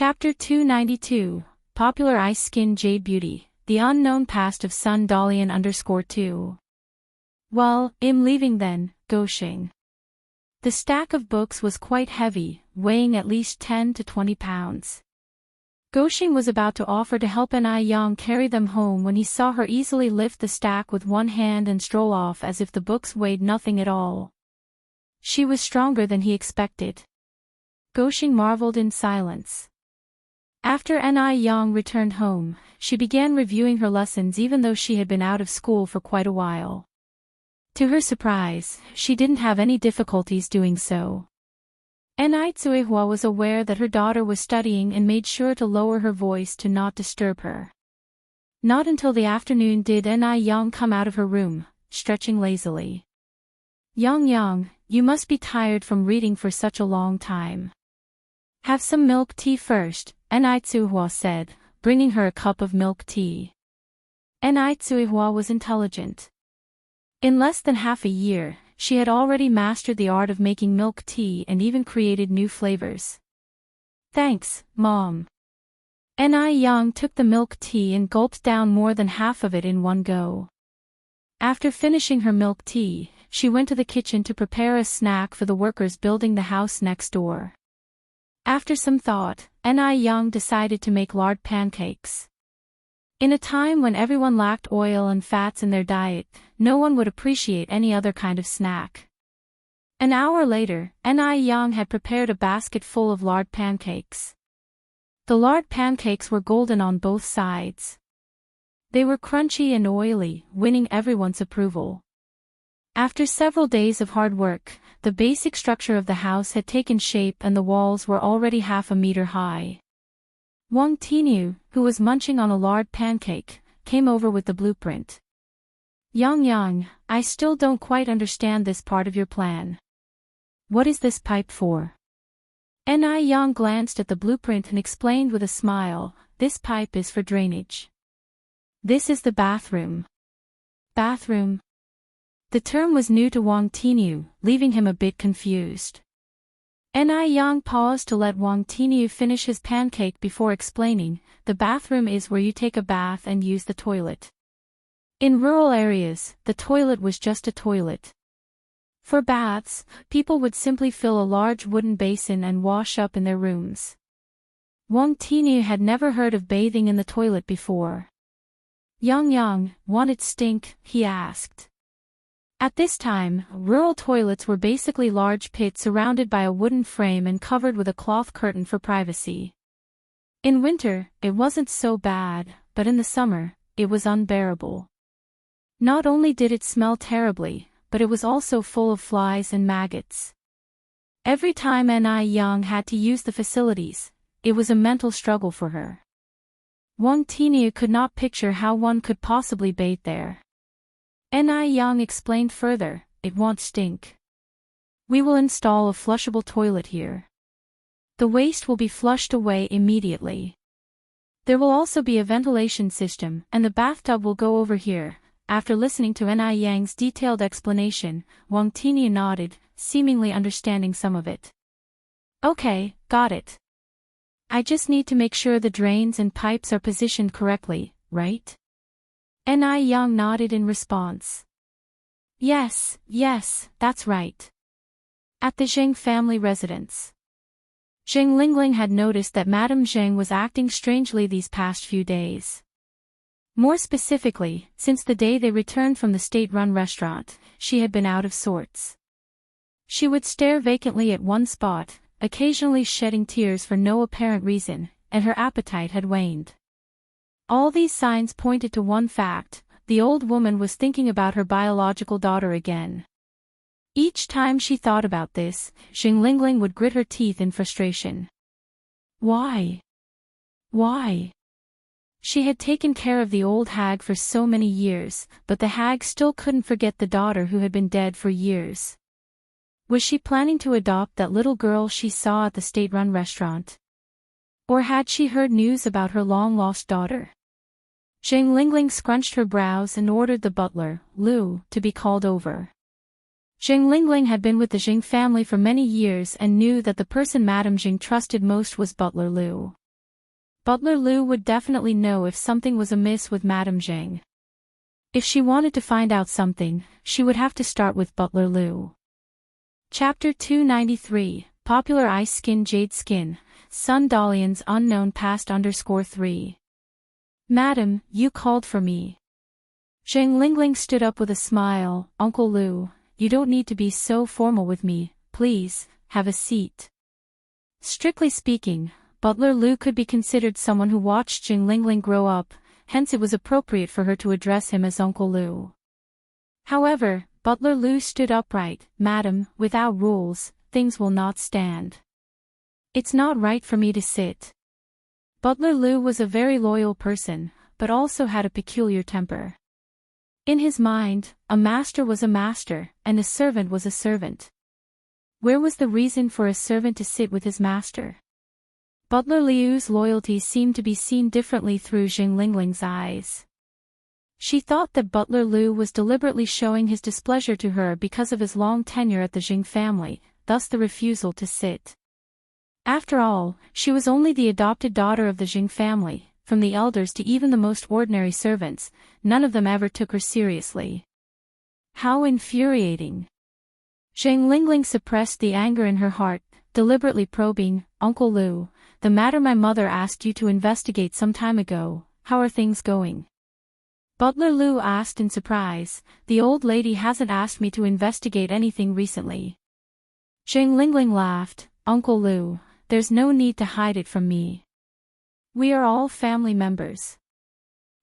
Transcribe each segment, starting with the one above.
Chapter 292, Popular Ice Skin Jade Beauty, The Unknown Past of Sun Dalian _2. Well, I'm leaving then, Goshing. The stack of books was quite heavy, weighing at least 10 to 20 pounds. Goshing was about to offer to help Yang carry them home when he saw her easily lift the stack with one hand and stroll off as if the books weighed nothing at all. She was stronger than he expected. Goshing marveled in silence. After Yang returned home, she began reviewing her lessons even though she had been out of school for quite a while. To her surprise, she didn't have any difficulties doing so. Tsuehua was aware that her daughter was studying and made sure to lower her voice to not disturb her. Not until the afternoon did Yang come out of her room, stretching lazily. Yang, you must be tired from reading for such a long time. Have some milk tea first, Tsuehua said, bringing her a cup of milk tea. Tsuehua was intelligent. In less than half a year, she had already mastered the art of making milk tea and even created new flavors. Thanks, Mom. Yang took the milk tea and gulped down more than half of it in one go. After finishing her milk tea, she went to the kitchen to prepare a snack for the workers building the house next door. After some thought, Yang decided to make lard pancakes. In a time when everyone lacked oil and fats in their diet, no one would appreciate any other kind of snack. An hour later, Yang had prepared a basket full of lard pancakes. The lard pancakes were golden on both sides. They were crunchy and oily, winning everyone's approval. After several days of hard work, the basic structure of the house had taken shape and the walls were already half a meter high. Wang Tinu, who was munching on a lard pancake, came over with the blueprint. Yang, I still don't quite understand this part of your plan. What is this pipe for? Yang glanced at the blueprint and explained with a smile, this pipe is for drainage. This is the bathroom. Bathroom? The term was new to Wang Tinu, leaving him a bit confused. Yang paused to let Wang Tinu finish his pancake before explaining, the bathroom is where you take a bath and use the toilet. In rural areas, the toilet was just a toilet. For baths, people would simply fill a large wooden basin and wash up in their rooms. Wang Tinu had never heard of bathing in the toilet before. Yang, won't it stink? He asked. At this time, rural toilets were basically large pits surrounded by a wooden frame and covered with a cloth curtain for privacy. In winter, it wasn't so bad, but in the summer, it was unbearable. Not only did it smell terribly, but it was also full of flies and maggots. Every time Yang had to use the facilities, it was a mental struggle for her. Wang Tinu could not picture how one could possibly bathe there. Yang explained further, it won't stink. We will install a flushable toilet here. The waste will be flushed away immediately. There will also be a ventilation system and the bathtub will go over here. After listening to Yang's detailed explanation, Wang Tinu nodded, seemingly understanding some of it. Okay, got it. I just need to make sure the drains and pipes are positioned correctly, right? Yang nodded in response. Yes, that's right. At the Zheng family residence. Zheng Lingling had noticed that Madame Zheng was acting strangely these past few days. More specifically, since the day they returned from the state-run restaurant, she had been out of sorts. She would stare vacantly at one spot, occasionally shedding tears for no apparent reason, and her appetite had waned. All these signs pointed to one fact, the old woman was thinking about her biological daughter again. Each time she thought about this, Zheng Lingling would grit her teeth in frustration. Why? She had taken care of the old hag for so many years, but the hag still couldn't forget the daughter who had been dead for years. Was she planning to adopt that little girl she saw at the state-run restaurant? Or had she heard news about her long-lost daughter? Zheng Lingling scrunched her brows and ordered the butler, Lu, to be called over. Zheng Lingling had been with the Zheng family for many years and knew that the person Madame Zheng trusted most was butler Lu. Butler Lu would definitely know if something was amiss with Madame Zhang. If she wanted to find out something, she would have to start with Butler Lu. Chapter 293, Popular Ice Skin Jade Skin, Sun Dalian's Unknown Past _3. Madam, you called for me. Zhang Lingling stood up with a smile. Uncle Lu, you don't need to be so formal with me, please, have a seat. Strictly speaking, Butler Lu could be considered someone who watched Zhang Lingling grow up, hence it was appropriate for her to address him as Uncle Lu. However, Butler Lu stood upright. Madam, without rules, things will not stand. It's not right for me to sit. Butler Lu was a very loyal person, but also had a peculiar temper. In his mind, a master was a master, and a servant was a servant. Where was the reason for a servant to sit with his master? Butler Liu's loyalty seemed to be seen differently through Zhang Lingling's eyes. She thought that Butler Lu was deliberately showing his displeasure to her because of his long tenure at the Jing family, thus the refusal to sit. After all, she was only the adopted daughter of the Jing family. From the elders to even the most ordinary servants, none of them ever took her seriously. How infuriating! Zhang Lingling suppressed the anger in her heart, deliberately probing, Uncle Lu, the matter my mother asked you to investigate some time ago, how are things going? Butler Lu asked in surprise, the old lady hasn't asked me to investigate anything recently. Zhang Lingling laughed, Uncle Lu, there's no need to hide it from me. We are all family members.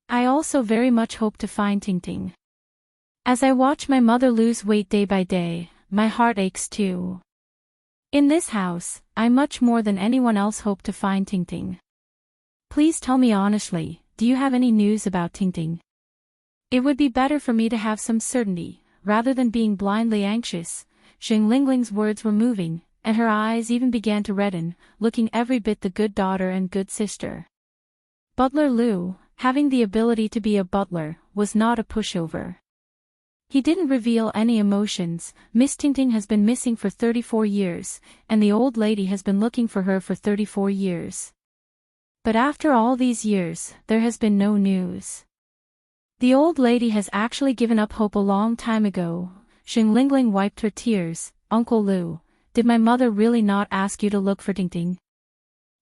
I also very much hope to find Tingting. As I watch my mother lose weight day by day, my heart aches too. In this house, I much more than anyone else hope to find Tingting. Please tell me honestly, do you have any news about Tingting? It would be better for me to have some certainty, rather than being blindly anxious. Zhang Lingling's words were moving, and her eyes even began to redden, looking every bit the good daughter and good sister. Butler Lu, having the ability to be a butler, was not a pushover. He didn't reveal any emotions. Miss Tingting has been missing for 34 years, and the old lady has been looking for her for 34 years. But after all these years, there has been no news. The old lady has actually given up hope a long time ago. Zhang Lingling wiped her tears. Uncle Lu, did my mother really not ask you to look for Tingting?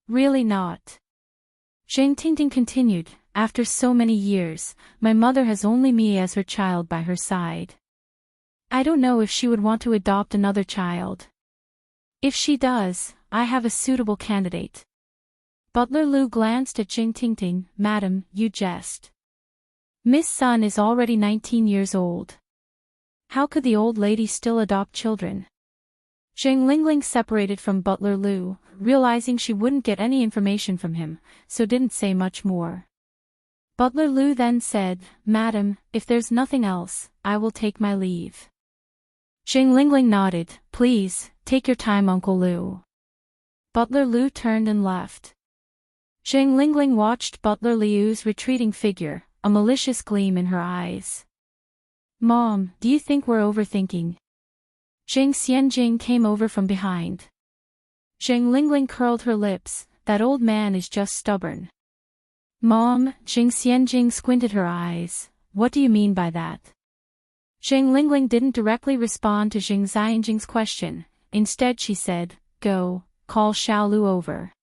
Really not. Zhang Tingting continued, after so many years, my mother has only me as her child by her side. I don't know if she would want to adopt another child. If she does, I have a suitable candidate. Butler Lu glanced at Zhang Tingting. Madam, you jest. Miss Sun is already 19 years old. How could the old lady still adopt children? Zhang Lingling separated from Butler Lu, realizing she wouldn't get any information from him, so didn't say much more. Butler Lu then said, Madam, if there's nothing else, I will take my leave. Zhang Lingling nodded, please, take your time Uncle Lu. Butler Lu turned and left. Zhang Lingling watched Butler Liu's retreating figure, a malicious gleam in her eyes. Mom, do you think we're overthinking? Zhang Xianjing came over from behind. Zhang Lingling curled her lips, that old man is just stubborn. Mom, Zhang Xianjing squinted her eyes, what do you mean by that? Zhang Lingling didn't directly respond to Zhang Xianjing's question, instead she said, go, call Xiaolu over.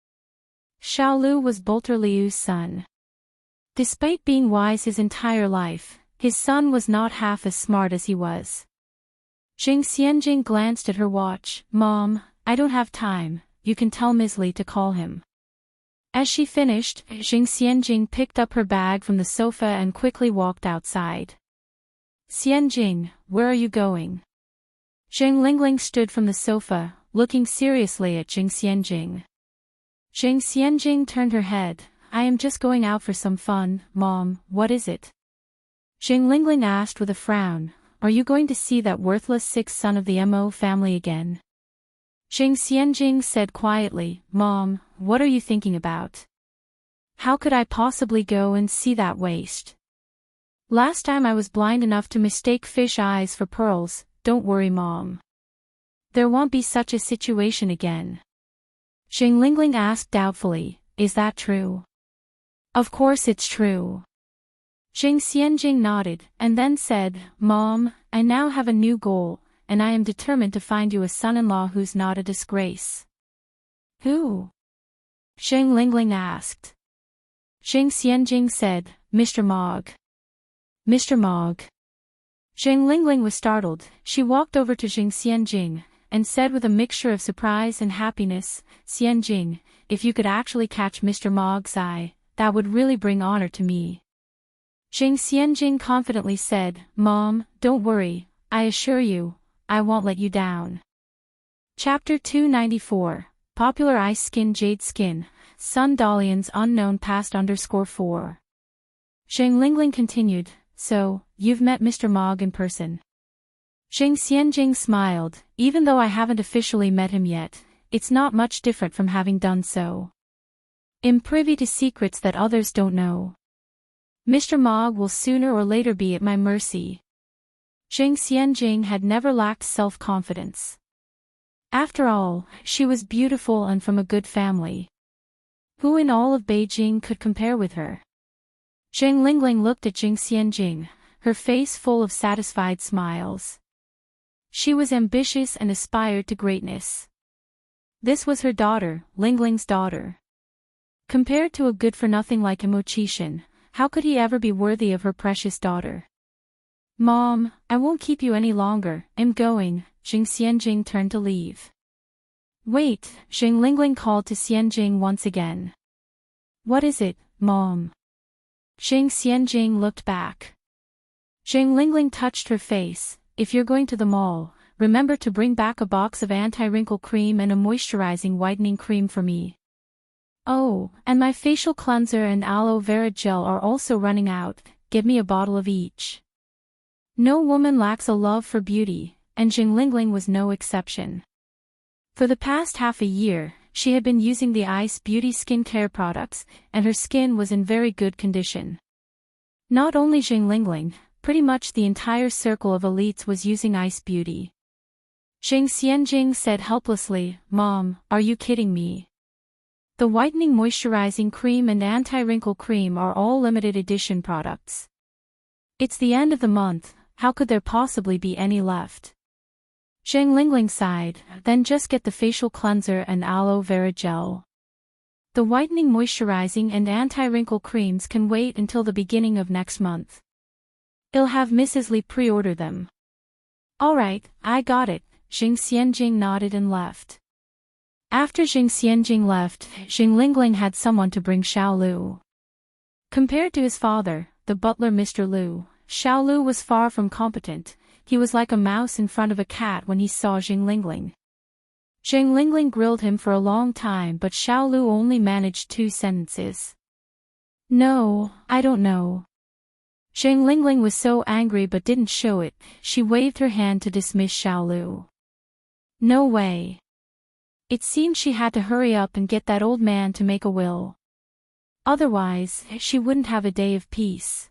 Xiaolu was Butler Liu's son. Despite being wise his entire life, his son was not half as smart as he was. Zhang Xianjing glanced at her watch. Mom, I don't have time, you can tell Ms. Li to call him. As she finished, Zhang Xianjing picked up her bag from the sofa and quickly walked outside. Xianjing, where are you going? Zhang Lingling stood from the sofa, looking seriously at Zhang Xianjing. Zhang Xianjing turned her head. I am just going out for some fun, Mom, what is it? Zhang Lingling asked with a frown, are you going to see that worthless sixth son of the Mo family again? Zhang Xianjing said quietly, Mom, what are you thinking about? How could I possibly go and see that waste? Last time I was blind enough to mistake fish eyes for pearls, don't worry Mom. There won't be such a situation again. Zhang Lingling asked doubtfully, is that true? Of course it's true. Jing Xianjing nodded, and then said, Mom, I now have a new goal, and I am determined to find you a son-in-law who's not a disgrace. Who? Zheng Lingling asked. Jing Xianjing said, Mr. Mog. Mr. Mog. Zheng Lingling was startled. She walked over to Jing Xianjing, and said with a mixture of surprise and happiness, Xianjing, if you could actually catch Mr. Mog's eye, that would really bring honor to me. Jing Xianjing confidently said, Mom, don't worry, I assure you, I won't let you down. Chapter 294, Popular Ice Skin Jade Skin, Sun Dalian's Unknown Past _4. Zheng Lingling continued, So, you've met Mr. Mog in person. Jing Xianjing smiled, even though I haven't officially met him yet, it's not much different from having done so. I'm privy to secrets that others don't know. Mr. Mog will sooner or later be at my mercy. Jing Xianjing had never lacked self-confidence. After all, she was beautiful and from a good family. Who in all of Beijing could compare with her? Zheng Lingling looked at Jing Xianjing, her face full of satisfied smiles. She was ambitious and aspired to greatness. This was her daughter, Lingling's daughter. Compared to a good-for-nothing like Immortality, how could he ever be worthy of her precious daughter? Mom, I won't keep you any longer, I'm going. Jing Xianjing turned to leave. Wait, Zheng Lingling called to Xianjing once again. What is it, Mom? Jing Xianjing looked back. Zheng Lingling touched her face, if you're going to the mall, remember to bring back a box of anti-wrinkle cream and a moisturizing whitening cream for me. Oh, and my facial cleanser and aloe vera gel are also running out, give me a bottle of each. No woman lacks a love for beauty, and Zheng Lingling was no exception. For the past half a year, she had been using the Ice Beauty skincare products, and her skin was in very good condition. Not only Zheng Lingling, pretty much the entire circle of elites was using Ice Beauty. Jing Xianjing said helplessly, Mom, are you kidding me? The whitening moisturizing cream and anti-wrinkle cream are all limited edition products. It's the end of the month, how could there possibly be any left? Zheng Lingling sighed, then just get the facial cleanser and aloe vera gel. The whitening moisturizing and anti-wrinkle creams can wait until the beginning of next month. I'll have Mrs. Li pre-order them. Alright, I got it, Jing Xianjing nodded and left. After Jing Xianjing left, Zheng Lingling had someone to bring Xiao Lu. Compared to his father, the butler Mr. Lu, Xiao Lu was far from competent, he was like a mouse in front of a cat when he saw Zheng Lingling. Zheng Lingling grilled him for a long time but Xiao Lu only managed 2 sentences. No, I don't know. Zheng Lingling was so angry but didn't show it, she waved her hand to dismiss Xiao Lu. No way. It seemed she had to hurry up and get that old man to make a will. Otherwise, she wouldn't have a day of peace.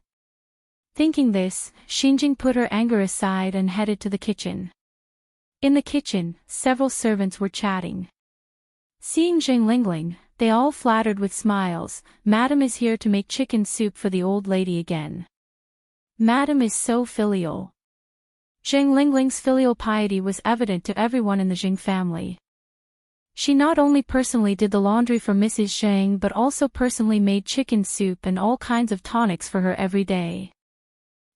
Thinking this, Xinjing put her anger aside and headed to the kitchen. In the kitchen, several servants were chatting. Seeing Zheng Lingling, they all flattered with smiles, Madam is here to make chicken soup for the old lady again. Madam is so filial. Zheng Lingling's filial piety was evident to everyone in the Zheng family. She not only personally did the laundry for Mrs. Zheng but also personally made chicken soup and all kinds of tonics for her every day.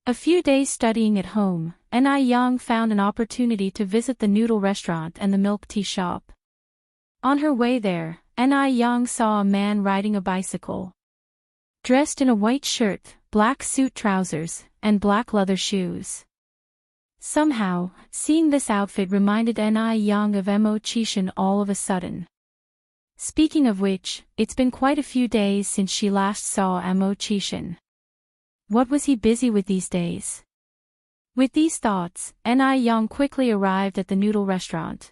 A few days studying at home, Ni Yang found an opportunity to visit the noodle restaurant and the milk tea shop. On her way there, Ni Yang saw a man riding a bicycle. Dressed in a white shirt, black suit trousers, and black leather shoes. Somehow, seeing this outfit reminded Ni Yang of Mo Chishan all of a sudden. Speaking of which, it's been quite a few days since she last saw Mo Chishan. What was he busy with these days? With these thoughts, Ni Yang quickly arrived at the noodle restaurant.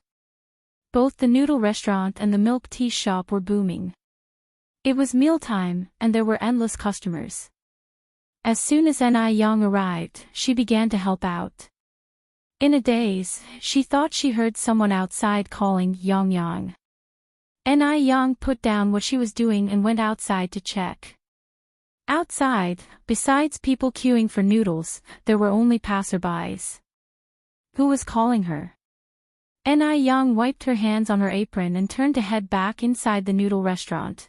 Both the noodle restaurant and the milk tea shop were booming. It was mealtime, and there were endless customers. As soon as Ni Yang arrived, she began to help out. In a daze, she thought she heard someone outside calling Yang Yang. Ni Yang put down what she was doing and went outside to check. Outside, besides people queuing for noodles, there were only passerbys. Who was calling her? Ni Yang wiped her hands on her apron and turned to head back inside the noodle restaurant.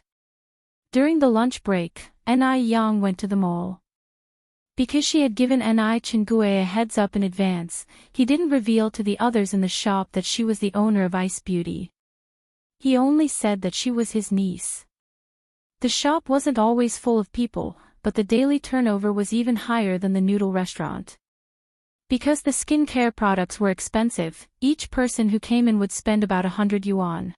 During the lunch break, Ni Yang went to the mall. Because she had given Ni Chingue a heads up in advance, he didn't reveal to the others in the shop that she was the owner of Ice Beauty. He only said that she was his niece. The shop wasn't always full of people, but the daily turnover was even higher than the noodle restaurant. Because the skincare products were expensive, each person who came in would spend about 100 yuan.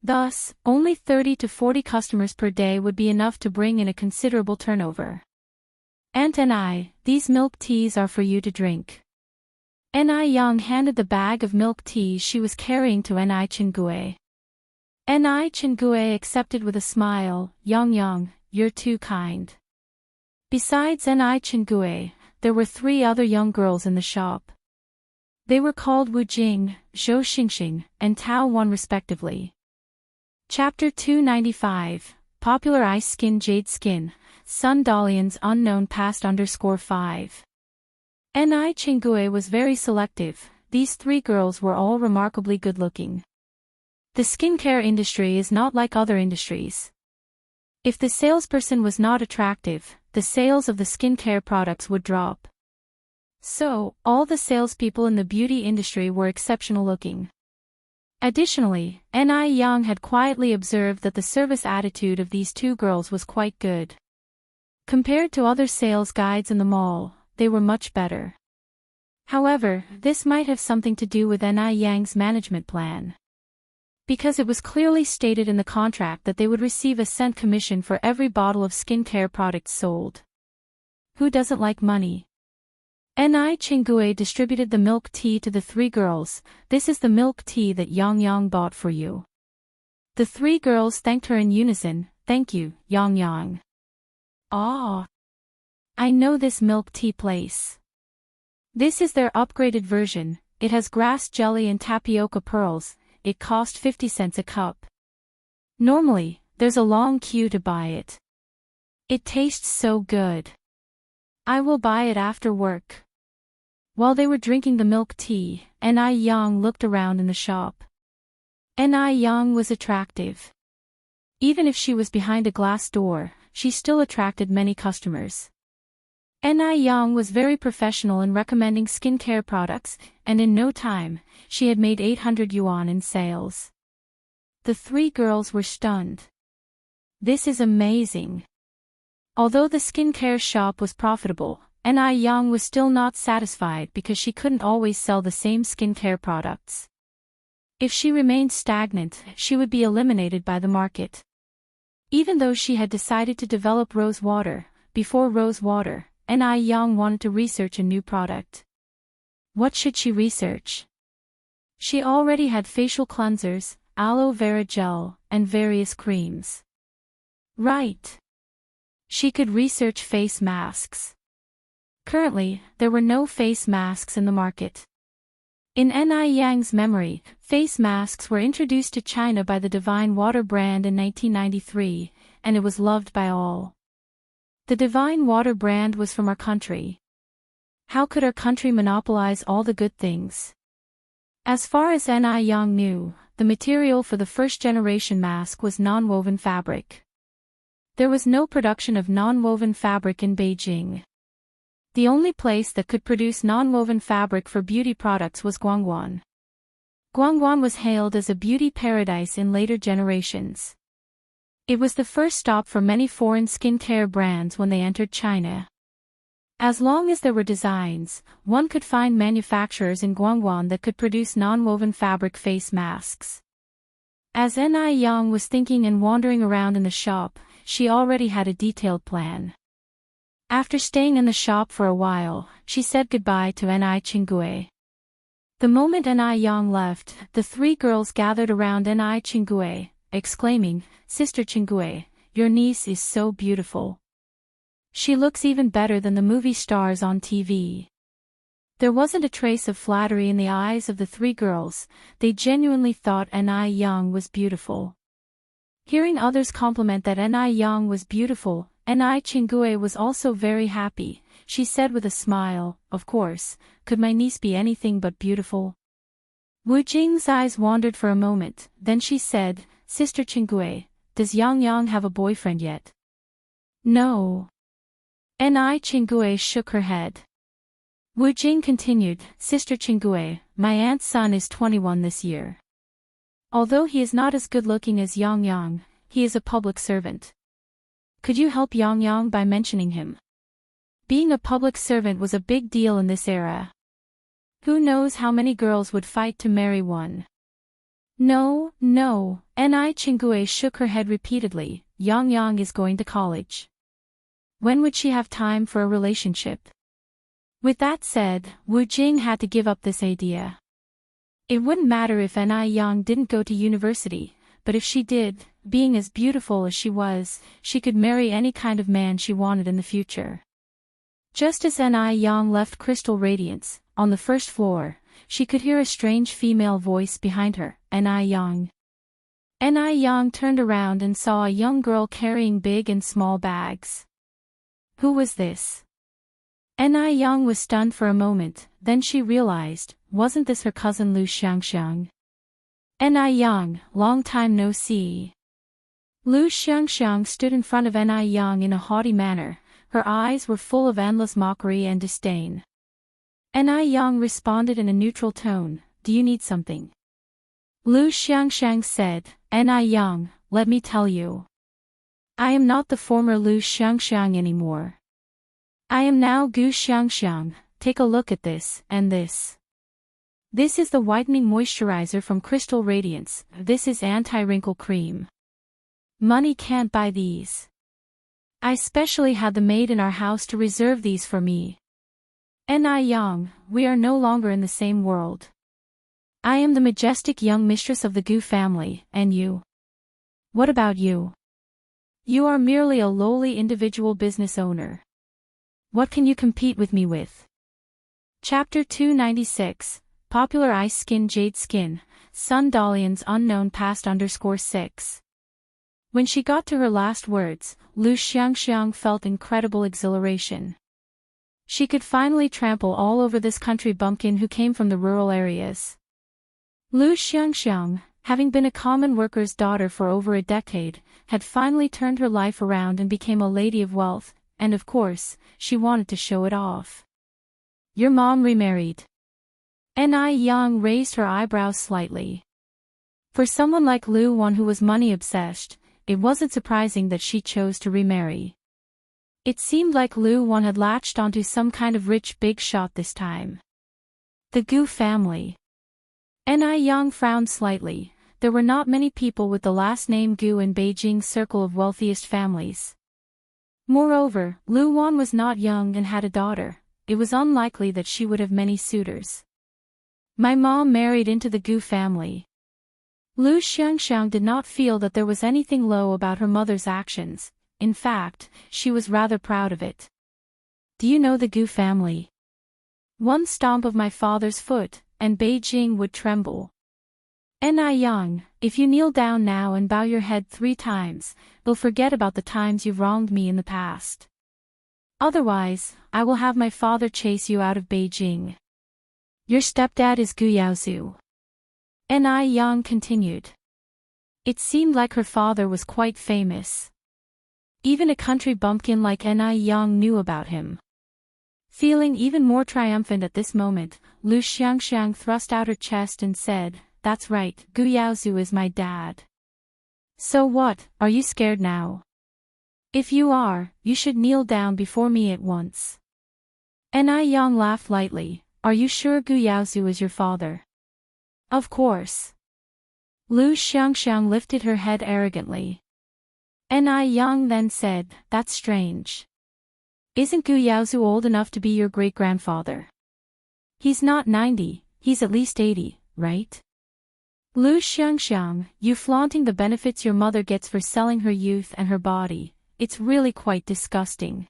Thus, only 30 to 40 customers per day would be enough to bring in a considerable turnover. Aunt Ni, these milk teas are for you to drink. Ni Yang handed the bag of milk tea she was carrying to Ni Chingue. Ni Chingue accepted with a smile. Yang, you're too kind. Besides Ni Chingue, there were 3 other young girls in the shop. They were called Wu Jing, Zhou Xingxing, and Tao Wan respectively. Chapter 295, Popular Ice Skin Jade Skin, Sun Dalian's Unknown Past _5. Ni Chingue was very selective. These 3 girls were all remarkably good-looking. The skincare industry is not like other industries. If the salesperson was not attractive, the sales of the skincare products would drop. So, all the salespeople in the beauty industry were exceptional looking. Additionally, Ni Yang had quietly observed that the service attitude of these 2 girls was quite good. Compared to other sales guides in the mall, they were much better. However, this might have something to do with Ni Yang's management plan. Because it was clearly stated in the contract that they would receive a cent commission for every bottle of skincare products sold. Who doesn't like money? Ni Chingue distributed the milk tea to the 3 girls. This is the milk tea that Yang bought for you. The 3 girls thanked her in unison. Thank you, Yang. Ah! I know this milk tea place. This is their upgraded version. It has grass jelly and tapioca pearls. It cost 50 cents a cup. Normally, there's a long queue to buy it. It tastes so good. I will buy it after work. While they were drinking the milk tea, Ni Yang looked around in the shop. Ni Yang was attractive. Even if she was behind a glass door, she still attracted many customers. Ni Yang was very professional in recommending skincare products, and in no time, she had made 800 yuan in sales. The 3 girls were stunned. This is amazing. Although the skincare shop was profitable, Ni Yang was still not satisfied because she couldn't always sell the same skincare products. If she remained stagnant, she would be eliminated by the market. Even though she had decided to develop rose water, before rose water, Ni Yang wanted to research a new product. What should she research? She already had facial cleansers, aloe vera gel, and various creams. Right. She could research face masks. Currently, there were no face masks in the market. In Ni Yang's memory, face masks were introduced to China by the Divine Water brand in 1993, and it was loved by all. The Divine Water brand was from our country. How could our country monopolize all the good things? As far as Ni Yang knew, the material for the first-generation mask was non-woven fabric. There was no production of non-woven fabric in Beijing. The only place that could produce non-woven fabric for beauty products was Guangguan. Guangguan was hailed as a beauty paradise in later generations. It was the first stop for many foreign skincare brands when they entered China. As long as there were designs, one could find manufacturers in Guangguan that could produce non-woven fabric face masks. As Ni Yang was thinking and wandering around in the shop, she already had a detailed plan. After staying in the shop for a while, she said goodbye to Ni Chingue. The moment Ni Yang left, the 3 girls gathered around Ni Chingue, exclaiming, "Sister Chingue, your niece is so beautiful. She looks even better than the movie stars on TV." There wasn't a trace of flattery in the eyes of the 3 girls. They genuinely thought Ni Yang was beautiful. Hearing others compliment that Ni Yang was beautiful, Ni Chingue was also very happy. She said with a smile, "Of course, could my niece be anything but beautiful?" Wu Jing's eyes wandered for a moment, then she said, "Sister Chingue, does Yang Yang have a boyfriend yet?" "No." Ni Chingue shook her head. Wu Jing continued, "Sister Chingue, my aunt's son is 21 this year. Although he is not as good-looking as Yang Yang, he is a public servant. Could you help Yang Yang by mentioning him?" Being a public servant was a big deal in this era. Who knows how many girls would fight to marry one? "No, no," Ni Chingue shook her head repeatedly, "Yang Yang is going to college. When would she have time for a relationship?" With that said, Wu Jing had to give up this idea. It wouldn't matter if Ni Yang didn't go to university, but if she did, being as beautiful as she was, she could marry any kind of man she wanted in the future. Just as Ni Yang left Crystal Radiance, on the first floor, she could hear a strange female voice behind her, Ni Yang. Ni Yang turned around and saw a young girl carrying big and small bags. Who was this? Ni Yang was stunned for a moment, then she realized, wasn't this her cousin Lu Xiangxiang? Ni Yang, long time no see. Lu Xiangxiang stood in front of Ni Yang in a haughty manner, her eyes were full of endless mockery and disdain. Ni Yang responded in a neutral tone, "Do you need something?" Lu Xiangxiang said, "Ni Yang, let me tell you. I am not the former Lu Xiangxiang anymore. I am now Gu Xiangxiang, take a look at this, and this. This is the whitening moisturizer from Crystal Radiance, this is anti-wrinkle cream. Money can't buy these. I specially had the maid in our house to reserve these for me. Ni Yang, we are no longer in the same world. I am the majestic young mistress of the Gu family, and you? What about you? You are merely a lowly individual business owner. What can you compete with me with?" Chapter 296, Popular Ice Skin Jade Skin, Sun Dalian's Unknown Past _6. When she got to her last words, Lu Xiangxiang felt incredible exhilaration. She could finally trample all over this country bumpkin who came from the rural areas. Lu Xiangxiang, having been a common worker's daughter for over a decade, had finally turned her life around and became a lady of wealth, and of course, she wanted to show it off. "Your mom remarried?" Ni Yang raised her eyebrows slightly. For someone like Lu Wan who was money-obsessed, it wasn't surprising that she chose to remarry. It seemed like Lu Wan had latched onto some kind of rich big shot this time. The Gu family. Ni Yang frowned slightly. There were not many people with the last name Gu in Beijing's circle of wealthiest families. Moreover, Lu Wan was not young and had a daughter. It was unlikely that she would have many suitors. "My mom married into the Gu family." Lu Xiangxiang did not feel that there was anything low about her mother's actions. In fact, she was rather proud of it. "Do you know the Gu family? One stomp of my father's foot, and Beijing would tremble. Ni Yang, if you kneel down now and bow your head 3 times, you'll forget about the times you've wronged me in the past. Otherwise, I will have my father chase you out of Beijing. Your stepdad is Gu Yaozu." Ni Yang continued. It seemed like her father was quite famous. Even a country bumpkin like Ni Yang knew about him. Feeling even more triumphant at this moment, Lu Xiangxiang thrust out her chest and said, "That's right, Gu Yaozu is my dad. So what, are you scared now? If you are, you should kneel down before me at once." Ni Yang laughed lightly. "Are you sure Gu Yaozu is your father?" "Of course." Lu Xiangxiang lifted her head arrogantly. Ni Yang then said, "That's strange. Isn't Gu Yaozu old enough to be your great-grandfather? He's not 90, he's at least 80, right?" Lu Xiangxiang, you flaunting the benefits your mother gets for selling her youth and her body, it's really quite disgusting.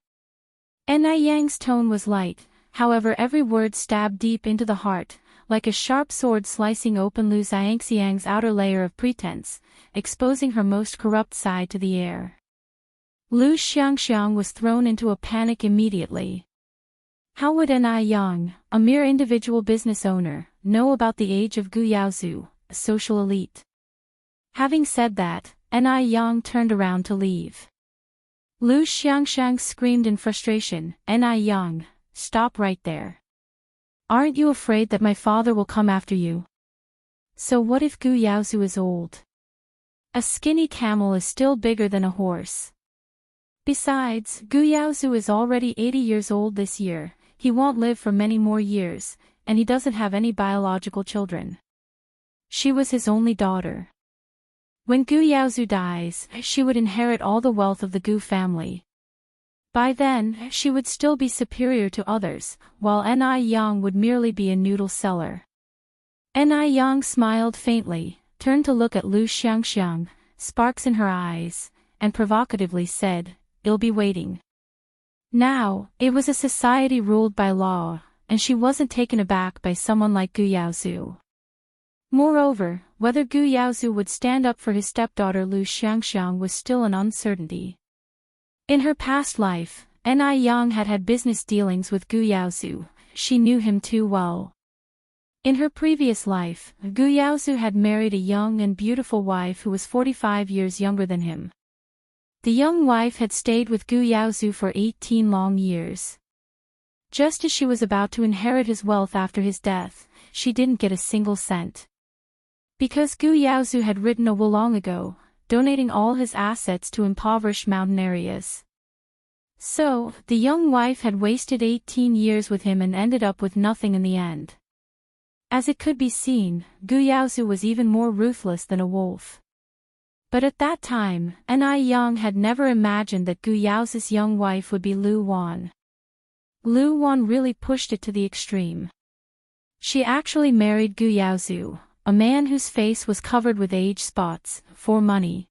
Ni Yang's tone was light, however every word stabbed deep into the heart, like a sharp sword slicing open Lu Xiangxiang's outer layer of pretense, exposing her most corrupt side to the air. Lu Xiangxiang was thrown into a panic immediately. How would Ni Yang, a mere individual business owner, know about the age of Gu Yaozu, a social elite? Having said that, Ni Yang turned around to leave. Lu Xiangxiang screamed in frustration, Ni Yang, stop right there. Aren't you afraid that my father will come after you? So what if Gu Yaozu is old? A skinny camel is still bigger than a horse. Besides, Gu Yaozu is already 80 years old this year, he won't live for many more years, and he doesn't have any biological children. She was his only daughter. When Gu Yaozu dies, she would inherit all the wealth of the Gu family. By then, she would still be superior to others, while Ni Yang would merely be a noodle seller. Ni Yang smiled faintly, turned to look at Lu Xiangxiang, sparks in her eyes, and provocatively said, "I'll be waiting." Now, it was a society ruled by law, and she wasn't taken aback by someone like Gu Yaozu. Moreover, whether Gu Yaozu would stand up for his stepdaughter Lu Xiangxiang was still an uncertainty. In her past life, Ni Yang had had business dealings with Gu Yaozu, she knew him too well. In her previous life, Gu Yaozu had married a young and beautiful wife who was 45 years younger than him. The young wife had stayed with Gu Yaozu for 18 long years. Just as she was about to inherit his wealth after his death, she didn't get a single cent. Because Gu Yaozu had written a will long ago, donating all his assets to impoverished mountain areas. So, the young wife had wasted 18 years with him and ended up with nothing in the end. As it could be seen, Gu Yaozu was even more ruthless than a wolf. But at that time, Ni Yang had never imagined that Gu Yaozu's young wife would be Lu Wan. Lu Wan really pushed it to the extreme. She actually married Gu Yaozu, a man whose face was covered with age spots, for money.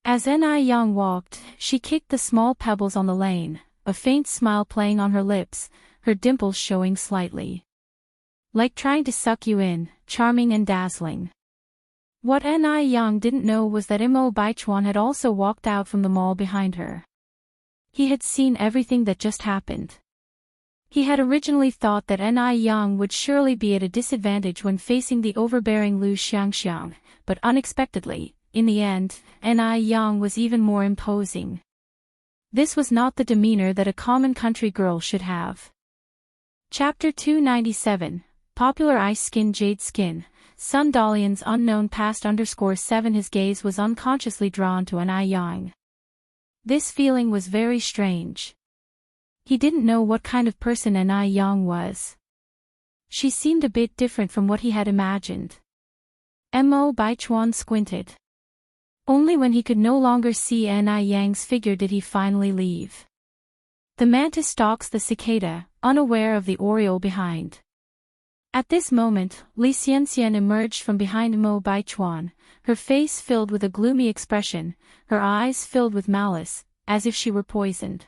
As Ni Yang walked, she kicked the small pebbles on the lane, a faint smile playing on her lips, her dimples showing slightly. Like trying to suck you in, charming and dazzling. What Ni Yang didn't know was that Imo Baichuan had also walked out from the mall behind her. He had seen everything that just happened. He had originally thought that Ni Yang would surely be at a disadvantage when facing the overbearing Lu Xiangxiang, but unexpectedly, in the end, Ni Yang was even more imposing. This was not the demeanor that a common country girl should have. Chapter 297, Popular Ice Skin Jade Skin, Sun Dalian's unknown past _7 His gaze was unconsciously drawn to Ni Yang. This feeling was very strange. He didn't know what kind of person Ni Yang was. She seemed a bit different from what he had imagined. Mo Baichuan squinted. Only when he could no longer see Ni Yang's figure did he finally leave. The mantis stalks the cicada, unaware of the oriole behind. At this moment, Li Xianxian emerged from behind Mo Baichuan, her face filled with a gloomy expression, her eyes filled with malice, as if she were poisoned.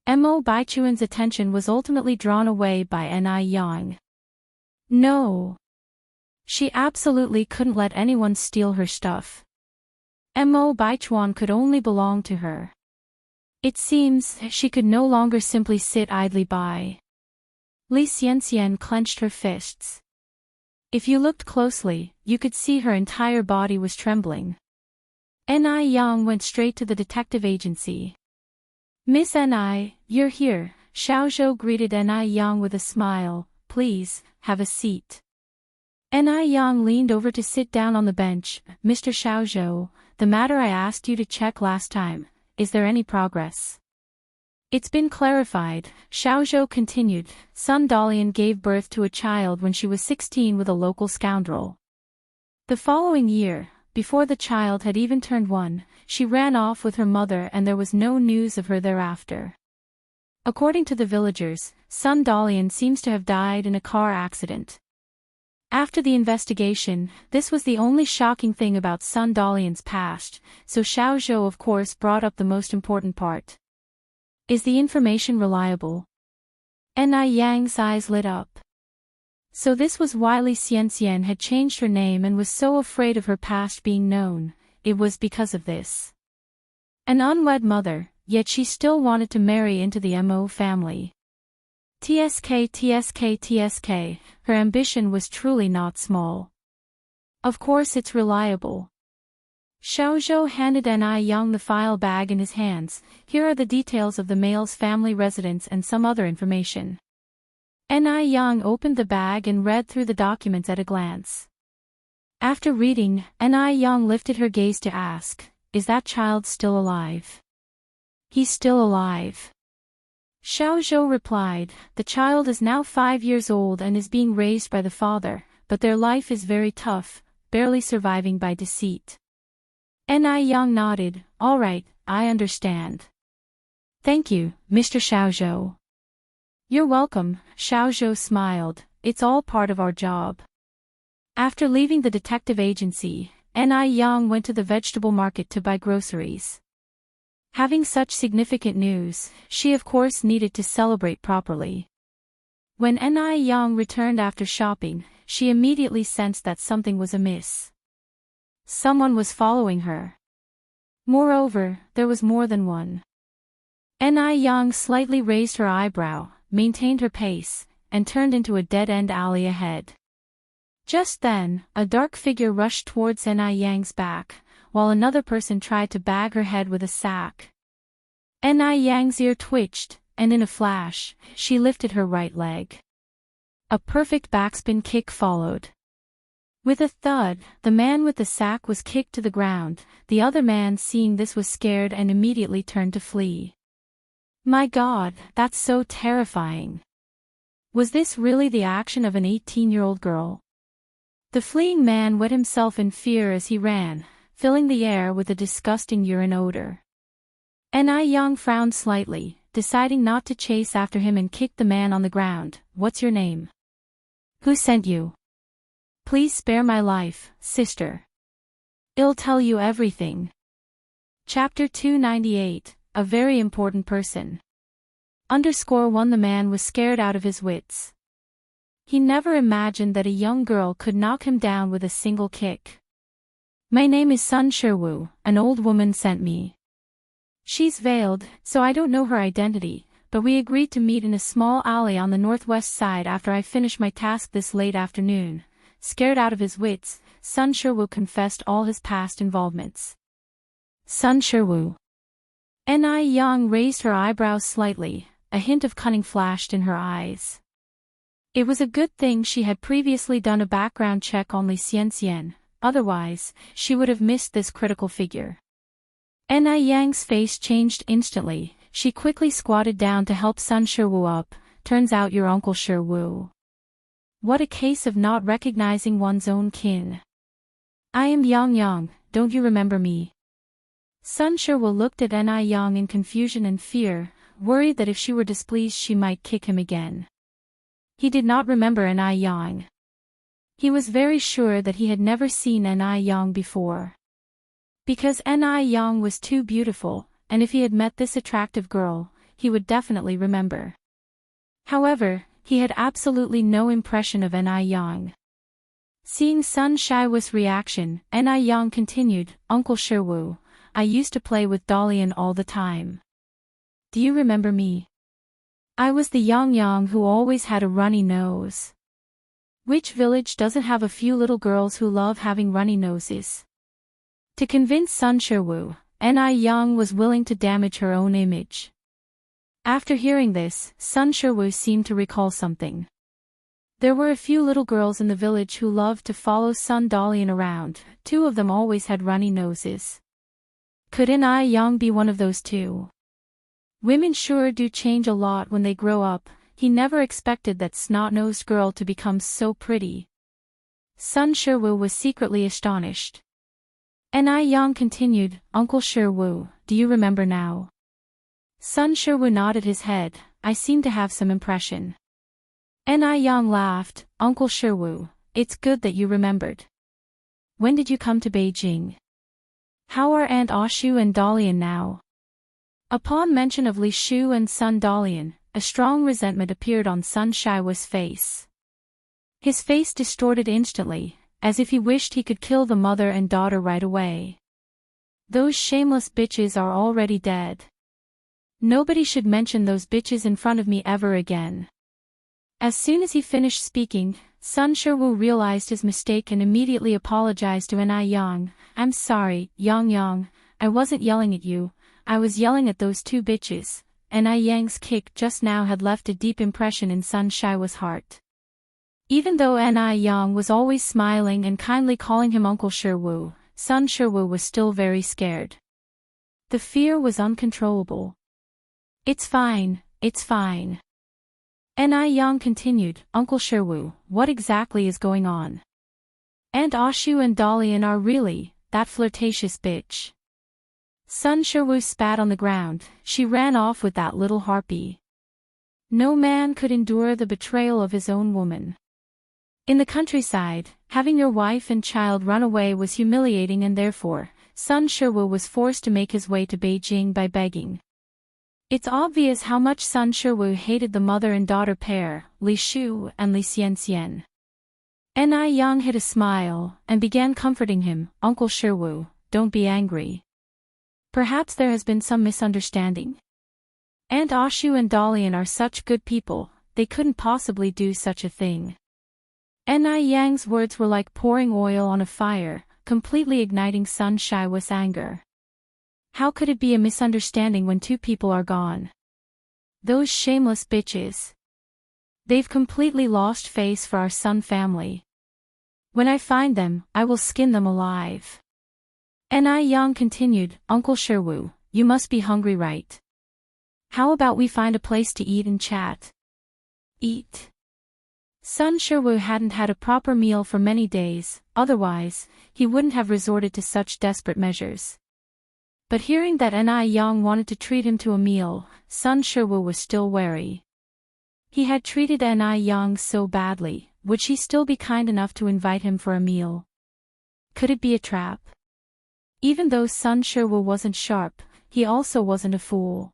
Mo Baichuan's attention was ultimately drawn away by Ni Yang. No. She absolutely couldn't let anyone steal her stuff. Mo Baichuan could only belong to her. It seems she could no longer simply sit idly by. Li Xianxian clenched her fists. If you looked closely, you could see her entire body was trembling. Ni Yang went straight to the detective agency. "Miss Ni, you're here," Xiaozhou greeted Ni Yang with a smile. "Please, have a seat." Ni Yang leaned over to sit down on the bench. "Mr. Xiaozhou, the matter I asked you to check last time, is there any progress?" "It's been clarified," Xiaozhou continued. "Sun Dalian gave birth to a child when she was 16 with a local scoundrel. The following year, before the child had even turned 1, she ran off with her mother and there was no news of her thereafter. According to the villagers, Sun Dalian seems to have died in a car accident. After the investigation, this was the only shocking thing about Sun Dalian's past, so Xiaozhou of course brought up the most important part. Is the information reliable?" Ni Yang's eyes lit up. So this was why Li Xianxian had changed her name and was so afraid of her past being known. It was because of this. An unwed mother, yet she still wanted to marry into the Mo family. TSK, her ambition was truly not small. Of course it's reliable. Xiaozhou handed Ni Yang the file bag in his hands. Here are the details of the male's family residence and some other information. Ni Yang opened the bag and read through the documents at a glance. After reading, Ni Yang lifted her gaze to ask, "Is that child still alive?" "He's still alive." Xiaozhou replied, "The child is now 5 years old and is being raised by the father, but their life is very tough, barely surviving by deceit." Ni Yang nodded, "All right, I understand. Thank you, Mr. Xiaozhou." "You're welcome," Xiaozhou smiled, "it's all part of our job." After leaving the detective agency, Ni Yang went to the vegetable market to buy groceries. Having such significant news, she of course needed to celebrate properly. When Ni Yang returned after shopping, she immediately sensed that something was amiss. Someone was following her. Moreover, there was more than one. Ni Yang slightly raised her eyebrow, maintained her pace, and turned into a dead-end alley ahead. Just then, a dark figure rushed towards Ni Yang's back, while another person tried to bag her head with a sack. Ni Yang's ear twitched, and in a flash, she lifted her right leg. A perfect backspin kick followed. With a thud, the man with the sack was kicked to the ground. The other man, seeing this, was scared and immediately turned to flee. My God, that's so terrifying. Was this really the action of an 18-year-old girl? The fleeing man wet himself in fear as he ran, filling the air with a disgusting urine odor. Ni Yang frowned slightly, deciding not to chase after him, and kicked the man on the ground. "What's your name? Who sent you? Please spare my life, sister. I'll tell you everything." Chapter 298, A Very Important Person. _1 The man was scared out of his wits. He never imagined that a young girl could knock him down with a single kick. "My name is Sun Shiwu, an old woman sent me. She's veiled, so I don't know her identity, but we agreed to meet in a small alley on the northwest side after I finish my task this late afternoon." Scared out of his wits, Sun Shiwu confessed all his past involvements. Sun Shiwu. Ni Yang raised her eyebrows slightly, a hint of cunning flashed in her eyes. It was a good thing she had previously done a background check on Li Xianxian, otherwise, she would have missed this critical figure. Ni Yang's face changed instantly. She quickly squatted down to help Sun Shiwu up. "Turns out you're Uncle Shiwu. What a case of not recognizing one's own kin. I am Yang, don't you remember me?" Sun Shiwu looked at Ni Yang in confusion and fear, worried that if she were displeased she might kick him again. He did not remember Ni Yang. He was very sure that he had never seen Ni Yang before. Because Ni Yang was too beautiful, and if he had met this attractive girl, he would definitely remember. However, he had absolutely no impression of Ni Yang. Seeing Sun Shiwu's reaction, Ni Yang continued, "Uncle Shiwu, I used to play with Dalian all the time. Do you remember me? I was the Yang who always had a runny nose. Which village doesn't have a few little girls who love having runny noses?" To convince Sun Shiwu, Ni Yang was willing to damage her own image. After hearing this, Sun Shiwu seemed to recall something. There were a few little girls in the village who loved to follow Sun Dalian around. 2 of them always had runny noses. Could Ni Yang be one of those 2? Women sure do change a lot when they grow up. He never expected that snot-nosed girl to become so pretty. Sun Shiwu was secretly astonished. Ni Yang continued, "Uncle Shiwu, do you remember now?" Sun Shiwu nodded his head. "I seem to have some impression." Ni Yang laughed, "Uncle Shiwu, it's good that you remembered. When did you come to Beijing? How are Aunt Oshu and Dalian now?" Upon mention of Li Shu and Sun Dalian, a strong resentment appeared on Sun Shiwu's face. His face distorted instantly, as if he wished he could kill the mother and daughter right away. Those shameless bitches are already dead. Nobody should mention those bitches in front of me ever again. As soon as he finished speaking, Sun Shiwu realized his mistake and immediately apologized to Enai Yang. I'm sorry, Yang. I wasn't yelling at you, I was yelling at those two bitches. Enai Yang's kick just now had left a deep impression in Sun Shiwu's heart. Even though Enai Yang was always smiling and kindly calling him Uncle Shiwu, Sun Shiwu was still very scared. The fear was uncontrollable. It's fine, it's fine. Enai Yang continued, Uncle Shiwu, what exactly is going on? Aunt Ashu and Dalian are really, that flirtatious bitch. Sun Shiwu spat on the ground, she ran off with that little harpy. No man could endure the betrayal of his own woman. In the countryside, having your wife and child run away was humiliating and therefore, Sun Shiwu was forced to make his way to Beijing by begging. It's obvious how much Sun Shiwu hated the mother and daughter pair, Li Shu and Li Xianxian. Enai Yang hid a smile, and began comforting him, Uncle Shiwu, don't be angry. Perhaps there has been some misunderstanding. Aunt Ashu and Dalian are such good people, they couldn't possibly do such a thing. Enai Yang's words were like pouring oil on a fire, completely igniting Sun Shiwu's anger. How could it be a misunderstanding when two people are gone? Those shameless bitches. They've completely lost face for our Sun family. When I find them, I will skin them alive. Enai Yang continued, Uncle Shiwu, you must be hungry, right? How about we find a place to eat and chat? Eat. Sun Shiwu hadn't had a proper meal for many days, otherwise, he wouldn't have resorted to such desperate measures. But hearing that Enai Yang wanted to treat him to a meal, Sun Shiwu was still wary. He had treated Enai Yang so badly, would she still be kind enough to invite him for a meal? Could it be a trap? Even though Sun Shiwu wasn't sharp, he also wasn't a fool.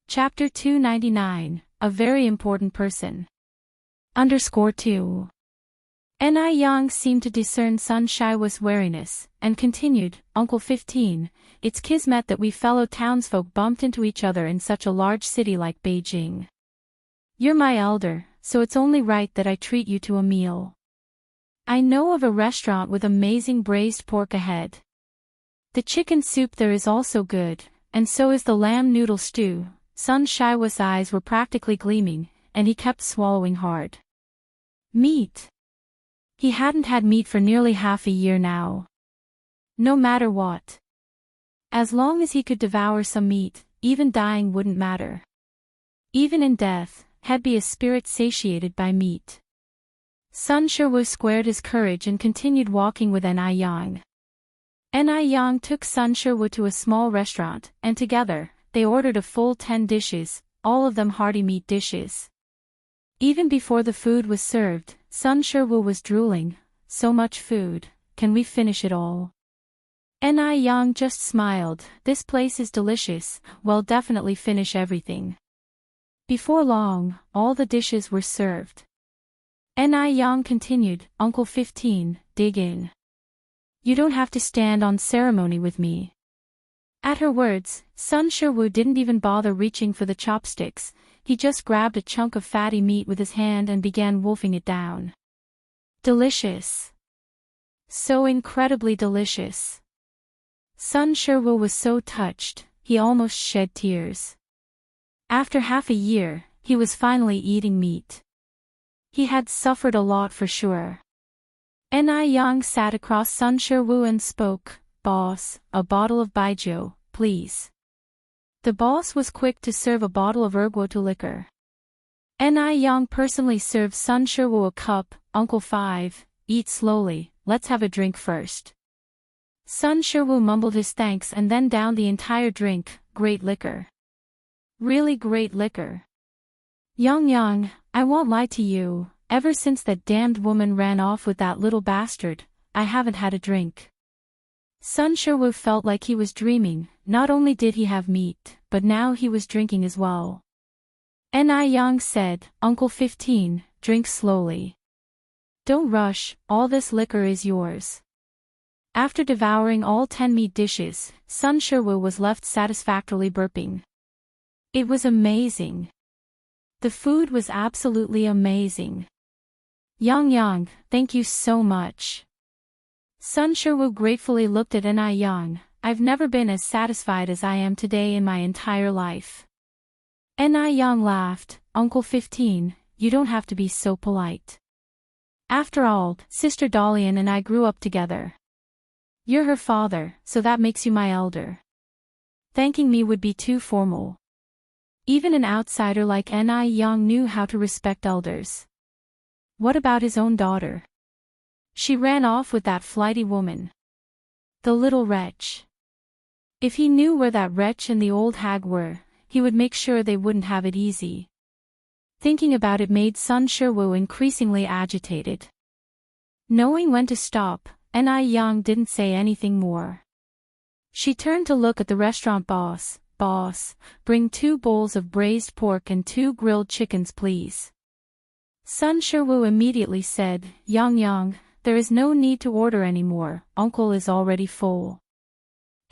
Chapter 299, A Very Important Person. _2. Enai Yang seemed to discern Sun Shiwu's wariness, and continued, Uncle 15, it's kismet that we fellow townsfolk bumped into each other in such a large city like Beijing. You're my elder, so it's only right that I treat you to a meal. I know of a restaurant with amazing braised pork ahead. The chicken soup there is also good, and so is the lamb noodle stew. Sun Shiwu's eyes were practically gleaming, and he kept swallowing hard. Meat. He hadn't had meat for nearly half a year now. No matter what. As long as he could devour some meat, even dying wouldn't matter. Even in death, he'd be a spirit satiated by meat. Sun Shiwu squared his courage and continued walking with Enai Yang. Enai Yang took Sun Shiwu to a small restaurant, and together, they ordered a full 10 dishes, all of them hearty meat dishes. Even before the food was served, Sun Shiwu was drooling, so much food, can we finish it all? Enai Yang just smiled, this place is delicious, we'll definitely finish everything. Before long, all the dishes were served. Enai Yang continued, Uncle 15, dig in. You don't have to stand on ceremony with me. At her words, Sun Shiwu didn't even bother reaching for the chopsticks, he just grabbed a chunk of fatty meat with his hand and began wolfing it down. Delicious. So incredibly delicious. Sun Shiwu was so touched, he almost shed tears. After half a year, he was finally eating meat. He had suffered a lot for sure. Enai Yang sat across Sun Shiwu and spoke, Boss, a bottle of baijiu, please. The boss was quick to serve a bottle of erguotu liquor. Enai Yang personally served Sun Shiwu a cup, Uncle 5, eat slowly, let's have a drink first. Sun Shiwu mumbled his thanks and then downed the entire drink, great liquor. Really great liquor. Yang, I won't lie to you, ever since that damned woman ran off with that little bastard, I haven't had a drink. Sun Shiwu felt like he was dreaming, not only did he have meat, but now he was drinking as well. Enai Yang said, Uncle 15, drink slowly. Don't rush, all this liquor is yours. After devouring all 10 meat dishes, Sun Sherwu was left satisfactorily burping. It was amazing. The food was absolutely amazing. Yang, thank you so much. Sun Sherwu gratefully looked at Yang. I've never been as satisfied as I am today in my entire life. Yang laughed. Uncle 15, you don't have to be so polite. After all, Sister Dalian and I grew up together. You're her father, so that makes you my elder. Thanking me would be too formal. Even an outsider like Yang knew how to respect elders. What about his own daughter? She ran off with that flighty woman. The little wretch. If he knew where that wretch and the old hag were, he would make sure they wouldn't have it easy. Thinking about it made Sun Sherwu increasingly agitated. Knowing when to stop, Yang didn't say anything more. She turned to look at the restaurant boss. Boss, bring 2 bowls of braised pork and 2 grilled chickens please. Sun Sherwu immediately said, Yang, there is no need to order anymore, Uncle is already full.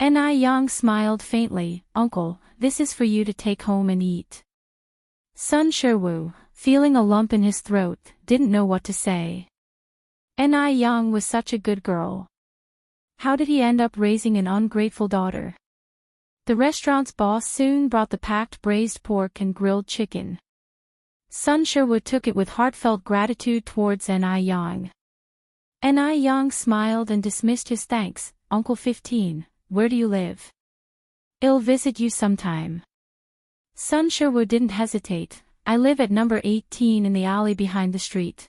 Yang smiled faintly, Uncle, this is for you to take home and eat. Sun Sherwu, feeling a lump in his throat, didn't know what to say. Yang was such a good girl. How did he end up raising an ungrateful daughter? The restaurant's boss soon brought the packed braised pork and grilled chicken. Sun Sherwu took it with heartfelt gratitude towards Yang. Yang smiled and dismissed his thanks. Uncle 15, where do you live? I'll visit you sometime. Sun Sherwu didn't hesitate. I live at number 18 in the alley behind the street.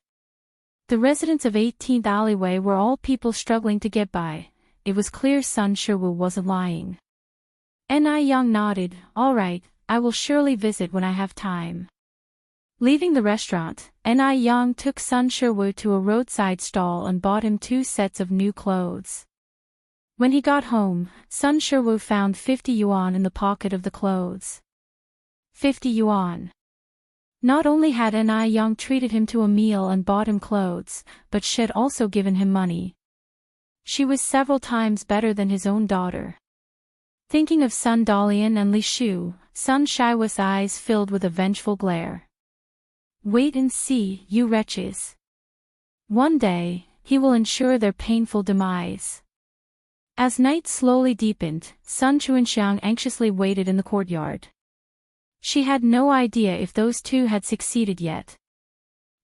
The residents of 18th alleyway were all people struggling to get by. It was clear Sun Sherwu wasn't lying. Yang nodded. All right, I will surely visit when I have time. Leaving the restaurant, Yang took Sun Sherwu to a roadside stall and bought him 2 sets of new clothes. When he got home, Sun Sherwu found 50 yuan in the pocket of the clothes. 50 yuan. Not only had Yang treated him to a meal and bought him clothes, but she had also given him money. She was several times better than his own daughter. Thinking of Sun Dalian and Li Shu, Sun Shiwa's eyes filled with a vengeful glare. Wait and see, you wretches. One day, he will ensure their painful demise. As night slowly deepened, Sun Chuanxiang anxiously waited in the courtyard. She had no idea if those 2 had succeeded yet.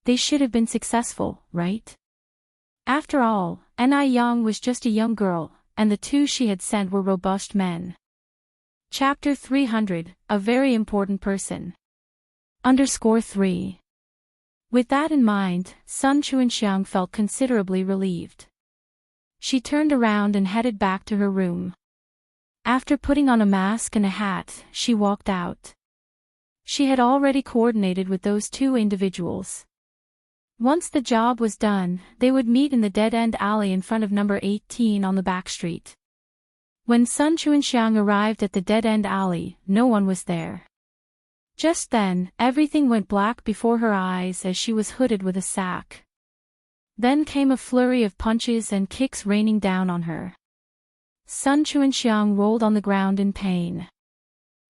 They should have been successful, right? After all, Yang was just a young girl, and the 2 she had sent were robust men. Chapter 300, A Very Important Person. _3. With that in mind, Sun Chuanxiang felt considerably relieved. She turned around and headed back to her room. After putting on a mask and a hat, she walked out. She had already coordinated with those 2 individuals. Once the job was done, they would meet in the dead-end alley in front of number 18 on the back street. When Sun Chuanxiang arrived at the dead-end alley, no one was there. Just then, everything went black before her eyes as she was hooded with a sack. Then came a flurry of punches and kicks raining down on her. Sun Chuanxiang rolled on the ground in pain.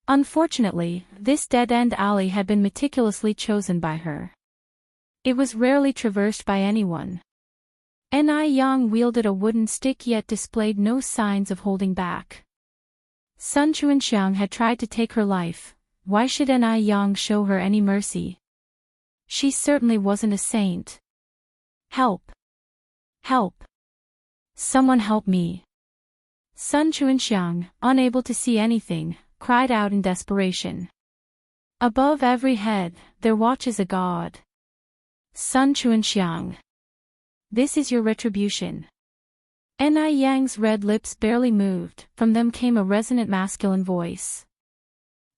Unfortunately, this dead-end alley had been meticulously chosen by her. It was rarely traversed by anyone. Yang wielded a wooden stick yet displayed no signs of holding back. Sun Chuanxiang had tried to take her life. Why should Yang show her any mercy? She certainly wasn't a saint. Help! Help! Someone help me! Sun Chuanxiang, unable to see anything, cried out in desperation. Above every head, there watches a god. Sun Chuanxiang. This is your retribution. Yang's red lips barely moved, from them came a resonant masculine voice.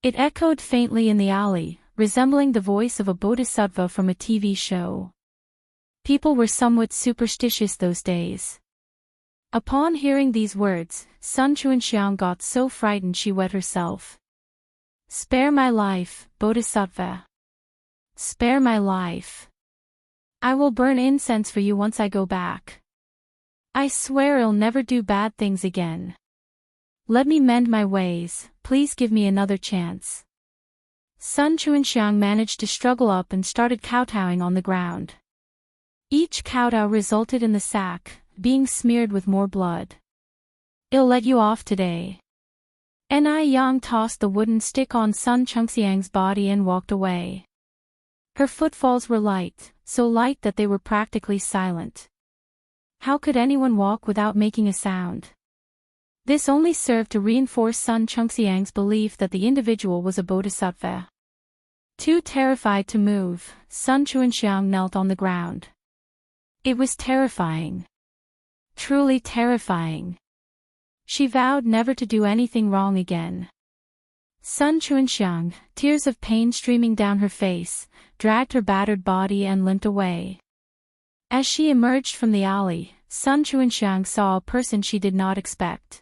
It echoed faintly in the alley, resembling the voice of a bodhisattva from a TV show. People were somewhat superstitious those days. Upon hearing these words, Sun Chuanxiang got so frightened she wet herself. Spare my life, bodhisattva. Spare my life. I will burn incense for you once I go back. I swear I'll never do bad things again. Let me mend my ways, please give me another chance. Sun Chuanxiang managed to struggle up and started kowtowing on the ground. Each kowtow resulted in the sack being smeared with more blood. I'll let you off today. Ni Yang tossed the wooden stick on Sun Chunxiang's body and walked away. Her footfalls were light, so light that they were practically silent. How could anyone walk without making a sound? This only served to reinforce Sun Chunxiang's belief that the individual was a bodhisattva. Too terrified to move, Sun Chuanxiang knelt on the ground. It was terrifying. Truly terrifying. She vowed never to do anything wrong again. Sun Chuanxiang, tears of pain streaming down her face, dragged her battered body and limped away. As she emerged from the alley, Sun Chuanxiang saw a person she did not expect.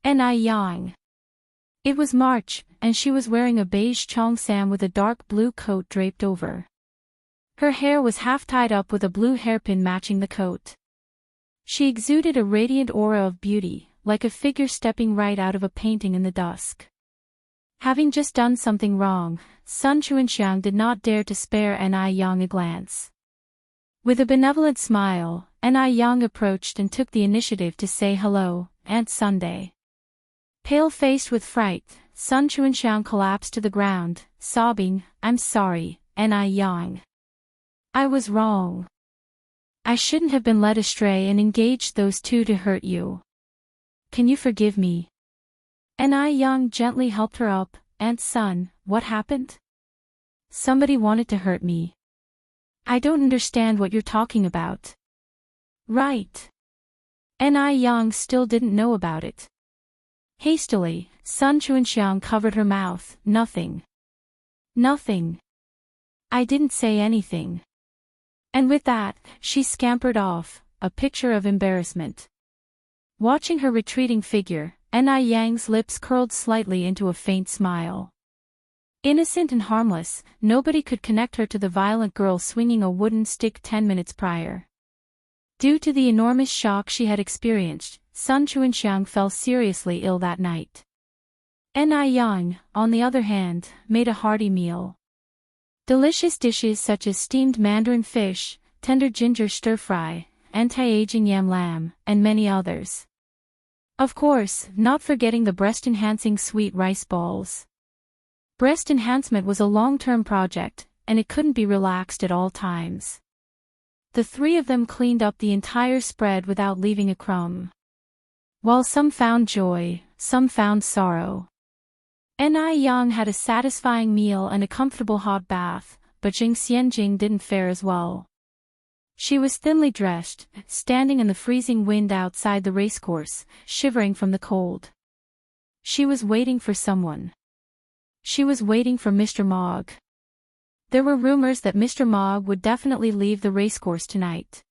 Ni Yang. It was March, and she was wearing a beige cheongsam with a dark blue coat draped over. Her hair was half tied up with a blue hairpin matching the coat. She exuded a radiant aura of beauty, like a figure stepping right out of a painting in the dusk. Having just done something wrong, Sun Chuanxiang did not dare to spare Ni Yang a glance. With a benevolent smile, Ni Yang approached and took the initiative to say hello, Aunt Sunday. Pale-faced with fright, Sun Chuanxiang collapsed to the ground, sobbing, I'm sorry, Ni Yang. I was wrong. I shouldn't have been led astray and engaged those two to hurt you. Can you forgive me? Ni Yang gently helped her up. Aunt Sun, what happened? Somebody wanted to hurt me. I don't understand what you're talking about. Right. Ni Yang still didn't know about it. Hastily, Sun Chuanxiang covered her mouth. Nothing. Nothing. I didn't say anything. And with that, she scampered off, a picture of embarrassment. Watching her retreating figure, Ni Yang's lips curled slightly into a faint smile. Innocent and harmless, nobody could connect her to the violent girl swinging a wooden stick 10 minutes prior. Due to the enormous shock she had experienced, Sun Chuanxiang fell seriously ill that night. Ni Yang, on the other hand, made a hearty meal. Delicious dishes such as steamed mandarin fish, tender ginger stir-fry, anti-aging yam lamb, and many others. Of course, not forgetting the breast-enhancing sweet rice balls. Breast enhancement was a long-term project, and it couldn't be relaxed at all times. The three of them cleaned up the entire spread without leaving a crumb. While some found joy, some found sorrow. Ni Yang had a satisfying meal and a comfortable hot bath, but Jing Xianjing didn't fare as well. She was thinly dressed, standing in the freezing wind outside the racecourse, shivering from the cold. She was waiting for someone. She was waiting for Mr. Mogg. There were rumors that Mr. Mogg would definitely leave the racecourse tonight.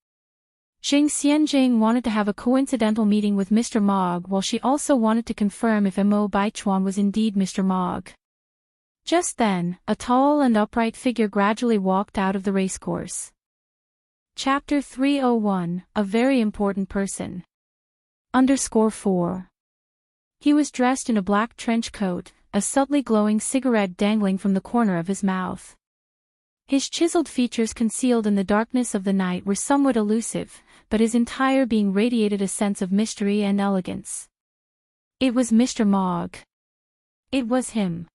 Jing Xianjing wanted to have a coincidental meeting with Mr. Mogg while she also wanted to confirm if Mo Baichuan was indeed Mr. Mogg. Just then, a tall and upright figure gradually walked out of the racecourse. Chapter 301, A Very Important Person. _4. He was dressed in a black trench coat, a subtly glowing cigarette dangling from the corner of his mouth. His chiseled features concealed in the darkness of the night were somewhat elusive, but his entire being radiated a sense of mystery and elegance. It was Mr. Mogg. It was him.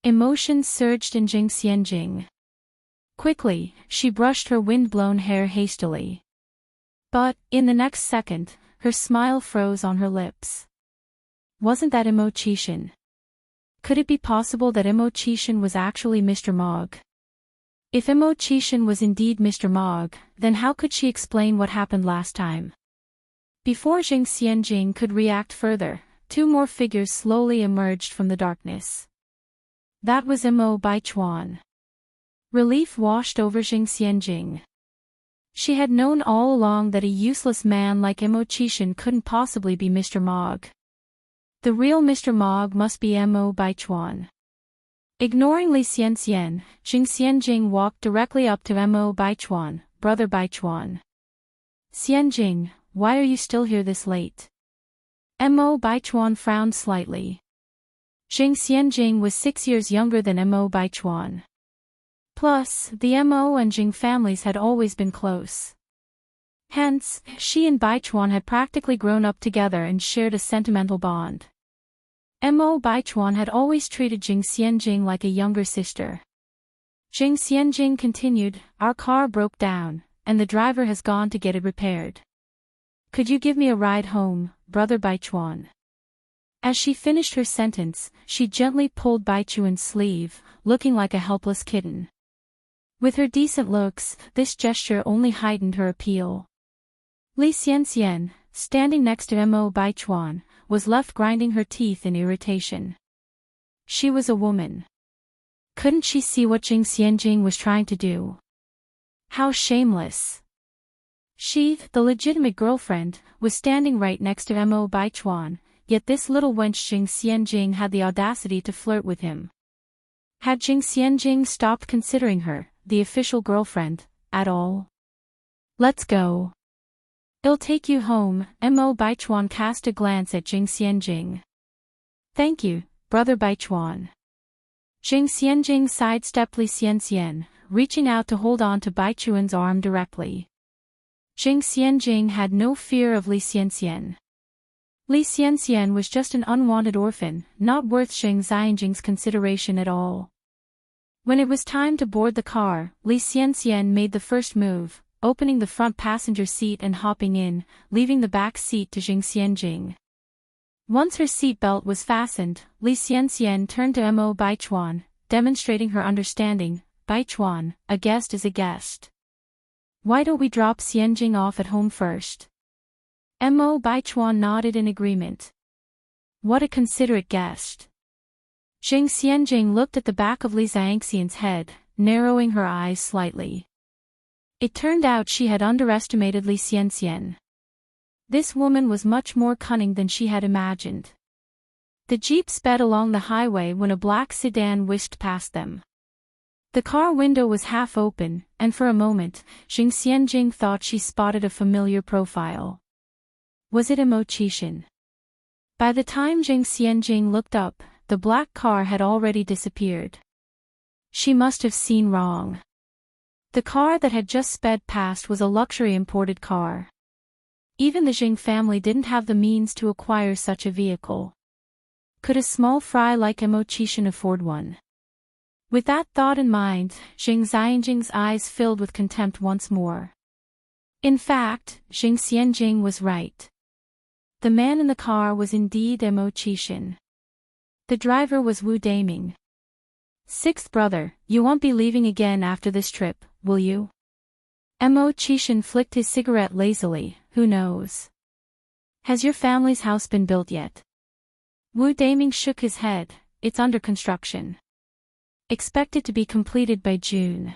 Emotions surged in Jing Xianjing. Quickly, she brushed her wind-blown hair hastily. But, in the next second, her smile froze on her lips. Wasn't that Imo Qishan? Could it be possible that Imo Qishan was actually Mr. Mogg? If Imo Qishan was indeed Mr. Mogg, then how could she explain what happened last time? Before Jing Xianjing could react further, two more figures slowly emerged from the darkness. That was Mo Baichuan. Relief washed over Jing Xianjing. She had known all along that a useless man like Mo Qishan couldn't possibly be Mr. Mogg. The real Mr. Mogg must be Mo Baichuan. Ignoring Li Xianxian, Jing Xianjing walked directly up to Mo Baichuan, Brother Baichuan. Xianjing, why are you still here this late? Mo Baichuan frowned slightly. Jing Xianjing was 6 years younger than Mo Baichuan. Plus, the Mo and Jing families had always been close. Hence, she and Baichuan had practically grown up together and shared a sentimental bond. Mo Baichuan had always treated Jing Xianjing like a younger sister. Jing Xianjing continued, our car broke down, and the driver has gone to get it repaired. Could you give me a ride home, brother Baichuan? As she finished her sentence, she gently pulled Baichuan's sleeve, looking like a helpless kitten. With her decent looks, this gesture only heightened her appeal. Li Xianxian, standing next to Mo Baichuan, was left grinding her teeth in irritation. She was a woman. Couldn't she see what Jing Xianjing was trying to do? How shameless. She, the legitimate girlfriend, was standing right next to Mo Baichuan, yet this little wench Jing Xianjing had the audacity to flirt with him. Had Jing Xianjing stopped considering her, the official girlfriend, at all? Let's go. I'll take you home. Mo Baichuan cast a glance at Jing Xianjing. Thank you, brother Baichuan. Jing Xianjing sidestepped Li Xianxian, reaching out to hold on to Baichuan's arm directly. Jing Xianjing had no fear of Li Xianxian. Li Xianxian was just an unwanted orphan, not worth Jing Xianjing's consideration at all. When it was time to board the car, Li Xianxian made the first move, opening the front passenger seat and hopping in, leaving the back seat to Jing Xianjing. Once her seat belt was fastened, Li Xianxian turned to Mo Baichuan, demonstrating her understanding. Baichuan, a guest is a guest. Why don't we drop Xianjing off at home first? Mo Baichuan nodded in agreement. What a considerate guest. Jing Xianjing looked at the back of Li Xianxian's head, narrowing her eyes slightly. It turned out she had underestimated Li Xianxian. This woman was much more cunning than she had imagined. The jeep sped along the highway when a black sedan whisked past them. The car window was half open, and for a moment, Jing Xianjing thought she spotted a familiar profile. Was it Mo Qixin? By the time Jing Xianjing looked up, the black car had already disappeared. She must have seen wrong. The car that had just sped past was a luxury imported car. Even the Jing family didn't have the means to acquire such a vehicle. Could a small fry like Mo Qixin afford one? With that thought in mind, Jing Xianjing's eyes filled with contempt once more. In fact, Jing Xianjing was right. The man in the car was indeed Mo Qixin. The driver was Wu Daming. Sixth brother, you won't be leaving again after this trip, will you? Mo Qixin flicked his cigarette lazily, who knows? Has your family's house been built yet? Wu Daming shook his head, it's under construction. Expected to be completed by June.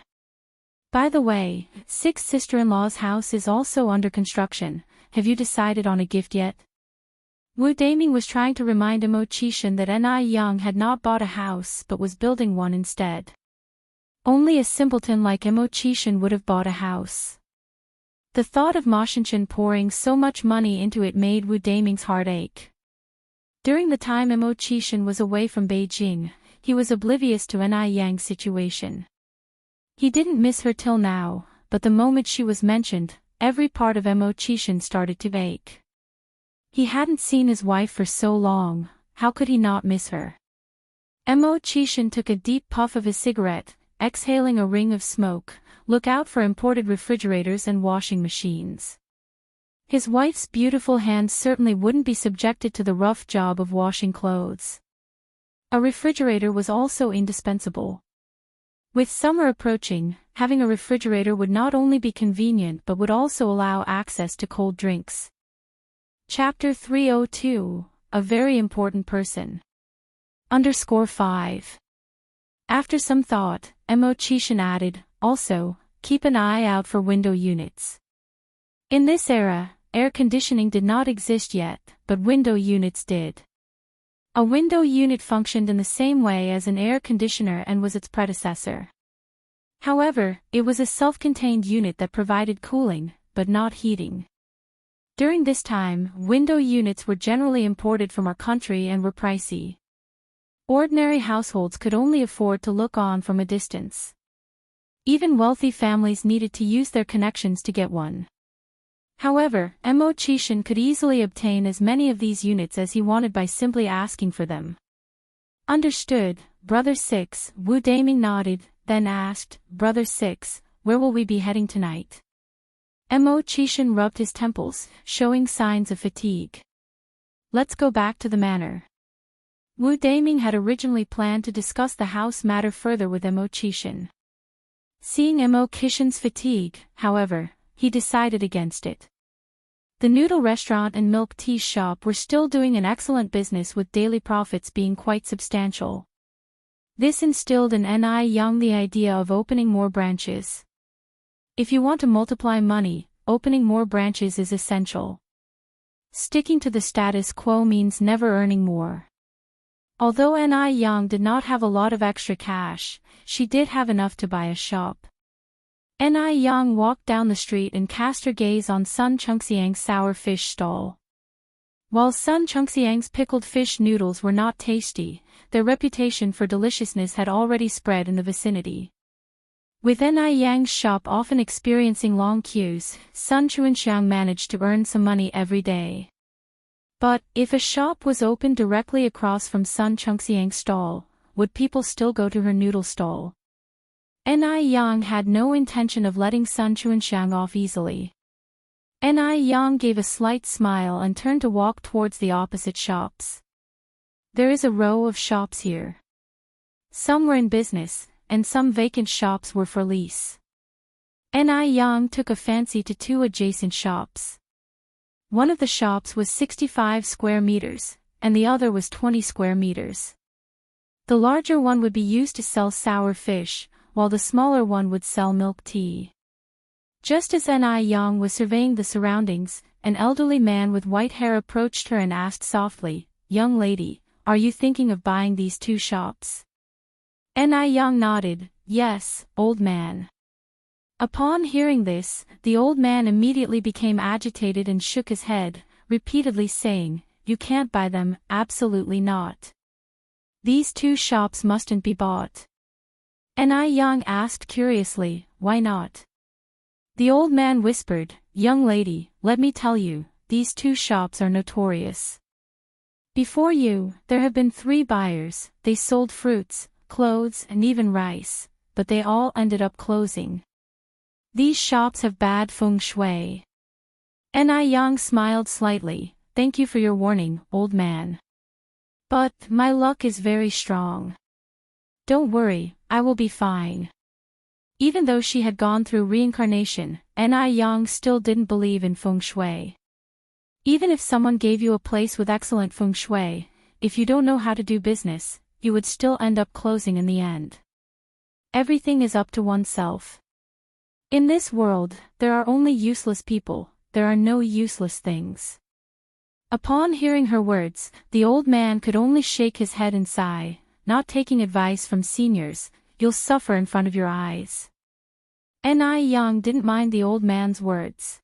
By the way, Sixth sister-in-law's house is also under construction, have you decided on a gift yet? Wu Daming was trying to remind Mo Qixin that Ni Yang had not bought a house but was building one instead. Only a simpleton like Mo Qixin would have bought a house. The thought of Ma Shinshin pouring so much money into it made Wu Daming's heart ache. During the time Mo Qixin was away from Beijing, he was oblivious to Ni Yang's situation. He didn't miss her till now, but the moment she was mentioned, every part of Mo Qixin started to ache. He hadn't seen his wife for so long, how could he not miss her? Mo Qixin took a deep puff of his cigarette, exhaling a ring of smoke. Look out for imported refrigerators and washing machines. His wife's beautiful hands certainly wouldn't be subjected to the rough job of washing clothes. A refrigerator was also indispensable. With summer approaching, having a refrigerator would not only be convenient but would also allow access to cold drinks. Chapter 302, A Very Important Person. _5. After some thought, Mo Qixin added, also, keep an eye out for window units. In this era, air conditioning did not exist yet, but window units did. A window unit functioned in the same way as an air conditioner and was its predecessor. However, it was a self-contained unit that provided cooling, but not heating. During this time, window units were generally imported from our country and were pricey. Ordinary households could only afford to look on from a distance. Even wealthy families needed to use their connections to get one. However, Emochishan could easily obtain as many of these units as he wanted by simply asking for them. Understood, Brother Six, Wu Daming nodded, then asked, Brother Six, where will we be heading tonight? Emochishan rubbed his temples, showing signs of fatigue. Let's go back to the manor. Wu Daming had originally planned to discuss the house matter further with Emochishan. Seeing Emochishan's fatigue, however, he decided against it. The noodle restaurant and milk tea shop were still doing an excellent business with daily profits being quite substantial. This instilled in Ni Yang the idea of opening more branches. If you want to multiply money, opening more branches is essential. Sticking to the status quo means never earning more. Although Ni Yang did not have a lot of extra cash, she did have enough to buy a shop. Ni Yang walked down the street and cast her gaze on Sun Chungxiang's sour fish stall. While Sun Chungxiang's pickled fish noodles were not tasty, their reputation for deliciousness had already spread in the vicinity. With Ni Yang's shop often experiencing long queues, Sun Chungxiang managed to earn some money every day. But, if a shop was opened directly across from Sun Chungxiang's stall, would people still go to her noodle stall? Ni Yang had no intention of letting Sun Chungxiang off easily. Ni Yang gave a slight smile and turned to walk towards the opposite shops. There is a row of shops here. Some were in business, and some vacant shops were for lease. Ni Yang took a fancy to two adjacent shops. One of the shops was 65 square meters, and the other was 20 square meters. The larger one would be used to sell sour fish, while the smaller one would sell milk tea. Just as Ni Yang was surveying the surroundings, an elderly man with white hair approached her and asked softly, Young lady, are you thinking of buying these two shops? Ni Yang nodded, Yes, old man. Upon hearing this, the old man immediately became agitated and shook his head, repeatedly saying, You can't buy them, absolutely not. These two shops mustn't be bought. Ni Yang asked curiously, Why not? The old man whispered, Young lady, let me tell you, these two shops are notorious. Before you, there have been 3 buyers, they sold fruits, clothes and even rice, but they all ended up closing. These shops have bad feng shui. Ni Yang smiled slightly, Thank you for your warning, old man. But, my luck is very strong. Don't worry, I will be fine. Even though she had gone through reincarnation, Ni Yang still didn't believe in feng shui. Even if someone gave you a place with excellent feng shui, if you don't know how to do business, you would still end up closing in the end. Everything is up to oneself. In this world, there are only useless people, there are no useless things. Upon hearing her words, the old man could only shake his head and sigh, Not taking advice from seniors, you'll suffer in front of your eyes. Ni Yang didn't mind the old man's words.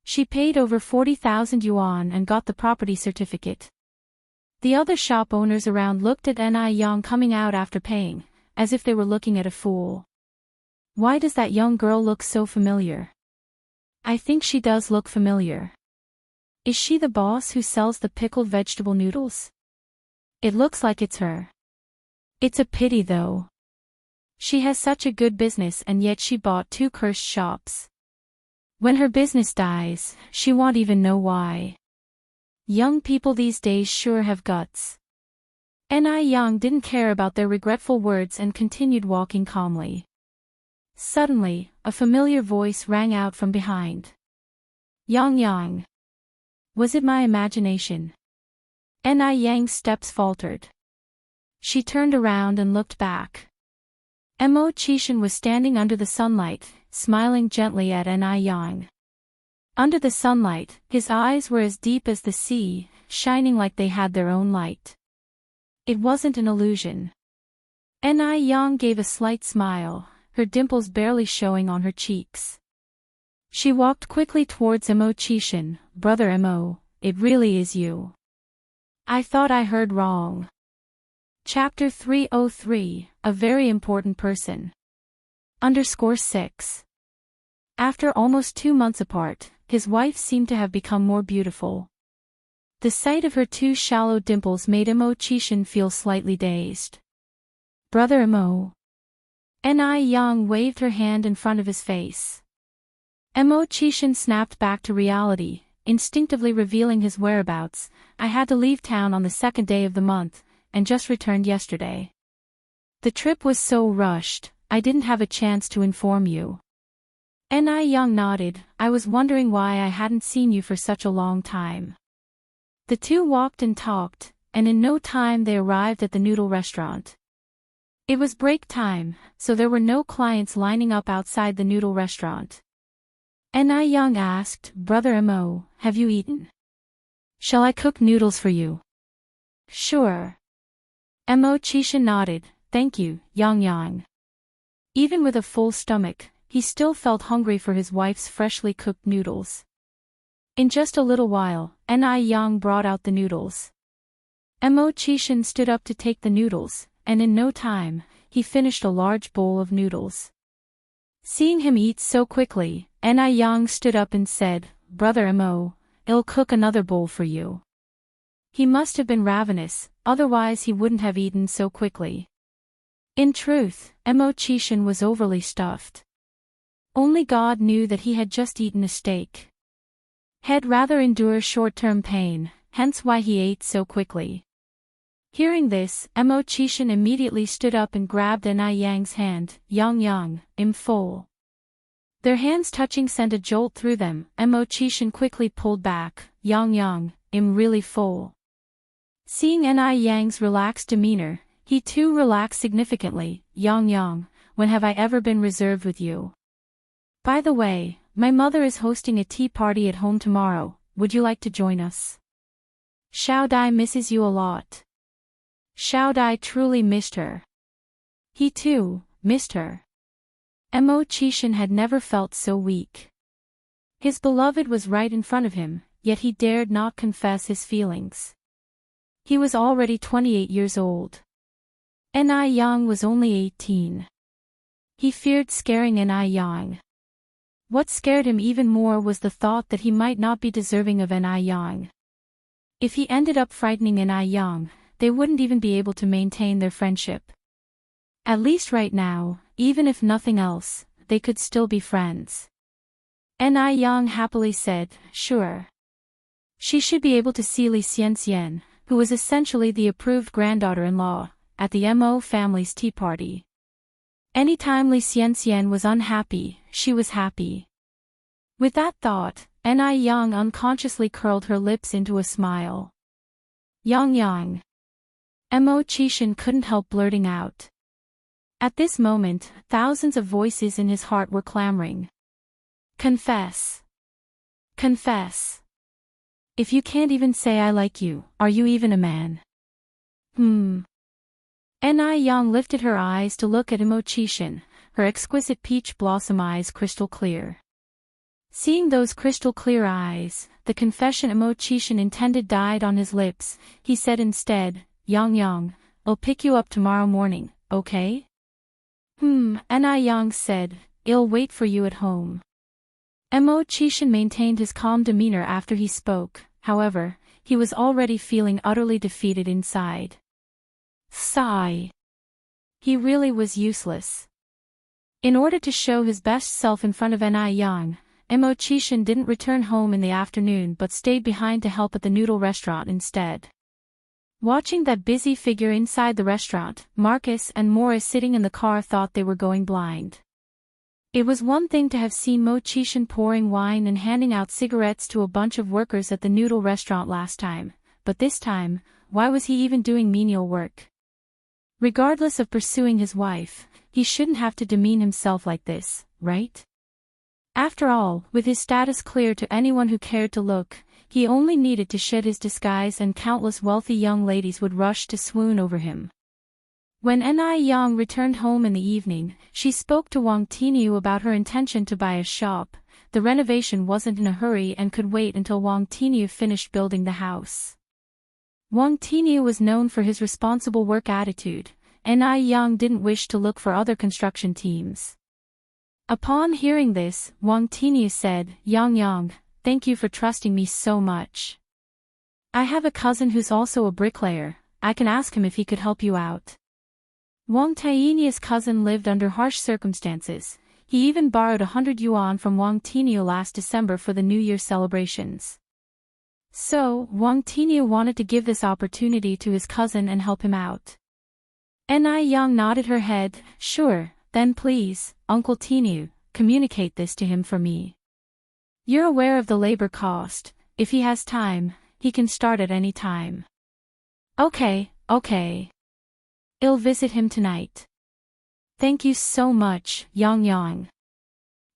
She paid over 40,000 yuan and got the property certificate. The other shop owners around looked at Ni Yang coming out after paying, as if they were looking at a fool. Why does that young girl look so familiar? I think she does look familiar. Is she the boss who sells the pickled vegetable noodles? It looks like it's her. It's a pity though. She has such a good business and yet she bought 2 cursed shops. When her business dies, she won't even know why. Young people these days sure have guts. Ni Yang didn't care about their regretful words and continued walking calmly. Suddenly, a familiar voice rang out from behind. Yang Yang. Was it my imagination? Ni Yang's steps faltered. She turned around and looked back. Emochishan was standing under the sunlight, smiling gently at Ni Yang. Under the sunlight, his eyes were as deep as the sea, shining like they had their own light. It wasn't an illusion. Ni Yang gave a slight smile, her dimples barely showing on her cheeks. She walked quickly towards Mo Chishan. Brother Mo, it really is you. I thought I heard wrong. Chapter 303, A Very Important Person. _6. After almost 2 months apart, his wife seemed to have become more beautiful. The sight of her 2 shallow dimples made Mo Chishan feel slightly dazed. Brother Mo. Ni Yang waved her hand in front of his face. Mo Chishan snapped back to reality, instinctively revealing his whereabouts. I had to leave town on the 2nd day of the month, and just returned yesterday. The trip was so rushed, I didn't have a chance to inform you. Ni Yang nodded. I was wondering why I hadn't seen you for such a long time. The two walked and talked, and in no time they arrived at the noodle restaurant. It was break time, so there were no clients lining up outside the noodle restaurant. Ni Yang asked, Brother Mo, have you eaten? Shall I cook noodles for you? Sure. Mo Chishan nodded, thank you, Yang. Even with a full stomach, he still felt hungry for his wife's freshly cooked noodles. In just a little while, Ni Yang brought out the noodles. Mo Chishan stood up to take the noodles, and in no time, he finished a large bowl of noodles. Seeing him eat so quickly, Ni Yang stood up and said, Brother Mo, I'll cook another bowl for you. He must have been ravenous, otherwise he wouldn't have eaten so quickly. In truth, Mo Chishan was overly stuffed. Only God knew that he had just eaten a steak. He'd rather endure short-term pain, hence why he ate so quickly. Hearing this, Mo Chishan immediately stood up and grabbed Ni Yang's hand. Yang, I'm full. Their hands touching sent a jolt through them. Mo Chishan quickly pulled back. Yang, I'm really full. Seeing Ni Yang's relaxed demeanor, he too relaxed significantly. Yang, when have I ever been reserved with you? By the way, my mother is hosting a tea party at home tomorrow, would you like to join us? Xiao Dai misses you a lot. Xiao Dai truly missed her. He too, missed her. Mo Chishan had never felt so weak. His beloved was right in front of him, yet he dared not confess his feelings. He was already 28 years old. Ni Yang was only 18. He feared scaring Ni Yang. What scared him even more was the thought that he might not be deserving of Ni Yang. If he ended up frightening Ni Yang, they wouldn't even be able to maintain their friendship. At least right now, even if nothing else, they could still be friends. Ni Yang happily said, sure. She should be able to see Li Xianxian, who was essentially the approved granddaughter-in-law, at the Mo family's tea party. Anytime Li Xianxian was unhappy, she was happy. With that thought, Ni Yang unconsciously curled her lips into a smile. Yang. Mo Chishan couldn't help blurting out. At this moment, thousands of voices in his heart were clamoring. Confess. Confess. If you can't even say I like you, are you even a man? Ni Yang lifted her eyes to look at Mo Chishan, her exquisite peach blossom eyes crystal clear. Seeing those crystal clear eyes, the confession Mo Chishan intended died on his lips. He said instead, Yang, I'll pick you up tomorrow morning, okay? Ni Yang said, I'll wait for you at home. Mo Chishan maintained his calm demeanor after he spoke, however, he was already feeling utterly defeated inside. Sigh. He really was useless. In order to show his best self in front of Ni Yang, Mo Chishan didn't return home in the afternoon but stayed behind to help at the noodle restaurant instead. Watching that busy figure inside the restaurant, Marcus and Morris sitting in the car thought they were going blind. It was one thing to have seen Mo Chishan pouring wine and handing out cigarettes to a bunch of workers at the noodle restaurant last time, but this time, why was he even doing menial work? Regardless of pursuing his wife, he shouldn't have to demean himself like this, right? After all, with his status clear to anyone who cared to look, he only needed to shed his disguise and countless wealthy young ladies would rush to swoon over him. When Ni Yang returned home in the evening, she spoke to Wang Tiniu about her intention to buy a shop, the renovation wasn't in a hurry and could wait until Wang Tiniu finished building the house. Wang Tiniu was known for his responsible work attitude, and Yang didn't wish to look for other construction teams. Upon hearing this, Wang Tiniu said, Yang, thank you for trusting me so much. I have a cousin who's also a bricklayer. I can ask him if he could help you out. Wang Tiniu's cousin lived under harsh circumstances. He even borrowed 100 yuan from Wang Tiniu last December for the New Year celebrations. So, Wang Tiniu wanted to give this opportunity to his cousin and help him out. Yang nodded her head, sure, then please, Uncle Tiniu, communicate this to him for me. You're aware of the labor cost. If he has time, he can start at any time. Okay. I'll visit him tonight. Thank you so much, Yang.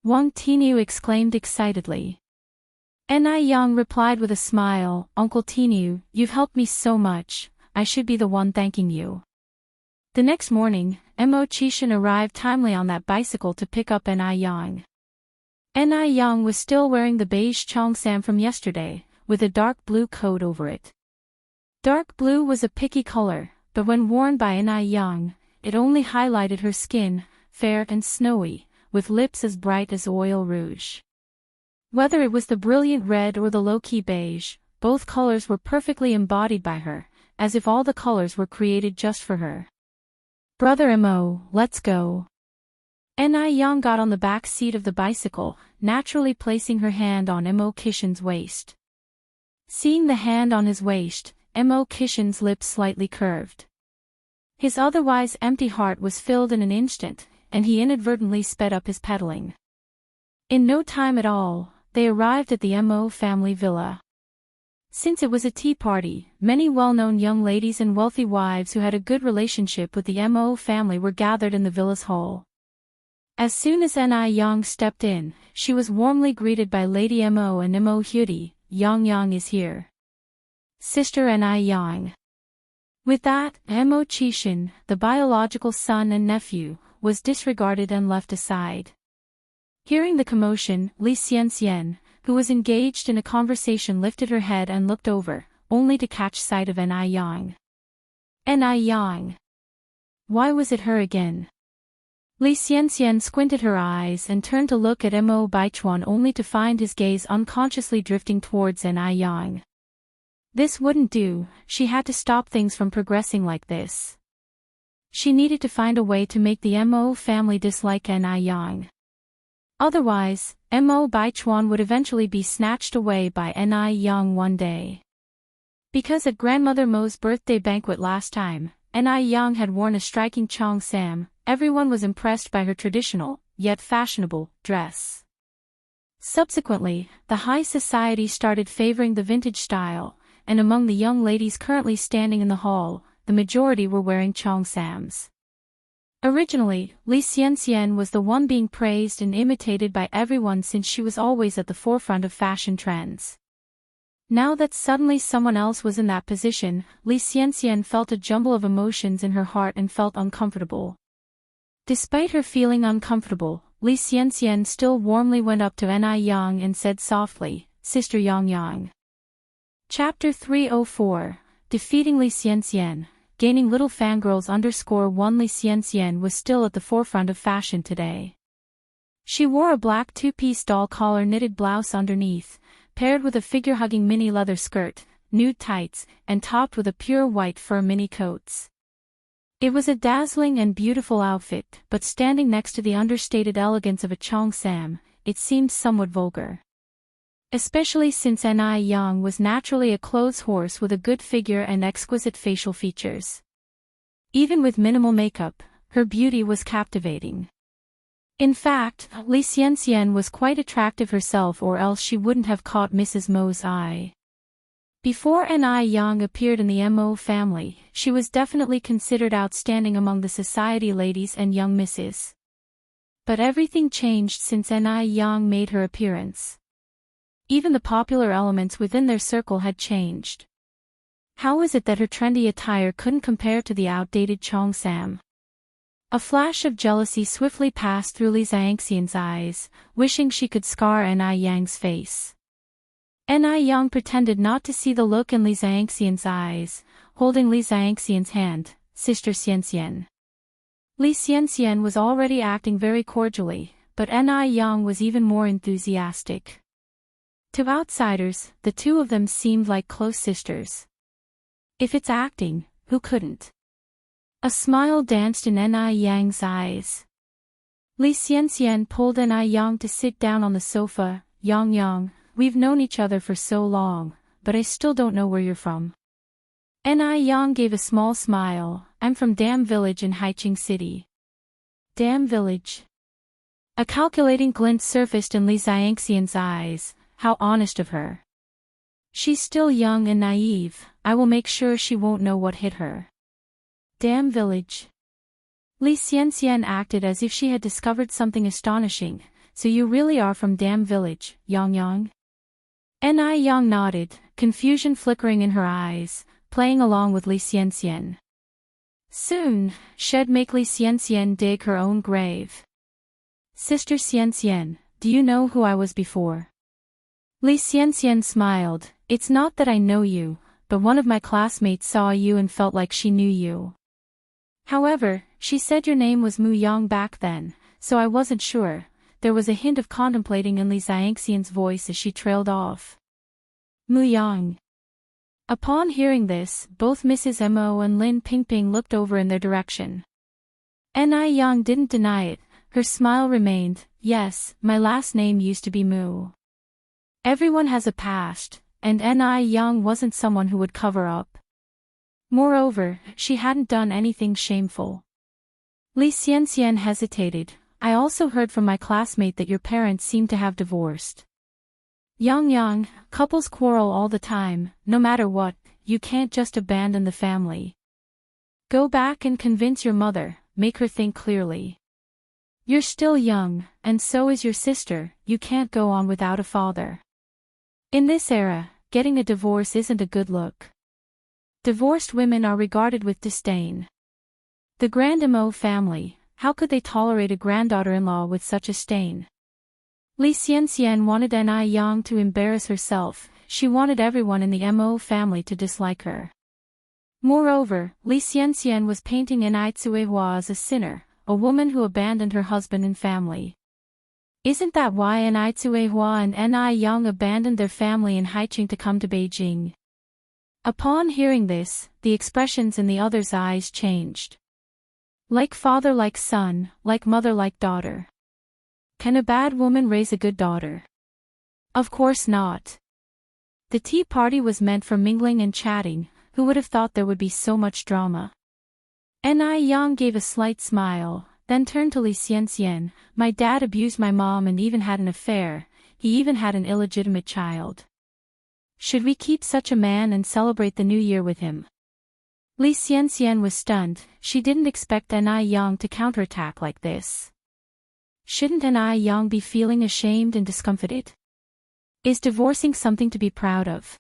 Wang Tiniu exclaimed excitedly. Yang replied with a smile, Uncle Tiniu, you've helped me so much, I should be the one thanking you. The next morning, Emochishan arrived timely on that bicycle to pick up Yang. Yang was still wearing the beige cheongsam from yesterday, with a dark blue coat over it. Dark blue was a picky color, but when worn by Yang, it only highlighted her skin, fair and snowy, with lips as bright as oil rouge. Whether it was the brilliant red or the low-key beige, both colors were perfectly embodied by her, as if all the colors were created just for her. Brother Mo, let's go. Yang got on the back seat of the bicycle, naturally placing her hand on Kishan's waist. Seeing the hand on his waist, Kishan's lips slightly curved. His otherwise empty heart was filled in an instant, and he inadvertently sped up his pedaling. In no time at all, they arrived at the Mo family villa. Since it was a tea party, many well-known young ladies and wealthy wives who had a good relationship with the Mo family were gathered in the villa's hall. As soon as Yang stepped in, she was warmly greeted by Lady Mo and Mo Hyudi. Yang is here. Sister Yang. With that, Emochishan, the biological son and nephew, was disregarded and left aside. Hearing the commotion, Li Xianxian, who was engaged in a conversation, lifted her head and looked over, only to catch sight of Yang. Yang. Why was it her again? Li Xianxian squinted her eyes and turned to look at Mo Baichuan, only to find his gaze unconsciously drifting towards Yang. This wouldn't do, she had to stop things from progressing like this. She needed to find a way to make the Mo family dislike Yang. Otherwise, Mo Baichuan would eventually be snatched away by Yang one day. Because at Grandmother Mo's birthday banquet last time, Yang had worn a striking cheongsam, everyone was impressed by her traditional, yet fashionable, dress. Subsequently, the high society started favoring the vintage style, and among the young ladies currently standing in the hall, the majority were wearing cheongsams. Originally, Li Xianxian was the one being praised and imitated by everyone since she was always at the forefront of fashion trends. Now that suddenly someone else was in that position, Li Xianxian felt a jumble of emotions in her heart and felt uncomfortable. Despite her feeling uncomfortable, Li Xianxian still warmly went up to Yang and said softly, Sister Yang. Chapter 304, Defeating Li Xianxian. Gaining little fangirls _1 Li Xianxian was still at the forefront of fashion today. She wore a black two-piece doll collar knitted blouse underneath, paired with a figure-hugging mini leather skirt, nude tights, and topped with a pure white fur mini coats. It was a dazzling and beautiful outfit, but standing next to the understated elegance of a cheongsam, it seemed somewhat vulgar. Especially since Yang was naturally a clothes horse with a good figure and exquisite facial features. Even with minimal makeup, her beauty was captivating. In fact, Li Xianxian was quite attractive herself, or else she wouldn't have caught Mrs. Mo's eye. Before Yang appeared in the Mo family, she was definitely considered outstanding among the society ladies and young misses. But everything changed since Yang made her appearance. Even the popular elements within their circle had changed. How is it that her trendy attire couldn't compare to the outdated cheongsam? A flash of jealousy swiftly passed through Li Xiangxian's eyes, wishing she could scar Ni Yang's face. Ni Yang pretended not to see the look in Li Xiangxian's eyes, holding Li Xiangxian's hand, Sister Xianxian. Li Xianxian was already acting very cordially, but Ni Yang was even more enthusiastic. To outsiders, the two of them seemed like close sisters. If it's acting, who couldn't? A smile danced in Ni Yang's eyes. Li Xianxian pulled Ni Yang to sit down on the sofa. Yang, we've known each other for so long, but I still don't know where you're from. Ni Yang gave a small smile. I'm from Dam Village in Haiqing City. Dam Village. A calculating glint surfaced in Li Xiangxian's eyes. How honest of her. She's still young and naive. I will make sure she won't know what hit her. Dam Village. Li Xianxian acted as if she had discovered something astonishing. So you really are from Dam Village, Yang? Ni Yang nodded, confusion flickering in her eyes, playing along with Li Xianxian. Soon, she'd make Li Xianxian dig her own grave. Sister Xianxian, do you know who I was before? Li Xianxian smiled. It's not that I know you, but one of my classmates saw you and felt like she knew you. However, she said your name was Mu Yang back then, so I wasn't sure. There was a hint of contemplating in Li Xiangxian's voice as she trailed off. Mu Yang. Upon hearing this, both Mrs. Mo and Lin Pingping looked over in their direction. Ni Yang didn't deny it, her smile remained. Yes, my last name used to be Mu. Everyone has a past, and Ni Yang wasn't someone who would cover up. Moreover, she hadn't done anything shameful. Li Xianxian hesitated. I also heard from my classmate that your parents seem to have divorced. Yang, couples quarrel all the time, no matter what, you can't just abandon the family. Go back and convince your mother, make her think clearly. You're still young, and so is your sister, you can't go on without a father. In this era, getting a divorce isn't a good look. Divorced women are regarded with disdain. The Grand Mo family, how could they tolerate a granddaughter-in-law with such a stain? Li Xianxian wanted Ni Yang to embarrass herself, she wanted everyone in the Mo family to dislike her. Moreover, Li Xianxian was painting Ni Tsuehua as a sinner, a woman who abandoned her husband and family. Isn't that why Ni Tsuehua and Ni Yang abandoned their family in Haiqing to come to Beijing? Upon hearing this, the expressions in the others' eyes changed. Like father like son, like mother like daughter. Can a bad woman raise a good daughter? Of course not. The tea party was meant for mingling and chatting, who would have thought there would be so much drama? Ni Yang gave a slight smile, then turned to Li Xianxian. My dad abused my mom and even had an affair, he even had an illegitimate child. Should we keep such a man and celebrate the new year with him? Li Xianxian was stunned, she didn't expect Ni Yang to counterattack like this. Shouldn't Ni Yang be feeling ashamed and discomfited? Is divorcing something to be proud of?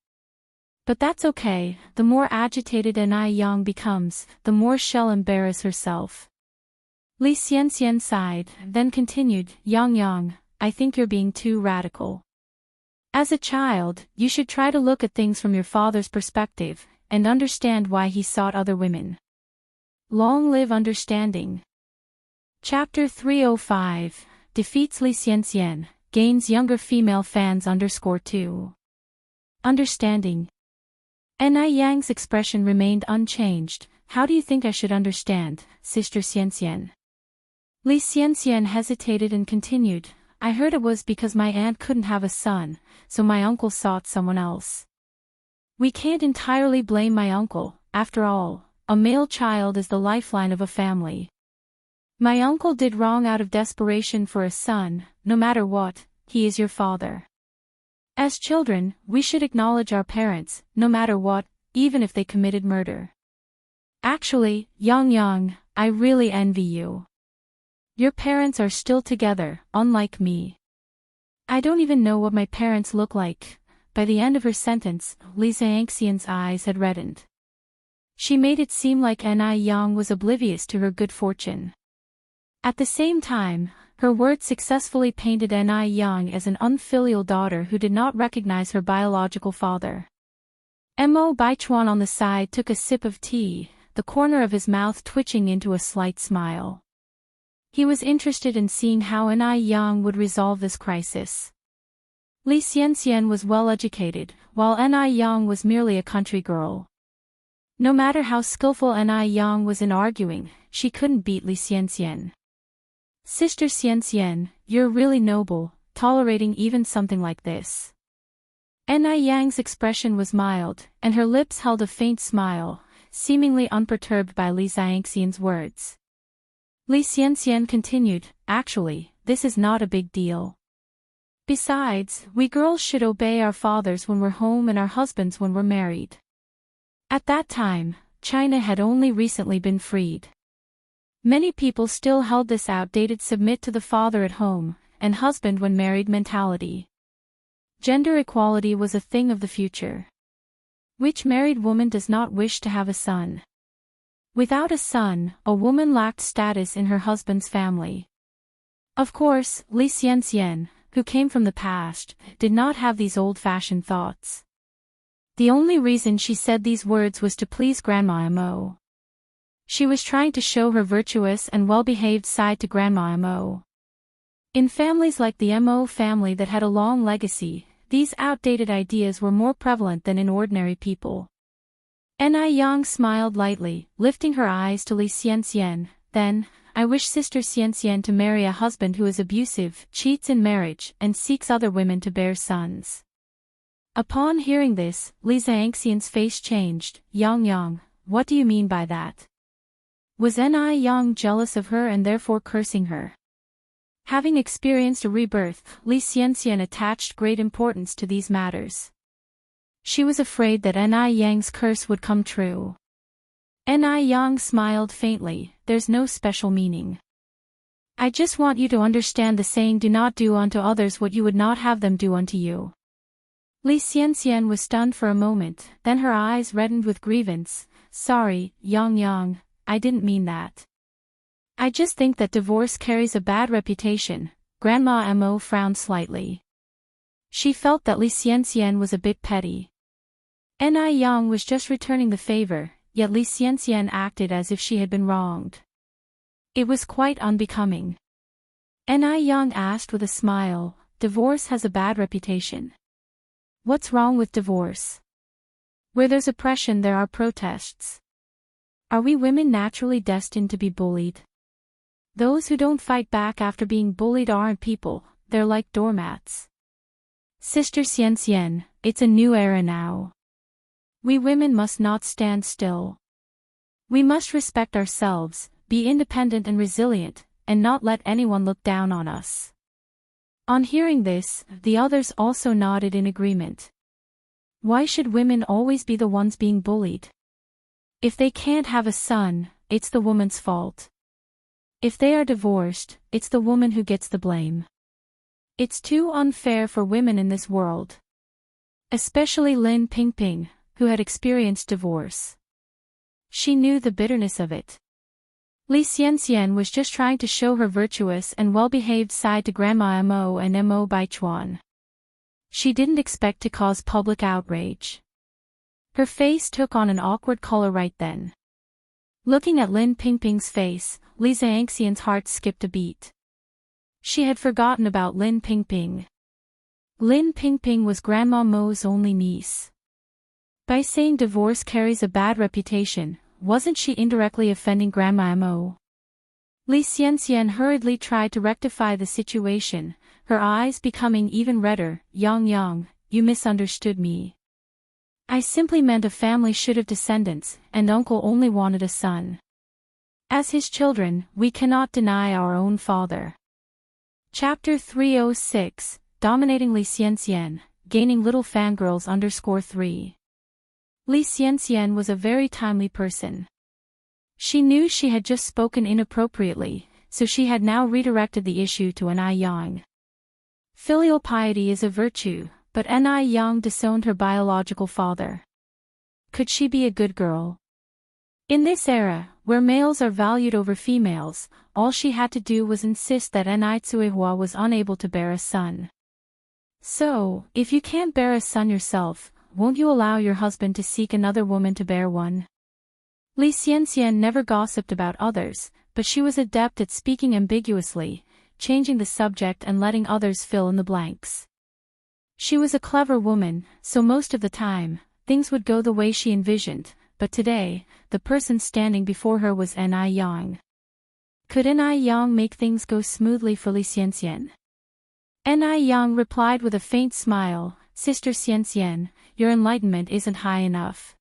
But that's okay, the more agitated Ni Yang becomes, the more she'll embarrass herself. Li Xianxian sighed, then continued, Yang, I think you're being too radical. As a child, you should try to look at things from your father's perspective, and understand why he sought other women. Long live understanding. Chapter 305, defeats Li Xianxian, gains younger female fans _2. Understanding. Ni Yang's expression remained unchanged. How do you think I should understand, Sister Xianxian? Li Xianxian hesitated and continued, I heard it was because my aunt couldn't have a son, so my uncle sought someone else. We can't entirely blame my uncle, after all, a male child is the lifeline of a family. My uncle did wrong out of desperation for a son, no matter what, he is your father. As children, we should acknowledge our parents, no matter what, even if they committed murder. Actually, Yang, I really envy you. Your parents are still together, unlike me. I don't even know what my parents look like. By the end of her sentence, Li Xiangxian's eyes had reddened. She made it seem like Ni Yang was oblivious to her good fortune. At the same time, her words successfully painted Ni Yang as an unfilial daughter who did not recognize her biological father. Mo Baichuan on the side took a sip of tea, the corner of his mouth twitching into a slight smile. He was interested in seeing how Ni Yang would resolve this crisis. Li Xianxian was well educated, while Ni Yang was merely a country girl. No matter how skillful Ni Yang was in arguing, she couldn't beat Li Xianxian. Sister Xianxian, you're really noble, tolerating even something like this. Ni Yang's expression was mild, and her lips held a faint smile, seemingly unperturbed by Li Xianxian's words. Li Xianxian continued, actually, this is not a big deal. Besides, we girls should obey our fathers when we're home and our husbands when we're married. At that time, China had only recently been freed. Many people still held this outdated submit to the father at home, and husband when married mentality. Gender equality was a thing of the future. Which married woman does not wish to have a son? Without a son, a woman lacked status in her husband's family. Of course, Li Xianxian, who came from the past, did not have these old-fashioned thoughts. The only reason she said these words was to please Grandma Mo. She was trying to show her virtuous and well-behaved side to Grandma Mo. In families like the Mo family that had a long legacy, these outdated ideas were more prevalent than in ordinary people. Ni Yang smiled lightly, lifting her eyes to Li Xianxian, then, I wish Sister Xianxian to marry a husband who is abusive, cheats in marriage, and seeks other women to bear sons. Upon hearing this, Li Xianxian's face changed. Yang, what do you mean by that? Was Ni Yang jealous of her and therefore cursing her? Having experienced a rebirth, Li Xianxian attached great importance to these matters. She was afraid that Ni Yang's curse would come true. Ni Yang smiled faintly, there's no special meaning. I just want you to understand the saying do not do unto others what you would not have them do unto you. Li Xianxian was stunned for a moment, then her eyes reddened with grievance. Sorry, Yang, I didn't mean that. I just think that divorce carries a bad reputation. Grandma Mo frowned slightly. She felt that Li Xianxian was a bit petty. Ni Yang was just returning the favor, yet Li Xianxian acted as if she had been wronged. It was quite unbecoming. Ni Yang asked with a smile, divorce has a bad reputation. What's wrong with divorce? Where there's oppression there are protests. Are we women naturally destined to be bullied? Those who don't fight back after being bullied aren't people, they're like doormats. Sister Xianxian, it's a new era now. We women must not stand still. We must respect ourselves, be independent and resilient, and not let anyone look down on us. On hearing this, the others also nodded in agreement. Why should women always be the ones being bullied? If they can't have a son, it's the woman's fault. If they are divorced, it's the woman who gets the blame. It's too unfair for women in this world. Especially Lin Pingping, who had experienced divorce. She knew the bitterness of it. Li Xianxian was just trying to show her virtuous and well-behaved side to Grandma Mo and Mo Baichuan. She didn't expect to cause public outrage. Her face took on an awkward color right then. Looking at Lin Pingping's face, Li Xianxian's heart skipped a beat. She had forgotten about Lin Pingping. Lin Pingping was Grandma Mo's only niece. By saying divorce carries a bad reputation, wasn't she indirectly offending Grandma Mo? Li Xianxian hurriedly tried to rectify the situation, her eyes becoming even redder. Yang, you misunderstood me. I simply meant a family should have descendants, and uncle only wanted a son. As his children, we cannot deny our own father. Chapter 306, Dominating Li Xianxian, Gaining Little Fangirls _3. Li Xianxian was a very timely person. She knew she had just spoken inappropriately, so she had now redirected the issue to Ni Yang. Filial piety is a virtue, but Ni Yang disowned her biological father. Could she be a good girl? In this era, where males are valued over females, all she had to do was insist that Enitsuehua was unable to bear a son. So, if you can't bear a son yourself, won't you allow your husband to seek another woman to bear one? Li Xianxian never gossiped about others, but she was adept at speaking ambiguously, changing the subject and letting others fill in the blanks. She was a clever woman, so most of the time, things would go the way she envisioned, but today, the person standing before her was Ni Yang. Could Ni Yang make things go smoothly for Li Xianxian? Ni Yang replied with a faint smile, "Sister Xianxian, your enlightenment isn't high enough.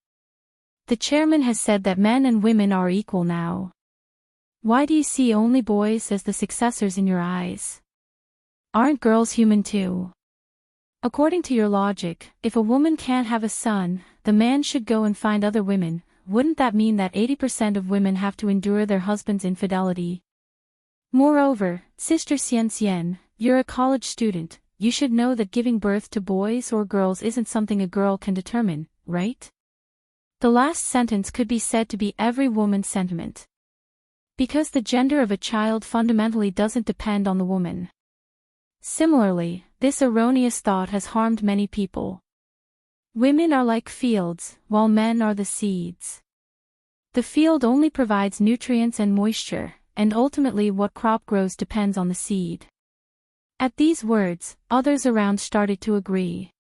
The chairman has said that men and women are equal now. Why do you see only boys as the successors in your eyes? Aren't girls human too? According to your logic, if a woman can't have a son, the man should go and find other women. Wouldn't that mean that 80% of women have to endure their husband's infidelity? Moreover, Sister Xianxian, you're a college student, you should know that giving birth to boys or girls isn't something a girl can determine, right?" The last sentence could be said to be every woman's sentiment. Because the gender of a child fundamentally doesn't depend on the woman. Similarly, this erroneous thought has harmed many people. Women are like fields, while men are the seeds. The field only provides nutrients and moisture, and ultimately what crop grows depends on the seed. At these words, others around started to agree.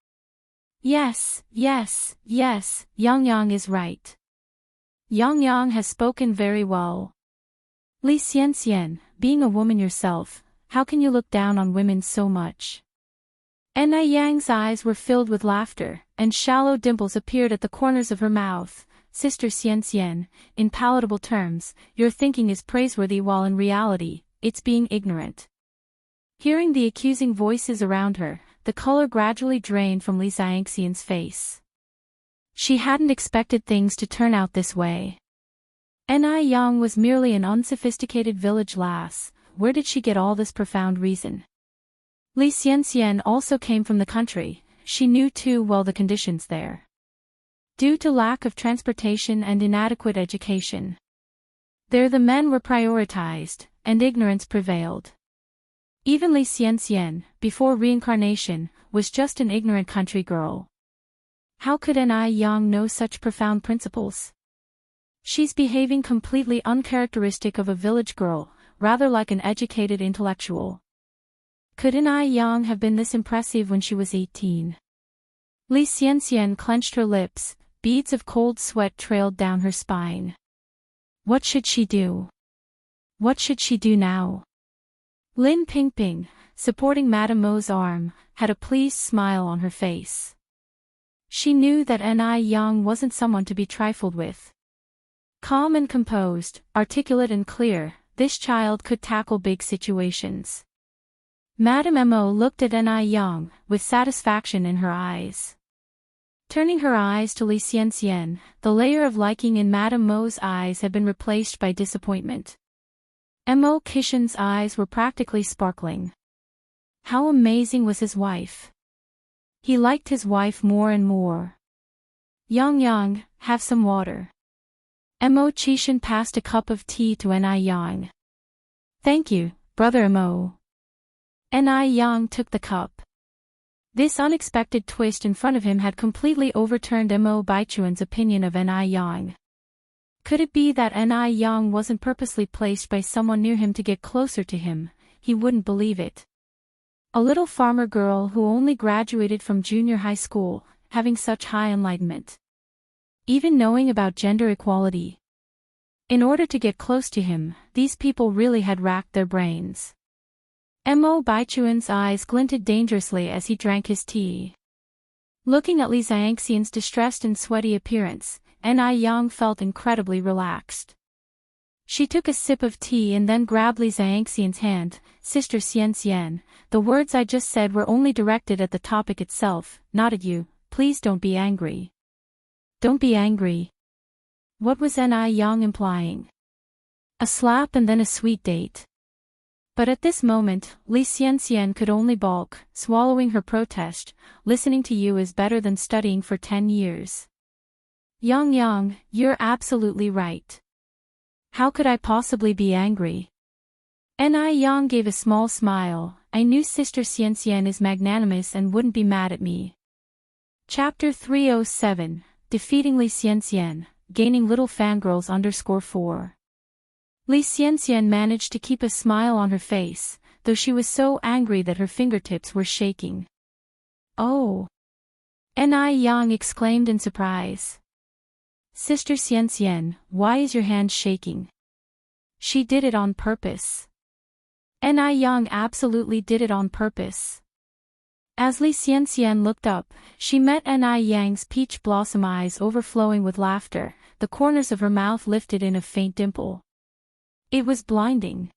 Yes, yes, yes, Yang Yang is right. Yang Yang has spoken very well. Li Xianxian, being a woman yourself, how can you look down on women so much? Ni Yang's eyes were filled with laughter, and shallow dimples appeared at the corners of her mouth. "Sister Xianxian, in palatable terms, your thinking is praiseworthy while in reality, it's being ignorant." Hearing the accusing voices around her, the color gradually drained from Li Xianxian's face. She hadn't expected things to turn out this way. Ni Yang was merely an unsophisticated village lass. Where did she get all this profound reason? Li Xianxian also came from the country, she knew too well the conditions there. Due to lack of transportation and inadequate education, there the men were prioritized, and ignorance prevailed. Even Li Xianxian, before reincarnation, was just an ignorant country girl. How could Ni Yang know such profound principles? She's behaving completely uncharacteristic of a village girl, rather like an educated intellectual. Could Ni Yang have been this impressive when she was 18? Li Xianxian clenched her lips, beads of cold sweat trailed down her spine. What should she do? What should she do now? Lin Pingping, supporting Madame Mo's arm, had a pleased smile on her face. She knew that Ni Yang wasn't someone to be trifled with. Calm and composed, articulate and clear, this child could tackle big situations. Madame Mo looked at Ni Yang, with satisfaction in her eyes. Turning her eyes to Li Xianxian, the layer of liking in Madame Mo's eyes had been replaced by disappointment. Mo Kishan's eyes were practically sparkling. How amazing was his wife! He liked his wife more and more. Yang Yang, have some water. Mo Chishan passed a cup of tea to Ni Yang. Thank you, brother Mo. Ni Yang took the cup. This unexpected twist in front of him had completely overturned Mo Baichuan's opinion of Ni Yang. Could it be that Ni Yang wasn't purposely placed by someone near him to get closer to him? He wouldn't believe it. A little farmer girl who only graduated from junior high school, having such high enlightenment. Even knowing about gender equality. In order to get close to him, these people really had racked their brains. Mo Baichuan's eyes glinted dangerously as he drank his tea. Looking at Li Xianxian's distressed and sweaty appearance, Ni Yang felt incredibly relaxed. She took a sip of tea and then grabbed Li Xianxian's hand. Sister Xianxian, the words I just said were only directed at the topic itself, not at you. Please don't be angry. Don't be angry. What was Ni Yang implying? A slap and then a sweet date. But at this moment, Li Xianxian could only balk, swallowing her protest. Listening to you is better than studying for 10 years. Yang Yang, you're absolutely right. How could I possibly be angry? Yang gave a small smile. I knew Sister Xian is magnanimous and wouldn't be mad at me. Chapter 307, Defeating Li Xian, Gaining Little Fangirls _4. Li Xian managed to keep a smile on her face, though she was so angry that her fingertips were shaking. Oh! Yang exclaimed in surprise. Sister Xian, why is your hand shaking? She did it on purpose. Yang absolutely did it on purpose. As Li Xian looked up, she met Yang's peach blossom eyes overflowing with laughter, the corners of her mouth lifted in a faint dimple. It was blinding.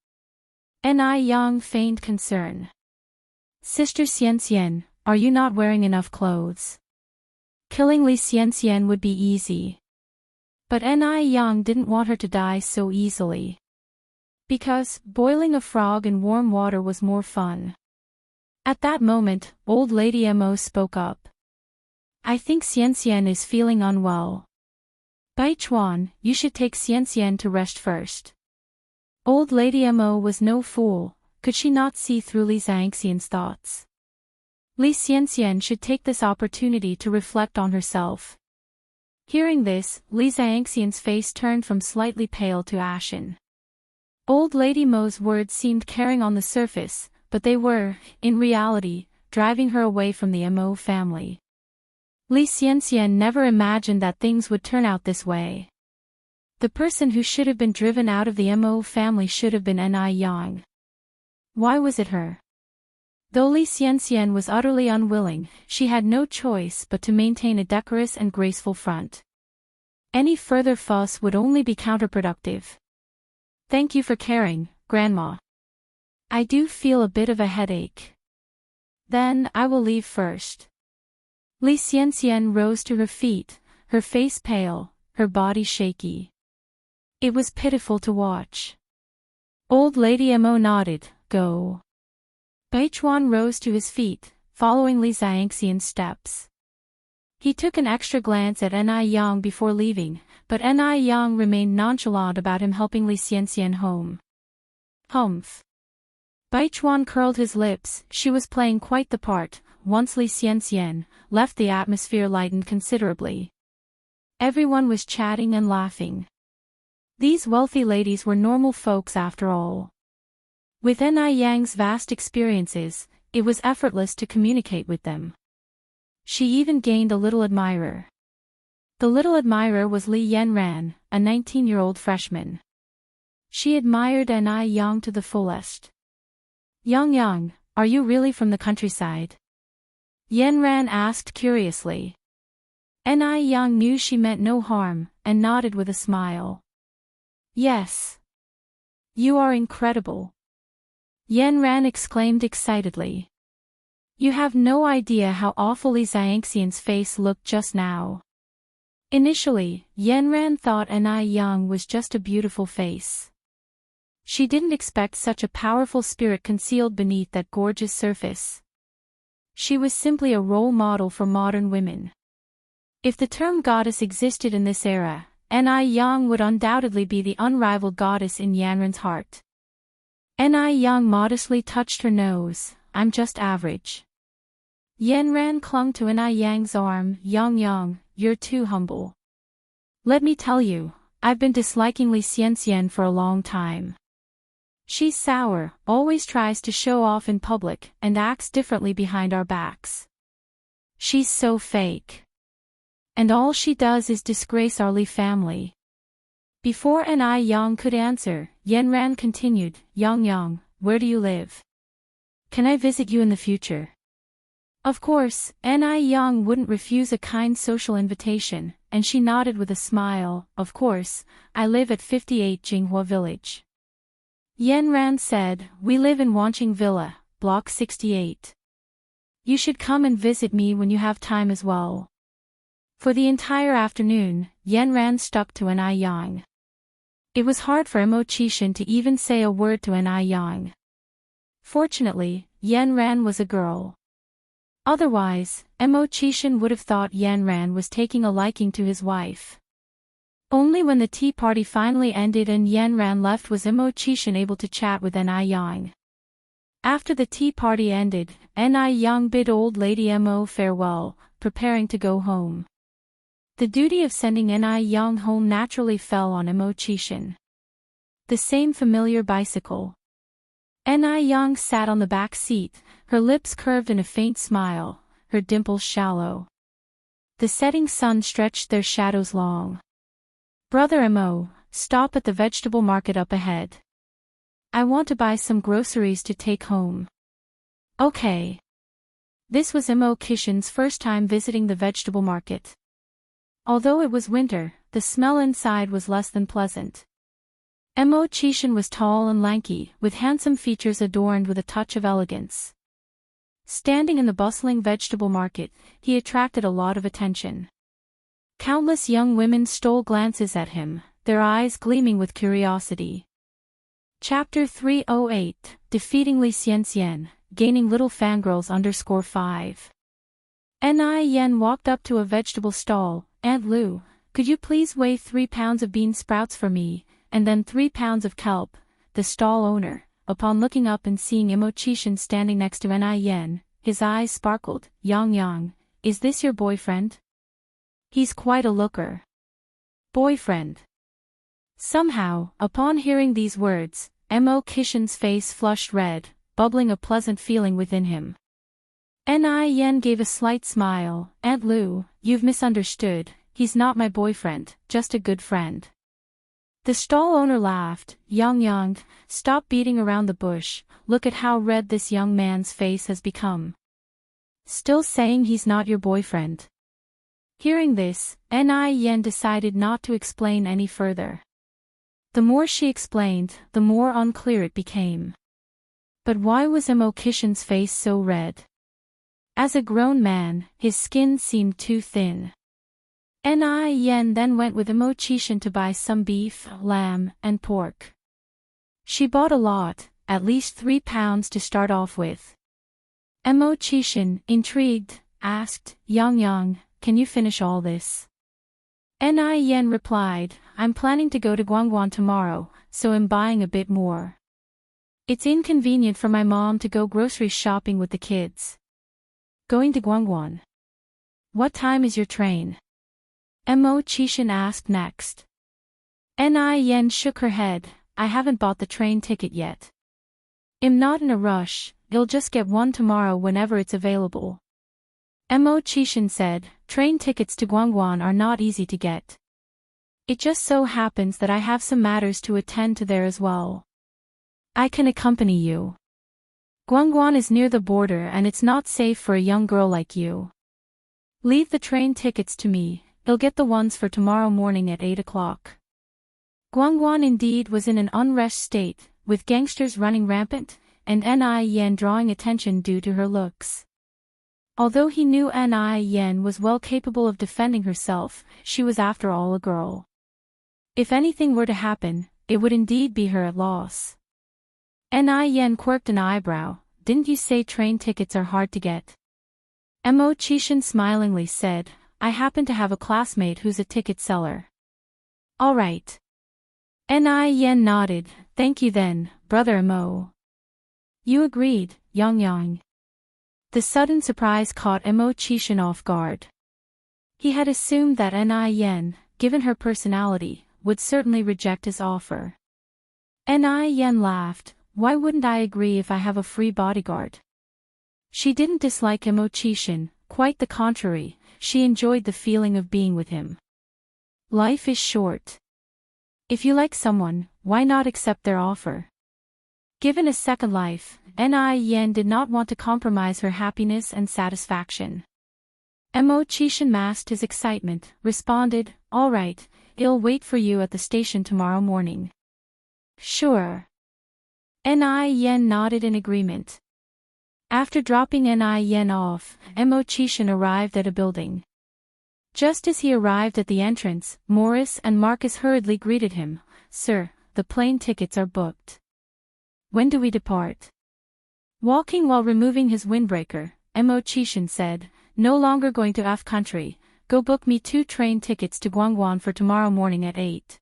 Yang feigned concern. Sister Xian, are you not wearing enough clothes? Killing Li Xian would be easy. But Yang didn't want her to die so easily. Because boiling a frog in warm water was more fun. At that moment, old Lady Mo spoke up. I think Xian is feeling unwell. Baichuan, you should take Xian to rest first. Old Lady Mo was no fool, could she not see through Li Xian's thoughts? Li Xian should take this opportunity to reflect on herself. Hearing this, Li Xian's face turned from slightly pale to ashen. Old Lady Mo's words seemed caring on the surface, but they were, in reality, driving her away from the Mo family. Li Xian never imagined that things would turn out this way. The person who should have been driven out of the Mo family should have been Yang. Why was it her? Though Li Xian was utterly unwilling, she had no choice but to maintain a decorous and graceful front. Any further fuss would only be counterproductive. Thank you for caring, Grandma. I do feel a bit of a headache. Then I will leave first. Li Xian rose to her feet, her face pale, her body shaky. It was pitiful to watch. Old Lady Mo nodded, go. Baichuan rose to his feet, following Li Xian's steps. He took an extra glance at Yang before leaving, but Yang remained nonchalant about him helping Li Xian home. Humph. Baichuan curled his lips, she was playing quite the part. Once Li Xian left, the atmosphere lightened considerably. Everyone was chatting and laughing. These wealthy ladies were normal folks after all. With Yang's vast experiences, it was effortless to communicate with them. She even gained a little admirer. The little admirer was Li Yanran, a 19-year-old freshman. She admired Yang to the fullest. Yang, are you really from the countryside? Yanran asked curiously. Yang knew she meant no harm, and nodded with a smile. Yes. You are incredible. Yanran exclaimed excitedly. You have no idea how awful Li Xian's face looked just now. Initially, Yanran thought Yang was just a beautiful face. She didn't expect such a powerful spirit concealed beneath that gorgeous surface. She was simply a role model for modern women. If the term goddess existed in this era, Yang would undoubtedly be the unrivaled goddess in Yanran's heart. Yang modestly touched her nose, I'm just average. Yanran clung to Yang's arm, Yang, you're too humble. Let me tell you, I've been disliking Li Xian for a long time. She's sour, always tries to show off in public, and acts differently behind our backs. She's so fake. And all she does is disgrace our Li family. Before Yang could answer, Yanran continued, Yang, where do you live? Can I visit you in the future? Of course, Yang wouldn't refuse a kind social invitation, and she nodded with a smile, of course, I live at 58 Jinghua Village. Yanran said, we live in Wanqing Villa, Block 68. You should come and visit me when you have time as well. For the entire afternoon, Yanran stuck to Yang. It was hard for Emochishan to even say a word to Yang. Fortunately, Yanran was a girl. Otherwise, Emochishan would have thought Yanran was taking a liking to his wife. Only when the tea party finally ended and Yen Ran left was Imo-chishin able to chat with Ni Yang. After the tea party ended, Ni Yang bid old lady Mo farewell, preparing to go home. The duty of sending Ni Yang home naturally fell on Imo-chishin. The same familiar bicycle. Ni Yang sat on the back seat, her lips curved in a faint smile, her dimples shallow. The setting sun stretched their shadows long. Brother Mo, stop at the vegetable market up ahead. I want to buy some groceries to take home. Okay. This was Imo-chishin's first time visiting the vegetable market. Although it was winter, the smell inside was less than pleasant. Imo-chishin was tall and lanky, with handsome features adorned with a touch of elegance. Standing in the bustling vegetable market, he attracted a lot of attention. Countless young women stole glances at him, their eyes gleaming with curiosity. Chapter 308, Defeating Li Xian, Gaining Little Fangirls _5. Ni Yen walked up to a vegetable stall. Aunt Lu, could you please weigh 3 pounds of bean sprouts for me, and then 3 pounds of kelp? The stall owner, upon looking up and seeing Imo-chishin standing next to Ni Yen, his eyes sparkled. Yang, is this your boyfriend? He's quite a looker. Boyfriend. Somehow, upon hearing these words, Imo-chishin's face flushed red, bubbling a pleasant feeling within him. Ni Yen gave a slight smile. Aunt Lu, you've misunderstood, he's not my boyfriend, just a good friend. The stall owner laughed. Yang, stop beating around the bush, look at how red this young man's face has become. Still saying he's not your boyfriend? Hearing this, Ni Yen decided not to explain any further. The more she explained, the more unclear it became. But why was Imo-chishin's face so red? As a grown man, his skin seemed too thin. Ni Yen then went with Imo-chishin to buy some beef, lamb, and pork. She bought a lot, at least 3 pounds to start off with. Imo-chishin, intrigued, asked, Yang, can you finish all this? Ni Yen replied, I'm planning to go to Guangguan tomorrow, so I'm buying a bit more. It's inconvenient for my mom to go grocery shopping with the kids. Going to Guangguan? What time is your train? Imo-chishin asked next. Ni Yen shook her head, I haven't bought the train ticket yet. I'm not in a rush, you'll just get one tomorrow whenever it's available. Imo-chishin said, train tickets to Guangguan are not easy to get. It just so happens that I have some matters to attend to there as well. I can accompany you. Guangguan is near the border and it's not safe for a young girl like you. Leave the train tickets to me, you'll get the ones for tomorrow morning at 8 o'clock. Guangguan indeed was in an unrest state, with gangsters running rampant, and Ni Yen drawing attention due to her looks. Although he knew Ni Yen was well capable of defending herself, she was after all a girl. If anything were to happen, it would indeed be her at loss. Ni Yen quirked an eyebrow, didn't you say train tickets are hard to get? Imo-chishin smilingly said, I happen to have a classmate who's a ticket seller. All right. Ni Yen nodded, thank you then, brother Imo. You agreed, Yang. The sudden surprise caught Imo-chishin off guard. He had assumed that Ni Yen, given her personality, would certainly reject his offer. Ni Yen laughed, why wouldn't I agree if I have a free bodyguard? She didn't dislike Imo-chishin, quite the contrary, she enjoyed the feeling of being with him. Life is short. If you like someone, why not accept their offer? Given a second life, Ni Yen did not want to compromise her happiness and satisfaction. Imo-chishin masked his excitement, responded, all right, I'll wait for you at the station tomorrow morning. Sure. Ni Yen nodded in agreement. After dropping Ni Yen off, Imo-chishin arrived at a building. Just as he arrived at the entrance, Morris and Marcus hurriedly greeted him, Sir, the plane tickets are booked. When do we depart? Walking while removing his windbreaker, Imo-chishin said, no longer going to F country, go book me 2 train tickets to Guangguan for tomorrow morning at 8.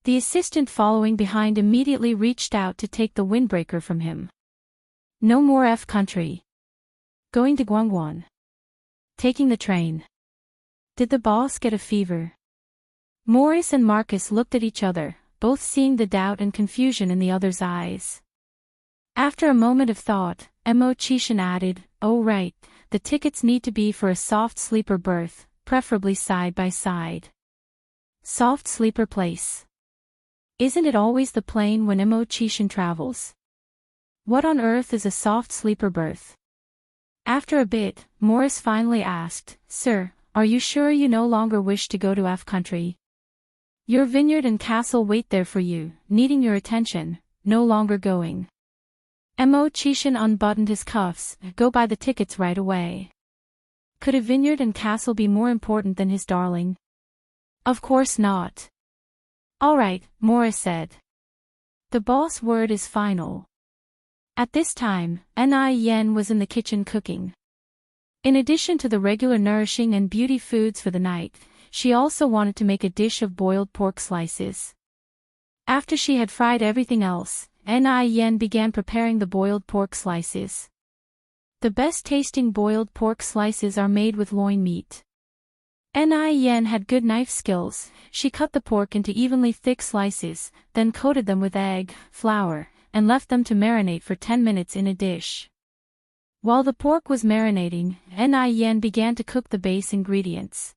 The assistant following behind immediately reached out to take the windbreaker from him. No more F country. Going to Guangguan. Taking the train. Did the boss get a fever? Morris and Marcus looked at each other, both seeing the doubt and confusion in the other's eyes. After a moment of thought, Mo Chishan added, "Oh right, the tickets need to be for a soft sleeper berth, preferably side by side." Soft sleeper place. Isn't it always the plane when Mo Chishan travels? What on earth is a soft sleeper berth? After a bit, Morris finally asked, "Sir, are you sure you no longer wish to go to F country? Your vineyard and castle wait there for you, needing your attention, no longer going." Mo Chishan unbuttoned his cuffs, "Go buy the tickets right away." Could a vineyard and castle be more important than his darling? Of course not. All right, Morris said. The boss word is final. At this time, Ni Yen was in the kitchen cooking. In addition to the regular nourishing and beauty foods for the night, she also wanted to make a dish of boiled pork slices. After she had fried everything else, Ni Yen began preparing the boiled pork slices. The best tasting boiled pork slices are made with loin meat. Ni Yen had good knife skills. She cut the pork into evenly thick slices, then coated them with egg, flour, and left them to marinate for 10 minutes in a dish. While the pork was marinating, Ni Yen began to cook the base ingredients.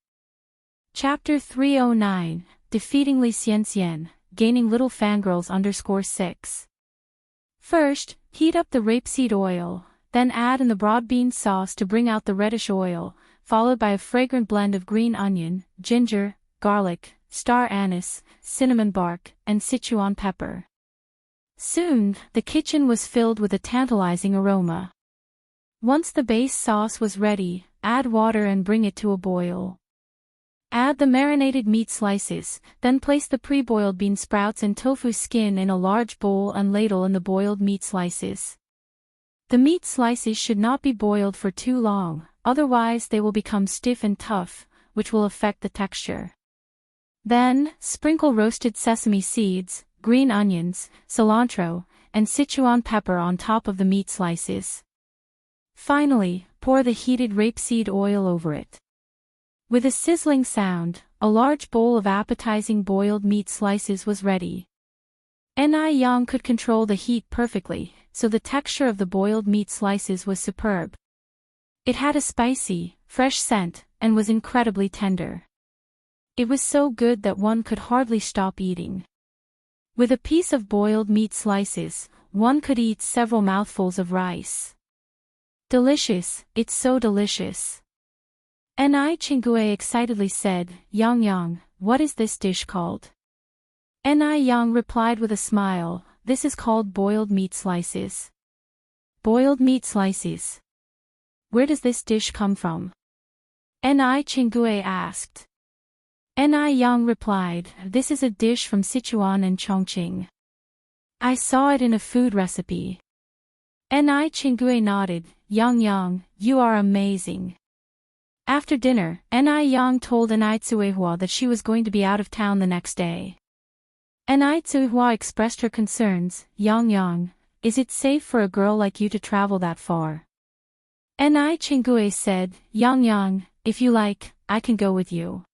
Chapter 309, Defeating Li Xian, Gaining Little Fangirls _6. First, heat up the rapeseed oil, then add in the broad bean sauce to bring out the reddish oil, followed by a fragrant blend of green onion, ginger, garlic, star anise, cinnamon bark, and Sichuan pepper. Soon, the kitchen was filled with a tantalizing aroma. Once the base sauce was ready, add water and bring it to a boil. Add the marinated meat slices, then place the pre-boiled bean sprouts and tofu skin in a large bowl and ladle in the boiled meat slices. The meat slices should not be boiled for too long, otherwise they will become stiff and tough, which will affect the texture. Then, sprinkle roasted sesame seeds, green onions, cilantro, and Sichuan pepper on top of the meat slices. Finally, pour the heated rapeseed oil over it. With a sizzling sound, a large bowl of appetizing boiled meat slices was ready. Ni Yang could control the heat perfectly, so the texture of the boiled meat slices was superb. It had a spicy, fresh scent, and was incredibly tender. It was so good that one could hardly stop eating. With a piece of boiled meat slices, one could eat several mouthfuls of rice. Delicious, it's so delicious. Ni Chingue excitedly said, Yang, what is this dish called? Ni Yang replied with a smile, this is called boiled meat slices. Boiled meat slices. Where does this dish come from? Ni Chingue asked. Ni Yang replied, this is a dish from Sichuan and Chongqing. I saw it in a food recipe. Ni Chingue nodded, Yang, you are amazing. After dinner, Ni Yang told Ni Tsuehua that she was going to be out of town the next day. Ni Tsuehua expressed her concerns, Yang, is it safe for a girl like you to travel that far? Ni Chingue said, Yang, if you like, I can go with you.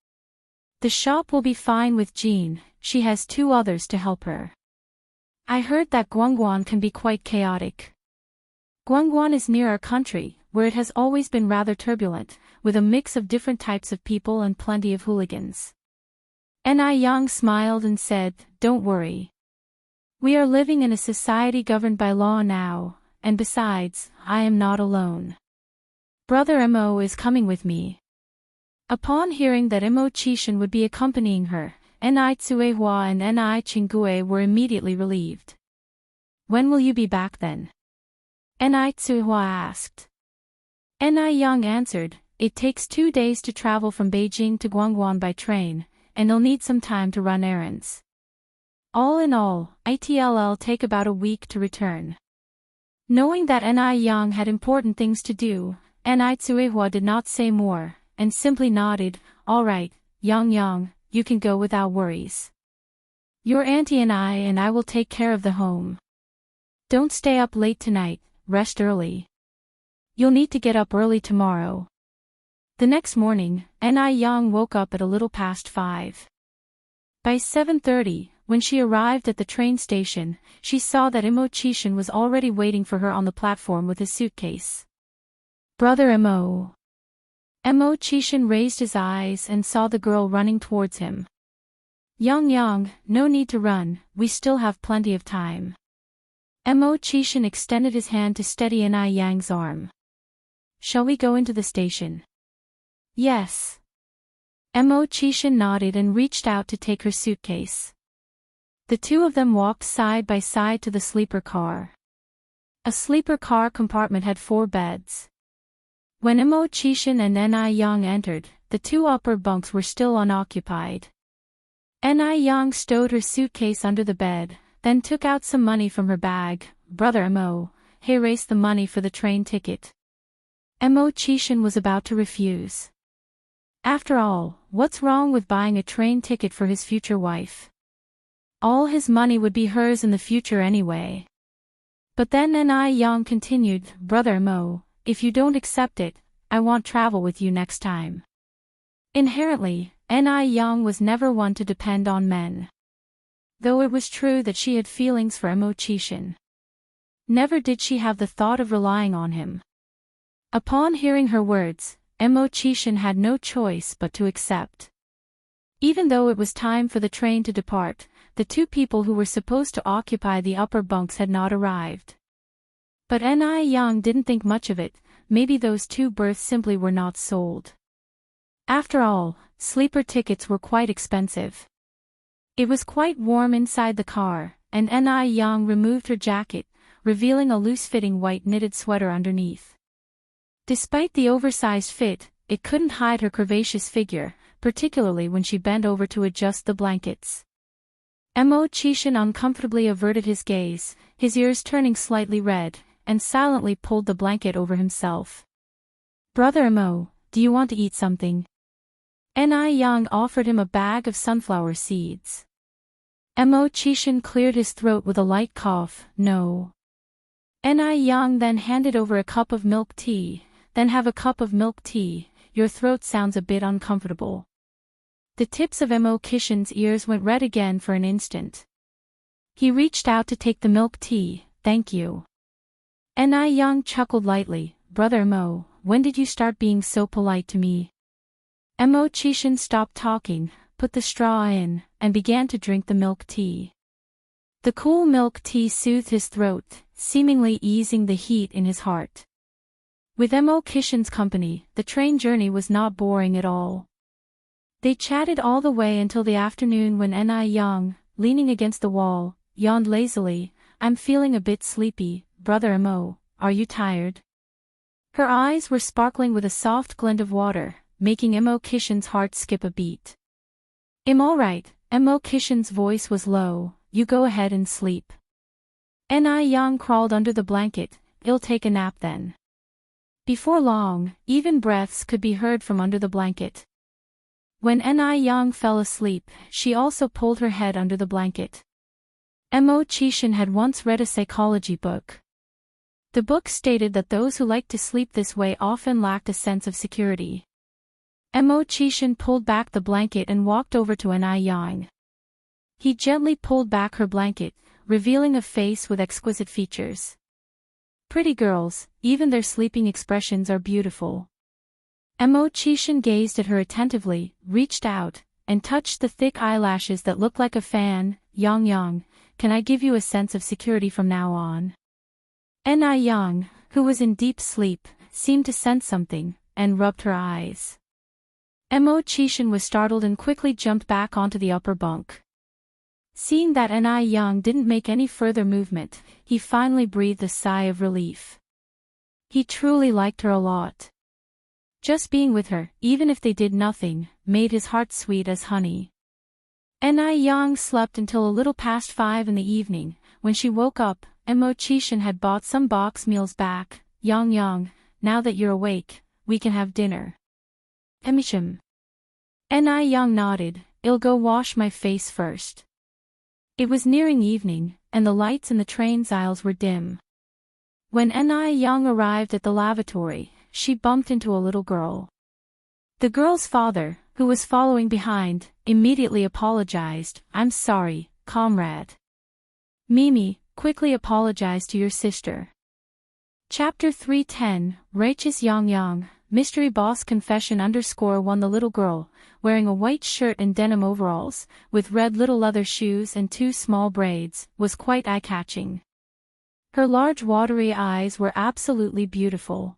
The shop will be fine with Jean, she has 2 others to help her. I heard that Guangguan can be quite chaotic. Guangguan is near our country, where it has always been rather turbulent, with a mix of different types of people and plenty of hooligans. Ni Yang smiled and said, don't worry. We are living in a society governed by law now, and besides, I am not alone. Brother Mo is coming with me. Upon hearing that Mo Chishan would be accompanying her, Ni Tsuehua and Ni Chingue were immediately relieved. When will you be back then? Ni Tsuehua asked. Ni Yang answered, it takes 2 days to travel from Beijing to Guangguan by train, and I'll need some time to run errands. All in all, it'll take about a week to return. Knowing that Ni Yang had important things to do, Ni Tsuehua did not say more, and simply nodded. All right, Yang, you can go without worries. Your auntie and I will take care of the home. Don't stay up late tonight, rest early. You'll need to get up early tomorrow. The next morning, Yang woke up at a little past 5. By 7:30, when she arrived at the train station, she saw that Immortality was already waiting for her on the platform with his suitcase. Brother Immortality raised his eyes and saw the girl running towards him. Yang, no need to run, we still have plenty of time. Immortality extended his hand to steady Yang's arm. Shall we go into the station? Yes. Immortality nodded and reached out to take her suitcase. The two of them walked side by side to the sleeper car. A sleeper car compartment had 4 beds. When Immortality and Yang entered, the 2 upper bunks were still unoccupied. Yang stowed her suitcase under the bed, then took out some money from her bag. Brother hey, race the money for the train ticket. Immortality was about to refuse. After all, what's wrong with buying a train ticket for his future wife? All his money would be hers in the future anyway. But then Yang continued, Brother if you don't accept it, I won't travel with you next time. Inherently, Yang was never one to depend on men. Though it was true that she had feelings for Immortality. Never did she have the thought of relying on him. Upon hearing her words, Immortality had no choice but to accept. Even though it was time for the train to depart, the 2 people who were supposed to occupy the upper bunks had not arrived. But Yang didn't think much of it, maybe those 2 berths simply were not sold. After all, sleeper tickets were quite expensive. It was quite warm inside the car, and Yang removed her jacket, revealing a loose-fitting white knitted sweater underneath. Despite the oversized fit, it couldn't hide her curvaceous figure, particularly when she bent over to adjust the blankets. Immortality uncomfortably averted his gaze, his ears turning slightly red, and silently pulled the blanket over himself. Brother do you want to eat something? Yang offered him a bag of sunflower seeds. Immortality cleared his throat with a light cough. No. Yang then handed over a cup of milk tea. Then have a cup of milk tea, your throat sounds a bit uncomfortable. The tips of Immortality's ears went red again for an instant. He reached out to take the milk tea. Thank you. Yang chuckled lightly. Brother when did you start being so polite to me? Immortality stopped talking, put the straw in, and began to drink the milk tea. The cool milk tea soothed his throat, seemingly easing the heat in his heart. With Immortality's company, the train journey was not boring at all. They chatted all the way until the afternoon when Yang, leaning against the wall, yawned lazily. I'm feeling a bit sleepy, Brother are you tired? Her eyes were sparkling with a soft glint of water, making Immortality's heart skip a beat. I'm alright, Immortality's voice was low, you go ahead and sleep. Yang crawled under the blanket, I'll take a nap then. Before long, even breaths could be heard from under the blanket. When Yang fell asleep, she also pulled her head under the blanket. Immortality had once read a psychology book. The book stated that those who liked to sleep this way often lacked a sense of security. Immortality pulled back the blanket and walked over to Yang. He gently pulled back her blanket, revealing a face with exquisite features. Pretty girls, even their sleeping expressions are beautiful. Immortality gazed at her attentively, reached out, and touched the thick eyelashes that looked like a fan. Yang, can I give you a sense of security from now on? Yang, who was in deep sleep, seemed to sense something, and rubbed her eyes. Immortality was startled and quickly jumped back onto the upper bunk. Seeing that Yang didn't make any further movement, he finally breathed a sigh of relief. He truly liked her a lot. Just being with her, even if they did nothing, made his heart sweet as honey. Yang slept until a little past 5 in the evening. When she woke up, Immortality had bought some box meals back. Yang, now that you're awake, we can have dinner. Emisham. Ni Young nodded, "I'll go wash my face first." It was nearing evening, and the lights in the train's aisles were dim. When Ni Young arrived at the lavatory, she bumped into a little girl. The girl's father, who was following behind, immediately apologized. "I'm sorry, comrade. Mimi, quickly apologize to your sister." Chapter 310, Righteous Yang, Mystery Boss Confession _1. The little girl, wearing a white shirt and denim overalls, with red little leather shoes and 2 small braids, was quite eye-catching. Her large watery eyes were absolutely beautiful.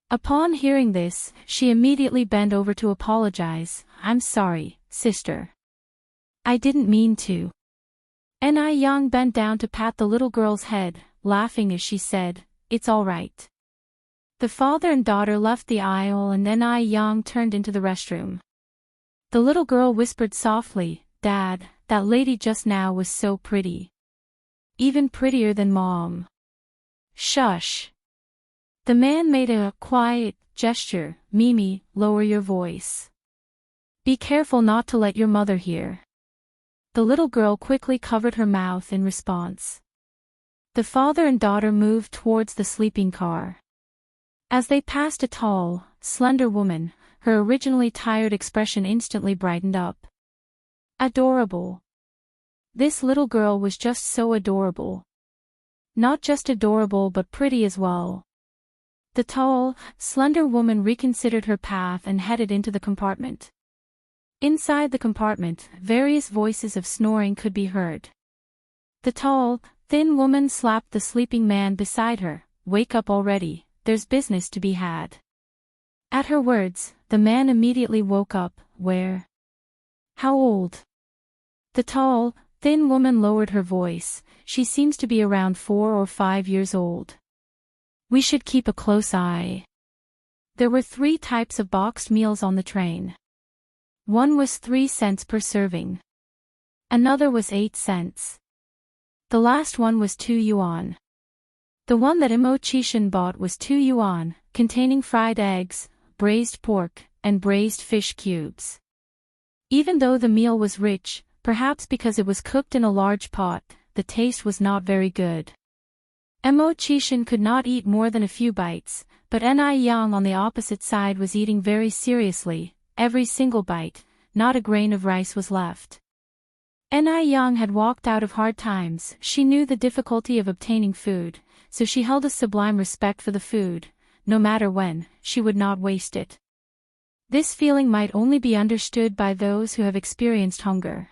Upon hearing this, she immediately bent over to apologize. "I'm sorry, sister. I didn't mean to." Ni Young bent down to pat the little girl's head, laughing as she said, "It's all right." The father and daughter left the aisle and Ni Young turned into the restroom. The little girl whispered softly, "Dad, that lady just now was so pretty. Even prettier than Mom." "Shush." The man made a quiet gesture. "Mimi, lower your voice. Be careful not to let your mother hear." The little girl quickly covered her mouth in response. The father and daughter moved towards the sleeping car. As they passed a tall, slender woman, her originally tired expression instantly brightened up. Adorable. This little girl was just so adorable. Not just adorable but pretty as well. The tall, slender woman reconsidered her path and headed into the compartment. Inside the compartment, various voices of snoring could be heard. The tall, thin woman slapped the sleeping man beside her. "Wake up already, there's business to be had." At her words, the man immediately woke up. "Where? How old?" The tall, thin woman lowered her voice. "She seems to be around 4 or 5 years old. We should keep a close eye." There were 3 types of boxed meals on the train. One was 3 cents per serving. Another was 8 cents. The last one was 2 yuan. The one that Immortality bought was 2 yuan, containing fried eggs, braised pork, and braised fish cubes. Even though the meal was rich, perhaps because it was cooked in a large pot, the taste was not very good. Immortality could not eat more than a few bites, but Ni Young on the opposite side was eating very seriously. Every single bite, not a grain of rice was left. Ni Young had walked out of hard times. She knew the difficulty of obtaining food, so she held a sublime respect for the food. No matter when, she would not waste it. This feeling might only be understood by those who have experienced hunger.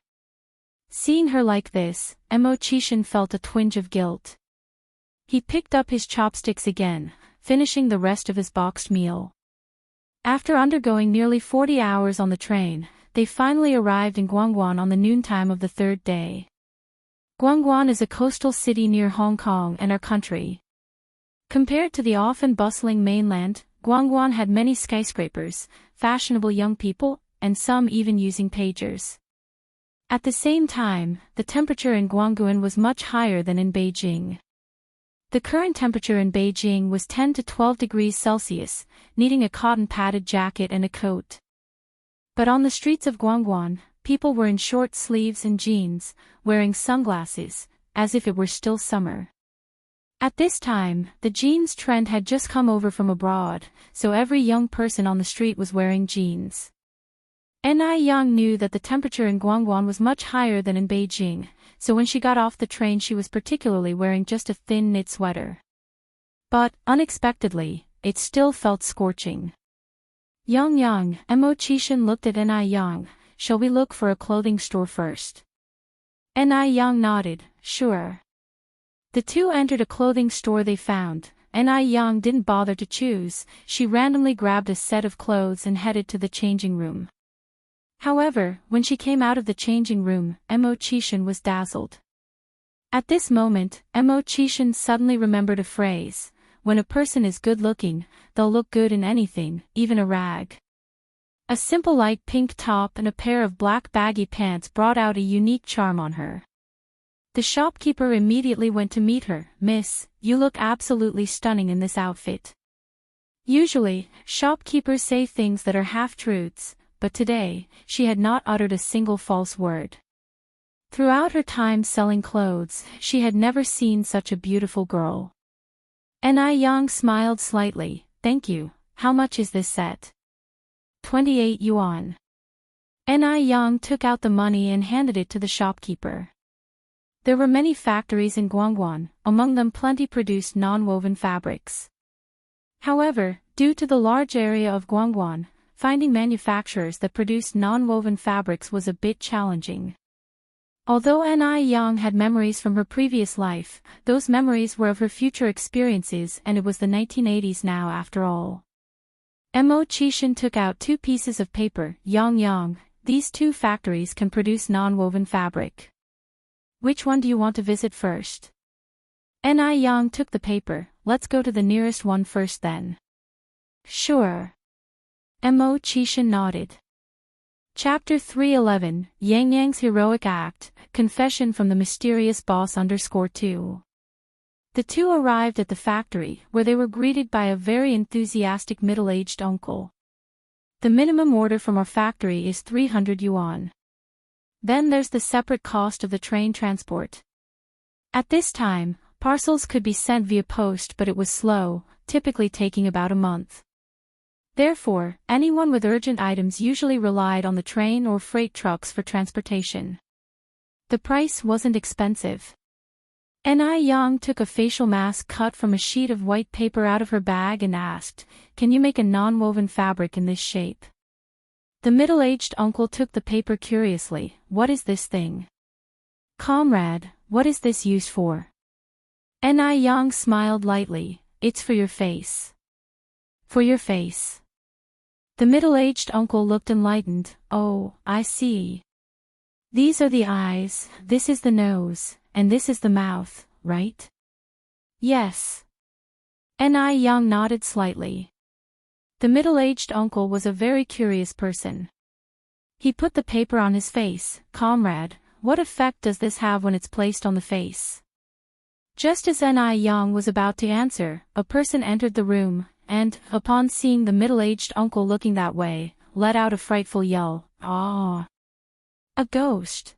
Seeing her like this, Immortality felt a twinge of guilt. He picked up his chopsticks again, finishing the rest of his boxed meal. After undergoing nearly 40 hours on the train, they finally arrived in Guangguan on the noontime of the 3rd day. Guangguan is a coastal city near Hong Kong and our country. Compared to the often bustling mainland, Guangguan had many skyscrapers, fashionable young people, and some even using pagers. At the same time, the temperature in Guangguan was much higher than in Beijing. The current temperature in Beijing was 10 to 12 degrees Celsius, needing a cotton-padded jacket and a coat. But on the streets of Guangguan, people were in short sleeves and jeans, wearing sunglasses, as if it were still summer. At this time, the jeans trend had just come over from abroad, so every young person on the street was wearing jeans. Ni Young knew that the temperature in Guangguan was much higher than in Beijing, so when she got off the train she was particularly wearing just a thin knit sweater. But, unexpectedly, it still felt scorching. Young, Immortality looked at Ni Young. "Shall we look for a clothing store first?" Ni Young nodded, "Sure." The two entered a clothing store they found. Ni Young didn't bother to choose, she randomly grabbed a set of clothes and headed to the changing room. However, when she came out of the changing room, Immortality was dazzled. At this moment, Immortality suddenly remembered a phrase: when a person is good-looking, they'll look good in anything, even a rag. A simple light pink top and a pair of black baggy pants brought out a unique charm on her. The shopkeeper immediately went to meet her. "Miss, you look absolutely stunning in this outfit." Usually, shopkeepers say things that are half-truths, but today, she had not uttered a single false word. Throughout her time selling clothes, she had never seen such a beautiful girl. Ni Yang smiled slightly. Thank you. How much is this set? 28 yuan. Ni Yang took out the money and handed it to the shopkeeper. There were many factories in Guangguan, among them plenty produced non-woven fabrics. However, due to the large area of Guangguan, finding manufacturers that produced non-woven fabrics was a bit challenging. Although Ni Yang had memories from her previous life, those memories were of her future experiences, and it was the 1980s now after all. Mo Qishan took out 2 pieces of paper. Yang, these 2 factories can produce non-woven fabric. Which one do you want to visit first? Ni Yang took the paper. Let's go to the nearest one first then. Sure. Mo Qishan nodded. Chapter 311, Yang Yang's Heroic Act, Confession from the Mysterious Boss _2. The 2 arrived at the factory, where they were greeted by a very enthusiastic middle-aged uncle. The minimum order from our factory is 300 yuan. Then there's the separate cost of the train transport. At this time, parcels could be sent via post, but it was slow, typically taking about a month. Therefore, anyone with urgent items usually relied on the train or freight trucks for transportation. The price wasn't expensive. Ni Yang took a facial mask cut from a sheet of white paper out of her bag and asked, "Can you make a non-woven fabric in this shape?" The middle-aged uncle took the paper curiously. "What is this thing?" "Comrade, what is this used for?" Ni Yang smiled lightly. "It's for your face." "For your face." The middle-aged uncle looked enlightened. "Oh, I see. These are the eyes, this is the nose, and this is the mouth, right?" "Yes." Ni Yang nodded slightly. The middle-aged uncle was a very curious person. He put the paper on his face. "Comrade, what effect does this have when it's placed on the face?" Just as Ni Yang was about to answer, a person entered the room, and, upon seeing the middle-aged uncle looking that way, let out a frightful yell. "Ah! A ghost!"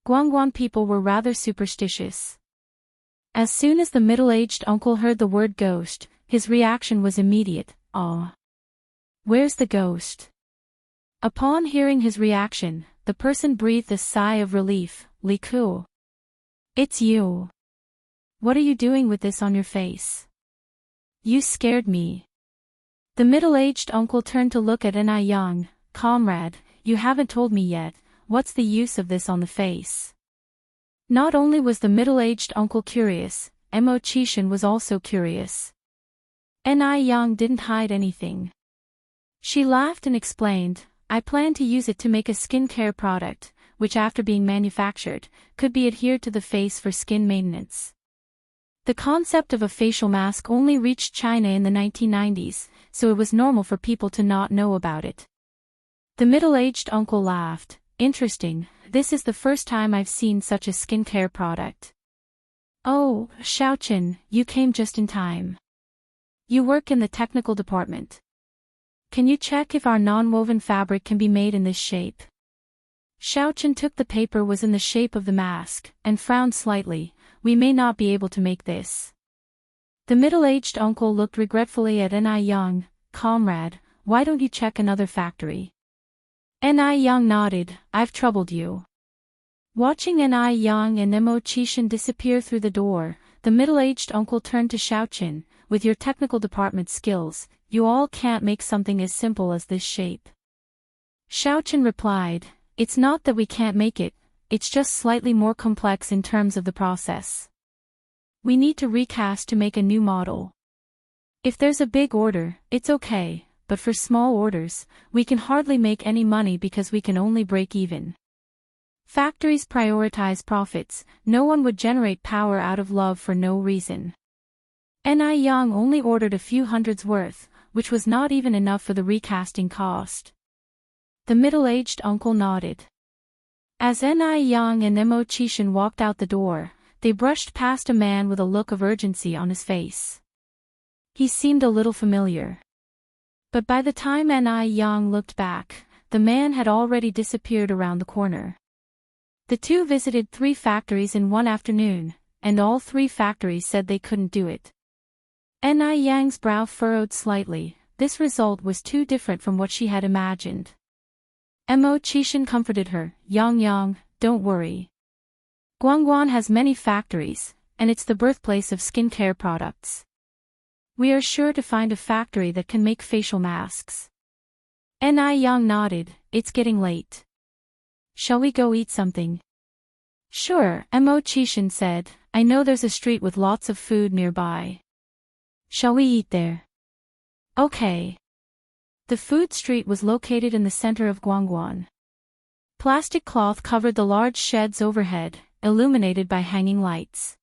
Guangguan people were rather superstitious. As soon as the middle-aged uncle heard the word ghost, his reaction was immediate. "Ah! Where's the ghost?" Upon hearing his reaction, the person breathed a sigh of relief. "Li Ku. It's you. What are you doing with this on your face? You scared me." The middle-aged uncle turned to look at Ni Yang. "Comrade, you haven't told me yet, what's the use of this on the face?" Not only was the middle-aged uncle curious, Mo Qishan was also curious. Ni Yang didn't hide anything. She laughed and explained, "I plan to use it to make a skincare product, which after being manufactured, could be adhered to the face for skin maintenance." The concept of a facial mask only reached China in the 1990s, so it was normal for people to not know about it. The middle-aged uncle laughed. "Interesting, this is the first time I've seen such a skincare product." "Oh, Xiaochen, you came just in time. You work in the technical department. Can you check if our non-woven fabric can be made in this shape?" Xiaochen took the paper was in the shape of the mask, and frowned slightly. "We may not be able to make this." The middle-aged uncle looked regretfully at Ni Yang. "Comrade, why don't you check another factory?" Ni Yang nodded. "I've troubled you." Watching Ni Yang and Mo Qishan disappear through the door, the middle-aged uncle turned to Xiaochen. "With your technical department skills, you all can't make something as simple as this shape." Xiaochen replied, "It's not that we can't make it, it's just slightly more complex in terms of the process. We need to recast to make a new model. If there's a big order, it's okay, but for small orders, we can hardly make any money because we can only break even. Factories prioritize profits, no one would generate power out of love for no reason." Ni Yang only ordered a few hundreds worth, which was not even enough for the recasting cost. The middle-aged uncle nodded. As Ni Yang and Mo Qishan walked out the door, they brushed past a man with a look of urgency on his face. He seemed a little familiar. But by the time Ni Yang looked back, the man had already disappeared around the corner. The two visited 3 factories in one afternoon, and all 3 factories said they couldn't do it. Ni Yang's brow furrowed slightly. This result was too different from what she had imagined. Mo Qishan comforted her, Yang, don't worry. Guangguan has many factories, and it's the birthplace of skincare products. We are sure to find a factory that can make facial masks. Ni Yang nodded, it's getting late. Shall we go eat something? Sure, Mo Qishan said, I know there's a street with lots of food nearby. Shall we eat there? Okay. The food street was located in the center of Guangguan. Plastic cloth covered the large sheds overhead, illuminated by hanging lights.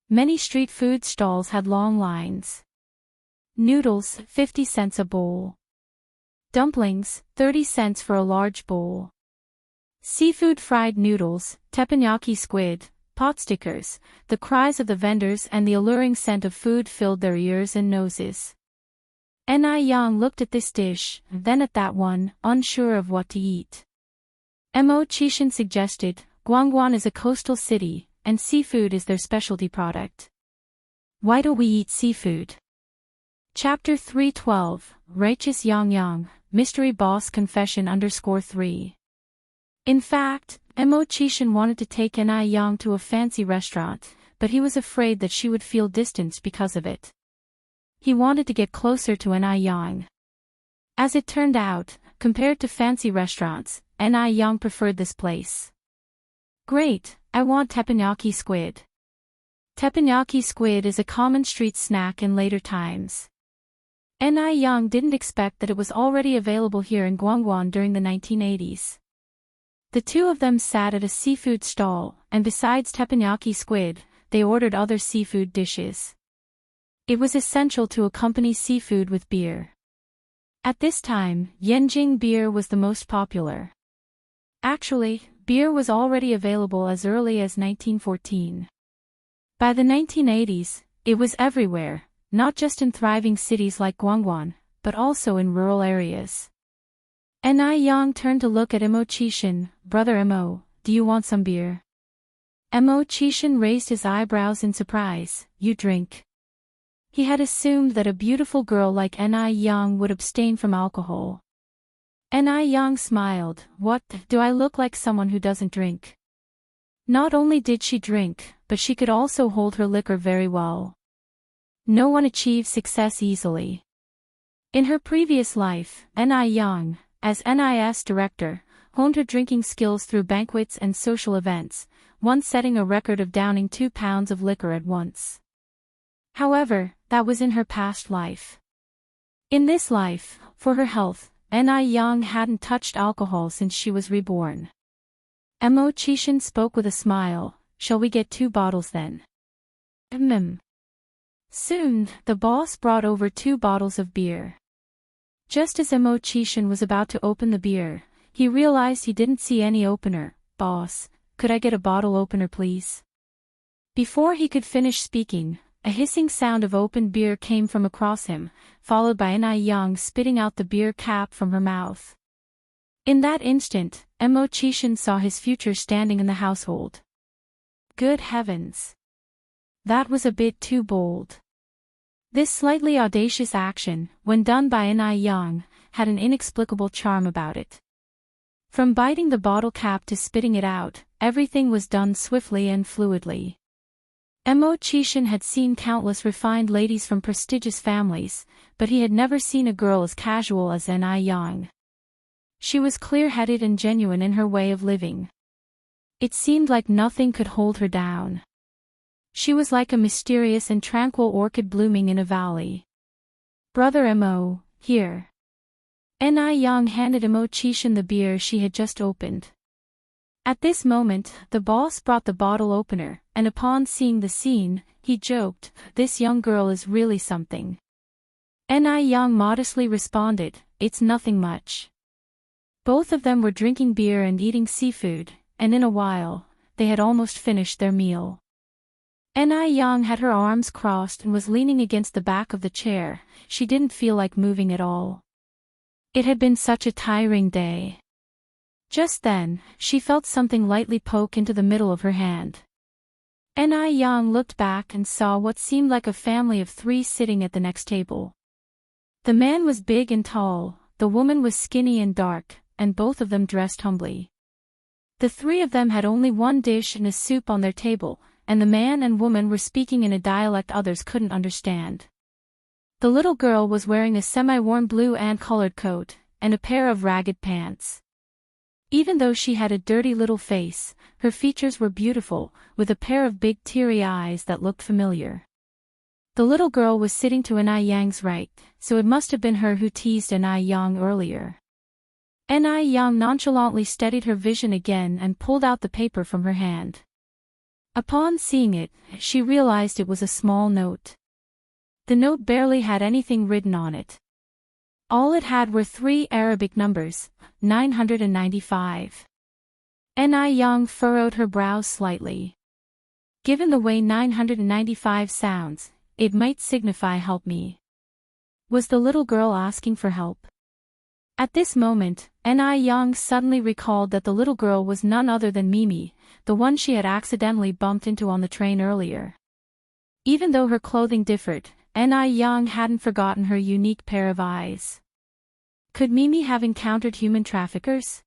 Many street food stalls had long lines. Noodles, 50 cents a bowl. Dumplings, 30 cents for a large bowl. Seafood fried noodles, teppanyaki squid, pot stickers, the cries of the vendors and the alluring scent of food filled their ears and noses. Ni Yang looked at this dish, then at that one, unsure of what to eat. Mo Qishan suggested, Guangguan is a coastal city, and seafood is their specialty product. Why don't we eat seafood? Chapter 312, Righteous Yang, Mystery Boss Confession _3. In fact, Mo Qishan wanted to take Ni Yang to a fancy restaurant, but he was afraid that she would feel distanced because of it. He wanted to get closer to Ni Yang. As it turned out, compared to fancy restaurants, Ni Yang preferred this place. Great, I want teppanyaki squid. Teppanyaki squid is a common street snack in later times. Ni Yang didn't expect that it was already available here in Guangguan during the 1980s. The two of them sat at a seafood stall, and besides teppanyaki squid, they ordered other seafood dishes. It was essential to accompany seafood with beer. At this time, Yanjing beer was the most popular. Actually, beer was already available as early as 1914. By the 1980s, it was everywhere, not just in thriving cities like Guangguan, but also in rural areas. Ni Yang turned to look at Mo Qishan, Brother Mo, do you want some beer? Mo Qishan raised his eyebrows in surprise, you drink. He had assumed that a beautiful girl like Ni Yang would abstain from alcohol. Ni Yang smiled, what, do I look like someone who doesn't drink? Not only did she drink, but she could also hold her liquor very well. No one achieves success easily. In her previous life, Ni Yang, as NIS director, honed her drinking skills through banquets and social events, once setting a record of downing 2 pounds of liquor at once. However, that was in her past life. In this life, for her health, Ni Yang hadn't touched alcohol since she was reborn. Mo Qishan spoke with a smile, shall we get 2 bottles then? Soon, the boss brought over 2 bottles of beer. Just as Mo Qishan was about to open the beer, he realized he didn't see any opener. Boss, could I get a bottle opener please? Before he could finish speaking, a hissing sound of opened beer came from across him, followed by Ni Yang spitting out the beer cap from her mouth. In that instant, Mo Qishan saw his future standing in the household. Good heavens! That was a bit too bold. This slightly audacious action, when done by Ni Yang, had an inexplicable charm about it. From biting the bottle cap to spitting it out, everything was done swiftly and fluidly. Mo Qishan had seen countless refined ladies from prestigious families, but he had never seen a girl as casual as Ni Yang. She was clear-headed and genuine in her way of living. It seemed like nothing could hold her down. She was like a mysterious and tranquil orchid blooming in a valley. Brother Mo, here. Ni Yang handed Mo Qishan the beer she had just opened. At this moment, the boss brought the bottle opener, and upon seeing the scene, he joked, this young girl is really something. Ni Yang modestly responded, it's nothing much. Both of them were drinking beer and eating seafood, and in a while, they had almost finished their meal. Ni Yang had her arms crossed and was leaning against the back of the chair. She didn't feel like moving at all. It had been such a tiring day. Just then, she felt something lightly poke into the middle of her hand. Ni Yang looked back and saw what seemed like a family of 3 sitting at the next table. The man was big and tall, the woman was skinny and dark, and both of them dressed humbly. The 3 of them had only one dish and a soup on their table, and the man and woman were speaking in a dialect others couldn't understand. The little girl was wearing a semi-worn blue ant-colored coat, and a pair of ragged pants. Even though she had a dirty little face, her features were beautiful, with a pair of big teary eyes that looked familiar. The little girl was sitting to Ni Yang's right, so it must have been her who teased Ni Yang earlier. Ni Yang nonchalantly steadied her vision again and pulled out the paper from her hand. Upon seeing it, she realized it was a small note. The note barely had anything written on it. All it had were 3 Arabic numbers, 995. Ni Yang furrowed her brows slightly. Given the way 995 sounds, it might signify help me. Was the little girl asking for help? At this moment, Ni Yang suddenly recalled that the little girl was none other than Mimi, the one she had accidentally bumped into on the train earlier. Even though her clothing differed, Ni Yang hadn't forgotten her unique pair of eyes. Could Mimi have encountered human traffickers?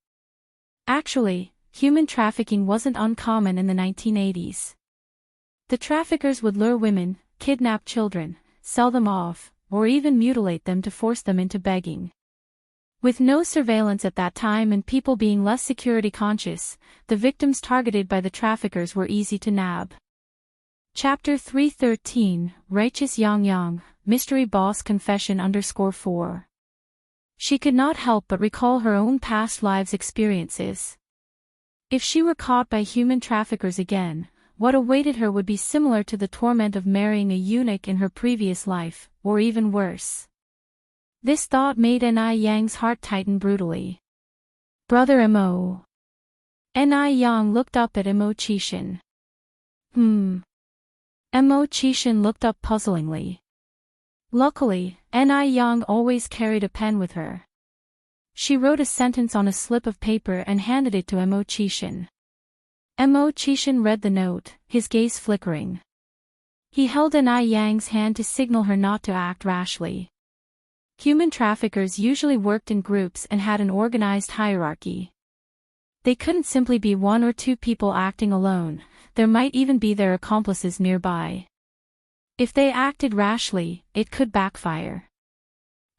Actually, human trafficking wasn't uncommon in the 1980s. The traffickers would lure women, kidnap children, sell them off, or even mutilate them to force them into begging. With no surveillance at that time and people being less security conscious, the victims targeted by the traffickers were easy to nab. Chapter 313, Righteous Yang Yang, Mystery Boss Confession _4. She could not help but recall her own past lives' experiences. If she were caught by human traffickers again, what awaited her would be similar to the torment of marrying a eunuch in her previous life, or even worse. This thought made Ni Yang's heart tighten brutally. Brother Mo. Ni Yang looked up at Mo Chishan. Mo Chishan looked up puzzlingly. Luckily, Ni Yang always carried a pen with her. She wrote a sentence on a slip of paper and handed it to Mo Chishan. Mo Chishan read the note, his gaze flickering. He held Ni Yang's hand to signal her not to act rashly. Human traffickers usually worked in groups and had an organized hierarchy. They couldn't simply be 1 or 2 people acting alone, there might even be their accomplices nearby. If they acted rashly, it could backfire.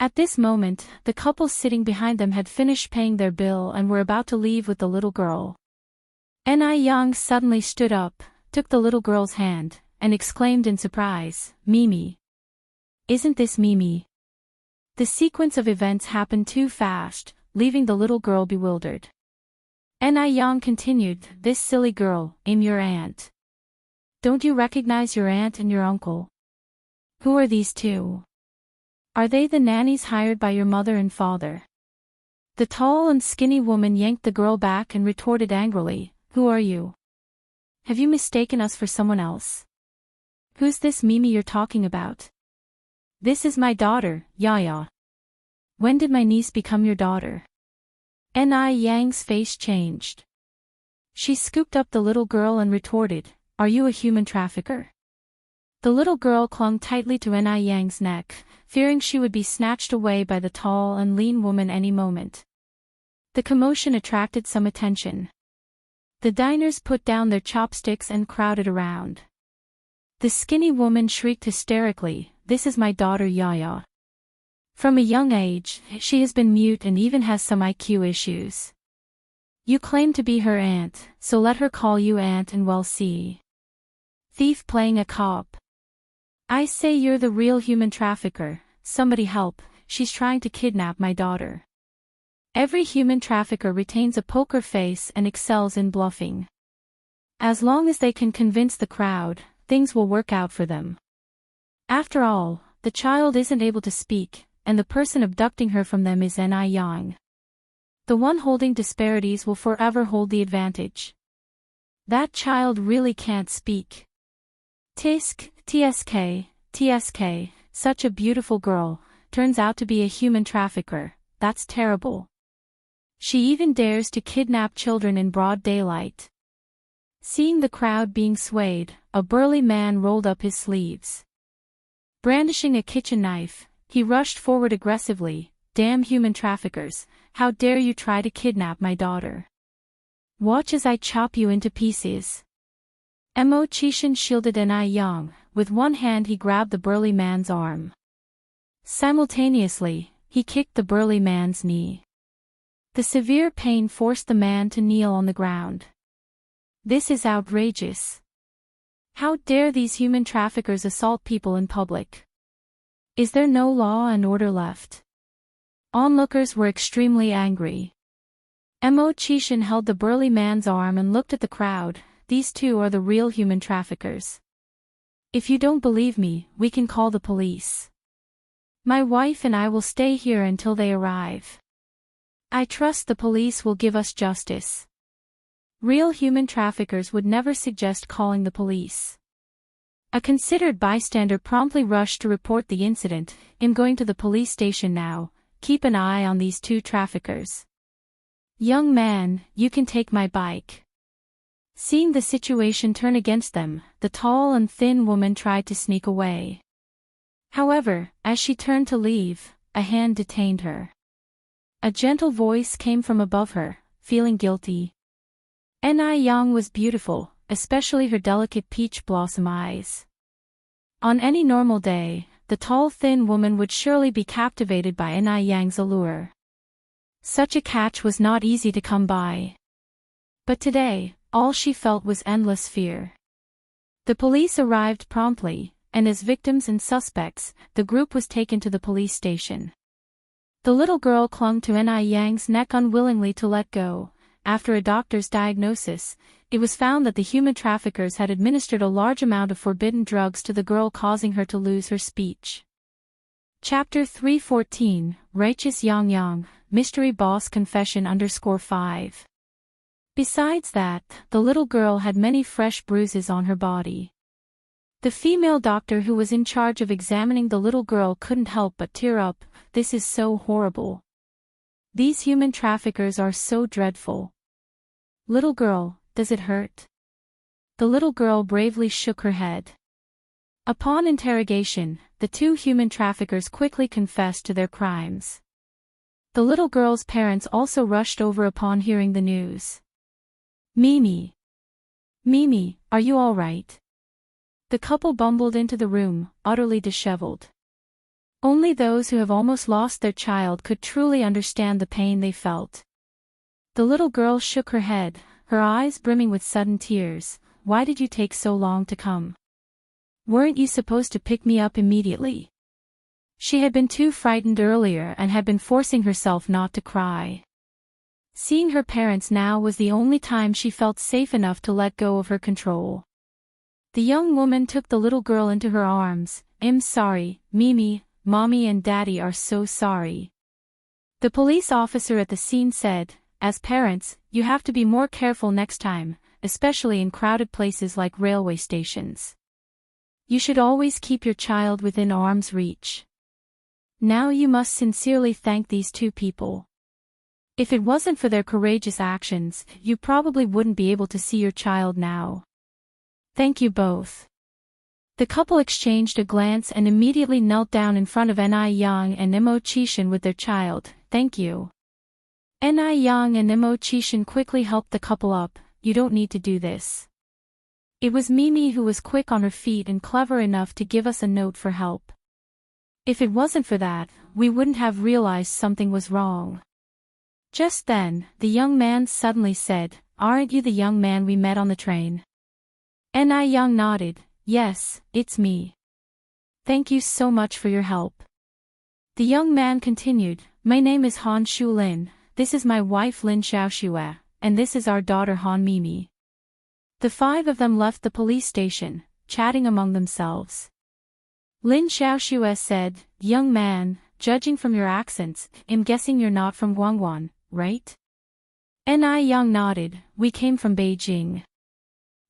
At this moment, the couple sitting behind them had finished paying their bill and were about to leave with the little girl. Ni Yang suddenly stood up, took the little girl's hand, and exclaimed in surprise, Mimi. Isn't this Mimi? The sequence of events happened too fast, leaving the little girl bewildered. Ni Yang continued, This silly girl, I'm your aunt. Don't you recognize your aunt and your uncle? Who are these 2? Are they the nannies hired by your mother and father? The tall and skinny woman yanked the girl back and retorted angrily, Who are you? Have you mistaken us for someone else? Who's this Mimi you're talking about? This is my daughter, Yaya. When did my niece become your daughter? Ni Yang's face changed. She scooped up the little girl and retorted, Are you a human trafficker? The little girl clung tightly to Ni Yang's neck, fearing she would be snatched away by the tall and lean woman any moment. The commotion attracted some attention. The diners put down their chopsticks and crowded around. The skinny woman shrieked hysterically, This is my daughter Yaya. From a young age, she has been mute and even has some IQ issues. You claim to be her aunt, so let her call you aunt and we'll see. Thief playing a cop. I say you're the real human trafficker, somebody help, she's trying to kidnap my daughter. Every human trafficker retains a poker face and excels in bluffing. As long as they can convince the crowd, things will work out for them. After all, the child isn't able to speak, and the person abducting her from them is Ni Yang. The one holding disparities will forever hold the advantage. That child really can't speak. TSK, such a beautiful girl, turns out to be a human trafficker, that's terrible. She even dares to kidnap children in broad daylight. Seeing the crowd being swayed, a burly man rolled up his sleeves. Brandishing a kitchen knife, he rushed forward aggressively. Damn human traffickers, how dare you try to kidnap my daughter? Watch as I chop you into pieces. Immortality shielded Yang. With one hand he grabbed the burly man's arm. Simultaneously, he kicked the burly man's knee. The severe pain forced the man to kneel on the ground. This is outrageous. How dare these human traffickers assault people in public? Is there no law and order left? Onlookers were extremely angry. Immortality held the burly man's arm and looked at the crowd. These two are the real human traffickers. If you don't believe me, we can call the police. My wife and I will stay here until they arrive. I trust the police will give us justice. Real human traffickers would never suggest calling the police. A considered bystander promptly rushed to report the incident. I'm going to the police station now. Keep an eye on these two traffickers. Young man, you can take my bike. Seeing the situation turn against them, the tall and thin woman tried to sneak away. However, as she turned to leave, a hand detained her. A gentle voice came from above her, feeling guilty. Yang was beautiful, especially her delicate peach blossom eyes. On any normal day, the tall thin woman would surely be captivated by Yang's allure. Such a catch was not easy to come by. But today, all she felt was endless fear. The police arrived promptly, and as victims and suspects, the group was taken to the police station. The little girl clung to Yang's neck unwillingly to let go. After a doctor's diagnosis, it was found that the human traffickers had administered a large amount of forbidden drugs to the girl, causing her to lose her speech. Chapter 314, Righteous Yang, Mystery Boss Confession _5. Besides that, the little girl had many fresh bruises on her body. The female doctor who was in charge of examining the little girl couldn't help but tear up. This is so horrible. These human traffickers are so dreadful. Little girl, does it hurt? The little girl bravely shook her head. Upon interrogation, the two human traffickers quickly confessed to their crimes. The little girl's parents also rushed over upon hearing the news. Mimi, are you all right? The couple bumbled into the room, utterly disheveled. Only those who have almost lost their child could truly understand the pain they felt. The little girl shook her head, her eyes brimming with sudden tears. Why did you take so long to come? Weren't you supposed to pick me up immediately? She had been too frightened earlier and had been forcing herself not to cry. Seeing her parents now was the only time she felt safe enough to let go of her control. The young woman took the little girl into her arms. I'm sorry, Mimi, Mommy and Daddy are so sorry. The police officer at the scene said, as parents, you have to be more careful next time, especially in crowded places like railway stations. You should always keep your child within arm's reach. Now you must sincerely thank these two people. If it wasn't for their courageous actions, you probably wouldn't be able to see your child now. Thank you both. The couple exchanged a glance and immediately knelt down in front of Yang and Immortality with their child. Thank you. Yang and Immortality quickly helped the couple up. You don't need to do this. It was Mimi who was quick on her feet and clever enough to give us a note for help. If it wasn't for that, we wouldn't have realized something was wrong. Just then, the young man suddenly said, Aren't you the young man we met on the train? Yang nodded. Yes, it's me. Thank you so much for your help. The young man continued, My name is Han Shulin, this is my wife Lin Xiaoxue, and this is our daughter Han Mimi. The five of them left the police station, chatting among themselves. Lin Xiaoxue said, Young man, judging from your accents, I'm guessing you're not from Guangguan, right? Yang nodded, we came from Beijing.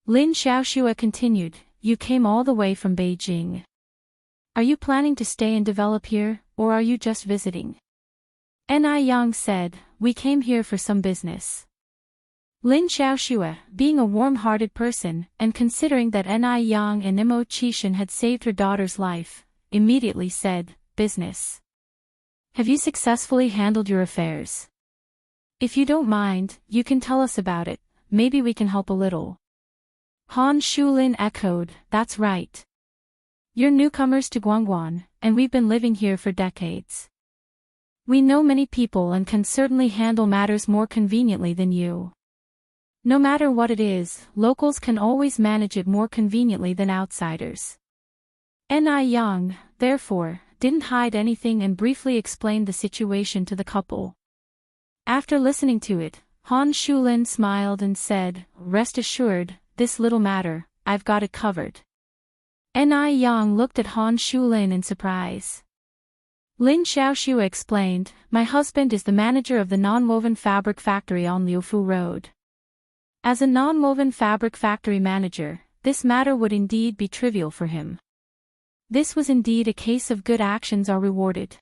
Lin Xiaoxue continued, you came all the way from Beijing. Are you planning to stay and develop here, or are you just visiting? Ni Yang said, we came here for some business. Lin Xiaoxue, being a warm-hearted person, and considering that Ni Yang and Imo had saved her daughter's life, immediately said, business. Have you successfully handled your affairs? If you don't mind, you can tell us about it, maybe we can help a little. Han Shulin echoed, that's right. You're newcomers to Guangguan, and we've been living here for decades. We know many people and can certainly handle matters more conveniently than you. No matter what it is, locals can always manage it more conveniently than outsiders. Ni Yang, therefore, didn't hide anything and briefly explained the situation to the couple. After listening to it, Han Shulin smiled and said, rest assured, this little matter, I've got it covered. Ni Yang looked at Han Shulin in surprise. Lin Xiaoxue explained, my husband is the manager of the non-woven fabric factory on Liufu Road. As a non-woven fabric factory manager, this matter would indeed be trivial for him. This was indeed a case of good actions are rewarded.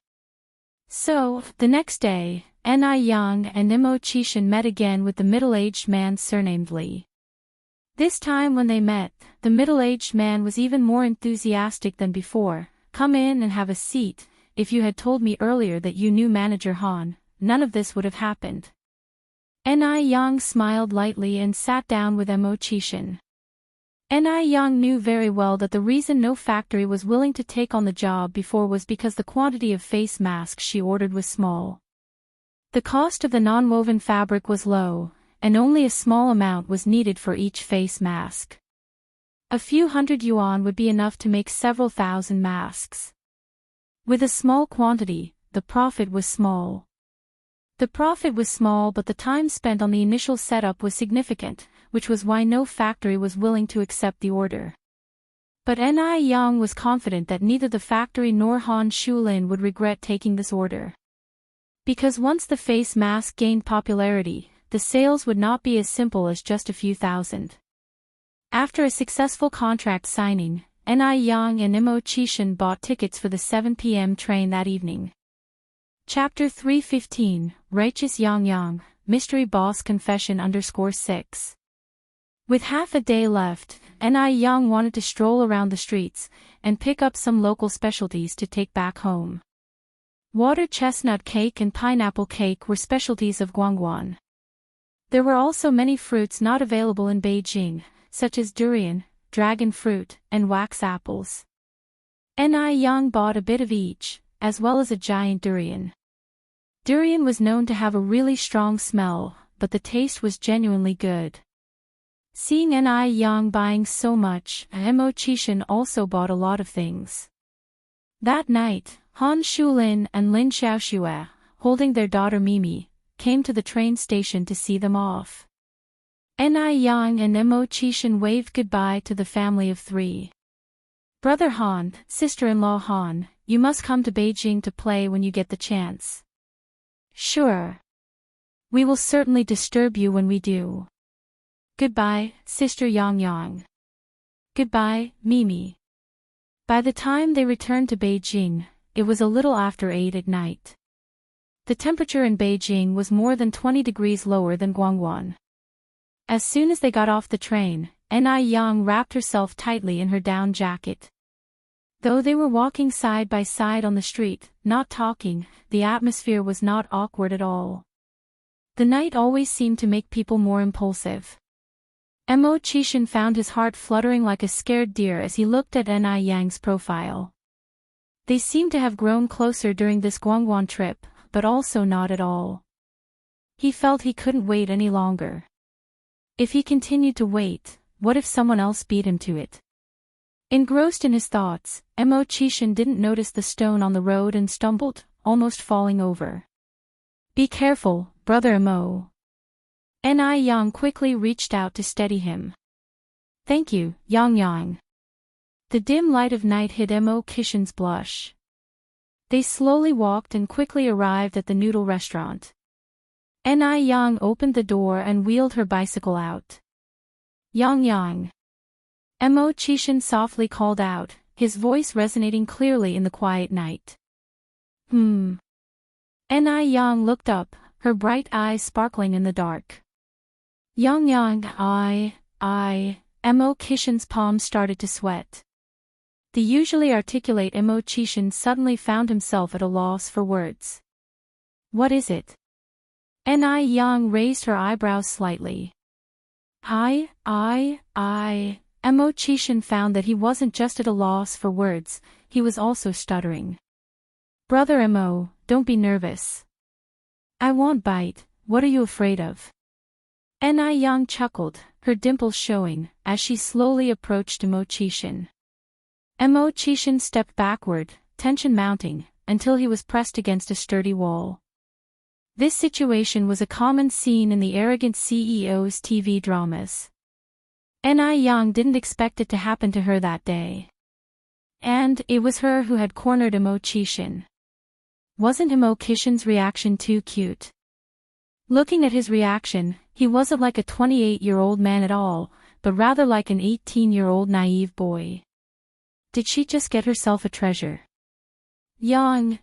So, the next day, Ni Yang and Imo Qishan met again with the middle-aged man surnamed Li. This time when they met, the middle-aged man was even more enthusiastic than before. Come in and have a seat. If you had told me earlier that you knew Manager Han, none of this would have happened. Ni Yang smiled lightly and sat down with Imo Qishan. Ni Yang knew very well that the reason no factory was willing to take on the job before was because the quantity of face masks she ordered was small. The cost of the non-woven fabric was low, and only a small amount was needed for each face mask. A few hundred yuan would be enough to make several thousand masks. With a small quantity, the profit was small. The profit was small, but the time spent on the initial setup was significant, which was why no factory was willing to accept the order. But Ni Yang was confident that neither the factory nor Han Shulin would regret taking this order. Because once the face mask gained popularity, the sales would not be as simple as just a few thousand. After a successful contract signing, Ni Yang and Imo Qishan bought tickets for the 7 p.m. train that evening. Chapter 315, Righteous Yang Yang, Mystery Boss Confession _6. With half a day left, Ni Yang wanted to stroll around the streets, and pick up some local specialties to take back home. Water chestnut cake and pineapple cake were specialties of Guangguan. There were also many fruits not available in Beijing, such as durian, dragon fruit, and wax apples. Ni Yang bought a bit of each, as well as a giant durian. Durian was known to have a really strong smell, but the taste was genuinely good. Seeing Ni Yang buying so much, Imo Qishan also bought a lot of things. That night, Han Shulin and Lin Xiaoxue, holding their daughter Mimi, came to the train station to see them off. Ni Yang and Imo Qishan waved goodbye to the family of three. Brother Han, sister-in-law Han, you must come to Beijing to play when you get the chance. Sure. We will certainly disturb you when we do. Goodbye, Sister Yang Yang. Goodbye, Mimi. By the time they returned to Beijing, it was a little after 8 at night. The temperature in Beijing was more than 20 degrees lower than Guangguan. As soon as they got off the train, Ni Yang wrapped herself tightly in her down jacket. Though they were walking side by side on the street, not talking, the atmosphere was not awkward at all. The night always seemed to make people more impulsive. Imo Qishan found his heart fluttering like a scared deer as he looked at Ni Yang's profile. They seemed to have grown closer during this Guangguan trip, but also not at all. He felt he couldn't wait any longer. If he continued to wait, what if someone else beat him to it? Engrossed in his thoughts, Imo Qishan didn't notice the stone on the road and stumbled, almost falling over. Be careful, Brother Imo. Ni Yang quickly reached out to steady him. Thank you, Yang Yang. The dim light of night hid Imo Qishan's blush. They slowly walked and quickly arrived at the noodle restaurant. Ni Yang opened the door and wheeled her bicycle out. Yang Yang. Mo Chishan softly called out, his voice resonating clearly in the quiet night. Ni Yang looked up, her bright eyes sparkling in the dark. Yang, Mo Chishan's palms started to sweat. The usually articulate Mo Chishan suddenly found himself at a loss for words. What is it? Ni Yang raised her eyebrows slightly. Mo Chishan found that he wasn't just at a loss for words, he was also stuttering. Brother Mo, don't be nervous. I won't bite, what are you afraid of? Ni Yang chuckled, her dimples showing, as she slowly approached Mo Chishan. Mo Chishan stepped backward, tension mounting, until he was pressed against a sturdy wall. This situation was a common scene in the arrogant CEO's TV dramas. Ni Yang didn't expect it to happen to her that day. And it was her who had cornered Mo Chishan. Wasn't Mo Chishan's reaction too cute? Looking at his reaction, he wasn't like a 28-year-old man at all, but rather like an 18-year-old naive boy. Did she just get herself a treasure? Yang.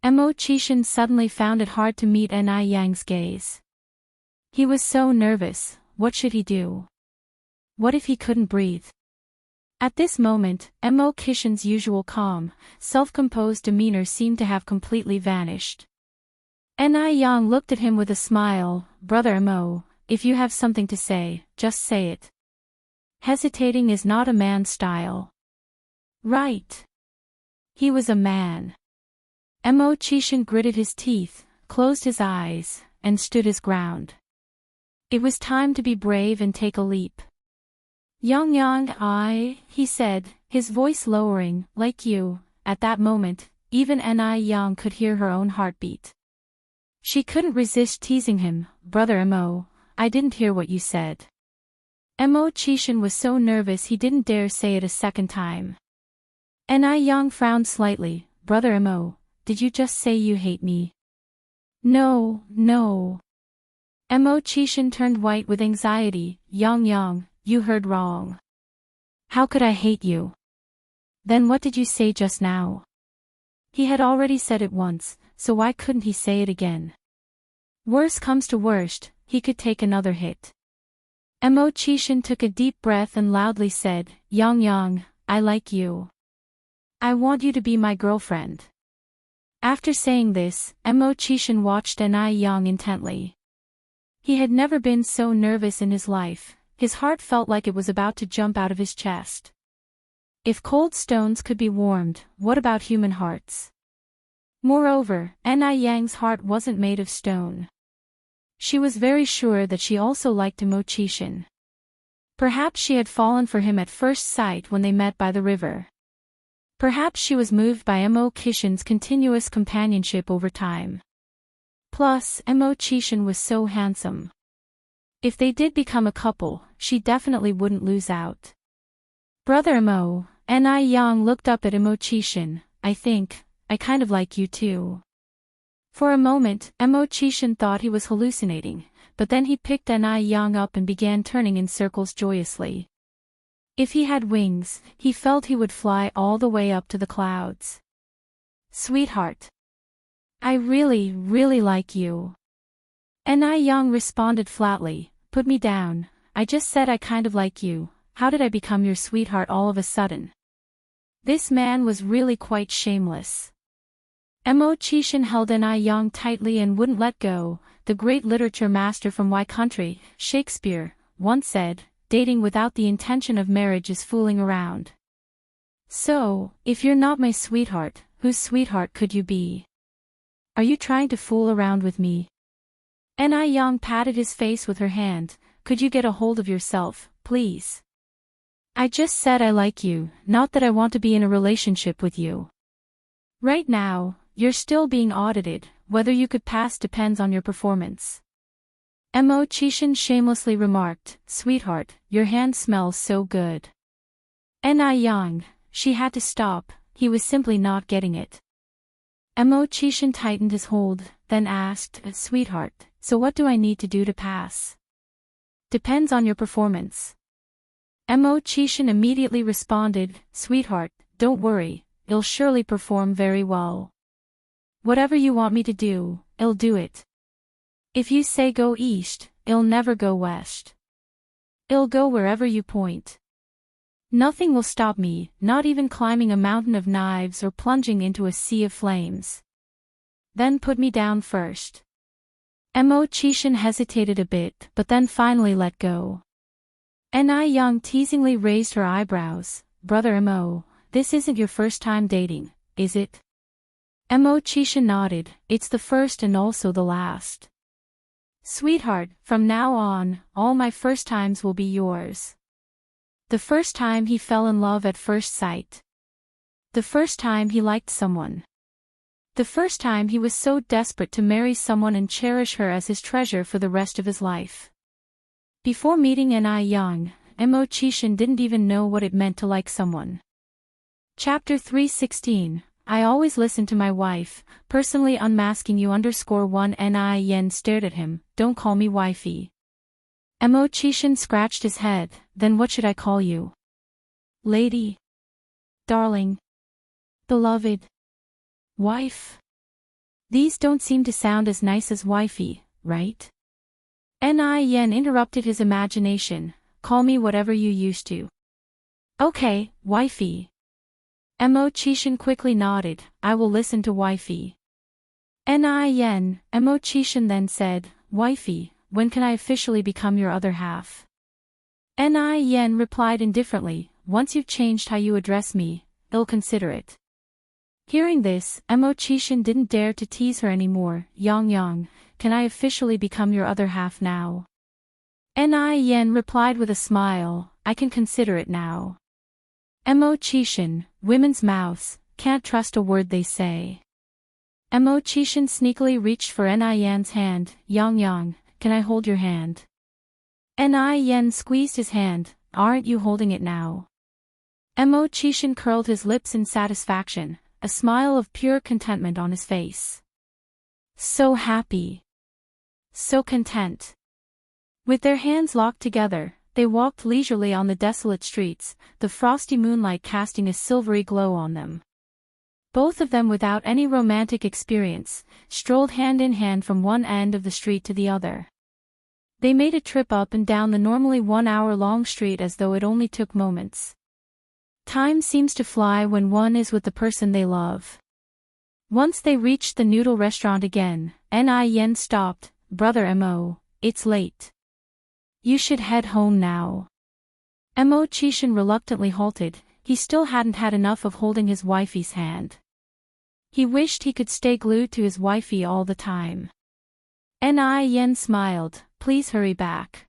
Mo Chishan suddenly found it hard to meet Ni Yang's gaze. He was so nervous, what should he do? What if he couldn't breathe? At this moment, Mo Chishan's usual calm, self-composed demeanor seemed to have completely vanished. Ni Yang looked at him with a smile. Brother Mo, if you have something to say, just say it. Hesitating is not a man's style. Right. He was a man. Mo Chishan gritted his teeth, closed his eyes, and stood his ground. It was time to be brave and take a leap. Yang, he said, his voice lowering, like you. At that moment, even Ni Yang could hear her own heartbeat. She couldn't resist teasing him. Brother Mo, I didn't hear what you said. Mo Chishan was so nervous he didn't dare say it a second time. Ni Yang frowned slightly. Brother Mo, did you just say you hate me? No. Mo Chishan turned white with anxiety. Yang, you heard wrong. How could I hate you? Then what did you say just now? He had already said it once, so why couldn't he say it again? Worst comes to worst, he could take another hit. Mo Chishan took a deep breath and loudly said, Yang, I like you. I want you to be my girlfriend. After saying this, Mo Chishan watched Ni Yang intently. He had never been so nervous in his life, his heart felt like it was about to jump out of his chest. If cold stones could be warmed, what about human hearts? Moreover, Ni Yang's heart wasn't made of stone. She was very sure that she also liked Mo Chishan. Perhaps she had fallen for him at first sight when they met by the river. Perhaps she was moved by Mo Chishan's continuous companionship over time. Plus, Mo Chishan was so handsome. If they did become a couple, she definitely wouldn't lose out. Brother Mo, Ni Yang looked up at Mo Chishan. I kind of like you too. For a moment, Mo Chishan thought he was hallucinating, but then he picked Ni Yang up and began turning in circles joyously. If he had wings, he felt he would fly all the way up to the clouds. Sweetheart. I really like you. Ni Yang responded flatly, put me down, I just said I kind of like you, how did I become your sweetheart all of a sudden? This man was really quite shameless. Mo Chishan held Ni Yang tightly and wouldn't let go. The great literature master from Y Country, Shakespeare, once said, dating without the intention of marriage is fooling around. So, if you're not my sweetheart, whose sweetheart could you be? Are you trying to fool around with me? Ni Yang patted his face with her hand. Could you get a hold of yourself, please? I just said I like you, not that I want to be in a relationship with you. Right now, you're still being audited, whether you could pass depends on your performance. Mo Chishan shamelessly remarked, sweetheart, your hand smells so good. Ni Yang, she had to stop, he was simply not getting it. Mo Chishan tightened his hold, then asked, sweetheart, so what do I need to do to pass? Depends on your performance. Mo Chishan immediately responded, "Sweetheart, don't worry, I'll surely perform very well. Whatever you want me to do, I'll do it. If you say go east, I'll never go west. I'll go wherever you point. Nothing will stop me, not even climbing a mountain of knives or plunging into a sea of flames. Then put me down first." Mo Chishan hesitated a bit but then finally let go. Ni Young teasingly raised her eyebrows. "Brother Mo, this isn't your first time dating, is it?" Mo Chishan nodded. "It's the first and also the last. Sweetheart, from now on, all my first times will be yours. The first time he fell in love at first sight. The first time he liked someone. The first time he was so desperate to marry someone and cherish her as his treasure for the rest of his life." Before meeting Ni Young, Mo Chishan didn't even know what it meant to like someone. Chapter 316, I always listen to my wife, personally unmasking you _1 Ni Yen stared at him. "Don't call me wifey." Mo Chishan scratched his head. "Then what should I call you?" "Lady. Darling. Beloved. Wife. These don't seem to sound as nice as wifey, right?" Ni Yen interrupted his imagination. "Call me whatever you used to." "Okay, wifey." Mo Chishan quickly nodded. "I will listen to wifey." Ni Yen, Mo Chishan then said, "Wifey, when can I officially become your other half?" Ni Yen replied indifferently, "Once you've changed how you address me, I'll consider it." Hearing this, Mo Chishan didn't dare to tease her anymore. Yang, can I officially become your other half now?" Ni Yen replied with a smile, "I can consider it now." Mo Chishan, women's mouths, can't trust a word they say. Mo Chishan sneakily reached for Ni Yen's hand. Yang, can I hold your hand?" Ni Yen squeezed his hand. "Aren't you holding it now?" Mo Chishan curled his lips in satisfaction, a smile of pure contentment on his face. So happy. So content. With their hands locked together, they walked leisurely on the desolate streets, the frosty moonlight casting a silvery glow on them. Both of them, without any romantic experience, strolled hand in hand from one end of the street to the other. They made a trip up and down the normally 1-hour-long street as though it only took moments. Time seems to fly when one is with the person they love. Once they reached the noodle restaurant again, Ni Yen stopped. "Brother Mo, it's late. You should head home now." Mo Chishan reluctantly halted. He still hadn't had enough of holding his wifey's hand. He wished he could stay glued to his wifey all the time. Ni Yen smiled. "Please hurry back.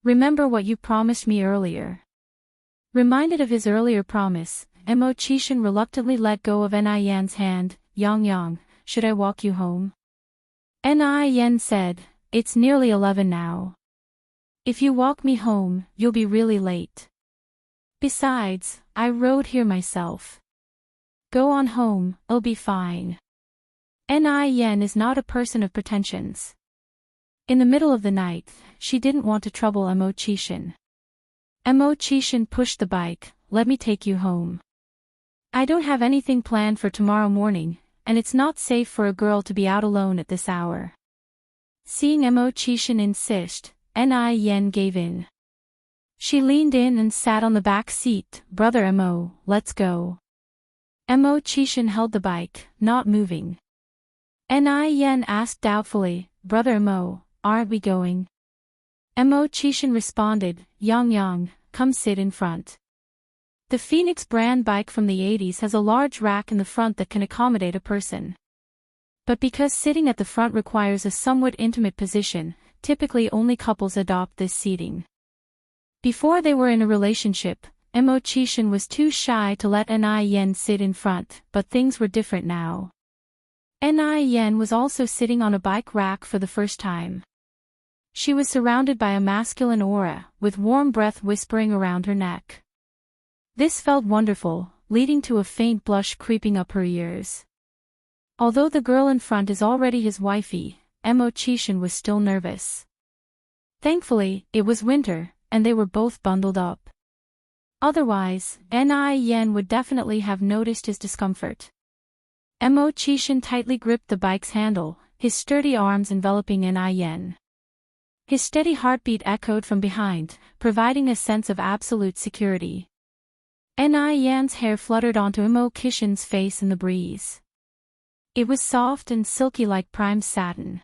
Remember what you promised me earlier." Reminded of his earlier promise, Mo Chishan reluctantly let go of Ni Yen's hand. Yang, should I walk you home?" Ni Yen said, "It's nearly 11 now. If you walk me home, you'll be really late. Besides, I rode here myself. Go on home, I'll be fine." Ni Yen is not a person of pretensions. In the middle of the night, she didn't want to trouble Mo Chishan. Mo Chishan pushed the bike. "Let me take you home. I don't have anything planned for tomorrow morning, and it's not safe for a girl to be out alone at this hour." Seeing Mo Chishan insist, Ni Yen gave in. She leaned in and sat on the back seat. "Brother Mo, let's go." Mo Chishan held the bike, not moving. Ni Yen asked doubtfully, "Brother Mo, aren't we going?" Mo Chishan responded, Yang, come sit in front." The Phoenix brand bike from the 80s has a large rack in the front that can accommodate a person. But because sitting at the front requires a somewhat intimate position, typically only couples adopt this seating. Before they were in a relationship, Mo Chishan was too shy to let Ni Yen sit in front, but things were different now. Ni Yen was also sitting on a bike rack for the first time. She was surrounded by a masculine aura, with warm breath whispering around her neck. This felt wonderful, leading to a faint blush creeping up her ears. Although the girl in front is already his wifey, Mo Chishan was still nervous. Thankfully, it was winter, and they were both bundled up. Otherwise, Yen would definitely have noticed his discomfort. Chen tightly gripped the bike's handle, his sturdy arms enveloping Yen. His steady heartbeat echoed from behind, providing a sense of absolute security. Yen's hair fluttered onto Kishin's face in the breeze. It was soft and silky like prime satin.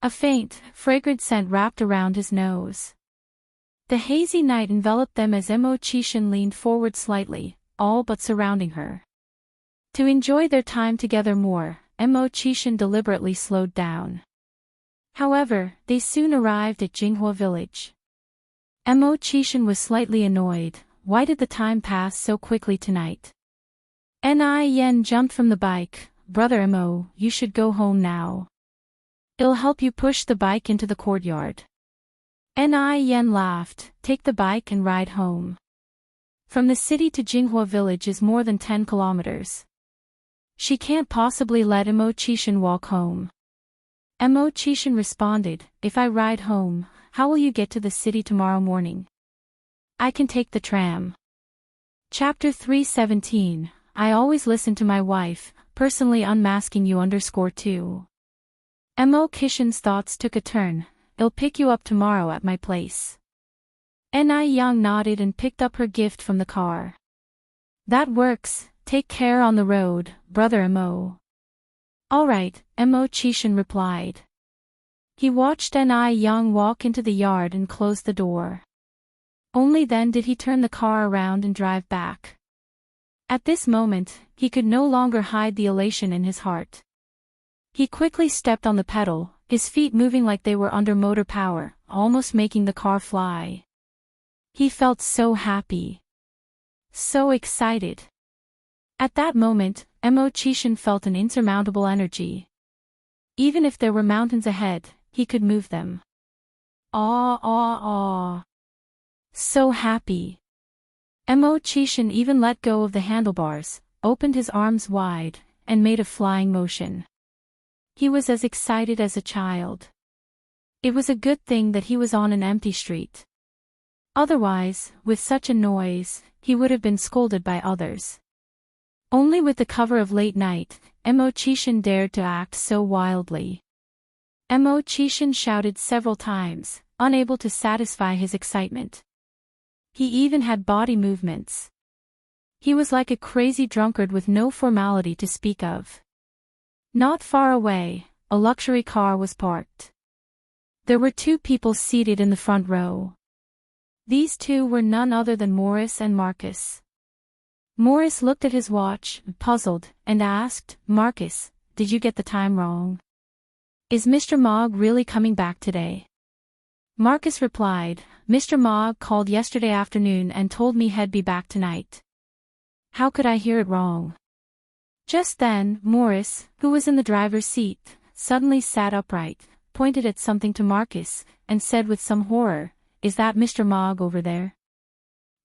A faint, fragrant scent wrapped around his nose. The hazy night enveloped them as Kishin leaned forward slightly, all but surrounding her. To enjoy their time together more, Kishin deliberately slowed down. However, they soon arrived at Jinghua village. Kishin was slightly annoyed. Why did the time pass so quickly tonight? Yen jumped from the bike. Brother you should go home now. It'll help you push the bike into the courtyard. Yen laughed. Take the bike and ride home. From the city to Jinghua village is more than 10 kilometers. She can't possibly let Kishin walk home. Kishin responded, if I ride home, how will you get to the city tomorrow morning? I can take the tram. Chapter 317, I always listen to my wife, personally unmasking you _2. Kishin's thoughts took a turn. I'll pick you up tomorrow at my place. Yang nodded and picked up her gift from the car. That works, take care on the road, brother Alright, Kishin replied. He watched Yang walk into the yard and close the door. Only then did he turn the car around and drive back. At this moment, he could no longer hide the elation in his heart. He quickly stepped on the pedal, his feet moving like they were under motor power, almost making the car fly. He felt so happy. So excited. At that moment, Kishin felt an insurmountable energy. Even if there were mountains ahead, he could move them. So happy. Kishin even let go of the handlebars, opened his arms wide, and made a flying motion. He was as excited as a child. It was a good thing that he was on an empty street. Otherwise, with such a noise, he would have been scolded by others. Only with the cover of late night, Kishin dared to act so wildly. Kishin shouted several times, unable to satisfy his excitement. He even had body movements. He was like a crazy drunkard with no formality to speak of. Not far away, a luxury car was parked. There were 2 people seated in the front row. These 2 were none other than Morris and Marcus. Morris looked at his watch, puzzled, and asked, Marcus, did you get the time wrong? Is Mr. Mogg really coming back today? Marcus replied, Mr. Mogg called yesterday afternoon and told me he'd be back tonight. How could I hear it wrong? Just then, Morris, who was in the driver's seat, suddenly sat upright, pointed at something to Marcus, and said with some horror, Is that Mr. Mogg over there?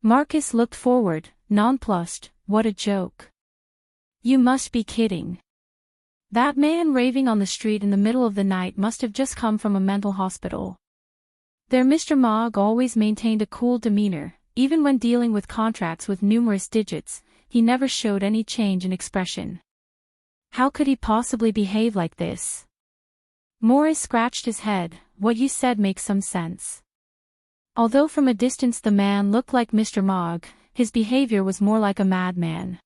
Marcus looked forward, nonplussed. What a joke. You must be kidding. That man raving on the street in the middle of the night must have just come from a mental hospital. Their Mr. Mogg always maintained a cool demeanor, even when dealing with contracts with numerous digits, he never showed any change in expression. How could he possibly behave like this? Morris scratched his head. What you said makes some sense. Although from a distance the man looked like Mr. Mogg, his behavior was more like a madman.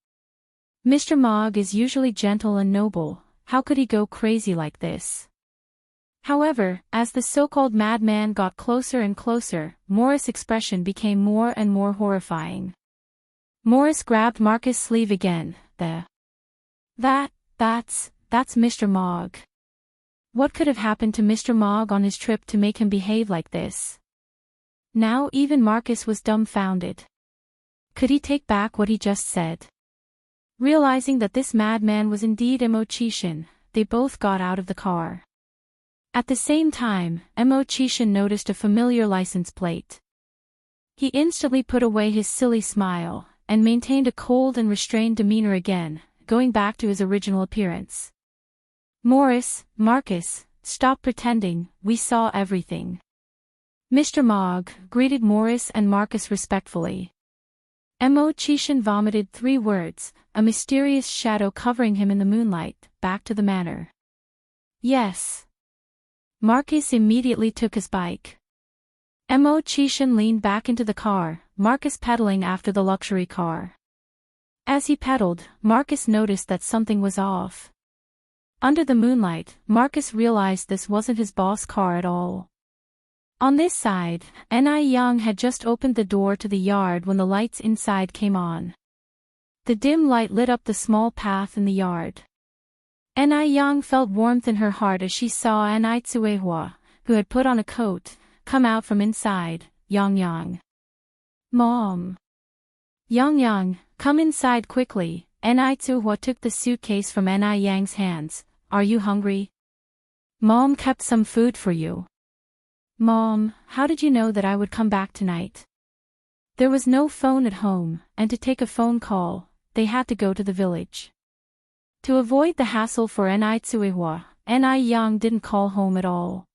Mr. Mogg is usually gentle and noble, how could he go crazy like this? However, as the so-called madman got closer and closer, Morris' expression became more and more horrifying. Morris grabbed Marcus' sleeve again. That's Mr. Mogg. What could have happened to Mr. Mogg on his trip to make him behave like this? Now even Marcus was dumbfounded. Could he take back what he just said? Realizing that this madman was indeed Kishin, they both got out of the car. At the same time, Kishin noticed a familiar license plate. He instantly put away his silly smile, and maintained a cold and restrained demeanor again, going back to his original appearance. Marcus, stop pretending, we saw everything. Mr. Mogg greeted Morris and Marcus respectfully. Mo Chishan vomited 3 words, a mysterious shadow covering him in the moonlight, back to the manor. Yes. Marcus immediately took his bike. Mo Chishan leaned back into the car, Marcus pedaling after the luxury car. As he pedaled, Marcus noticed that something was off. Under the moonlight, Marcus realized this wasn't his boss car at all. On this side, Ni Young had just opened the door to the yard when the lights inside came on. The dim light lit up the small path in the yard. Ni Young felt warmth in her heart as she saw Ni Tsuehua, who had put on a coat, come out from inside. Yang Yang. Mom. Yang Yang, come inside quickly. Ni Tsuehua took the suitcase from Ni Yang's hands. Are you hungry? Mom kept some food for you. Mom, how did you know that I would come back tonight? There was no phone at home, and to take a phone call, they had to go to the village. To avoid the hassle for Ni Tsuehua, Ni Yang didn't call home at all.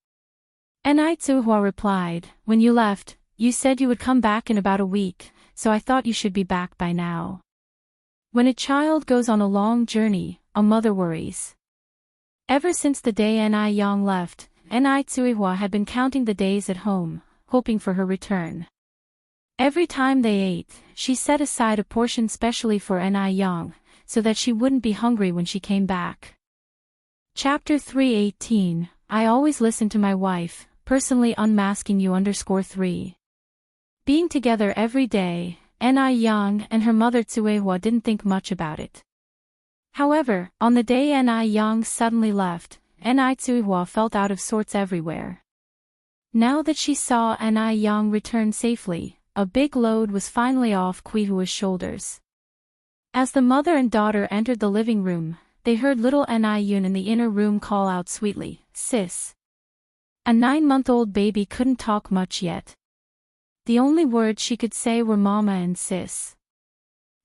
Ni Tsuehua replied, when you left, you said you would come back in about a week, so I thought you should be back by now. When a child goes on a long journey, a mother worries. Ever since the day Ni Yang left, Ni Tsuehua had been counting the days at home, hoping for her return. Every time they ate, she set aside a portion specially for Ni Yang, so that she wouldn't be hungry when she came back. Chapter 318, I always listen to my wife, personally unmasking you _3. Being together every day, Ni Yang and her mother Tsuehua didn't think much about it. However, on the day Ni Yang suddenly left, Ni Tsuehua felt out of sorts everywhere. Now that she saw Ni Yang return safely, a big load was finally off Qihua's shoulders. As the mother and daughter entered the living room, they heard little Ni Yun in the inner room call out sweetly, "Sis." A 9-month-old baby couldn't talk much yet. The only words she could say were mama and sis.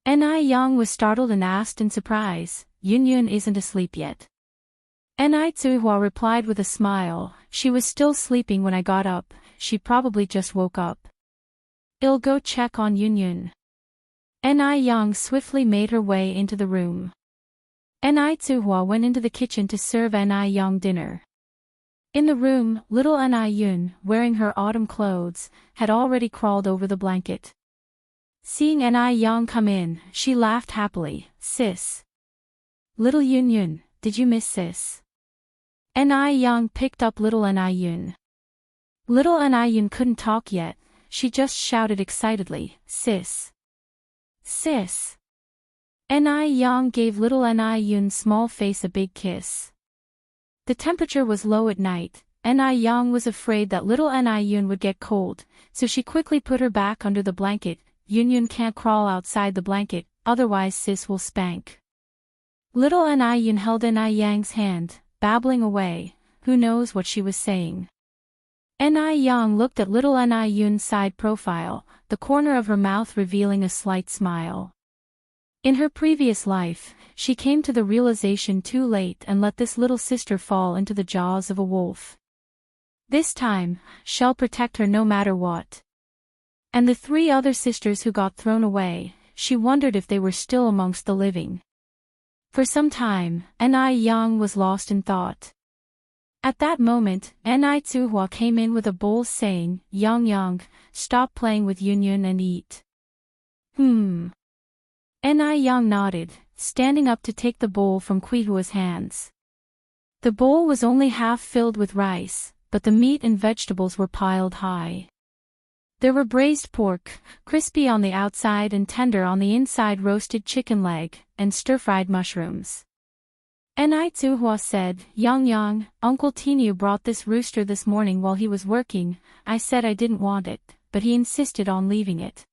Ni Yang was startled and asked in surprise, "Yun Yun isn't asleep yet?" Ni Tsuehua replied with a smile, "She was still sleeping when I got up, she probably just woke up. I'll go check on Yun Yun." Ni Yang swiftly made her way into the room. Ni Tsuehua went into the kitchen to serve Ni Yang dinner. In the room, little Ni Yun, wearing her autumn clothes, had already crawled over the blanket. Seeing Ni Yang come in, she laughed happily, "Sis. Little Yun Yun, did you miss sis?" Ni Yang picked up little Ni Yun. Little Ni Yun couldn't talk yet, she just shouted excitedly, "Sis. Sis." Ni Yang gave little Ni Yun's small face a big kiss. The temperature was low at night, Ni Yang was afraid that little Ni Yun would get cold, so she quickly put her back under the blanket. "Yun Yun can't crawl outside the blanket, otherwise sis will spank." Little Ni Yun held Ni Yang's hand, babbling away, who knows what she was saying. Ni Yang looked at little Ni Yun's side profile, the corner of her mouth revealing a slight smile. In her previous life, she came to the realization too late and let this little sister fall into the jaws of a wolf. This time, she'll protect her no matter what. And the 3 other sisters who got thrown away, she wondered if they were still amongst the living. For some time, Ni Yang was lost in thought. At that moment, Ni Tsuehua came in with a bowl saying, "Yang Yang, stop playing with Yun Yun and eat." Ni Yang nodded, standing up to take the bowl from Qihua's hands. The bowl was only half filled with rice, but the meat and vegetables were piled high. There were braised pork, crispy on the outside and tender on the inside, roasted chicken leg, and stir-fried mushrooms. Ni Tsuehua said, "Yang Yang, Uncle Tinu brought this rooster this morning while he was working. I said I didn't want it, but he insisted on leaving it.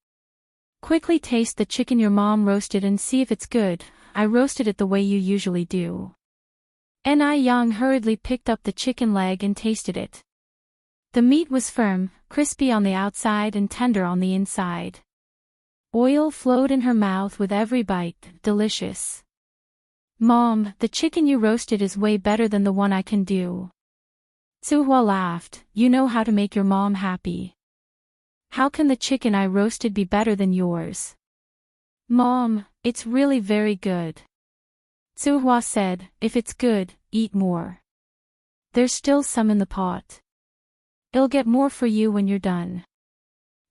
Quickly taste the chicken your mom roasted and see if it's good. I roasted it the way you usually do." Ni Yang hurriedly picked up the chicken leg and tasted it. The meat was firm, crispy on the outside and tender on the inside. Oil flowed in her mouth with every bite, delicious. "Mom, the chicken you roasted is way better than the one I can do." Tsuehua laughed, "You know how to make your mom happy. How can the chicken I roasted be better than yours?" Mom, it's really very good. Tsuhua said, if it's good, eat more. There's still some in the pot. I'll get more for you when you're done.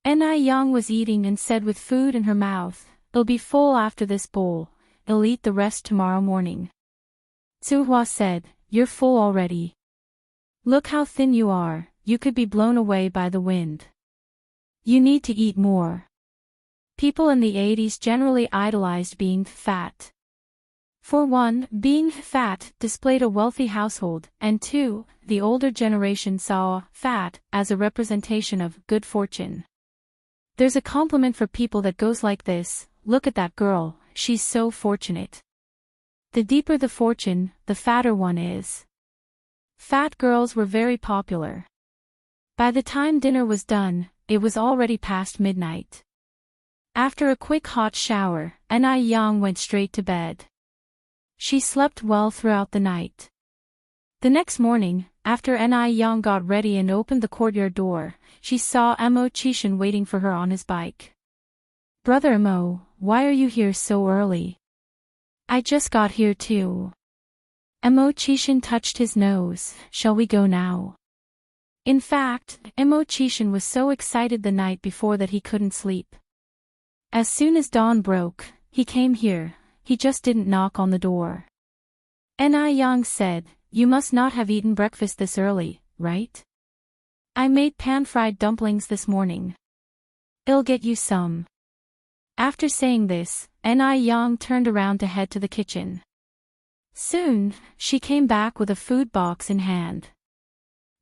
Yang was eating and said with food in her mouth, I'll be full after this bowl, I'll eat the rest tomorrow morning. Tsuhua said, you're full already. Look how thin you are, you could be blown away by the wind. You need to eat more. People in the 80s generally idolized being fat. For one, being fat displayed a wealthy household, and two, the older generation saw fat as a representation of good fortune. There's a compliment for people that goes like this, look at that girl, she's so fortunate. The deeper the fortune, the fatter one is. Fat girls were very popular. By the time dinner was done, it was already past midnight. After a quick hot shower, Yang went straight to bed. She slept well throughout the night. The next morning, after Yang got ready and opened the courtyard door, she saw Emmo waiting for her on his bike. Brother Emmo, why are you here so early? I just got here too. Emmo touched his nose, shall we go now? In fact, Emmo was so excited the night before that he couldn't sleep. As soon as dawn broke, he came here, he just didn't knock on the door. Yang said, you must not have eaten breakfast this early, right? I made pan-fried dumplings this morning. I'll get you some. After saying this, Yang turned around to head to the kitchen. Soon, she came back with a food box in hand.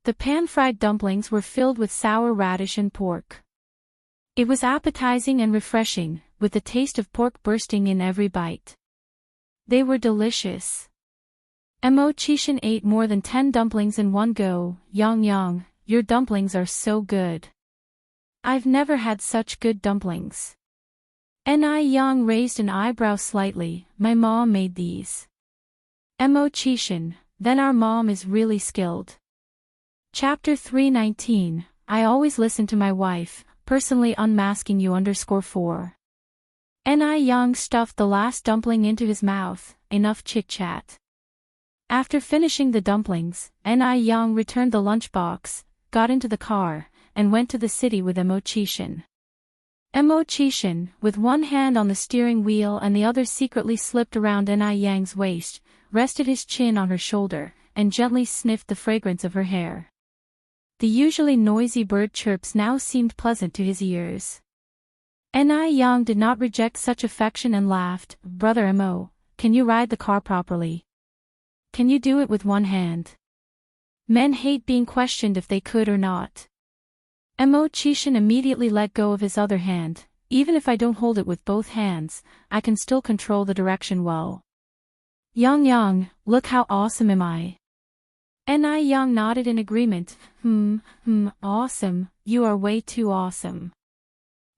The pan-fried dumplings were filled with sour radish and pork. It was appetizing and refreshing, with the taste of pork bursting in every bite. They were delicious. Emmo ate more than 10 dumplings in one go. Yang, your dumplings are so good. I've never had such good dumplings. Yang raised an eyebrow slightly, my mom made these. Emmo then our mom is really skilled. Chapter 319, I always listen to my wife, personally unmasking you _4. Yang stuffed the last dumpling into his mouth, enough chit-chat. After finishing the dumplings, Yang returned the lunchbox, got into the car, and went to the city with Emmo with one hand on the steering wheel and the other secretly slipped around Yang's waist, rested his chin on her shoulder, and gently sniffed the fragrance of her hair. The usually noisy bird chirps now seemed pleasant to his ears. Yang did not reject such affection and laughed, Brother Emmo, can you ride the car properly? Can you do it with one hand? Men hate being questioned if they could or not. Emmo immediately let go of his other hand, even if I don't hold it with both hands, I can still control the direction well. Yang, look how awesome am I. Yang nodded in agreement, awesome, you are way too awesome.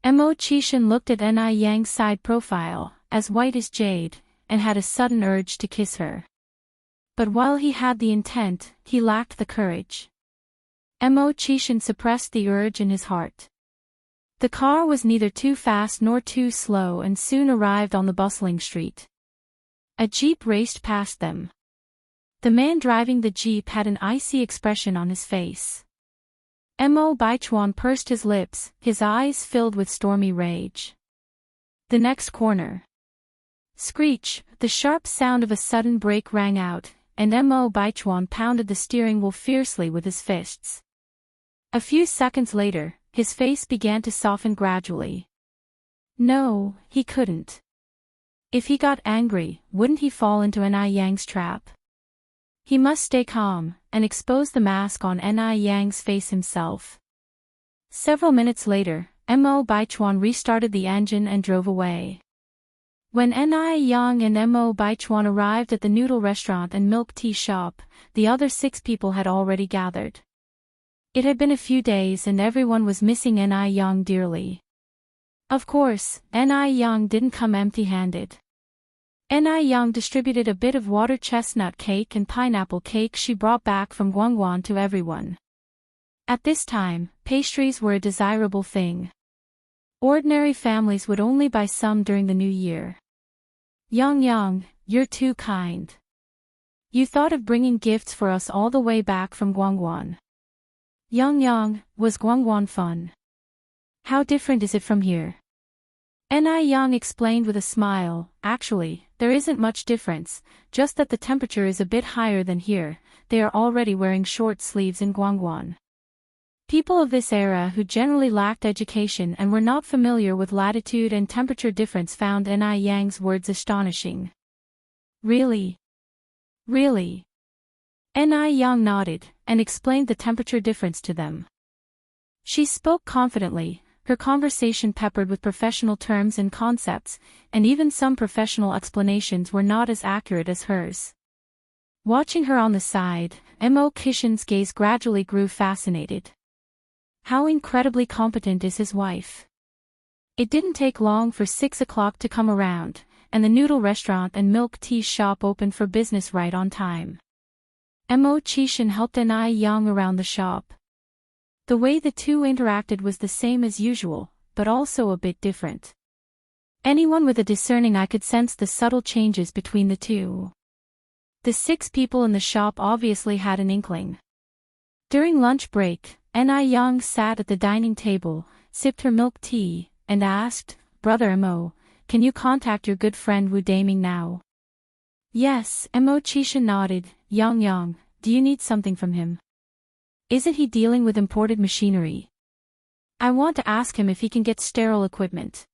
Emmo looked at Yang's side profile, as white as jade, and had a sudden urge to kiss her. But while he had the intent, he lacked the courage. Emmo suppressed the urge in his heart. The car was neither too fast nor too slow and soon arrived on the bustling street. A jeep raced past them. The man driving the jeep had an icy expression on his face. Emmo pursed his lips, his eyes filled with stormy rage. The next corner. Screech, the sharp sound of a sudden brake rang out, and Emmo pounded the steering wheel fiercely with his fists. A few seconds later, his face began to soften gradually. No, he couldn't. If he got angry, wouldn't he fall into Yang's trap? He must stay calm, and expose the mask on Yang's face himself. Several minutes later, Emmo restarted the engine and drove away. When Yang and Emmo arrived at the noodle restaurant and milk tea shop, the other 6 people had already gathered. It had been a few days and everyone was missing Yang dearly. Of course, Yang didn't come empty-handed. Yang distributed a bit of water chestnut cake and pineapple cake she brought back from Guangguan to everyone. At this time, pastries were a desirable thing. Ordinary families would only buy some during the new year. Yang, you're too kind. You thought of bringing gifts for us all the way back from Guangguan. Yang, was Guangguan fun? How different is it from here? Yang explained with a smile, actually, there isn't much difference, just that the temperature is a bit higher than here. They are already wearing short sleeves in Guangguan. People of this era who generally lacked education and were not familiar with latitude and temperature difference found Yang's words astonishing. Really? Really? Yang nodded, and explained the temperature difference to them. She spoke confidently, her conversation peppered with professional terms and concepts, and even some professional explanations were not as accurate as hers. Watching her on the side, Mo Kishin's gaze gradually grew fascinated. How incredibly competent is his wife. It didn't take long for 6 o'clock to come around, and the noodle restaurant and milk tea shop opened for business right on time. Mo Kishin helped Yang around the shop. The way the two interacted was the same as usual, but also a bit different. Anyone with a discerning eye could sense the subtle changes between the two. The 6 people in the shop obviously had an inkling. During lunch break, Yang sat at the dining table, sipped her milk tea, and asked, "Brother Mo, can you contact your good friend Wu Daming now?" "Yes," Mo Chisha nodded. Yang, do you need something from him? Isn't he dealing with imported machinery? I want to ask him if he can get sterile equipment.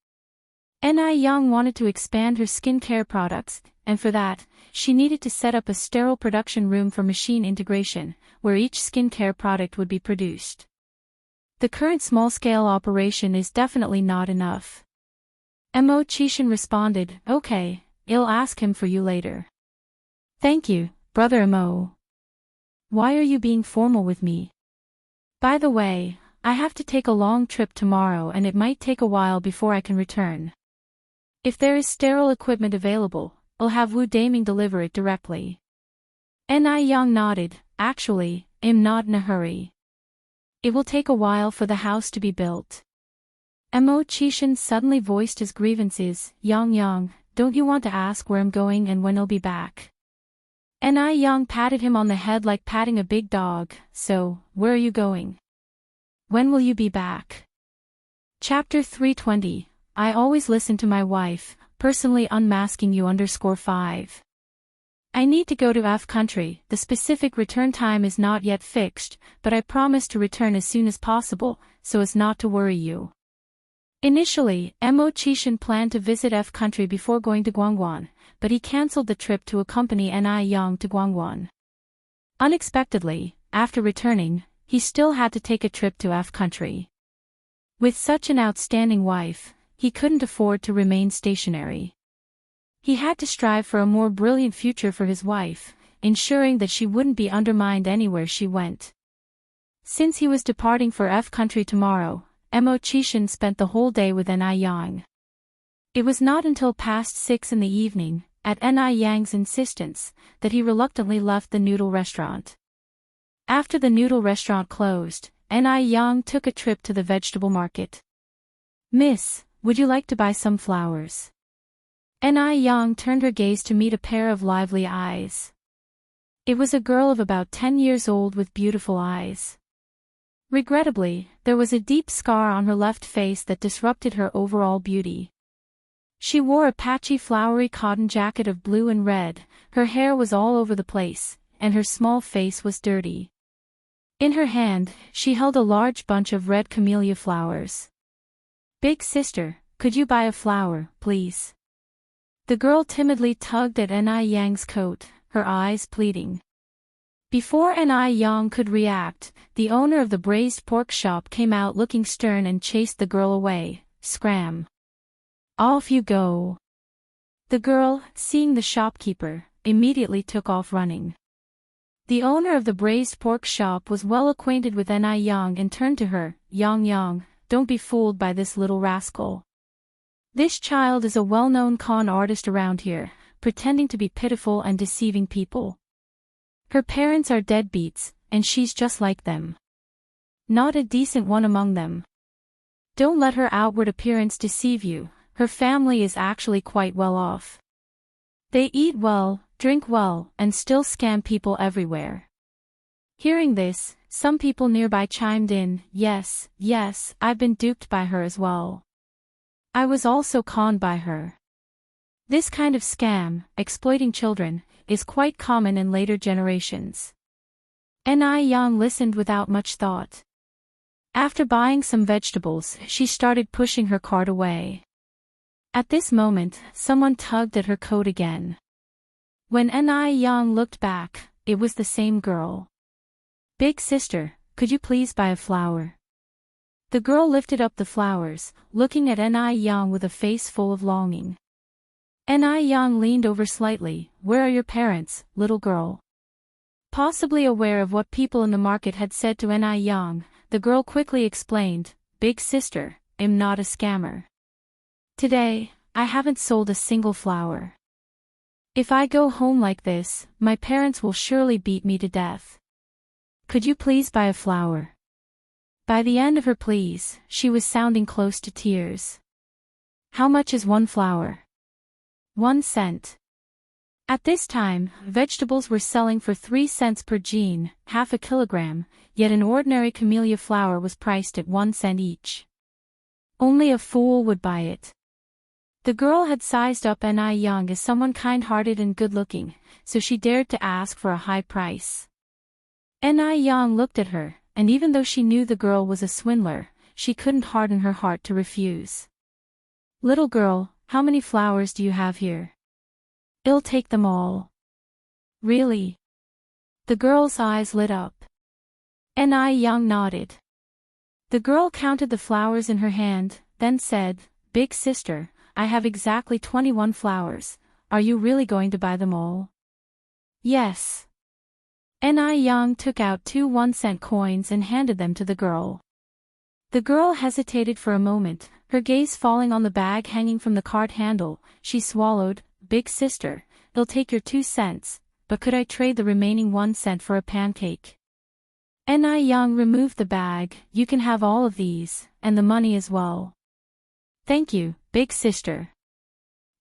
Yang wanted to expand her skincare products, and for that, she needed to set up a sterile production room for machine integration, where each skincare product would be produced. The current small-scale operation is definitely not enough. Mo Chishan responded, "Okay, I'll ask him for you later." "Thank you, Brother Mo. Why are you being formal with me? By the way, I have to take a long trip tomorrow and it might take a while before I can return. If there is sterile equipment available, I'll have Wu Daming deliver it directly." Yang nodded. "Actually, I'm not in a hurry. It will take a while for the house to be built." Mo Chishan suddenly voiced his grievances. Yang, don't you want to ask where I'm going and when I'll be back?" Yang patted him on the head like patting a big dog. "So, where are you going? When will you be back?" Chapter 320, I always listen to my wife, personally unmasking you _5. I need to go to F country. The specific return time is not yet fixed, but I promise to return as soon as possible, so as not to worry you. Initially, Mo Chishan planned to visit F country before going to Guangguan, but he cancelled the trip to accompany Yang to Guangguan. Unexpectedly, after returning, he still had to take a trip to F country. With such an outstanding wife, he couldn't afford to remain stationary. He had to strive for a more brilliant future for his wife, ensuring that she wouldn't be undermined anywhere she went. Since he was departing for F country tomorrow, Mo Chishan spent the whole day with Yang. It was not until past 6 in the evening, at Yang's insistence, that he reluctantly left the noodle restaurant. After the noodle restaurant closed, Yang took a trip to the vegetable market. "Miss, would you like to buy some flowers?" Yang turned her gaze to meet a pair of lively eyes. It was a girl of about 10 years old with beautiful eyes. Regrettably, there was a deep scar on her left face that disrupted her overall beauty. She wore a patchy flowery cotton jacket of blue and red, her hair was all over the place, and her small face was dirty. In her hand, she held a large bunch of red camellia flowers. "Big sister, could you buy a flower, please?" The girl timidly tugged at Yang's coat, her eyes pleading. Before Yang could react, the owner of the braised pork shop came out looking stern and chased the girl away. "Scram! Off you go!" The girl, seeing the shopkeeper, immediately took off running. The owner of the braised pork shop was well acquainted with Yang and turned to her. Yang, don't be fooled by this little rascal. This child is a well-known con artist around here, pretending to be pitiful and deceiving people. Her parents are deadbeats, and she's just like them. Not a decent one among them. Don't let her outward appearance deceive you, her family is actually quite well off. They eat well, drink well, and still scam people everywhere. Hearing this, some people nearby chimed in, yes, I've been duped by her as well. I was also conned by her. This kind of scam, exploiting children, is quite common in later generations. Yang listened without much thought. After buying some vegetables, she started pushing her cart away. At this moment, someone tugged at her coat again. When Yang looked back, it was the same girl. Big sister, could you please buy a flower? The girl lifted up the flowers, looking at Yang with a face full of longing. Yang leaned over slightly. Where are your parents, little girl? Possibly aware of what people in the market had said to Yang, the girl quickly explained, Big sister, I'm not a scammer. Today, I haven't sold a single flower. If I go home like this, my parents will surely beat me to death. Could you please buy a flower? By the end of her pleas, she was sounding close to tears. How much is one flower? 1 cent. At this time, vegetables were selling for 3 cents per jean, half a kilogram, yet an ordinary camellia flower was priced at 1 cent each. Only a fool would buy it. The girl had sized up Yang as someone kind-hearted and good-looking, so she dared to ask for a high price. Yang looked at her, and even though she knew the girl was a swindler, she couldn't harden her heart to refuse. Little girl, how many flowers do you have here? I'll take them all. Really? The girl's eyes lit up. Yang nodded. The girl counted the flowers in her hand, then said, Big sister, I have exactly 21 flowers, are you really going to buy them all? Yes. Yang took out 2 1-cent coins and handed them to the girl. The girl hesitated for a moment, her gaze falling on the bag hanging from the cart handle. She swallowed. Big sister, I'll take your 2 cents, but could I trade the remaining 1 cent for a pancake? Yang removed the bag. You can have all of these, and the money as well. Thank you, big sister.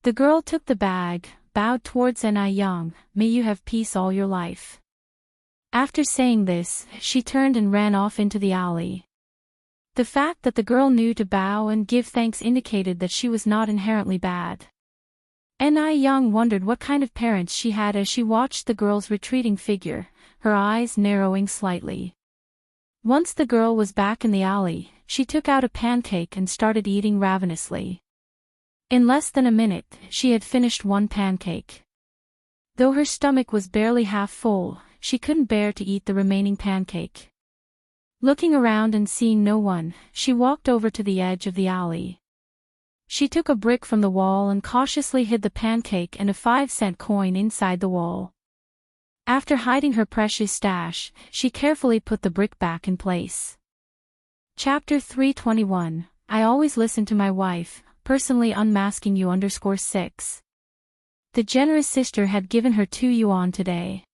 The girl took the bag, bowed towards Yang. May you have peace all your life. After saying this, she turned and ran off into the alley. The fact that the girl knew to bow and give thanks indicated that she was not inherently bad. Yang wondered what kind of parents she had as she watched the girl's retreating figure, her eyes narrowing slightly. Once the girl was back in the alley, she took out a pancake and started eating ravenously. In less than a minute, she had finished 1 pancake. Though her stomach was barely half full, she couldn't bear to eat the remaining pancake. Looking around and seeing no one, she walked over to the edge of the alley. She took a brick from the wall and cautiously hid the pancake and a 5-cent coin inside the wall. After hiding her precious stash, she carefully put the brick back in place. Chapter 321, I always listen to my wife, personally unmasking you _6. The generous sister had given her 2 yuan today.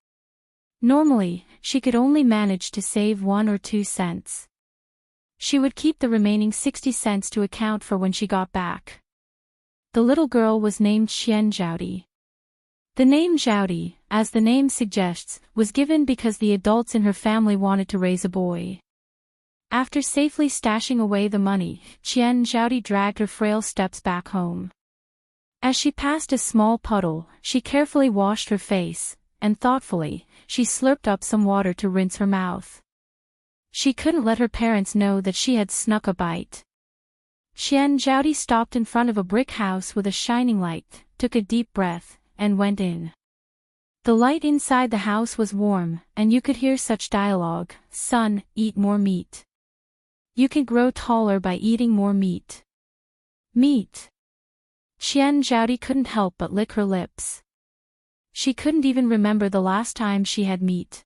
Normally, she could only manage to save 1 or 2 cents. She would keep the remaining 60 cents to account for when she got back. The little girl was named Zhaodi. The name Zhaodi, as the name suggests, was given because the adults in her family wanted to raise a boy. After safely stashing away the money, Zhaodi dragged her frail steps back home. As she passed a small puddle, she carefully washed her face, and thoughtfully, she slurped up some water to rinse her mouth. She couldn't let her parents know that she had snuck a bite. Zhaodi stopped in front of a brick house with a shining light, took a deep breath, and went in. The light inside the house was warm, and you could hear such dialogue. Son, eat more meat. You can grow taller by eating more meat. Meat. Zhaodi couldn't help but lick her lips. She couldn't even remember the last time she had meat.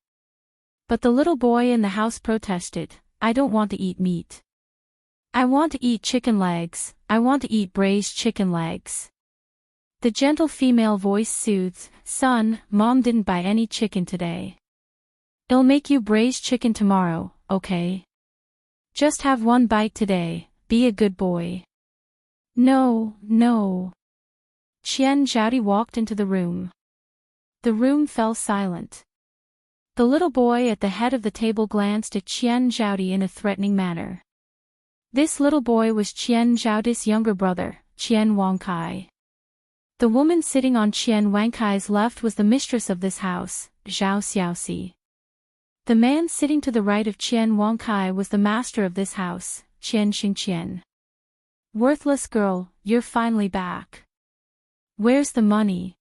But the little boy in the house protested, I don't want to eat meat. I want to eat chicken legs, I want to eat braised chicken legs. The gentle female voice soothed, Son, Mom didn't buy any chicken today. I'll make you braised chicken tomorrow, okay? Just have 1 bite today, be a good boy. No, no. Qian Zhaodi walked into the room. The room fell silent. The little boy at the head of the table glanced at Qian Zhaodi in a threatening manner. This little boy was Qian Zhaodi's younger brother, Qian Wangkai. The woman sitting on Qian Wangkai's left was the mistress of this house, Zhao Xiaoxi. The man sitting to the right of Qian Wangkai was the master of this house, Qian Xingqian. Worthless girl, you're finally back. Where's the money?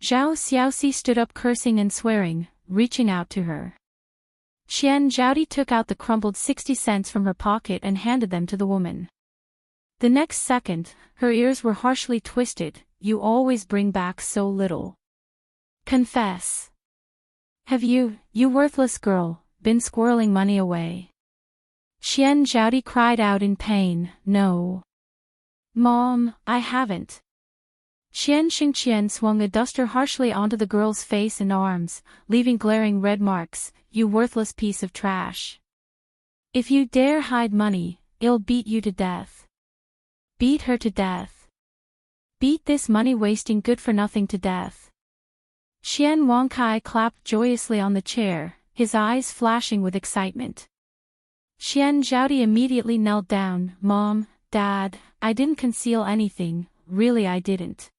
Zhao Xiaoxi stood up cursing and swearing, reaching out to her. Qian Zhaodi took out the crumpled 60 cents from her pocket and handed them to the woman. The next second, her ears were harshly twisted. You always bring back so little. Confess. Have you worthless girl, been squirreling money away? Qian Zhaodi cried out in pain, No. Mom, I haven't. Qian Xingqian swung a duster harshly onto the girl's face and arms, leaving glaring red marks. You worthless piece of trash. If you dare hide money, I'll beat you to death. Beat her to death. Beat this money-wasting good-for-nothing to death. Qian Wangkai clapped joyously on the chair, his eyes flashing with excitement. Qian Zhaodi immediately knelt down. Mom, Dad, I didn't conceal anything, really I didn't.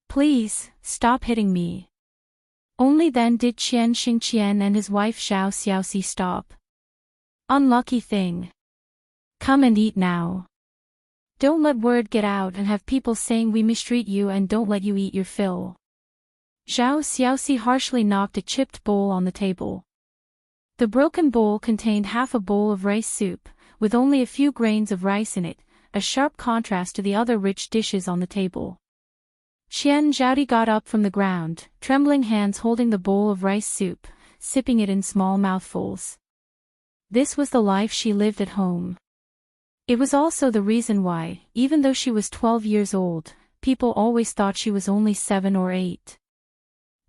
Please, stop hitting me. Only then did Qian Xingqian and his wife Zhao Xiaoxi stop. Unlucky thing. Come and eat now. Don't let word get out and have people saying we mistreat you and don't let you eat your fill. Zhao Xiaoxi harshly knocked a chipped bowl on the table. The broken bowl contained half a bowl of rice soup, with only a few grains of rice in it, a sharp contrast to the other rich dishes on the table. Qian Zhaodi got up from the ground, trembling hands holding the bowl of rice soup, sipping it in small mouthfuls. This was the life she lived at home. It was also the reason why, even though she was 12 years old, people always thought she was only 7 or 8.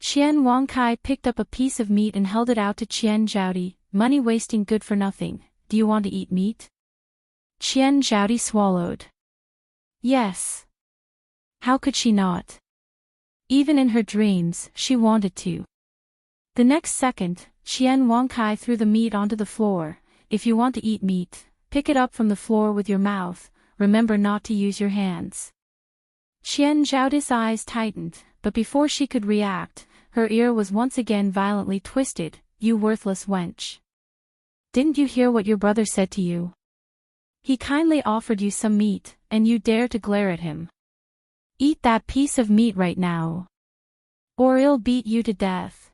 Qian Wangkai picked up a piece of meat and held it out to Qian Zhaodi. Money wasting good for nothing, do you want to eat meat? Qian Zhaodi swallowed. Yes. How could she not? Even in her dreams, she wanted to. The next second, Qian Wangkai threw the meat onto the floor. If you want to eat meat, pick it up from the floor with your mouth, remember not to use your hands. Qian Zhaodi's eyes tightened, but before she could react, her ear was once again violently twisted. You worthless wench. Didn't you hear what your brother said to you? He kindly offered you some meat, and you dare to glare at him. Eat that piece of meat right now. Or I'll beat you to death.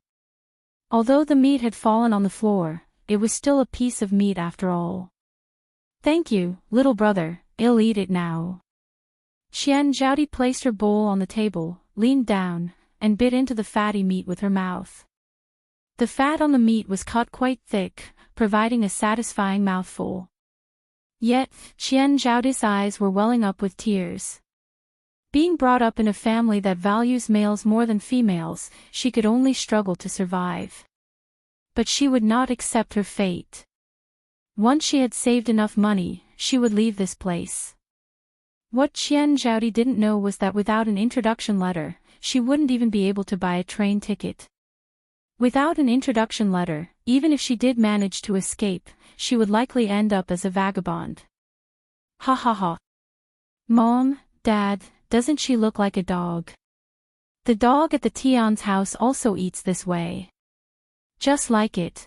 Although the meat had fallen on the floor, it was still a piece of meat after all. Thank you, little brother, I'll eat it now. Qian Zhaodi placed her bowl on the table, leaned down, and bit into the fatty meat with her mouth. The fat on the meat was cut quite thick, providing a satisfying mouthful. Yet, Qian Zhaodi's eyes were welling up with tears. Being brought up in a family that values males more than females, she could only struggle to survive. But she would not accept her fate. Once she had saved enough money, she would leave this place. What Qian Zhaodi didn't know was that without an introduction letter, she wouldn't even be able to buy a train ticket. Without an introduction letter, even if she did manage to escape, she would likely end up as a vagabond. Ha ha ha. Mom, Dad, doesn't she look like a dog? The dog at the Tian's house also eats this way. Just like it.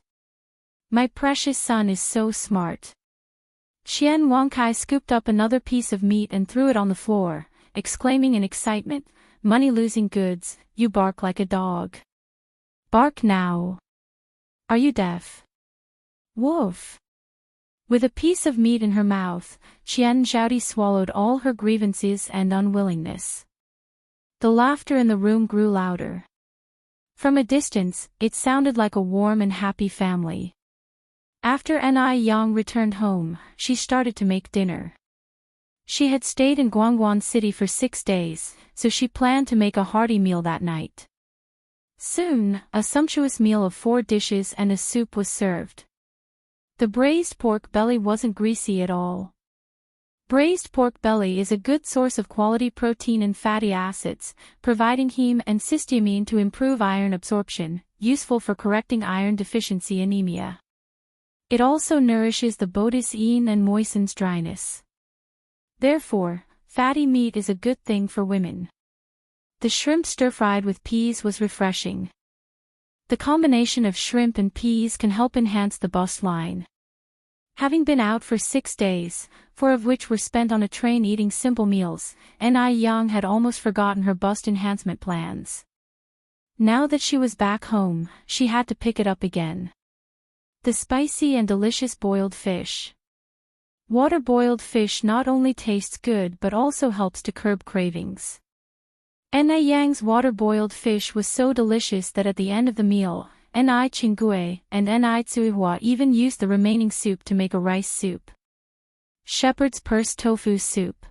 My precious son is so smart. Qian Wangkai scooped up another piece of meat and threw it on the floor, exclaiming in excitement, money-losing goods, you bark like a dog. Bark now. Are you deaf? Woof. With a piece of meat in her mouth, Qian Zhaodi swallowed all her grievances and unwillingness. The laughter in the room grew louder. From a distance, it sounded like a warm and happy family. After Ni Yang returned home, she started to make dinner. She had stayed in Guangguan City for 6 days, so she planned to make a hearty meal that night. Soon, a sumptuous meal of 4 dishes and a soup was served. The braised pork belly wasn't greasy at all. Braised pork belly is a good source of quality protein and fatty acids, providing heme and cysteamine to improve iron absorption, useful for correcting iron deficiency anemia. It also nourishes the bodice and moistens dryness. Therefore, fatty meat is a good thing for women. The shrimp stir-fried with peas was refreshing. The combination of shrimp and peas can help enhance the bust line. Having been out for 6 days, 4 of which were spent on a train eating simple meals, Yang had almost forgotten her bust enhancement plans. Now that she was back home, she had to pick it up again. The spicy and delicious boiled fish. Water-boiled fish not only tastes good but also helps to curb cravings. Yang's water-boiled fish was so delicious that at the end of the meal, Chingue and Tsuihua even used the remaining soup to make a rice soup. Shepherd's purse tofu soup.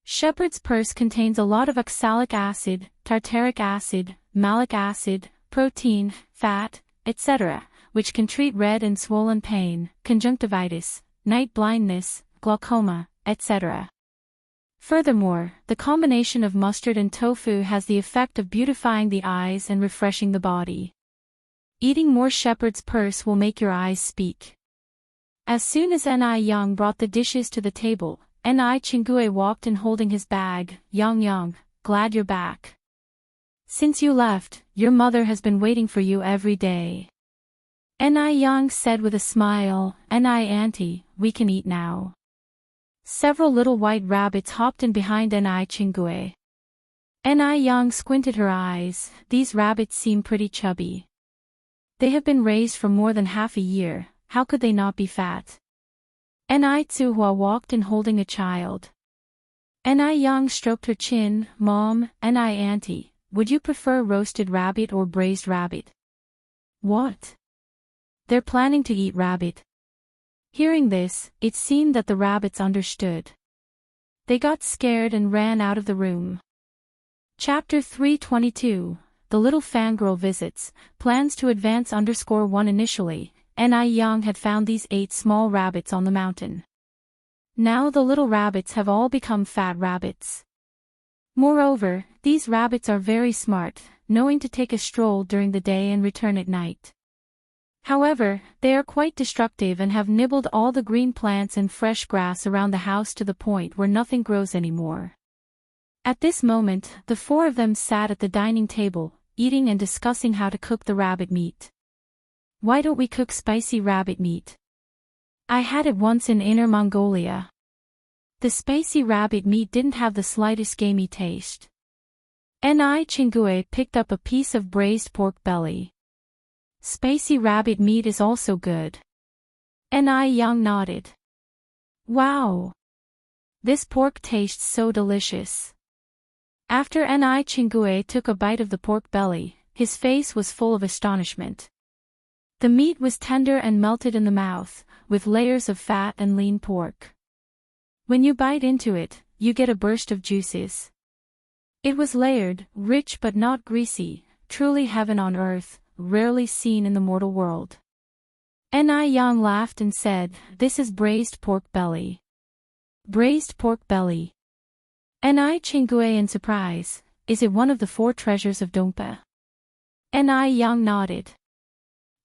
Shepherd's purse contains a lot of oxalic acid, tartaric acid, malic acid, protein, fat, etc., which can treat red and swollen pain, conjunctivitis, night blindness, glaucoma, etc. Furthermore, the combination of mustard and tofu has the effect of beautifying the eyes and refreshing the body. Eating more shepherd's purse will make your eyes speak. As soon as Yang brought the dishes to the table, Chingue walked in holding his bag. Yang, glad you're back. Since you left, your mother has been waiting for you every day. Yang said with a smile, Auntie, we can eat now. Several little white rabbits hopped in behind Chingue. Yang squinted her eyes. These rabbits seem pretty chubby. They have been raised for more than half a year, how could they not be fat? Tsuhua walked in holding a child. Yang stroked her chin. Mom, Auntie, would you prefer roasted rabbit or braised rabbit? What? They're planning to eat rabbit. Hearing this, it seemed that the rabbits understood. They got scared and ran out of the room. Chapter 322, The Little Fangirl Visits, Plans to Advance _1 Initially, Yang had found these 8 small rabbits on the mountain. Now the little rabbits have all become fat rabbits. Moreover, these rabbits are very smart, knowing to take a stroll during the day and return at night. However, they are quite destructive and have nibbled all the green plants and fresh grass around the house to the point where nothing grows anymore. At this moment, the 4 of them sat at the dining table, eating and discussing how to cook the rabbit meat. Why don't we cook spicy rabbit meat? I had it once in Inner Mongolia. The spicy rabbit meat didn't have the slightest gamey taste. Chingue picked up a piece of braised pork belly. Spicy rabbit meat is also good. Yang nodded. Wow! This pork tastes so delicious. After Chingue took a bite of the pork belly, his face was full of astonishment. The meat was tender and melted in the mouth, with layers of fat and lean pork. When you bite into it, you get a burst of juices. It was layered, rich but not greasy, truly heaven on earth, rarely seen in the mortal world. Yang laughed and said, "This is braised pork belly." Braised pork belly. Chingue in surprise, is it one of the 4 treasures of Dongpa? Yang nodded.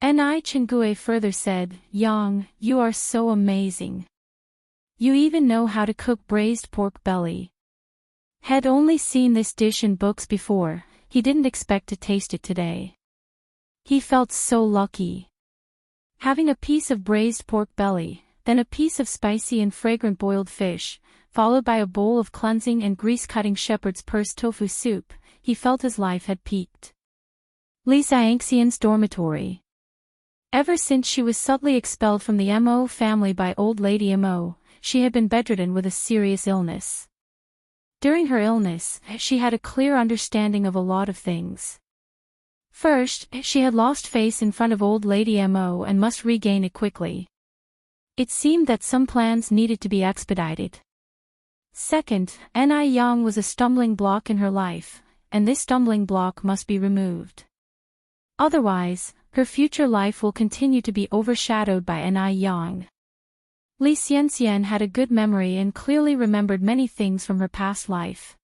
Chingue further said, Yang, you are so amazing. You even know how to cook braised pork belly. Had only seen this dish in books before, he didn't expect to taste it today. He felt so lucky. Having a piece of braised pork belly, then a piece of spicy and fragrant boiled fish, followed by a bowl of cleansing and grease-cutting shepherd's purse tofu soup, he felt his life had peaked. Li Xiangxian's dormitory. Ever since she was subtly expelled from the Mo family by old lady Mo, she had been bedridden with a serious illness. During her illness, she had a clear understanding of a lot of things. First, she had lost face in front of old lady Mo and must regain it quickly. It seemed that some plans needed to be expedited. Second, Yang was a stumbling block in her life, and this stumbling block must be removed. Otherwise, her future life will continue to be overshadowed by Yang. Li Xianxian had a good memory and clearly remembered many things from her past life.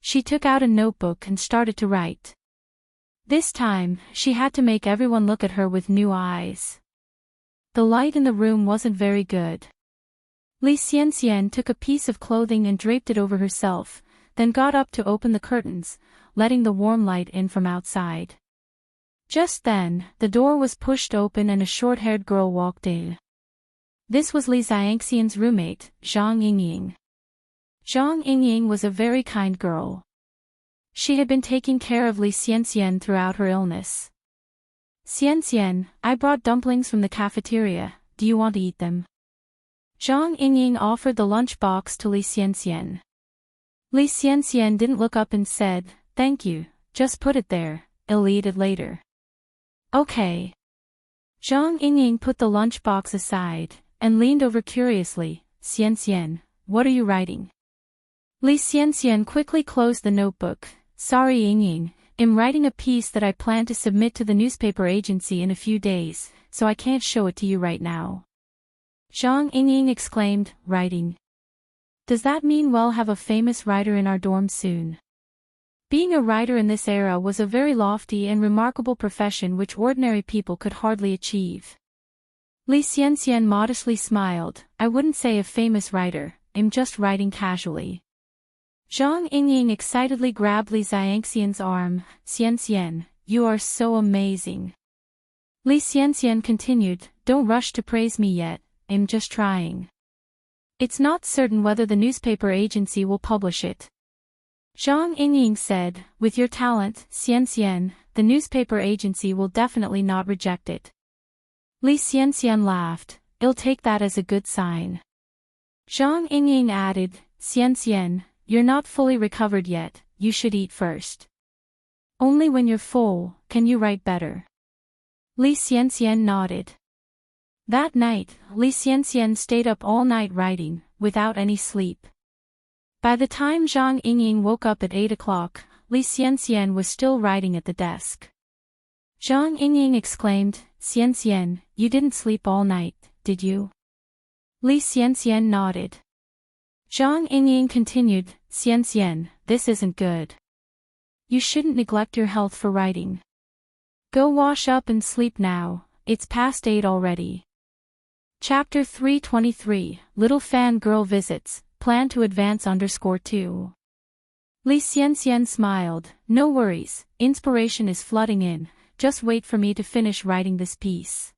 She took out a notebook and started to write. This time, she had to make everyone look at her with new eyes. The light in the room wasn't very good. Li Xianxian took a piece of clothing and draped it over herself, then got up to open the curtains, letting the warm light in from outside. Just then, the door was pushed open and a short-haired girl walked in. This was Li Xianxian's roommate, Zhang Yingying. Zhang Yingying was a very kind girl. She had been taking care of Li Xianxian throughout her illness. Xianxian, I brought dumplings from the cafeteria, do you want to eat them? Zhang Yingying offered the lunch box to Li Xianxian. Li Xianxian didn't look up and said, thank you, just put it there, I'll eat it later. Okay. Zhang Yingying put the lunch box aside, and leaned over curiously, Xianxian, what are you writing? Li Xianxian quickly closed the notebook. Sorry Yingying, I'm writing a piece that I plan to submit to the newspaper agency in a few days, so I can't show it to you right now. Zhang Yingying exclaimed, writing. Does that mean we'll have a famous writer in our dorm soon? Being a writer in this era was a very lofty and remarkable profession which ordinary people could hardly achieve. Li Xianxian modestly smiled, I wouldn't say a famous writer, I'm just writing casually. Zhang Yingying excitedly grabbed Li Xianxian's arm, Xianxian, you are so amazing. Li Xianxian continued, don't rush to praise me yet, I'm just trying. It's not certain whether the newspaper agency will publish it. Zhang Yingying said, with your talent, Xianxian, the newspaper agency will definitely not reject it. Li Xianxian laughed, I'll take that as a good sign. Zhang Yingying added, Xianxian, you're not fully recovered yet, you should eat first. Only when you're full, can you write better. Li Xianxian nodded. That night, Li Xianxian stayed up all night writing, without any sleep. By the time Zhang Yingying woke up at 8 o'clock, Li Xianxian was still writing at the desk. Zhang Yingying exclaimed, Xianxian, you didn't sleep all night, did you? Li Xianxian nodded. Zhang Yingying continued, Xianxian, this isn't good. You shouldn't neglect your health for writing. Go wash up and sleep now, it's past 8 already. Chapter 323, Little Fan Girl Visits, Plan to Advance _2. Li Xianxian smiled, no worries, inspiration is flooding in, just wait for me to finish writing this piece.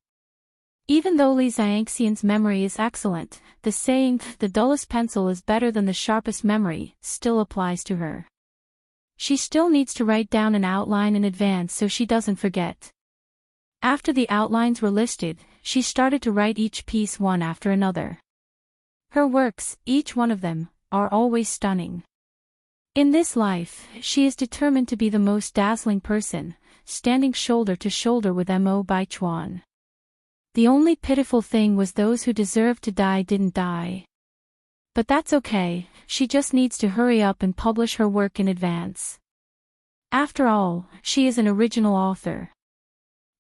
Even though Li Xianxian's memory is excellent, the saying, the dullest pencil is better than the sharpest memory, still applies to her. She still needs to write down an outline in advance so she doesn't forget. After the outlines were listed, she started to write each piece one after another. Her works, each one of them, are always stunning. In this life, she is determined to be the most dazzling person, standing shoulder to shoulder with Mo Baichuan. The only pitiful thing was those who deserved to die didn't die. But that's okay, she just needs to hurry up and publish her work in advance. After all, she is an original author.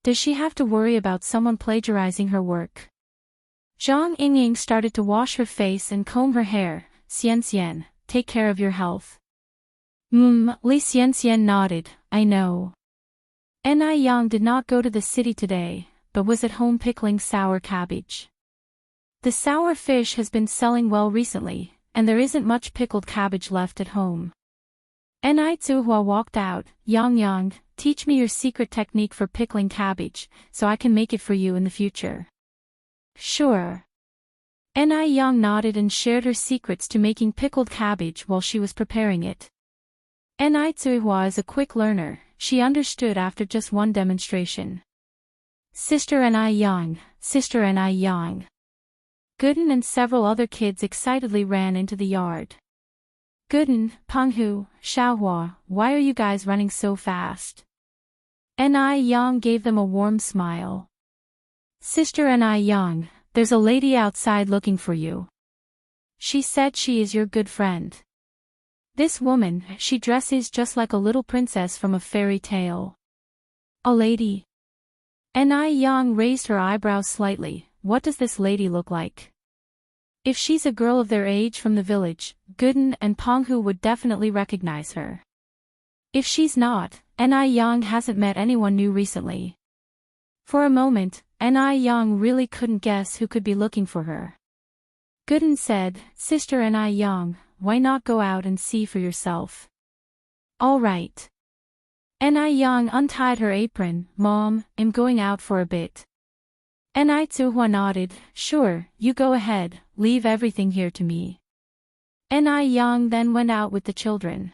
Does she have to worry about someone plagiarizing her work? Zhang Yingying started to wash her face and comb her hair. Xianxian, take care of your health. Li Xianxian nodded, I know. Ni Yang did not go to the city today, but was at home pickling sour cabbage. The sour fish has been selling well recently, and there isn't much pickled cabbage left at home. Ni Zuhua walked out, Yang, teach me your secret technique for pickling cabbage, so I can make it for you in the future. Sure. Ni Yang nodded and shared her secrets to making pickled cabbage while she was preparing it. Ni Zuhua is a quick learner, she understood after just one demonstration. Sister Ni Yang, Sister Ni Yang. Gooden and several other kids excitedly ran into the yard. Gooden, Penghu, Xiaohua, why are you guys running so fast? Ni Yang gave them a warm smile. Sister Ni Yang, there's a lady outside looking for you. She said she is your good friend. This woman, she dresses just like a little princess from a fairy tale. A lady? Ni Yang raised her eyebrows slightly, what does this lady look like? If she's a girl of their age from the village, Gooden and Ponghu would definitely recognize her. If she's not, Ni Yang hasn't met anyone new recently. For a moment, Ni Yang really couldn't guess who could be looking for her. Gooden said, Sister Ni Yang, why not go out and see for yourself? All right. Ni Yang untied her apron. Mom, I'm going out for a bit. Ni Tsuhua nodded, sure, you go ahead, leave everything here to me. Ni Yang then went out with the children.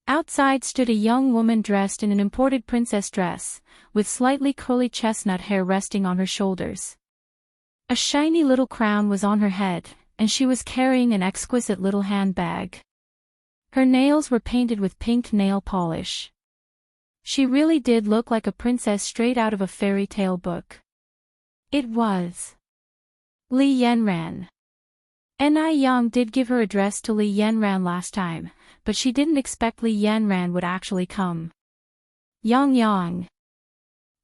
Outside stood a young woman dressed in an imported princess dress, with slightly curly chestnut hair resting on her shoulders. A shiny little crown was on her head, and she was carrying an exquisite little handbag. Her nails were painted with pink nail polish. She really did look like a princess straight out of a fairy tale book. It was Li Yanran. Ni Yang did give her address to Li Yanran last time, but she didn't expect Li Yanran would actually come. Yang.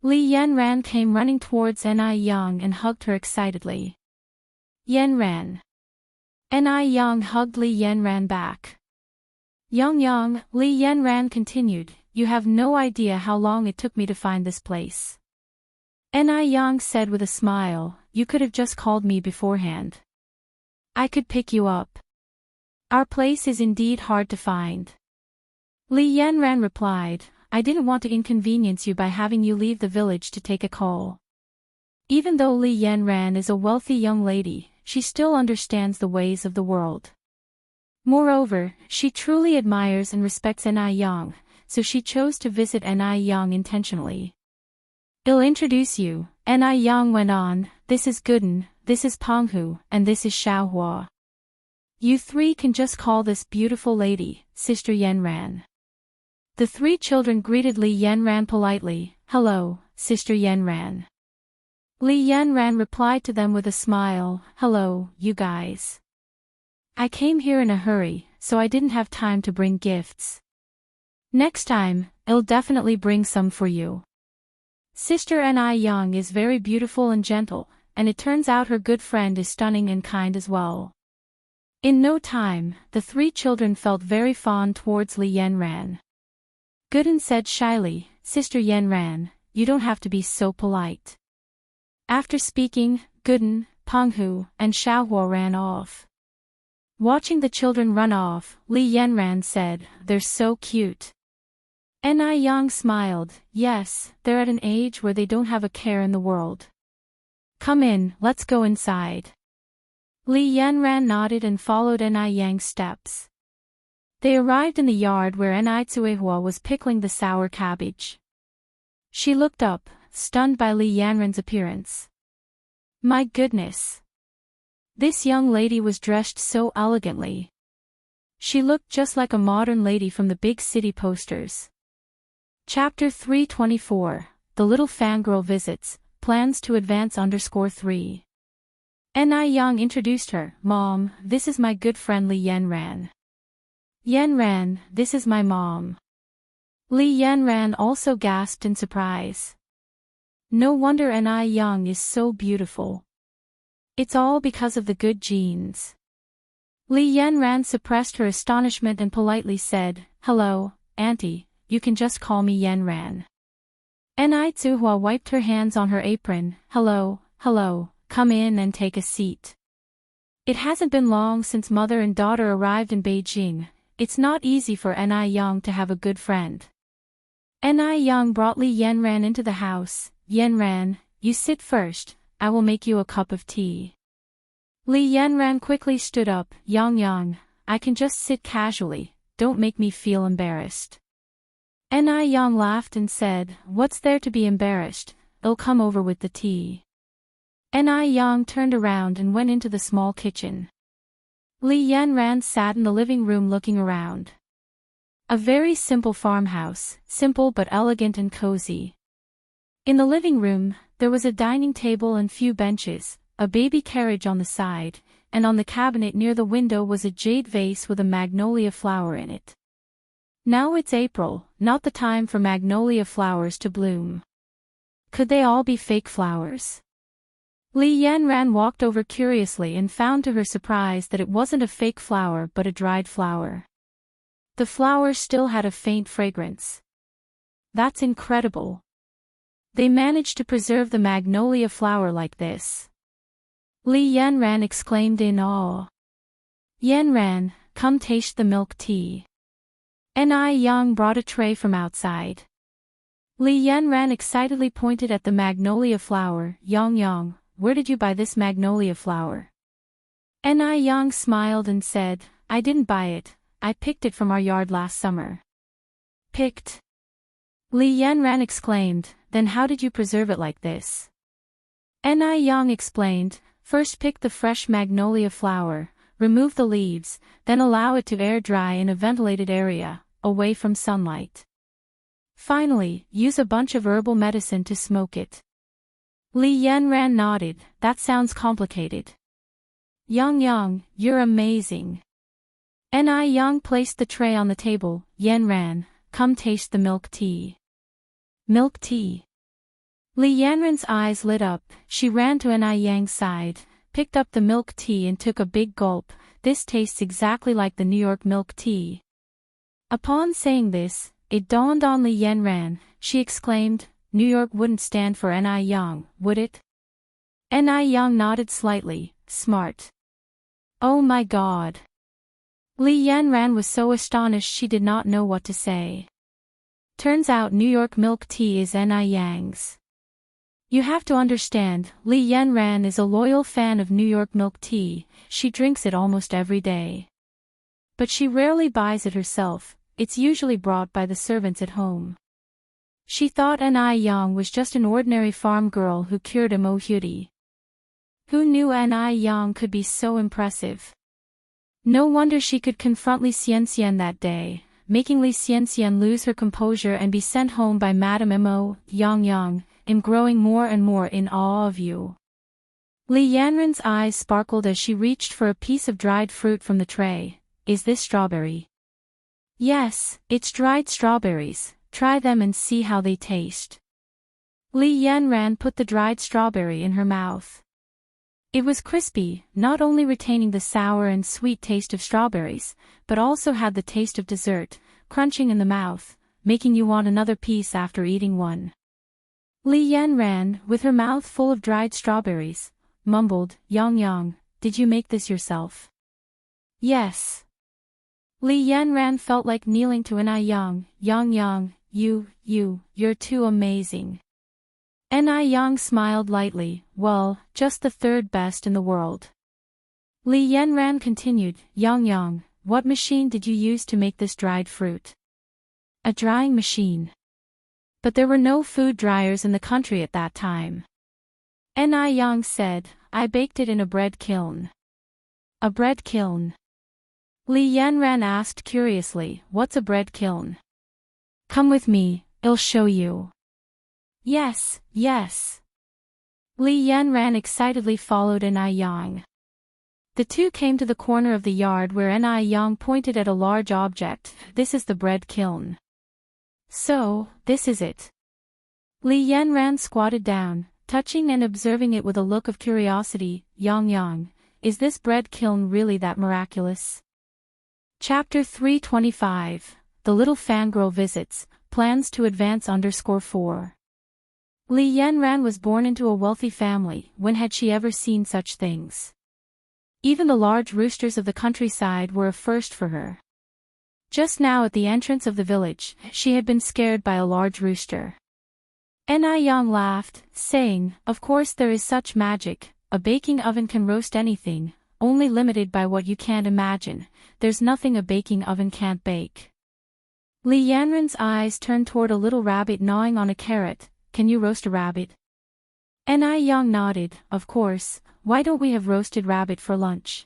Li Yanran came running towards Ni Yang and hugged her excitedly. Yanran. Ni Yang hugged Li Yanran back. Yang, Li Yanran continued, you have no idea how long it took me to find this place. Ni Yang said with a smile, you could have just called me beforehand. I could pick you up. Our place is indeed hard to find. Li Yanran replied, I didn't want to inconvenience you by having you leave the village to take a call. Even though Li Yanran is a wealthy young lady, she still understands the ways of the world. Moreover, she truly admires and respects Ni Yang, so she chose to visit Ni Yang intentionally. I'll introduce you, Ni Yang went on, this is Gooden, this is Ponghu, and this is Xiaohua. You three can just call this beautiful lady, Sister Yanran. The three children greeted Li Yanran politely, hello, Sister Yanran. Li Yanran replied to them with a smile, hello, you guys. I came here in a hurry, so I didn't have time to bring gifts. Next time, I'll definitely bring some for you. Sister Ni Yang is very beautiful and gentle, and it turns out her good friend is stunning and kind as well. In no time, the three children felt very fond towards Li Yanran. Gooden said shyly, Sister Yanran, you don't have to be so polite. After speaking, Gooden, Ponghu, and Xiaohua ran off. Watching the children run off, Li Yanran said, they're so cute. Ni Yang smiled, yes, they're at an age where they don't have a care in the world. Come in, let's go inside. Li Yanran nodded and followed Ni Yang's steps. They arrived in the yard where Ni Tsuehua was pickling the sour cabbage. She looked up, stunned by Li Yanran's appearance. My goodness! This young lady was dressed so elegantly. She looked just like a modern lady from the big city posters. Chapter 324, The Little Fangirl Visits, Plans to Advance _3. Ni Yang introduced her, Mom, this is my good friend Li Yanran. Yanran, this is my mom. Li Yanran also gasped in surprise. No wonder Ni Yang is so beautiful. It's all because of the good genes. Li Yanran suppressed her astonishment and politely said, hello, Auntie. You can just call me Yanran. Ni Tsuhua wiped her hands on her apron, hello, come in and take a seat. It hasn't been long since mother and daughter arrived in Beijing, it's not easy for Ni Yang to have a good friend. Ni Yang brought Li Yanran into the house, Yanran, you sit first, I will make you a cup of tea. Li Yanran quickly stood up, Yang, I can just sit casually, don't make me feel embarrassed. Ni Yang laughed and said, what's there to be embarrassed, I'll come over with the tea. Ni Yang turned around and went into the small kitchen. Li Yanran sat in the living room looking around. A very simple farmhouse, simple but elegant and cozy. In the living room, there was a dining table and few benches, a baby carriage on the side, and on the cabinet near the window was a jade vase with a magnolia flower in it. Now it's April, not the time for magnolia flowers to bloom. Could they all be fake flowers? Li Yanran walked over curiously and found to her surprise that it wasn't a fake flower but a dried flower. The flower still had a faint fragrance. That's incredible. They managed to preserve the magnolia flower like this. Li Yanran exclaimed in awe. Yanran, come taste the milk tea. Yang brought a tray from outside. Li Yanran excitedly pointed at the magnolia flower. Yang, where did you buy this magnolia flower? Yang smiled and said, I didn't buy it, I picked it from our yard last summer. Picked? Li Yanran exclaimed, then how did you preserve it like this? Yang explained, first pick the fresh magnolia flower, remove the leaves, then allow it to air dry in a ventilated area, away from sunlight. Finally, use a bunch of herbal medicine to smoke it. Li Yanran nodded, that sounds complicated. Yang, you're amazing. Yang placed the tray on the table. Yanran, come taste the milk tea. Milk tea. Li Yanran's eyes lit up, she ran to Yang's side, picked up the milk tea and took a big gulp. This tastes exactly like the New York milk tea. Upon saying this, it dawned on Li Yanran, she exclaimed, New York wouldn't stand for Yang, would it? Yang nodded slightly, smart. Oh my God. Li Yanran was so astonished she did not know what to say. Turns out New York milk tea is Yang's. You have to understand, Li Yanran is a loyal fan of New York milk tea, she drinks it almost every day. But she rarely buys it herself, it's usually brought by the servants at home. She thought Yang was just an ordinary farm girl who cured a mohuti. Who knew Yang could be so impressive? No wonder she could confront Li Xianxian that day, making Li Xianxian lose her composure and be sent home by Madame Mo. Yang, am growing more and more in awe of you. Li Yanran's eyes sparkled as she reached for a piece of dried fruit from the tray. Is this strawberry? Yes, it's dried strawberries, try them and see how they taste. Li Yanran put the dried strawberry in her mouth. It was crispy, not only retaining the sour and sweet taste of strawberries, but also had the taste of dessert, crunching in the mouth, making you want another piece after eating one. Li Yanran, with her mouth full of dried strawberries, mumbled, Yang, did you make this yourself? Yes. Li Yanran felt like kneeling to Yang, you're too amazing. Yang smiled lightly, well, just the third best in the world. Li Yanran continued, Yang, what machine did you use to make this dried fruit? A drying machine. But there were no food dryers in the country at that time. Yang said, I baked it in a bread kiln. A bread kiln? Li Yanran asked curiously, what's a bread kiln? Come with me, I'll show you. Yes. Li Yanran excitedly followed Yang. The two came to the corner of the yard where Yang pointed at a large object. This is the bread kiln. So, this is it. Li Yanran squatted down, touching and observing it with a look of curiosity. Yang, is this bread kiln really that miraculous? Chapter 325, The Little Fangirl Visits, Plans to Advance _4. Li Yanran was born into a wealthy family. When had she ever seen such things? Even the large roosters of the countryside were a first for her. Just now at the entrance of the village, she had been scared by a large rooster. Yang laughed, saying, of course there is such magic, a baking oven can roast anything, only limited by what you can't imagine, there's nothing a baking oven can't bake. Li Yanran's eyes turned toward a little rabbit gnawing on a carrot. Can you roast a rabbit? Yang nodded, of course, why don't we have roasted rabbit for lunch?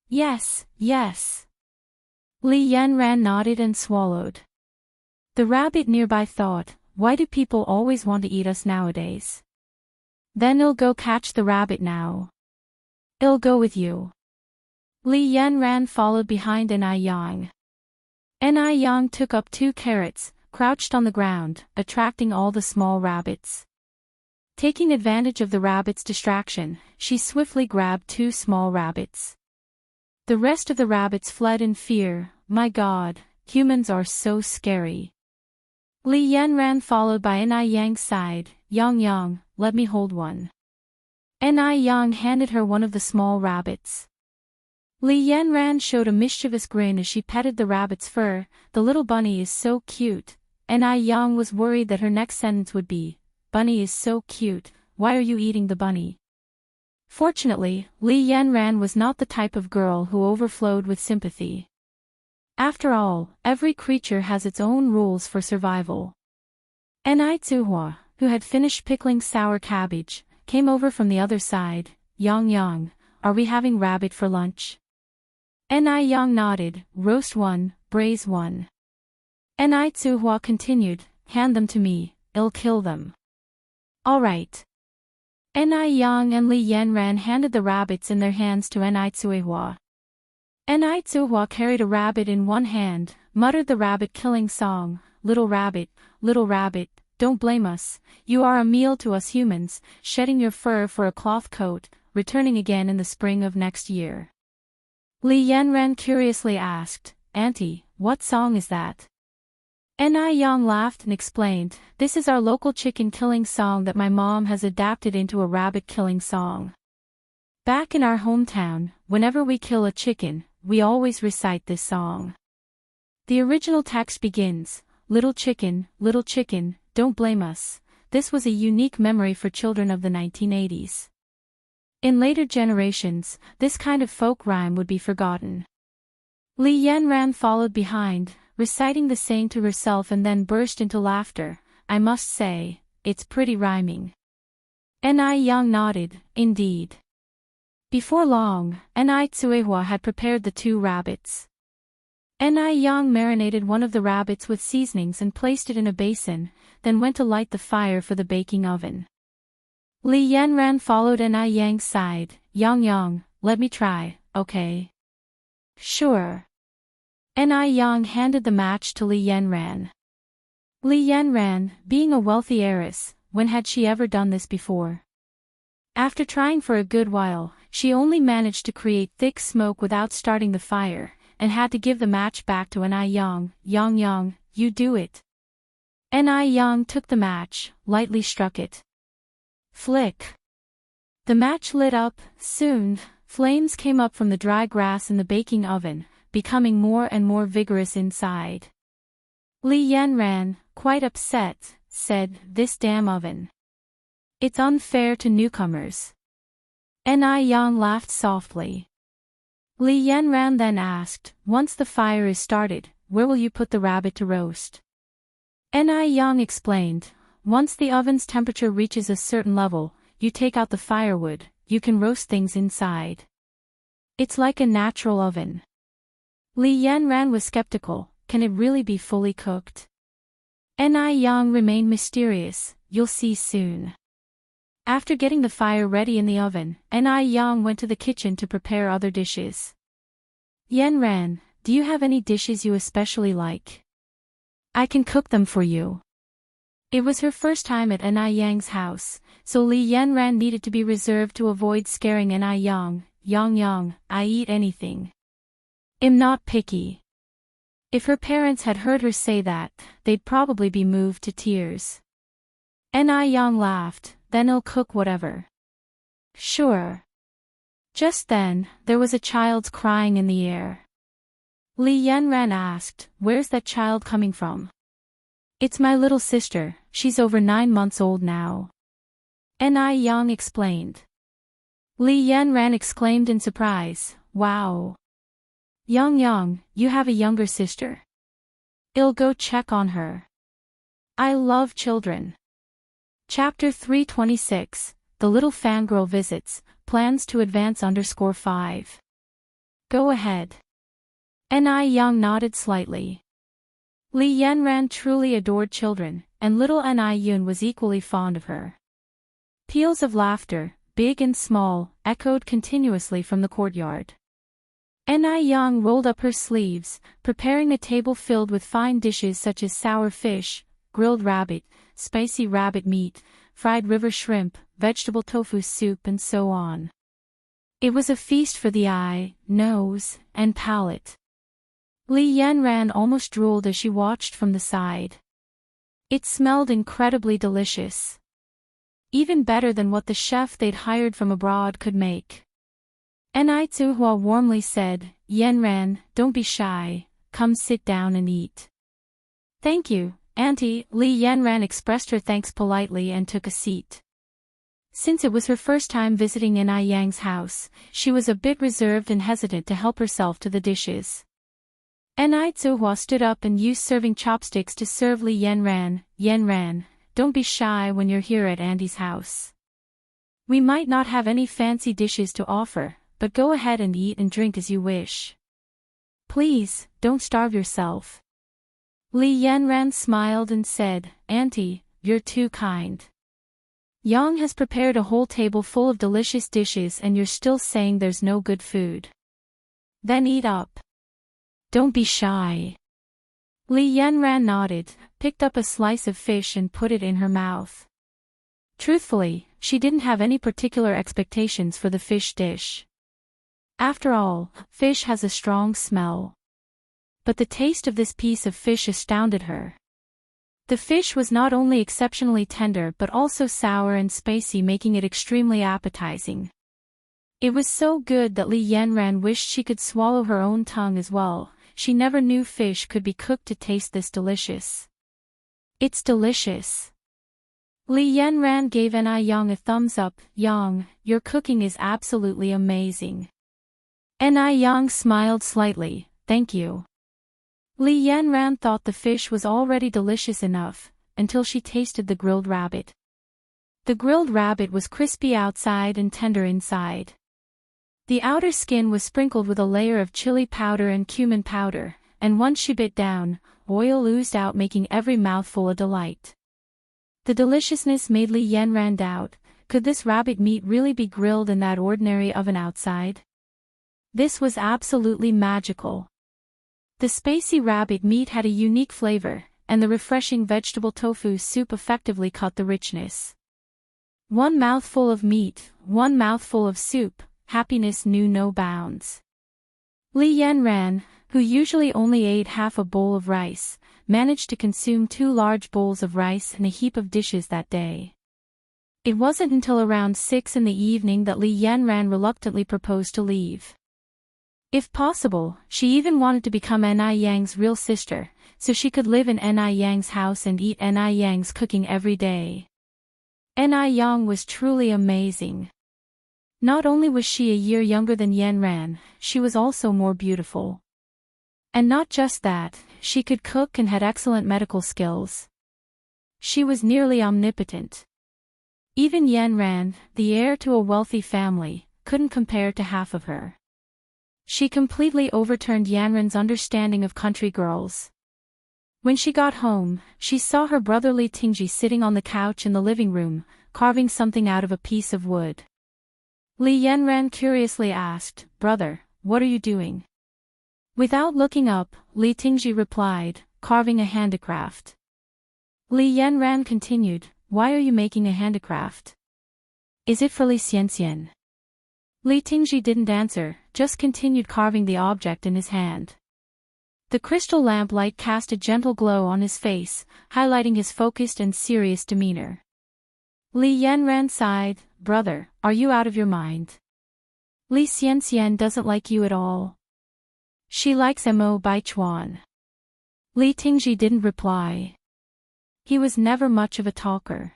Yes. Li Yanran nodded and swallowed. The rabbit nearby thought, why do people always want to eat us nowadays? Then I'll go catch the rabbit now. I'll go with you. Li Yanran followed behind Yang. Yang took up 2 carrots, crouched on the ground, attracting all the small rabbits. Taking advantage of the rabbit's distraction, she swiftly grabbed 2 small rabbits. The rest of the rabbits fled in fear. My God, humans are so scary. Li Yan ran followed by Ni Yang's side. Yang Yang, let me hold one. Ni Yang handed her one of the small rabbits. Li Yan ran showed a mischievous grin as she petted the rabbit's fur. The little bunny is so cute. Ni Yang was worried that her next sentence would be, Bunny is so cute, why are you eating the bunny? Fortunately, Li Yan ran was not the type of girl who overflowed with sympathy. After all, every creature has its own rules for survival. Ni Tsuhua, who had finished pickling sour cabbage, came over from the other side. Yang Yang, are we having rabbit for lunch? Ni Yang nodded, roast one, braise one. Ni Tsuhua continued, hand them to me, I'll kill them. All right. Ni Yang and Li Yanran handed the rabbits in their hands to Ni Tsuhua. Ni Tsuhua carried a rabbit in one hand, muttered the rabbit-killing song, little rabbit, don't blame us, you are a meal to us humans, shedding your fur for a cloth coat, returning again in the spring of next year. Li Yanran curiously asked, Auntie, what song is that? Ni Yang laughed and explained, this is our local chicken-killing song that my mom has adapted into a rabbit-killing song. Back in our hometown, whenever we kill a chicken, we always recite this song. The original text begins, little chicken, don't blame us. This was a unique memory for children of the 1980s. In later generations, this kind of folk rhyme would be forgotten. Li Yanran followed behind, reciting the saying to herself and then burst into laughter. I must say, it's pretty rhyming. Ni Yang nodded, indeed. Before long, Ni Tsuehua had prepared the 2 rabbits. Ni Yang marinated one of the rabbits with seasonings and placed it in a basin, then went to light the fire for the baking oven. Li Yanran followed Ni Yang's side. Yang Yang, let me try, okay? Sure. Ni Yang handed the match to Li Yanran. Li Yanran, being a wealthy heiress, when had she ever done this before? After trying for a good while, she only managed to create thick smoke without starting the fire, and had to give the match back to Ni Yang. Yang Yang, you do it. Ni Yang took the match, lightly struck it. Flick. The match lit up. Soon, flames came up from the dry grass in the baking oven, becoming more and more vigorous inside. Li Yanran, quite upset, said, this damn oven. It's unfair to newcomers. Ni Yang laughed softly. Li Yanran then asked, once the fire is started, where will you put the rabbit to roast? Ni Yang explained, once the oven's temperature reaches a certain level, you take out the firewood, you can roast things inside. It's like a natural oven. Li Yanran was skeptical, can it really be fully cooked? Ni Yang remained mysterious, you'll see soon. After getting the fire ready in the oven, Ni Yang went to the kitchen to prepare other dishes. Yanran, do you have any dishes you especially like? I can cook them for you. It was her first time at Ni Yang's house, so Li Yanran needed to be reserved to avoid scaring Ni Yang. Yang Yang, I eat anything. I'm not picky. If her parents had heard her say that, they'd probably be moved to tears. Ni Yang laughed, then I'll cook whatever. Sure. Just then, there was a child's crying in the air. Li Yanran asked, where's that child coming from? It's my little sister, she's over 9 months old now. Ni Yang explained. Li Yanran exclaimed in surprise, wow. Yang Yang, you have a younger sister? I'll go check on her. I love children. Chapter 326, The Little Fangirl Visits, Plans to Advance _5. Go ahead. Ni Yang nodded slightly. Li Yanran truly adored children, and little Ni Yun was equally fond of her. Peals of laughter, big and small, echoed continuously from the courtyard. Ni Yang rolled up her sleeves, preparing a table filled with fine dishes such as sour fish, grilled rabbit, spicy rabbit meat, fried river shrimp, vegetable tofu soup and so on. It was a feast for the eye, nose, and palate. Li Yanran almost drooled as she watched from the side. It smelled incredibly delicious. Even better than what the chef they'd hired from abroad could make. Ni Tzuhua warmly said, "Yanran, don't be shy, come sit down and eat." "Thank you, Auntie." Li Yanran expressed her thanks politely and took a seat. Since it was her first time visiting Ni Yang's house, she was a bit reserved and hesitant to help herself to the dishes. Ni Tzuhua stood up and used serving chopsticks to serve Li Yanran. "Yanran, don't be shy when you're here at Auntie's house. We might not have any fancy dishes to offer, but go ahead and eat and drink as you wish. Please, don't starve yourself." Li Yanran smiled and said, "Auntie, you're too kind. Yang has prepared a whole table full of delicious dishes and you're still saying there's no good food. Then eat up. Don't be shy." Li Yanran nodded, picked up a slice of fish and put it in her mouth. Truthfully, she didn't have any particular expectations for the fish dish. After all, fish has a strong smell. But the taste of this piece of fish astounded her. The fish was not only exceptionally tender but also sour and spicy, making it extremely appetizing. It was so good that Li Yanran wished she could swallow her own tongue as well. She never knew fish could be cooked to taste this delicious. "It's delicious." Li Yanran gave Ni Yang a thumbs up. "Yang, your cooking is absolutely amazing." Ni Yang smiled slightly, "Thank you." Li Yanran thought the fish was already delicious enough, until she tasted the grilled rabbit. The grilled rabbit was crispy outside and tender inside. The outer skin was sprinkled with a layer of chili powder and cumin powder, and once she bit down, oil oozed out, making every mouthful a delight. The deliciousness made Li Yanran doubt, could this rabbit meat really be grilled in that ordinary oven outside? This was absolutely magical. The spicy rabbit meat had a unique flavor, and the refreshing vegetable tofu soup effectively cut the richness. One mouthful of meat, one mouthful of soup, happiness knew no bounds. Li Yanran, who usually only ate half a bowl of rice, managed to consume 2 large bowls of rice and a heap of dishes that day. It wasn't until around 6 in the evening that Li Yanran reluctantly proposed to leave. If possible, she even wanted to become Ni Yang's real sister, so she could live in Ni Yang's house and eat Ni Yang's cooking every day. Ni Yang was truly amazing. Not only was she a year younger than Yanran, she was also more beautiful. And not just that, she could cook and had excellent medical skills. She was nearly omnipotent. Even Yanran, the heir to a wealthy family, couldn't compare to half of her. She completely overturned Yanran's understanding of country girls. When she got home, she saw her brother Li Tingji sitting on the couch in the living room, carving something out of a piece of wood. Li Yanran curiously asked, "Brother, what are you doing?" Without looking up, Li Tingji replied, "Carving a handicraft." Li Yanran continued, "Why are you making a handicraft? Is it for Li Xianxian?" Li Tingji didn't answer, just continued carving the object in his hand. The crystal lamp light cast a gentle glow on his face, highlighting his focused and serious demeanor. Li Yanran sighed, "Brother, are you out of your mind? Li Xianxian doesn't like you at all. She likes Mo Baichuan." Li Tingji didn't reply. He was never much of a talker.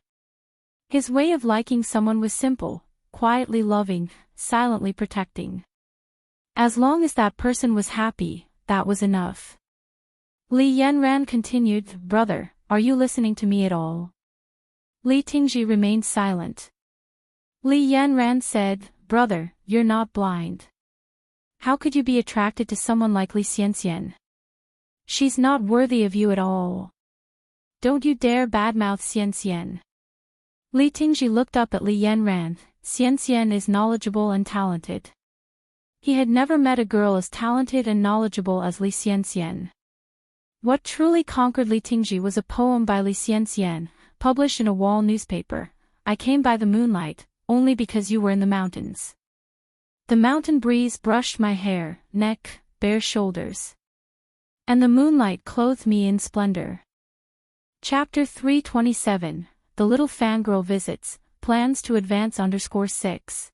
His way of liking someone was simple, quietly loving, silently protecting. As long as that person was happy, that was enough. Li Yanran continued, "Brother, are you listening to me at all?" Li Tingji remained silent. Li Yanran said, "Brother, you're not blind. How could you be attracted to someone like Li Xianxian? She's not worthy of you at all. Don't you dare badmouth Xianxian." Li Tingji looked up at Li Yanran. Xianxian is knowledgeable and talented. He had never met a girl as talented and knowledgeable as Li Xianxian. What truly conquered Li Tingji was a poem by Li Xianxian, published in a wall newspaper. I came by the moonlight, only because you were in the mountains. The mountain breeze brushed my hair, neck, bare shoulders. And the moonlight clothed me in splendor. Chapter 327, The Little Fangirl Visits, Plans to Advance _6.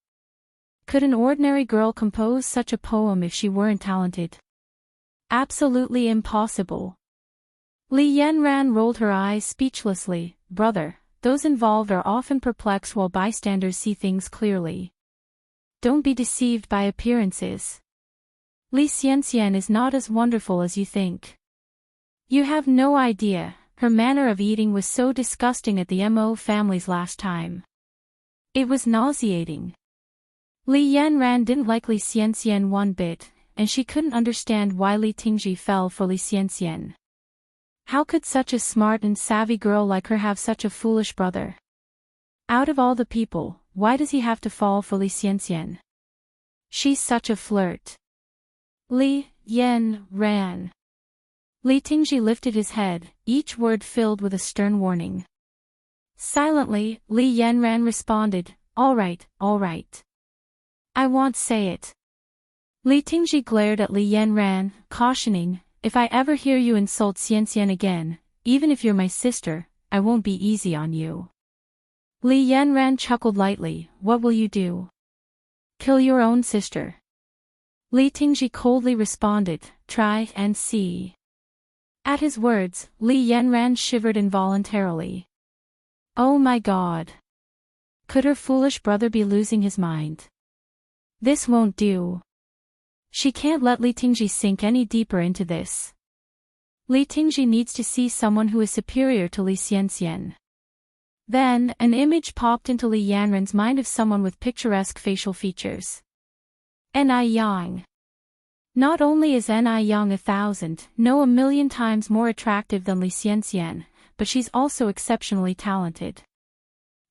Could an ordinary girl compose such a poem if she weren't talented? Absolutely impossible. Li Yanran rolled her eyes speechlessly. Brother, those involved are often perplexed while bystanders see things clearly. Don't be deceived by appearances. Li Xianxian is not as wonderful as you think. You have no idea, her manner of eating was so disgusting at the Mo family's last time. It was nauseating. Li Yanran didn't like Li Xianxian one bit, and she couldn't understand why Li Tingji fell for Li Xianxian. How could such a smart and savvy girl like her have such a foolish brother? Out of all the people, why does he have to fall for Li Xianxian? She's such a flirt. Li Yanran. Li Tingji lifted his head, each word filled with a stern warning. Silently, Li Yanran responded, all right. I won't say it. Li Tingji glared at Li Yanran, cautioning, if I ever hear you insult Xianxian again, even if you're my sister, I won't be easy on you. Li Yanran chuckled lightly, what will you do? Kill your own sister. Li Tingji coldly responded, try and see. At his words, Li Yanran shivered involuntarily. Oh my God. Could her foolish brother be losing his mind? This won't do. She can't let Li Tingji sink any deeper into this. Li Tingji needs to see someone who is superior to Li Xianxian. Then, an image popped into Li Yanran's mind of someone with picturesque facial features. Ni Yang. Not only is Ni Yang 1,000, no 1,000,000 times more attractive than Li Xianxian, but she's also exceptionally talented.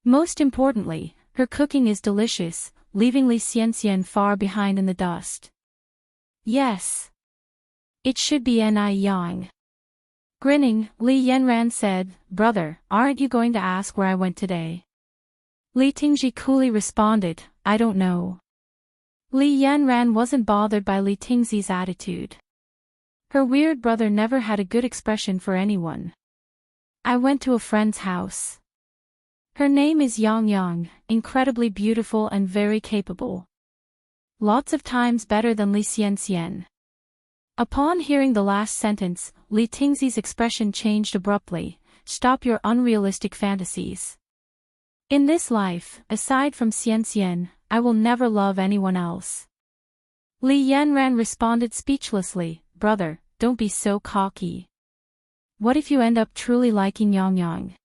Most importantly, her cooking is delicious, leaving Li Xianxian far behind in the dust. Yes. It should be Ni Yang. Grinning, Li Yanran said, brother, aren't you going to ask where I went today? Li Tingji coolly responded, I don't know. Li Yanran wasn't bothered by Li Tingzi's attitude. Her weird brother never had a good expression for anyone. I went to a friend's house. Her name is Yang Yang, incredibly beautiful and very capable. Lots of times better than Li Xianxian. Upon hearing the last sentence, Li Tingzi's expression changed abruptly. Stop your unrealistic fantasies. In this life, aside from Xianxian, I will never love anyone else. Li Yanran responded speechlessly, brother, don't be so cocky. What if you end up truly liking Yang Yang?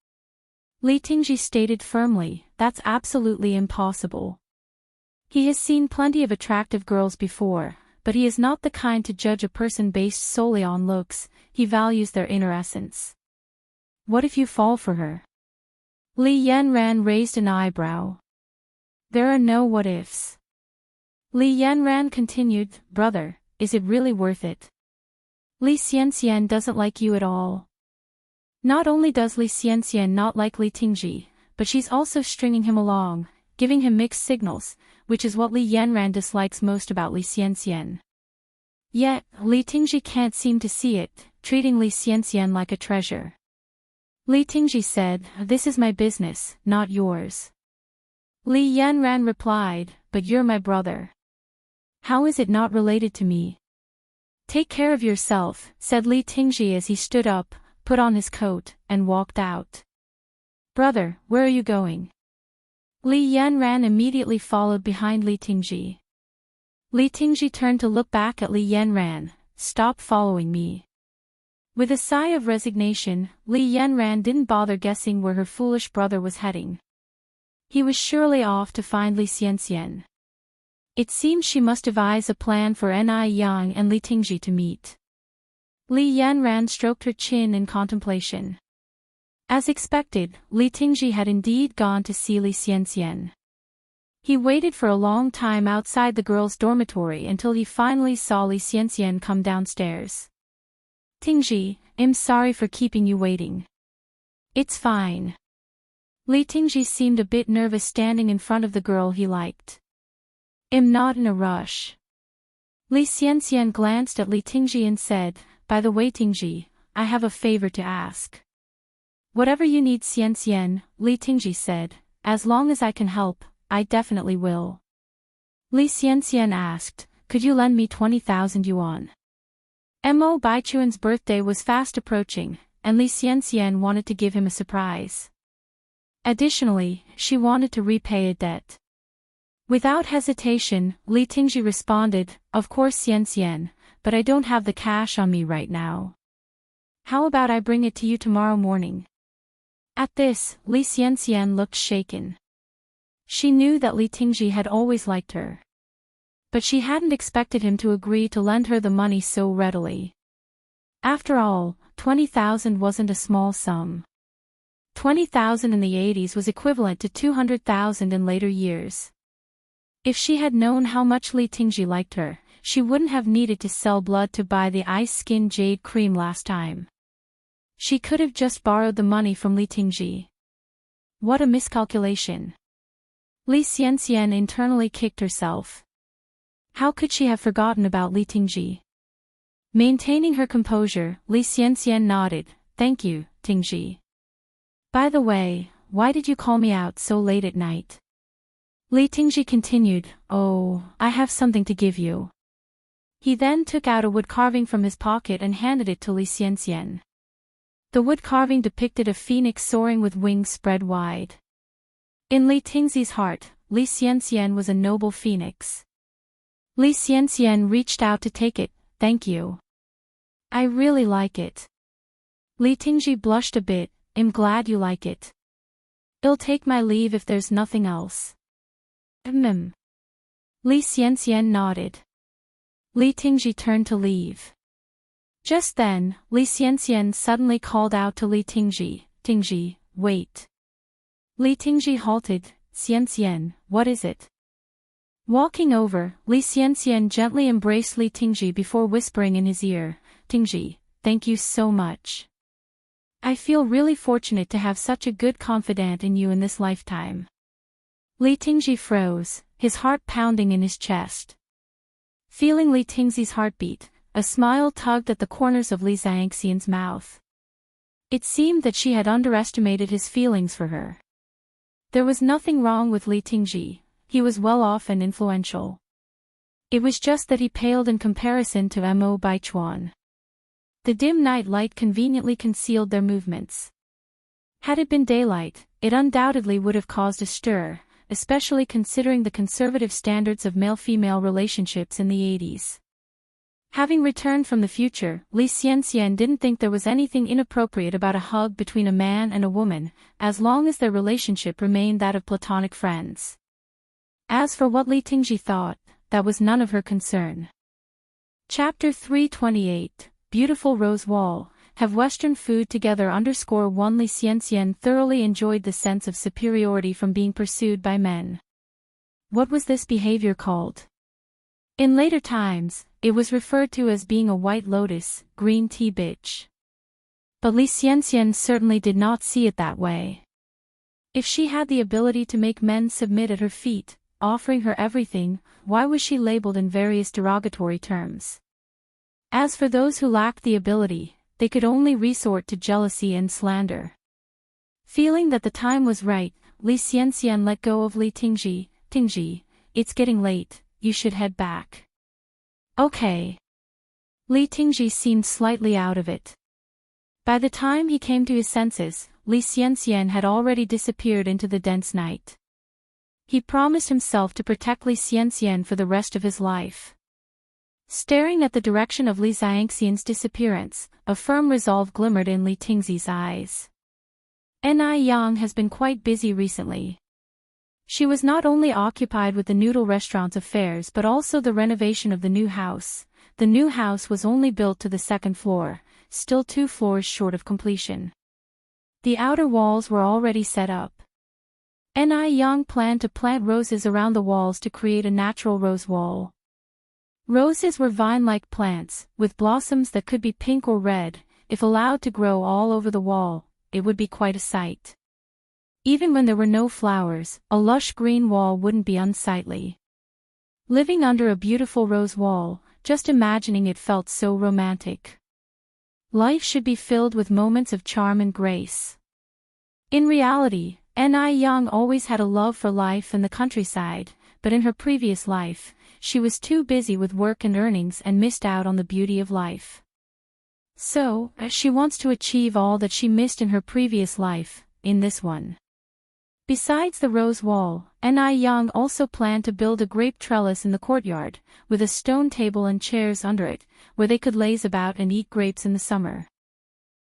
Li Tingji stated firmly, that's absolutely impossible. He has seen plenty of attractive girls before, but he is not the kind to judge a person based solely on looks, he values their inner essence. What if you fall for her? Li Yanran raised an eyebrow. There are no what-ifs. Li Yanran continued, brother, is it really worth it? Li Xianxian doesn't like you at all. Not only does Li Xianxian not like Li Tingji, but she's also stringing him along, giving him mixed signals, which is what Li Yanran dislikes most about Li Xianxian. Yet, Li Tingji can't seem to see it, treating Li Xianxian like a treasure. Li Tingji said, this is my business, not yours. Li Yanran replied, but you're my brother. How is it not related to me? Take care of yourself, said Li Tingji as he stood up, put on his coat, and walked out. Brother, where are you going? Li Yanran immediately followed behind Li Tingji. Li Tingji turned to look back at Li Yanran, stop following me. With a sigh of resignation, Li Yanran didn't bother guessing where her foolish brother was heading. He was surely off to find Li Xianxian. It seemed she must devise a plan for Ni Yang and Li Tingji to meet. Li Yanran stroked her chin in contemplation. As expected, Li Tingji had indeed gone to see Li Xianxian. He waited for a long time outside the girls' dormitory until he finally saw Li Xianxian come downstairs. Tingji, I'm sorry for keeping you waiting. It's fine. Li Tingji seemed a bit nervous standing in front of the girl he liked. I'm not in a rush. Li Xianxian glanced at Li Tingji and said, by the way Tingji, I have a favor to ask. Whatever you need Xianxian, Li Tingji said, as long as I can help, I definitely will. Li Xianxian asked, could you lend me 20,000 yuan? Mo Baichuan's birthday was fast approaching, and Li Xianxian wanted to give him a surprise. Additionally, she wanted to repay a debt. Without hesitation, Li Tingji responded, of course Xianxian, but I don't have the cash on me right now. How about I bring it to you tomorrow morning? At this, Li Xianxian looked shaken. She knew that Li Tingji had always liked her. But she hadn't expected him to agree to lend her the money so readily. After all, 20,000 wasn't a small sum. 20,000 in the 80s was equivalent to 200,000 in later years. If she had known how much Li Tingji liked her, she wouldn't have needed to sell blood to buy the ice skin jade cream last time. She could have just borrowed the money from Li Tingji. What a miscalculation. Li Xianxian internally kicked herself. How could she have forgotten about Li Tingji? Maintaining her composure, Li Xianxian nodded, thank you, Tingji. By the way, why did you call me out so late at night? Li Tingji continued, oh, I have something to give you. He then took out a wood carving from his pocket and handed it to Li Xianxian. The wood carving depicted a phoenix soaring with wings spread wide. In Li Tingzi's heart, Li Xianxian was a noble phoenix. Li Xianxian reached out to take it, thank you. I really like it. Li Tingji blushed a bit, I'm glad you like it. I'll take my leave if there's nothing else. Li Xianxian nodded. Li Tingji turned to leave. Just then, Li Xianxian suddenly called out to Li Tingji, Tingji, wait. Li Tingji halted, Xianxian, what is it? Walking over, Li Xianxian gently embraced Li Tingji before whispering in his ear, Tingji, thank you so much. I feel really fortunate to have such a good confidant in you in this lifetime. Li Tingji froze, his heart pounding in his chest. Feeling Li Tingzi's heartbeat, a smile tugged at the corners of Li Xianxian's mouth. It seemed that she had underestimated his feelings for her. There was nothing wrong with Li Tingji, he was well off and influential. It was just that he paled in comparison to Mo Baichuan. The dim night light conveniently concealed their movements. Had it been daylight, it undoubtedly would have caused a stir, especially considering the conservative standards of male-female relationships in the 80s. Having returned from the future, Li Xianxian didn't think there was anything inappropriate about a hug between a man and a woman, as long as their relationship remained that of platonic friends. As for what Li Tingji thought, that was none of her concern. Chapter 328, Beautiful Rose Wall, Have Western Food Together _1 Li Xianxian thoroughly enjoyed the sense of superiority from being pursued by men. What was this behavior called? In later times, it was referred to as being a white lotus, green tea bitch. But Li Xianxian certainly did not see it that way. If she had the ability to make men submit at her feet, offering her everything, why was she labeled in various derogatory terms? As for those who lacked the ability, they could only resort to jealousy and slander. Feeling that the time was right, Li Xianxian let go of Li Tingji. Tingji, it's getting late, you should head back. Okay. Li Tingji seemed slightly out of it. By the time he came to his senses, Li Xianxian had already disappeared into the dense night. He promised himself to protect Li Xianxian for the rest of his life. Staring at the direction of Li Xianxian's disappearance, a firm resolve glimmered in Li Tingzi's eyes. Yang has been quite busy recently. She was not only occupied with the noodle restaurant's affairs but also the renovation of the new house. The new house was only built to the second floor, still 2 floors short of completion. The outer walls were already set up. Yang planned to plant roses around the walls to create a natural rose wall. Roses were vine-like plants, with blossoms that could be pink or red, if allowed to grow all over the wall, it would be quite a sight. Even when there were no flowers, a lush green wall wouldn't be unsightly. Living under a beautiful rose wall, just imagining it felt so romantic. Life should be filled with moments of charm and grace. In reality, Ni Young always had a love for life and the countryside, but in her previous life, she was too busy with work and earnings and missed out on the beauty of life. So, she wants to achieve all that she missed in her previous life, in this one. Besides the rose wall, Ni Young also planned to build a grape trellis in the courtyard, with a stone table and chairs under it, where they could laze about and eat grapes in the summer.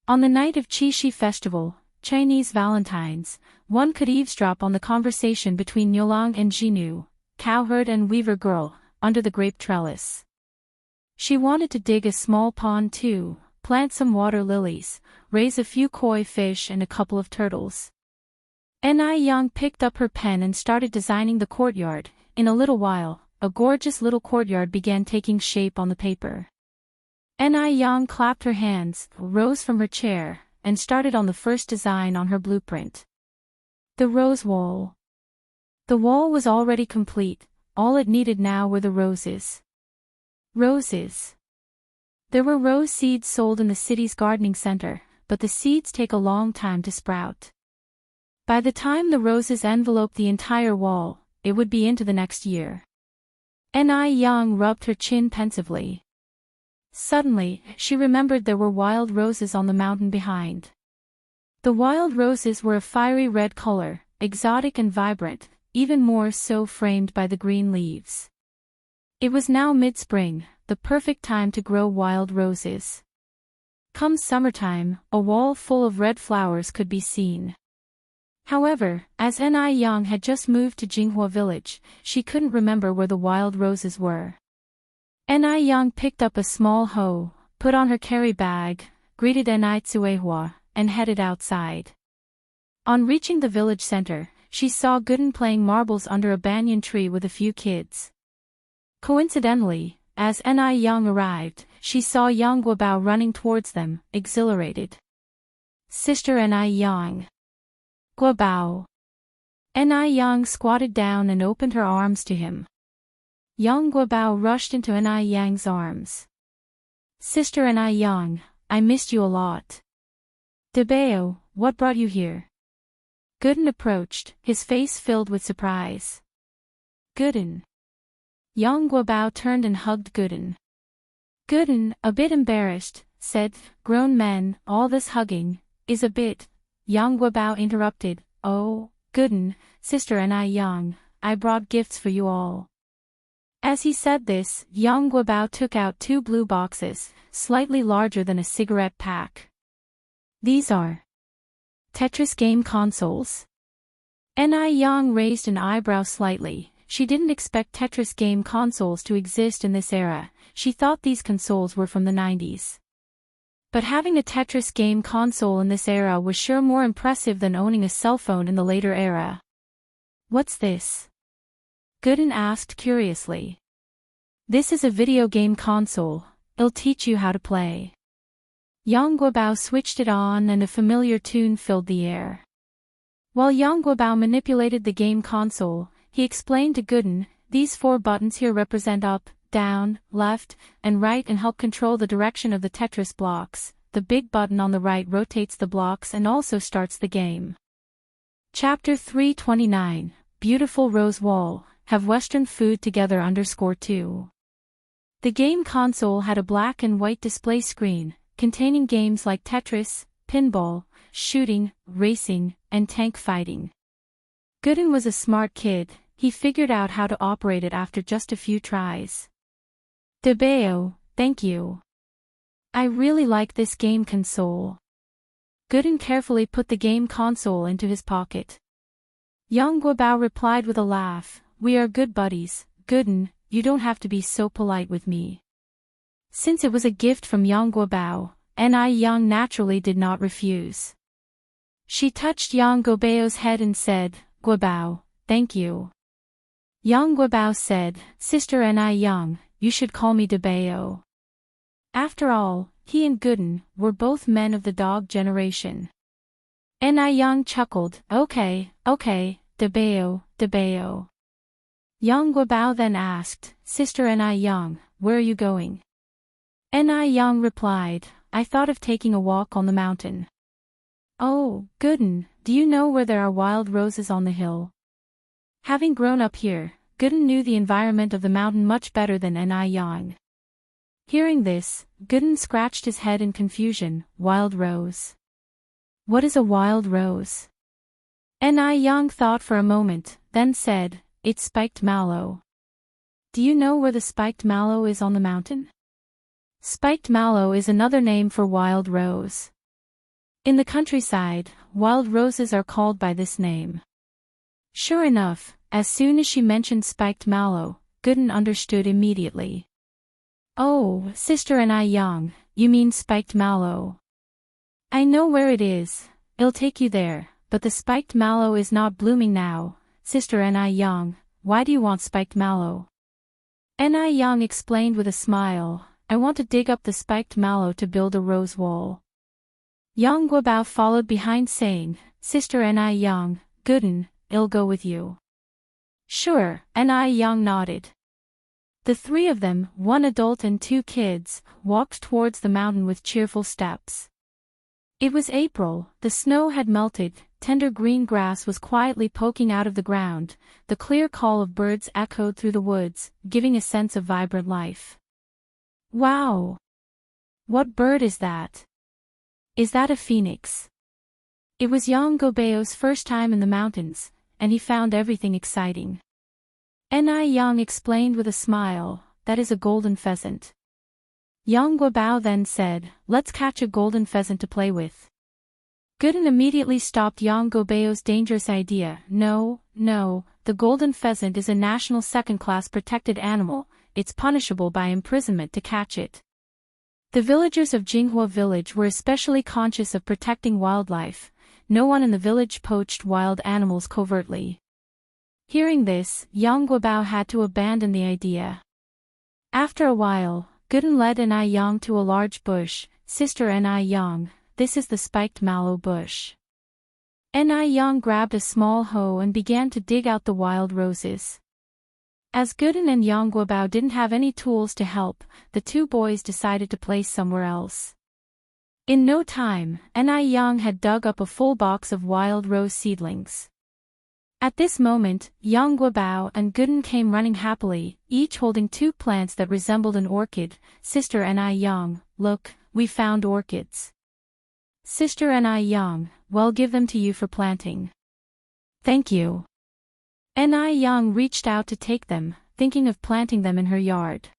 On the night of Qixi Festival, Chinese Valentine's, one could eavesdrop on the conversation between Nyolang and Jinu, cowherd and weaver girl, under the grape trellis. She wanted to dig a small pond too, plant some water lilies, raise a few koi fish and a couple of turtles. Ni Young picked up her pen and started designing the courtyard. In a little while, a gorgeous little courtyard began taking shape on the paper. Ni Young clapped her hands, rose from her chair, and started on the first design on her blueprint. The rose wall. The wall was already complete, all it needed now were the roses. Roses. There were rose seeds sold in the city's gardening center, but the seeds take a long time to sprout. By the time the roses enveloped the entire wall, it would be into the next year. Ni Young rubbed her chin pensively. Suddenly, she remembered there were wild roses on the mountain behind. The wild roses were a fiery red color, exotic and vibrant, even more so framed by the green leaves. It was now mid-spring, the perfect time to grow wild roses. Come summertime, a wall full of red flowers could be seen. However, as Ni Young had just moved to Jinghua village, she couldn't remember where the wild roses were. Ni Young picked up a small hoe, put on her carry bag, greeted Ni Tsuehua, and headed outside. On reaching the village center, she saw Gooden playing marbles under a banyan tree with a few kids. Coincidentally, as Ni Young arrived, she saw Yang Guobao running towards them, exhilarated. Sister Ni Young. Guobao. Ni Young squatted down and opened her arms to him. Yang Guobao rushed into Ni Yang's arms. Sister Ni Young, I missed you a lot. Debao, what brought you here? Gooden approached, his face filled with surprise. Gooden. Yang Guobao turned and hugged Gooden. Gooden, a bit embarrassed, said, grown men, all this hugging, is a bit. Yang Guobao interrupted, oh, Gooden, Sister Ni Young, I brought gifts for you all. As he said this, Yang Guobao took out 2 blue boxes, slightly larger than a cigarette pack. These are Tetris game consoles. Ni Young raised an eyebrow slightly. She didn't expect Tetris game consoles to exist in this era. She thought these consoles were from the 90s. But having a Tetris game console in this era was sure more impressive than owning a cell phone in the later era. What's this? Gooden asked curiously. This is a video game console, it'll teach you how to play. Yang Guobao switched it on and a familiar tune filled the air. While Yang Guobao manipulated the game console, he explained to Gooden, these 4 buttons here represent up, down, left, and right and help control the direction of the Tetris blocks. The big button on the right rotates the blocks and also starts the game. Chapter 329, Beautiful Rose Wall, have Western food together _2. The game console had a black and white display screen, containing games like Tetris, pinball, shooting, racing, and tank fighting. Gooden was a smart kid, he figured out how to operate it after just a few tries. Debao, thank you. I really like this game console. Gooden carefully put the game console into his pocket. Yang Guobao replied with a laugh, we are good buddies, Gooden, you don't have to be so polite with me. Since it was a gift from Yang Guobao, Ni Young naturally did not refuse. She touched Yang Guobao's head and said, Guobao, thank you. Yang Guobao said, Sister Ni Young, you should call me Debao. After all, he and Gooden were both men of the dog generation. Ni Yang chuckled, okay, Debeo, Debeo. Yang Guobao then asked, Sister Ni Yang, where are you going? Ni Yang replied, I thought of taking a walk on the mountain. Oh, Gooden, do you know where there are wild roses on the hill? Having grown up here, Gooden knew the environment of the mountain much better than Ni Yang. Hearing this, Gooden scratched his head in confusion. Wild rose. What is a wild rose? Ni Yang thought for a moment, then said, it's spiked mallow. Do you know where the spiked mallow is on the mountain? Spiked mallow is another name for wild rose. In the countryside, wild roses are called by this name. Sure enough, as soon as she mentioned spiked mallow, Gooden understood immediately. Oh, Sister Ni Yang, you mean spiked mallow. I know where it is, I'll take you there, but the spiked mallow is not blooming now. Sister Ni Yang, why do you want spiked mallow? Ni Yang explained with a smile, I want to dig up the spiked mallow to build a rose wall. Yang Guobao followed behind saying, Sister Ni Yang, Gooden, I'll go with you. Sure, Ni Yang nodded. The three of them, one adult and two kids, walked towards the mountain with cheerful steps. It was April, the snow had melted, tender green grass was quietly poking out of the ground, the clear call of birds echoed through the woods, giving a sense of vibrant life. Wow! What bird is that? Is that a phoenix? It was Yang Guobao's first time in the mountains, and he found everything exciting. Ni Yang explained with a smile, that is a golden pheasant. Yang Guobao then said, let's catch a golden pheasant to play with. Gooden immediately stopped Yang Guobao's dangerous idea. No, the golden pheasant is a national second-class protected animal, it's punishable by imprisonment to catch it. The villagers of Jinghua village were especially conscious of protecting wildlife, no one in the village poached wild animals covertly. Hearing this, Yang Guobao had to abandon the idea. After a while, Gooden led Ni Yang to a large bush. Sister Ni Yang, this is the spiked mallow bush. Ni Yang grabbed a small hoe and began to dig out the wild roses. As Gooden and Yang Guobao didn't have any tools to help, the two boys decided to play somewhere else. In no time, Ni Yang had dug up a full box of wild rose seedlings. At this moment, Yang Guobao and Gooden came running happily, each holding two plants that resembled an orchid. Sister Ni Yang, look, we found orchids. Sister Ni Yang, well, give them to you for planting. Thank you. Ni Yang reached out to take them, thinking of planting them in her yard.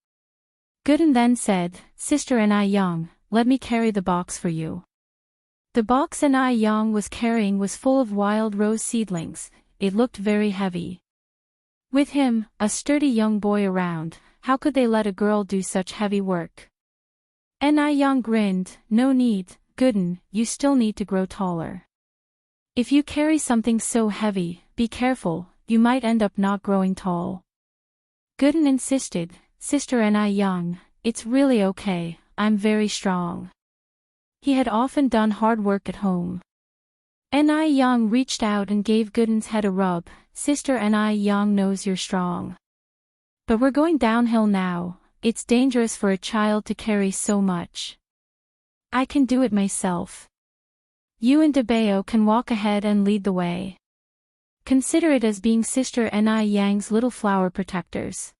Gooden then said, Sister Ni Yang, let me carry the box for you. The box Ni Yang was carrying was full of wild rose seedlings. It looked very heavy. With him, a sturdy young boy around, how could they let a girl do such heavy work? Ni Yang grinned, no need, Gooden, you still need to grow taller. If you carry something so heavy, be careful, you might end up not growing tall. Gooden insisted, Sister Ni Yang, it's really okay, I'm very strong. He had often done hard work at home. Ni Yang reached out and gave Gooden's head a rub. Sister Ni Yang knows you're strong. But we're going downhill now, it's dangerous for a child to carry so much. I can do it myself. You and Debeo can walk ahead and lead the way. Consider it as being Sister Ni Yang's little flower protectors.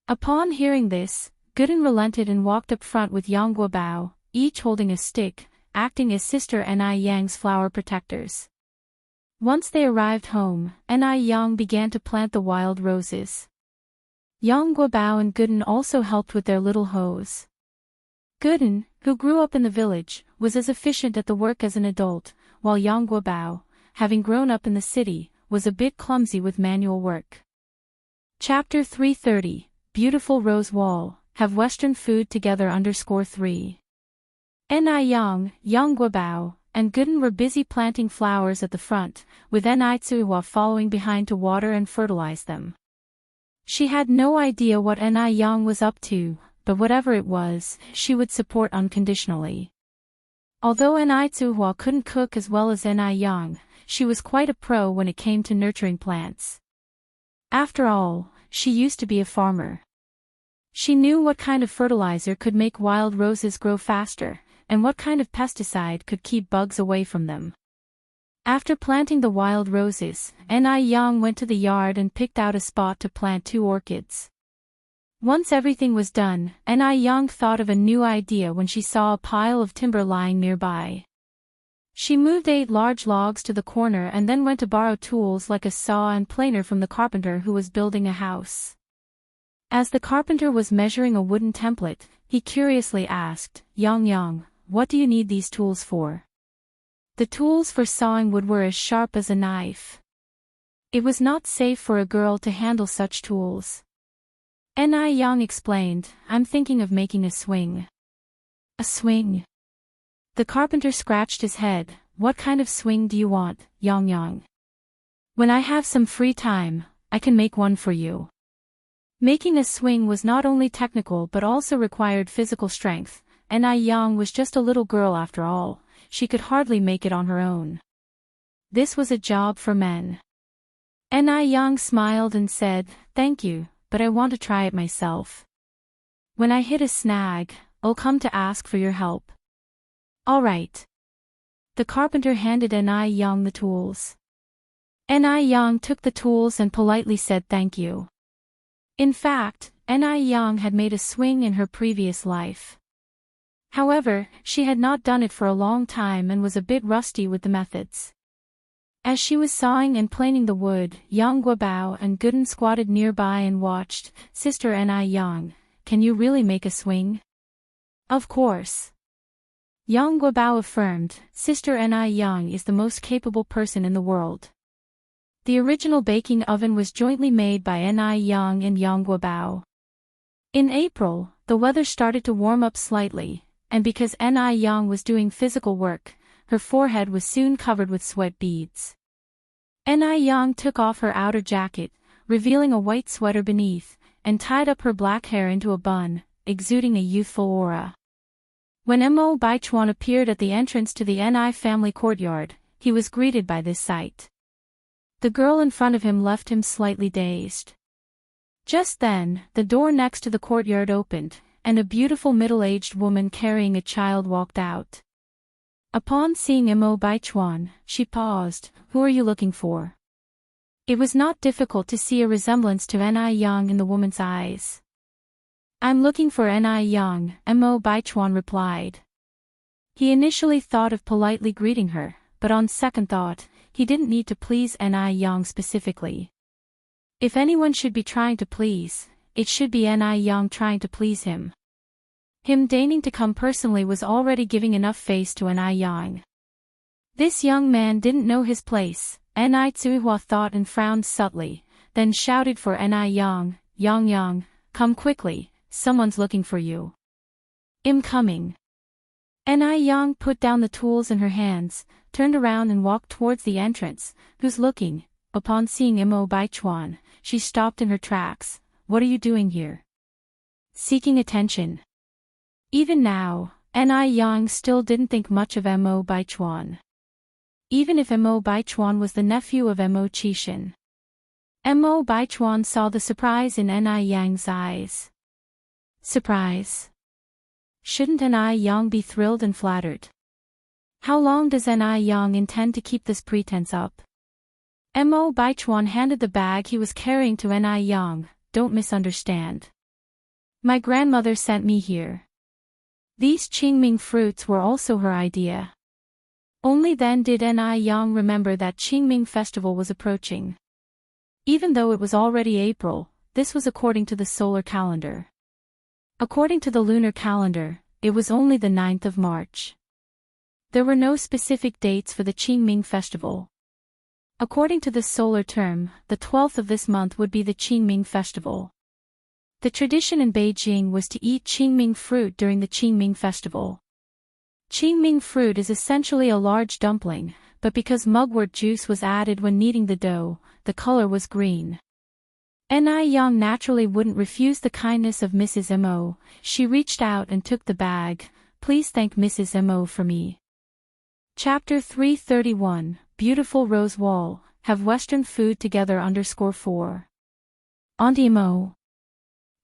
Upon hearing this, Gooden relented and walked up front with Yang Guobao, each holding a stick, acting as Sister Ni Yang's flower protectors. Once they arrived home, Ni Yang began to plant the wild roses. Yang Guobao and Gooden also helped with their little hoes. Gooden, who grew up in the village, was as efficient at the work as an adult, while Yang Guobao, having grown up in the city, was a bit clumsy with manual work. Chapter 330, Beautiful Rose Wall, Have Western Food Together _3. Ni Yang, Yang Guobao, and Gooden were busy planting flowers at the front, with Ni Tsuihua following behind to water and fertilize them. She had no idea what Ni Yang was up to, but whatever it was, she would support unconditionally. Although Ni Tsuhua couldn't cook as well as Ni Yang, she was quite a pro when it came to nurturing plants. After all, she used to be a farmer. She knew what kind of fertilizer could make wild roses grow faster, and what kind of pesticide could keep bugs away from them. After planting the wild roses, Ni Yang went to the yard and picked out a spot to plant 2 orchids. Once everything was done, Ni Yang thought of a new idea when she saw a pile of timber lying nearby. She moved 8 large logs to the corner and then went to borrow tools like a saw and planer from the carpenter who was building a house. As the carpenter was measuring a wooden template, he curiously asked, Yang, what do you need these tools for? The tools for sawing wood were as sharp as a knife. It was not safe for a girl to handle such tools. Ni Yang explained, I'm thinking of making a swing. A swing? The carpenter scratched his head. What kind of swing do you want, Yang? When I have some free time, I can make one for you. Making a swing was not only technical but also required physical strength. Ni Yang was just a little girl after all. She could hardly make it on her own. This was a job for men. Ni Yang smiled and said, thank you, but I want to try it myself. When I hit a snag, I'll come to ask for your help. All right. The carpenter handed Ni Yang the tools. Ni Yang took the tools and politely said thank you. In fact, Ni Yang had made a swing in her previous life. However, she had not done it for a long time and was a bit rusty with the methods. As she was sawing and planing the wood, Yang Guobao and Gooden squatted nearby and watched. Sister Ni Yang, can you really make a swing? Of course. Yang Guobao affirmed, Sister Ni Yang is the most capable person in the world. The original baking oven was jointly made by Ni Yang and Yang Guobao. In April, the weather started to warm up slightly, and because Ni Yang was doing physical work, her forehead was soon covered with sweat beads. Ni Yang took off her outer jacket, revealing a white sweater beneath, and tied up her black hair into a bun, exuding a youthful aura. When Mo Baichuan appeared at the entrance to the Ni family courtyard, he was greeted by this sight. The girl in front of him left him slightly dazed. Just then, the door next to the courtyard opened, and a beautiful middle-aged woman carrying a child walked out. Upon seeing Mo Baichuan, she paused. Who are you looking for? It was not difficult to see a resemblance to Ni Yang in the woman's eyes. I'm looking for Ni Yang, Mo Baichuan replied. He initially thought of politely greeting her, but on second thought, he didn't need to please Ni Yang specifically. If anyone should be trying to please, it should be Ni Yang trying to please him. Him deigning to come personally was already giving enough face to Ni Yang. This young man didn't know his place, Ni Tsuhua thought and frowned subtly, then shouted for Ni Yang, Yang, come quickly, someone's looking for you. I'm coming. Ni Yang put down the tools in her hands, turned around and walked towards the entrance. Who's looking? Upon seeing Mo Baichuan, she stopped in her tracks. What are you doing here? Seeking attention. Even now, Ni Yang still didn't think much of Mo Baichuan. Even if Mo Baichuan was the nephew of Mo Qishan. Mo Baichuan saw the surprise in Ni Yang's eyes. Surprise? Shouldn't Ni Yang be thrilled and flattered? How long does Ni Yang intend to keep this pretense up? Mo Baichuan handed the bag he was carrying to Ni Yang. Don't misunderstand. My grandmother sent me here. These Qingming fruits were also her idea. Only then did Ni Yang remember that Qingming festival was approaching. Even though it was already April, this was according to the solar calendar. According to the lunar calendar, it was only the 9th of March. There were no specific dates for the Qingming festival. According to the solar term, the 12th of this month would be the Qingming festival. The tradition in Beijing was to eat Qingming fruit during the Qingming festival. Qingming fruit is essentially a large dumpling, but because mugwort juice was added when kneading the dough, the color was green. Ni Yang naturally wouldn't refuse the kindness of Mrs. Mo. She reached out and took the bag. Please thank Mrs. Mo for me. Chapter 331, Beautiful Rose Wall, Have Western Food Together _4. Auntie Mo.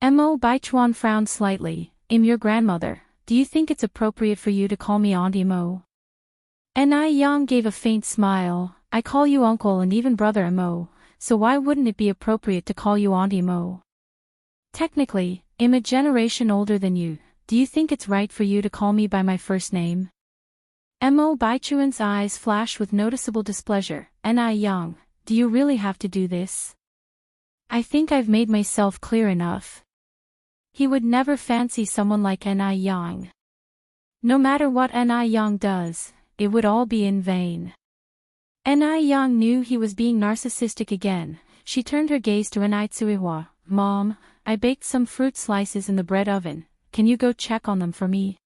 Mo Baichuan frowned slightly. I'm your grandmother. Do you think it's appropriate for you to call me Auntie Mo? Ni Yang gave a faint smile. I call you uncle and even brother Mo, so why wouldn't it be appropriate to call you Auntie Mo? Technically, I'm a generation older than you. Do you think it's right for you to call me by my first name? Mo Baichuan's eyes flashed with noticeable displeasure. Ni Yang, do you really have to do this? I think I've made myself clear enough. He would never fancy someone like Ni Yang. No matter what Ni Yang does, it would all be in vain. Ni Yang knew he was being narcissistic again. She turned her gaze to Ni Tsuihua. Mom, I baked some fruit slices in the bread oven. Can you go check on them for me?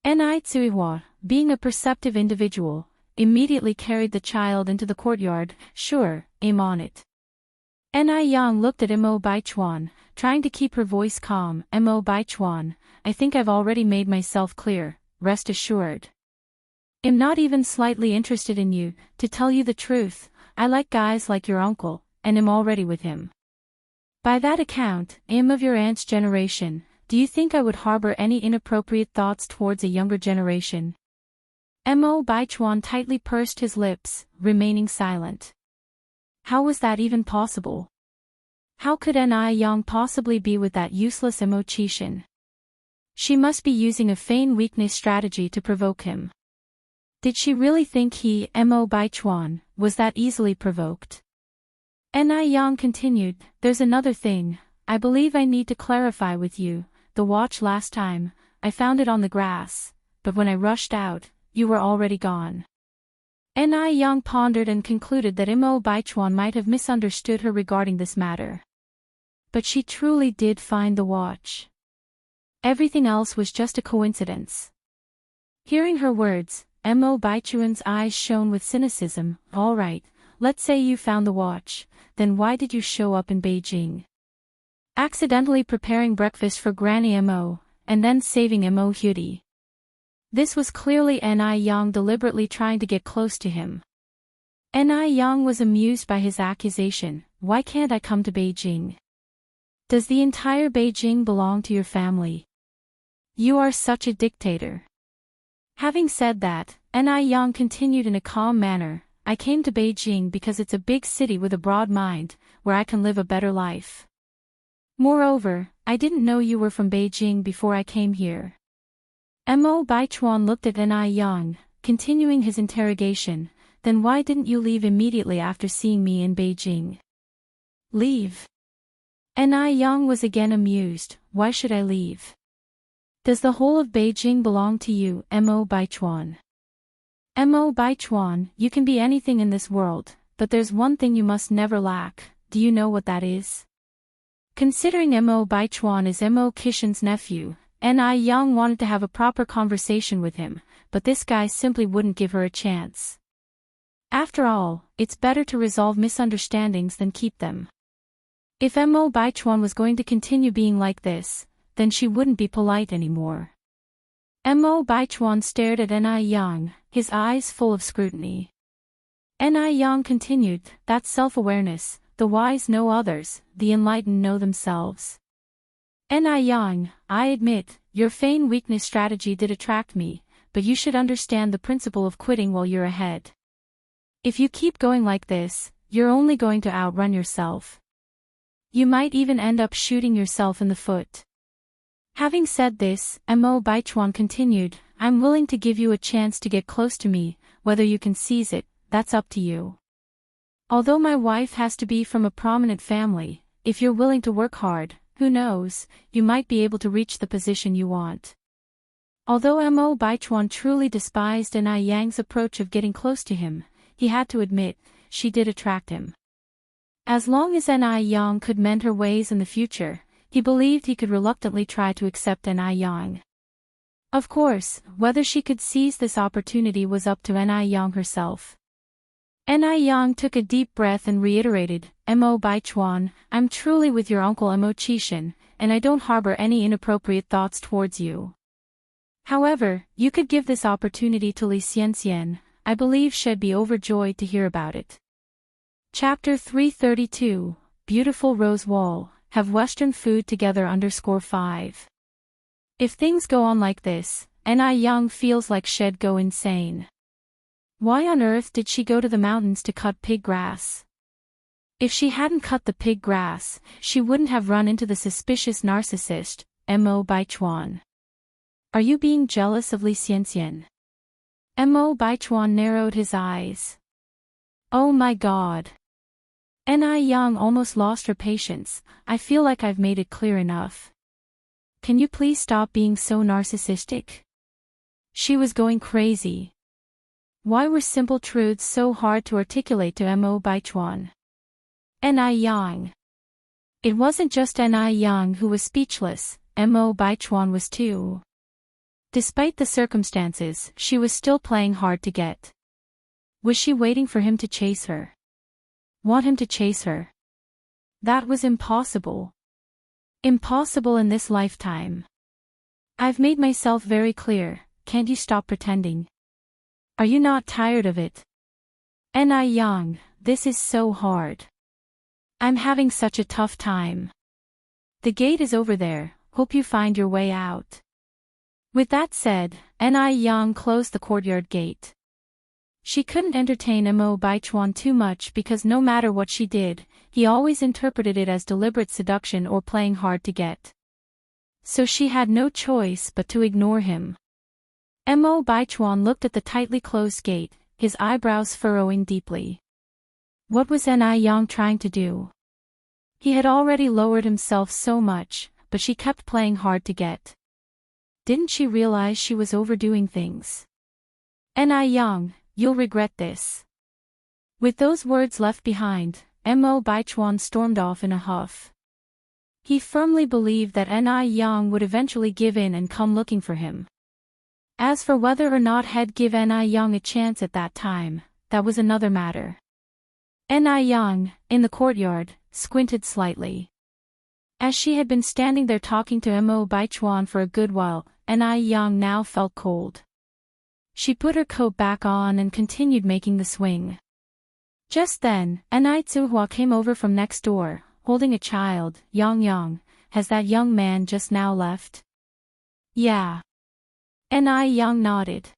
Ni Tsuihua, being a perceptive individual, immediately carried the child into the courtyard. Sure, I'm on it. Ni Yang looked at Mo Baichuan, trying to keep her voice calm. Mo Baichuan, I think I've already made myself clear, rest assured. I'm not even slightly interested in you, to tell you the truth. I like guys like your uncle, and I'm already with him. By that account, I'm of your aunt's generation. Do you think I would harbor any inappropriate thoughts towards a younger generation? Mo Baichuan tightly pursed his lips, remaining silent. How was that even possible? How could Ni Yang possibly be with that useless Mo Qishan? She must be using a feign weakness strategy to provoke him. Did she really think he, Mo Baichuan, was that easily provoked? Ni Yang continued, there's another thing, I believe I need to clarify with you. The watch last time, I found it on the grass, but when I rushed out, you were already gone. Ni Yang pondered and concluded that Mo Baichuan might have misunderstood her regarding this matter. But she truly did find the watch. Everything else was just a coincidence. Hearing her words, Mo Baichuan's eyes shone with cynicism. All right, let's say you found the watch, then why did you show up in Beijing? Accidentally preparing breakfast for Granny Mo, and then saving Mo Hudi. This was clearly Ni Yang deliberately trying to get close to him. Ni Yang was amused by his accusation. Why can't I come to Beijing? Does the entire Beijing belong to your family? You are such a dictator. Having said that, Ni Yang continued in a calm manner. I came to Beijing because it's a big city with a broad mind, where I can live a better life. Moreover, I didn't know you were from Beijing before I came here. Mo Baichuan looked at Ni Yang, continuing his interrogation. Then why didn't you leave immediately after seeing me in Beijing? Leave? Ni Yang was again amused. Why should I leave? Does the whole of Beijing belong to you, Mo Baichuan? Mo Baichuan, you can be anything in this world, but there's one thing you must never lack. Do you know what that is? Considering Mo Baichuan is Mo Qishan's nephew, Ni Yang wanted to have a proper conversation with him, but this guy simply wouldn't give her a chance. After all, it's better to resolve misunderstandings than keep them. If Mo Baichuan was going to continue being like this, then she wouldn't be polite anymore. Mo Baichuan stared at Ni Yang, his eyes full of scrutiny. Ni Yang continued, that's self-awareness. The wise know others, the enlightened know themselves. Ni Yang, I admit, your feign weakness strategy did attract me, but you should understand the principle of quitting while you're ahead. If you keep going like this, you're only going to outrun yourself. You might even end up shooting yourself in the foot. Having said this, Mo Baichuan continued, I'm willing to give you a chance to get close to me, whether you can seize it, that's up to you. Although my wife has to be from a prominent family, if you're willing to work hard, who knows, you might be able to reach the position you want. Although Mo Baichuan truly despised Ni Yang's approach of getting close to him, he had to admit, she did attract him. As long as Ni Yang could mend her ways in the future, he believed he could reluctantly try to accept Ni Yang. Of course, whether she could seize this opportunity was up to Ni Yang herself. Ni Yang took a deep breath and reiterated, Mo Baichuan, I'm truly with your uncle Mo Chishan, and I don't harbor any inappropriate thoughts towards you. However, you could give this opportunity to Li Xianxian, I believe she'd be overjoyed to hear about it. Chapter 332, Beautiful Rose Wall, Have Western Food Together _5. If things go on like this, Ni Yang feels like she'd go insane. Why on earth did she go to the mountains to cut pig grass? If she hadn't cut the pig grass, she wouldn't have run into the suspicious narcissist, Mo Baichuan. Are you being jealous of Li Xianxian? Mo Baichuan narrowed his eyes. Oh my god. Ni Yang almost lost her patience, I feel like I've made it clear enough. Can you please stop being so narcissistic? She was going crazy. Why were simple truths so hard to articulate to Mo Baichuan? Ni Yang. It wasn't just Ni Yang who was speechless, Mo Baichuan was too. Despite the circumstances, she was still playing hard to get. Was she waiting for him to chase her? Want him to chase her? That was impossible. Impossible in this lifetime. I've made myself very clear, can't you stop pretending? Are you not tired of it? Ni Yang, this is so hard. I'm having such a tough time. The gate is over there, hope you find your way out. With that said, Ni Yang closed the courtyard gate. She couldn't entertain Mo Baichuan too much because no matter what she did, he always interpreted it as deliberate seduction or playing hard to get. So she had no choice but to ignore him. Mo Baichuan looked at the tightly closed gate, his eyebrows furrowing deeply. What was Ni Yang trying to do? He had already lowered himself so much, but she kept playing hard to get. Didn't she realize she was overdoing things? Ni Yang, you'll regret this. With those words left behind, Mo Baichuan stormed off in a huff. He firmly believed that Ni Yang would eventually give in and come looking for him. As for whether or not he'd give Ni Yang a chance at that time, that was another matter. Ni Yang, in the courtyard, squinted slightly. As she had been standing there talking to Mo Baichuan for a good while, Ni Yang now felt cold. She put her coat back on and continued making the swing. Just then, Ni Tsuhua came over from next door, holding a child. Yang, has that young man just now left? Yeah. Ni Yang nodded.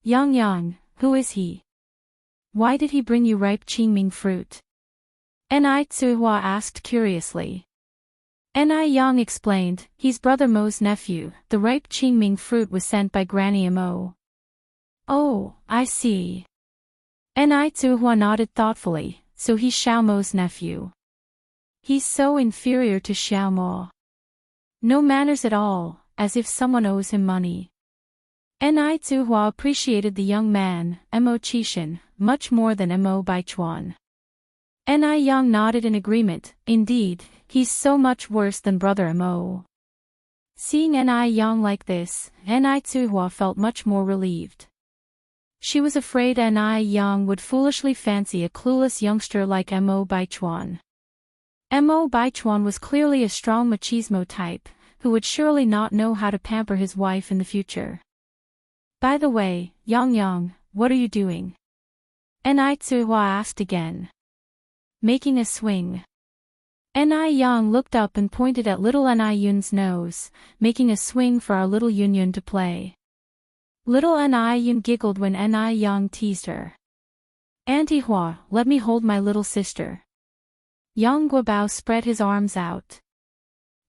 Yang, who is he? Why did he bring you ripe qingming fruit? Ni Tsuhua asked curiously. Ni Yang explained, he's Brother Mo's nephew, the ripe qingming fruit was sent by Granny Mo. Oh, I see. Ni Tsuhua nodded thoughtfully, so he's Xiao Mo's nephew. He's so inferior to Xiao Mo. No manners at all, as if someone owes him money. Ni Tsuhua appreciated the young man, Mo Chishan, much more than Mo Baichuan. Ni Yang nodded in agreement, indeed, he's so much worse than Brother Mo. Seeing Ni Yang like this, Ni Tsuhua felt much more relieved. She was afraid Ni Yang would foolishly fancy a clueless youngster like Mo Baichuan. Mo Baichuan was clearly a strong machismo type, who would surely not know how to pamper his wife in the future. By the way, Yang, what are you doing? Ni Tsuhua asked again. Making a swing. Ni Yang looked up and pointed at little Ni Yun's nose, making a swing for our little Yun to play. Little Ni Yun giggled when Ni Yang teased her. Auntie Hua, let me hold my little sister. Yang Guobao spread his arms out.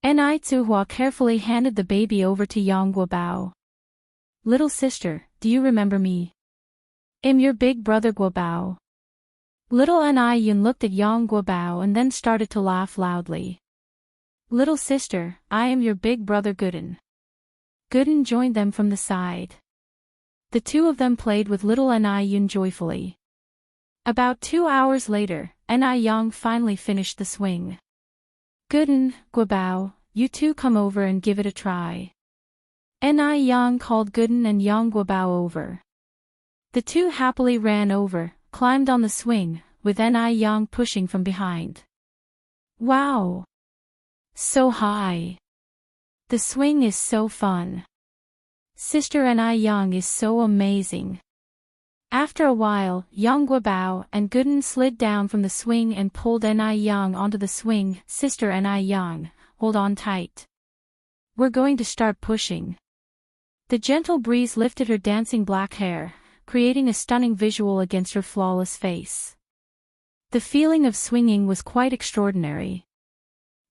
Ni Tsuhua carefully handed the baby over to Yang Guobao. Little sister, do you remember me? I'm your big brother Guobao. Little Ni Yun looked at Yang Guobao and then started to laugh loudly. Little sister, I am your big brother Gooden. Gooden joined them from the side. The two of them played with little Ni Yun joyfully. About 2 hours later, Ni Yang finally finished the swing. Gooden, Guobao, you two come over and give it a try. Ni Yang called Gooden and Yang Guobao over. The two happily ran over, climbed on the swing, with Ni Yang pushing from behind. Wow! So high! The swing is so fun. Sister Ni Yang is so amazing. After a while, Yang Guobao and Gooden slid down from the swing and pulled Ni Yang onto the swing. Sister Ni Yang, hold on tight. We're going to start pushing. The gentle breeze lifted her dancing black hair, creating a stunning visual against her flawless face. The feeling of swinging was quite extraordinary.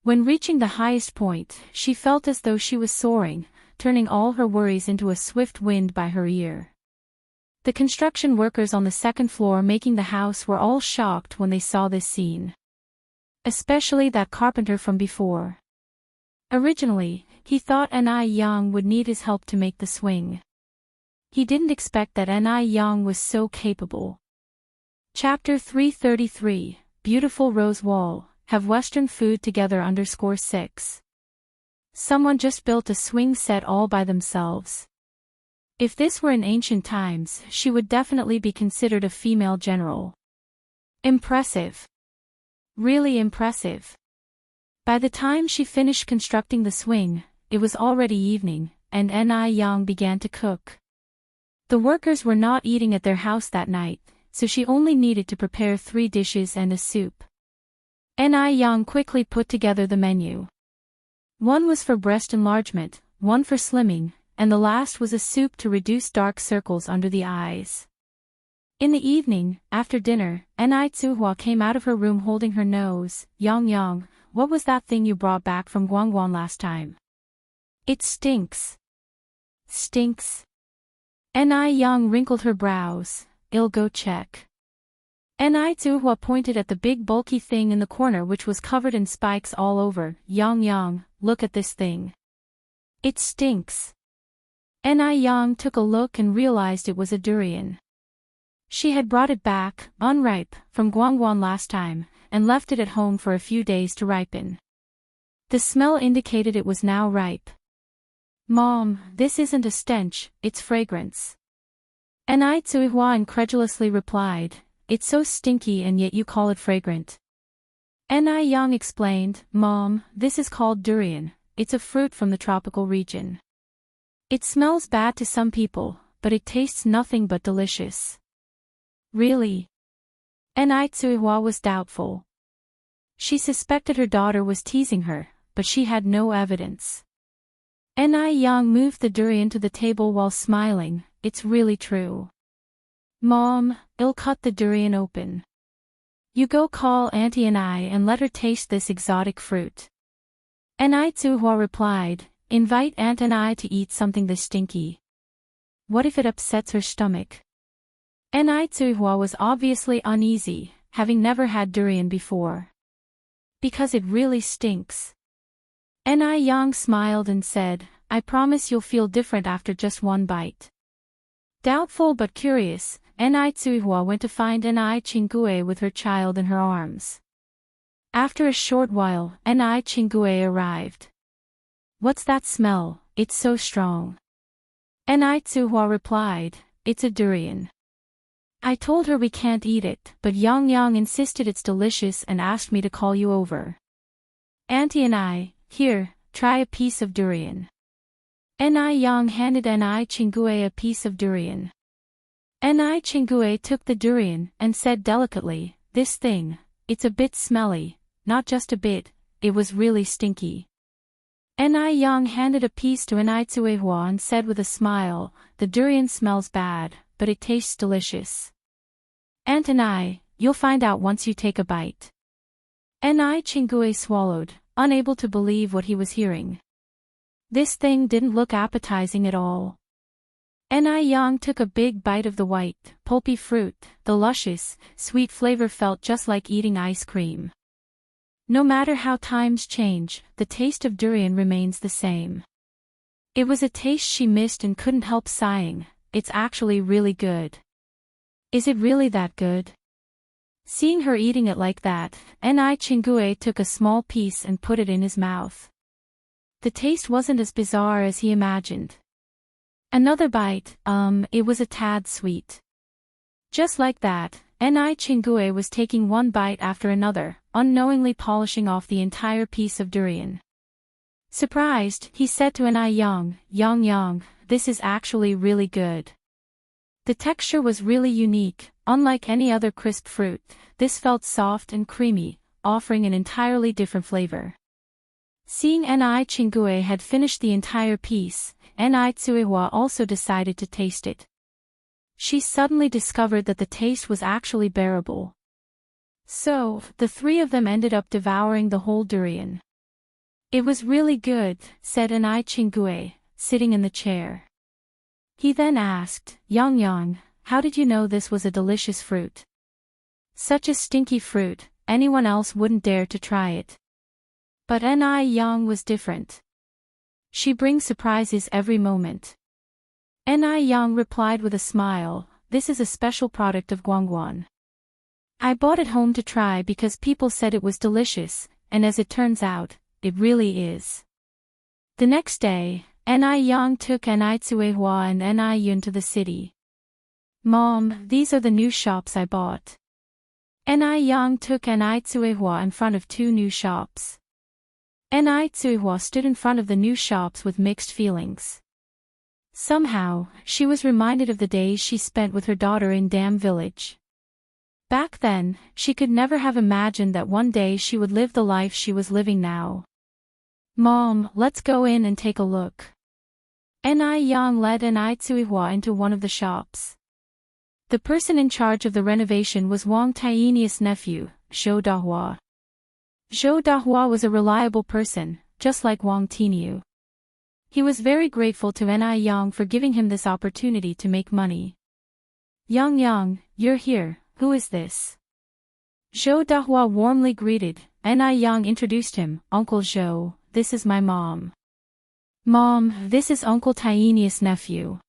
When reaching the highest point, she felt as though she was soaring, turning all her worries into a swift wind by her ear. The construction workers on the second floor making the house were all shocked when they saw this scene. Especially that carpenter from before. Originally, he thought Ni Yang would need his help to make the swing. He didn't expect that Ni Yang was so capable. Chapter 333, Beautiful Rose Wall, Have Western Food Together _6. Someone just built a swing set all by themselves. If this were in ancient times, she would definitely be considered a female general. Impressive. Really impressive. By the time she finished constructing the swing, it was already evening, and Ni Yang began to cook. The workers were not eating at their house that night, so she only needed to prepare 3 dishes and a soup. Ni Yang quickly put together the menu. One was for breast enlargement, one for slimming, and the last was a soup to reduce dark circles under the eyes. In the evening, after dinner, Ni Tsuhua came out of her room holding her nose. Yang Yang, what was that thing you brought back from Guangguan last time? It stinks. Stinks? Ni Yang wrinkled her brows. I'll go check. Ni Tsuhua pointed at the big bulky thing in the corner which was covered in spikes all over. Yang Yang, look at this thing. It stinks. Ni Yang took a look and realized it was a durian. She had brought it back, unripe, from Guangguan last time, and left it at home for a few days to ripen. The smell indicated it was now ripe. Mom, this isn't a stench, it's fragrance. Ni Tsuhua incredulously replied, it's so stinky and yet you call it fragrant. Ni Yang explained, Mom, this is called durian, it's a fruit from the tropical region. It smells bad to some people, but it tastes nothing but delicious. Really? Ni Tsuhua was doubtful. She suspected her daughter was teasing her, but she had no evidence. Ni Yang moved the durian to the table while smiling, it's really true. Mom, I'll cut the durian open. You go call Auntie Ni and let her taste this exotic fruit. Ni Tsuhua replied, invite Aunt Ni to eat something this stinky. What if it upsets her stomach? Ni Tsuhua was obviously uneasy, having never had durian before. Because it really stinks. Ni Yang smiled and said, I promise you'll feel different after just one bite. Doubtful but curious, Ni Tsuhua went to find Ni Qinggue with her child in her arms. After a short while, Ni Qinggue arrived. What's that smell? It's so strong. Ni Tsuhua replied, it's a durian. I told her we can't eat it, but Yang Yang insisted it's delicious and asked me to call you over. Auntie and I, here, try a piece of durian. Ni Yang handed Ni Qinggue a piece of durian. Ni Qinggue took the durian and said delicately, this thing, it's a bit smelly, not just a bit, it was really stinky. Ni Yang handed a piece to Ni Tsuehua and said with a smile, the durian smells bad, but it tastes delicious. Aunt and I, you'll find out once you take a bite. Ni Qinggue swallowed, unable to believe what he was hearing. This thing didn't look appetizing at all. Ni Yang took a big bite of the white, pulpy fruit. The luscious, sweet flavor felt just like eating ice cream. No matter how times change, the taste of durian remains the same. It was a taste she missed and couldn't help sighing, it's actually really good. Is it really that good? Seeing her eating it like that, Ni Qinggue took a small piece and put it in his mouth. The taste wasn't as bizarre as he imagined. Another bite, it was a tad sweet. Just like that, Ni Chingue was taking one bite after another, unknowingly polishing off the entire piece of durian. Surprised, he said to Ni Yang, this is actually really good. The texture was really unique, unlike any other crisp fruit, this felt soft and creamy, offering an entirely different flavor. Seeing Ni Chingue had finished the entire piece, Ni Tsuehua also decided to taste it. She suddenly discovered that the taste was actually bearable. So, the three of them ended up devouring the whole durian. It was really good, said Ni Chingue, sitting in the chair. He then asked, Yang, how did you know this was a delicious fruit? Such a stinky fruit, anyone else wouldn't dare to try it. But Ni Yang was different. She brings surprises every moment. Ni Yang replied with a smile, this is a special product of Guangguan. I bought it home to try because people said it was delicious, and as it turns out, it really is. The next day, Ni Yang took Ni Tsuehua and Ni Yun to the city. Mom, these are the new shops I bought. Ni Yang took Ni Tsuehua in front of two new shops. Ni Tsuehua stood in front of the new shops with mixed feelings. Somehow, she was reminded of the days she spent with her daughter in Dam Village. Back then, she could never have imagined that one day she would live the life she was living now. Mom, let's go in and take a look. Ni Yang led Ni Tsuehua into one of the shops. The person in charge of the renovation was Wang Taienius' nephew, Zhou Dahua. Zhou Dahua was a reliable person, just like Wang Tiniu. He was very grateful to Ni Yang for giving him this opportunity to make money. Yang, you're here, who is this? Zhou Dahua warmly greeted, Ni Yang introduced him, Uncle Zhou, this is my mom. Mom, this is Uncle Taienius' nephew.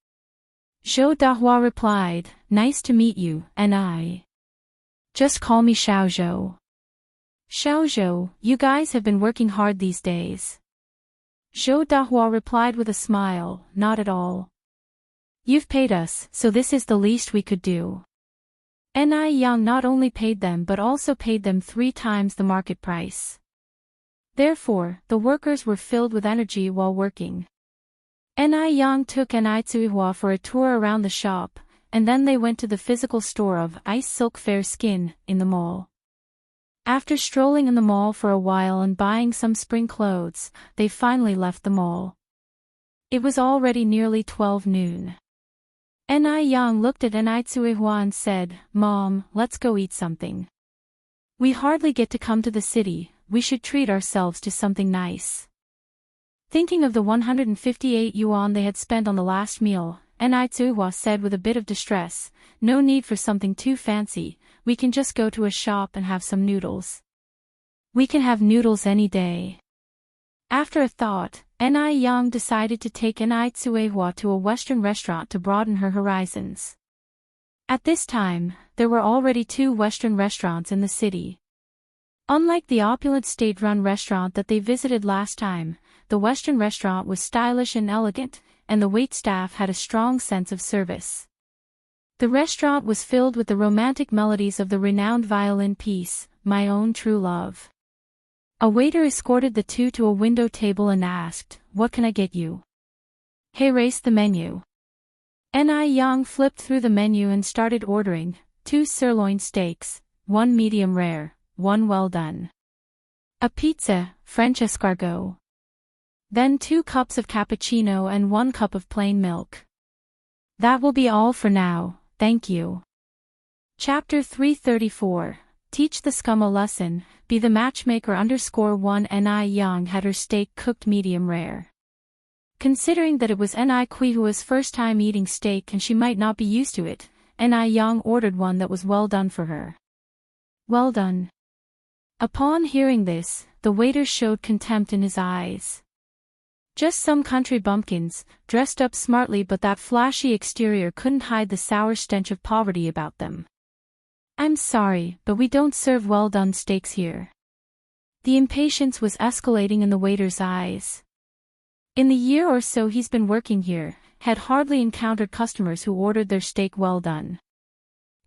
Zhou Dahua replied, nice to meet you, Ni. Just call me Xiaozhou. Xiaozhou, you guys have been working hard these days. Zhou Dahua replied with a smile, not at all. You've paid us, so this is the least we could do. Ni Yang not only paid them but also paid them 3 times the market price. Therefore, the workers were filled with energy while working. Ni Yang took Ni Tsuehua for a tour around the shop, and then they went to the physical store of Ice Silk Fair Skin, in the mall. After strolling in the mall for a while and buying some spring clothes, they finally left the mall. It was already nearly 12 noon. Ni Yang looked at Ni Tsuehua and said, Mom, let's go eat something. We hardly get to come to the city, we should treat ourselves to something nice. Thinking of the 158 yuan they had spent on the last meal, Ni Tsuehua said with a bit of distress, no need for something too fancy, we can just go to a shop and have some noodles. We can have noodles any day. After a thought, Ni Yang decided to take Ni Tsuehua to a Western restaurant to broaden her horizons. At this time, there were already 2 Western restaurants in the city. Unlike the opulent state-run restaurant that they visited last time, the Western restaurant was stylish and elegant, and the waitstaff had a strong sense of service. The restaurant was filled with the romantic melodies of the renowned violin piece, My Own True Love. A waiter escorted the 2 to a window table and asked, what can I get you? Hey, race the menu. Ni Yang flipped through the menu and started ordering, 2 sirloin steaks, 1 medium rare, 1 well done. A pizza, French escargot. Then 2 cups of cappuccino and 1 cup of plain milk. That will be all for now, thank you. Chapter 334, Teach the Scum a Lesson, Be the Matchmaker _1 Ni Yang had her steak cooked medium rare. Considering that it was Ni Kuihua's first time eating steak and she might not be used to it, Ni Yang ordered one that was well done for her. Well done. Upon hearing this, the waiter showed contempt in his eyes. Just some country bumpkins, dressed up smartly, but that flashy exterior couldn't hide the sour stench of poverty about them. I'm sorry, but we don't serve well-done steaks here. The impatience was escalating in the waiter's eyes. In the year or so he's been working here, had hardly encountered customers who ordered their steak well done.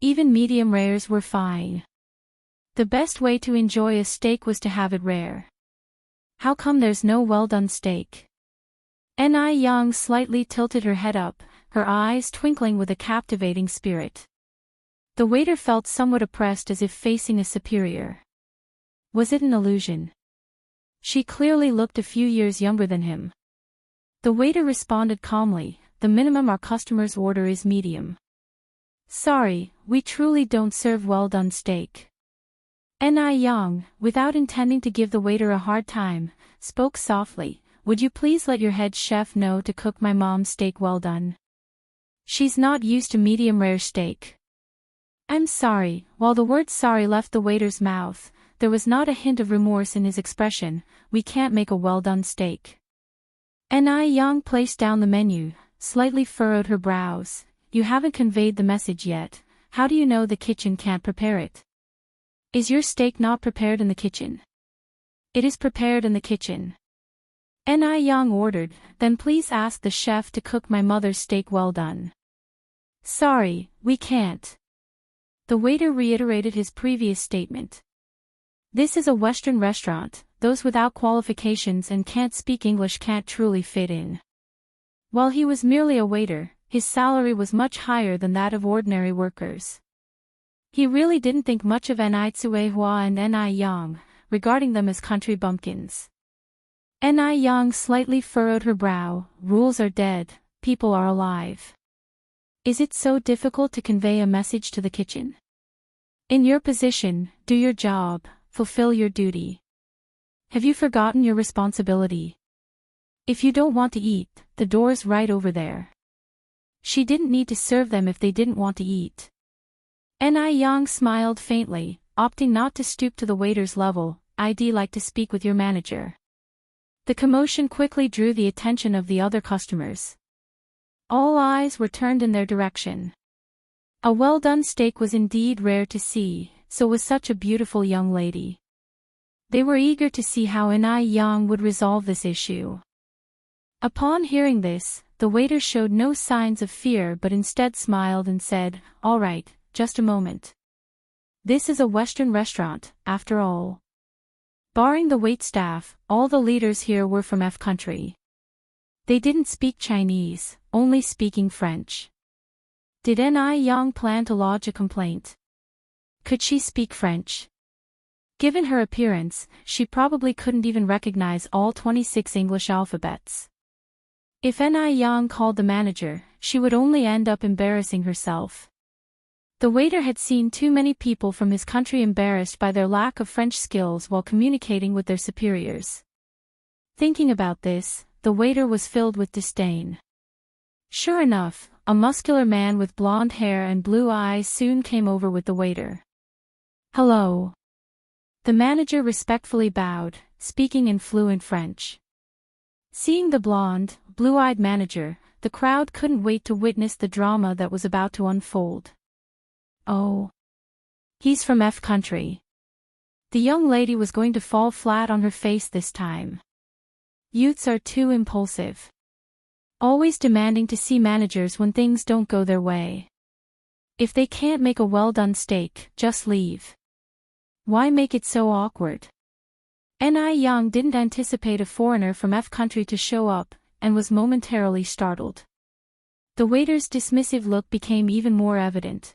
Even medium rares were fine. The best way to enjoy a steak was to have it rare. How come there's no well-done steak? Ni Yang slightly tilted her head up, her eyes twinkling with a captivating spirit. The waiter felt somewhat oppressed as if facing a superior. Was it an illusion? She clearly looked a few years younger than him. The waiter responded calmly, "The minimum our customers order is medium. Sorry, we truly don't serve well-done steak." Ni Yang, without intending to give the waiter a hard time, spoke softly, "Would you please let your head chef know to cook my mom's steak well done? She's not used to medium rare steak." "I'm sorry." While the word sorry left the waiter's mouth, there was not a hint of remorse in his expression. "We can't make a well-done steak." Ni Yang placed down the menu, slightly furrowed her brows. "You haven't conveyed the message yet. How do you know the kitchen can't prepare it? Is your steak not prepared in the kitchen?" "It is prepared in the kitchen." Ni Yang ordered, "Then please ask the chef to cook my mother's steak well done." "Sorry, we can't." The waiter reiterated his previous statement. This is a Western restaurant, those without qualifications and can't speak English can't truly fit in. While he was merely a waiter, his salary was much higher than that of ordinary workers. He really didn't think much of Ni Tsuehua and Ni Yang, regarding them as country bumpkins. Ni Yang slightly furrowed her brow. "Rules are dead, people are alive. Is it so difficult to convey a message to the kitchen? In your position, do your job, fulfill your duty. Have you forgotten your responsibility? If you don't want to eat, the door's right over there." She didn't need to serve them if they didn't want to eat. Ni Yang smiled faintly, opting not to stoop to the waiter's level. "I'd like to speak with your manager." The commotion quickly drew the attention of the other customers. All eyes were turned in their direction. A well-done steak was indeed rare to see, so was such a beautiful young lady. They were eager to see how Ni Yang would resolve this issue. Upon hearing this, the waiter showed no signs of fear but instead smiled and said, "All right, just a moment. This is a Western restaurant, after all." Barring the waitstaff, all the leaders here were from F country. They didn't speak Chinese, only speaking French. Did Ni Yang plan to lodge a complaint? Could she speak French? Given her appearance, she probably couldn't even recognize all 26 English alphabets. If Ni Yang called the manager, she would only end up embarrassing herself. The waiter had seen too many people from his country embarrassed by their lack of French skills while communicating with their superiors. Thinking about this, the waiter was filled with disdain. Sure enough, a muscular man with blonde hair and blue eyes soon came over with the waiter. "Hello." The manager respectfully bowed, speaking in fluent French. Seeing the blonde, blue-eyed manager, the crowd couldn't wait to witness the drama that was about to unfold. "Oh. He's from F country." The young lady was going to fall flat on her face this time. Youths are too impulsive. Always demanding to see managers when things don't go their way. If they can't make a well-done steak, just leave. Why make it so awkward? Ni Yang didn't anticipate a foreigner from F country to show up, and was momentarily startled. The waiter's dismissive look became even more evident.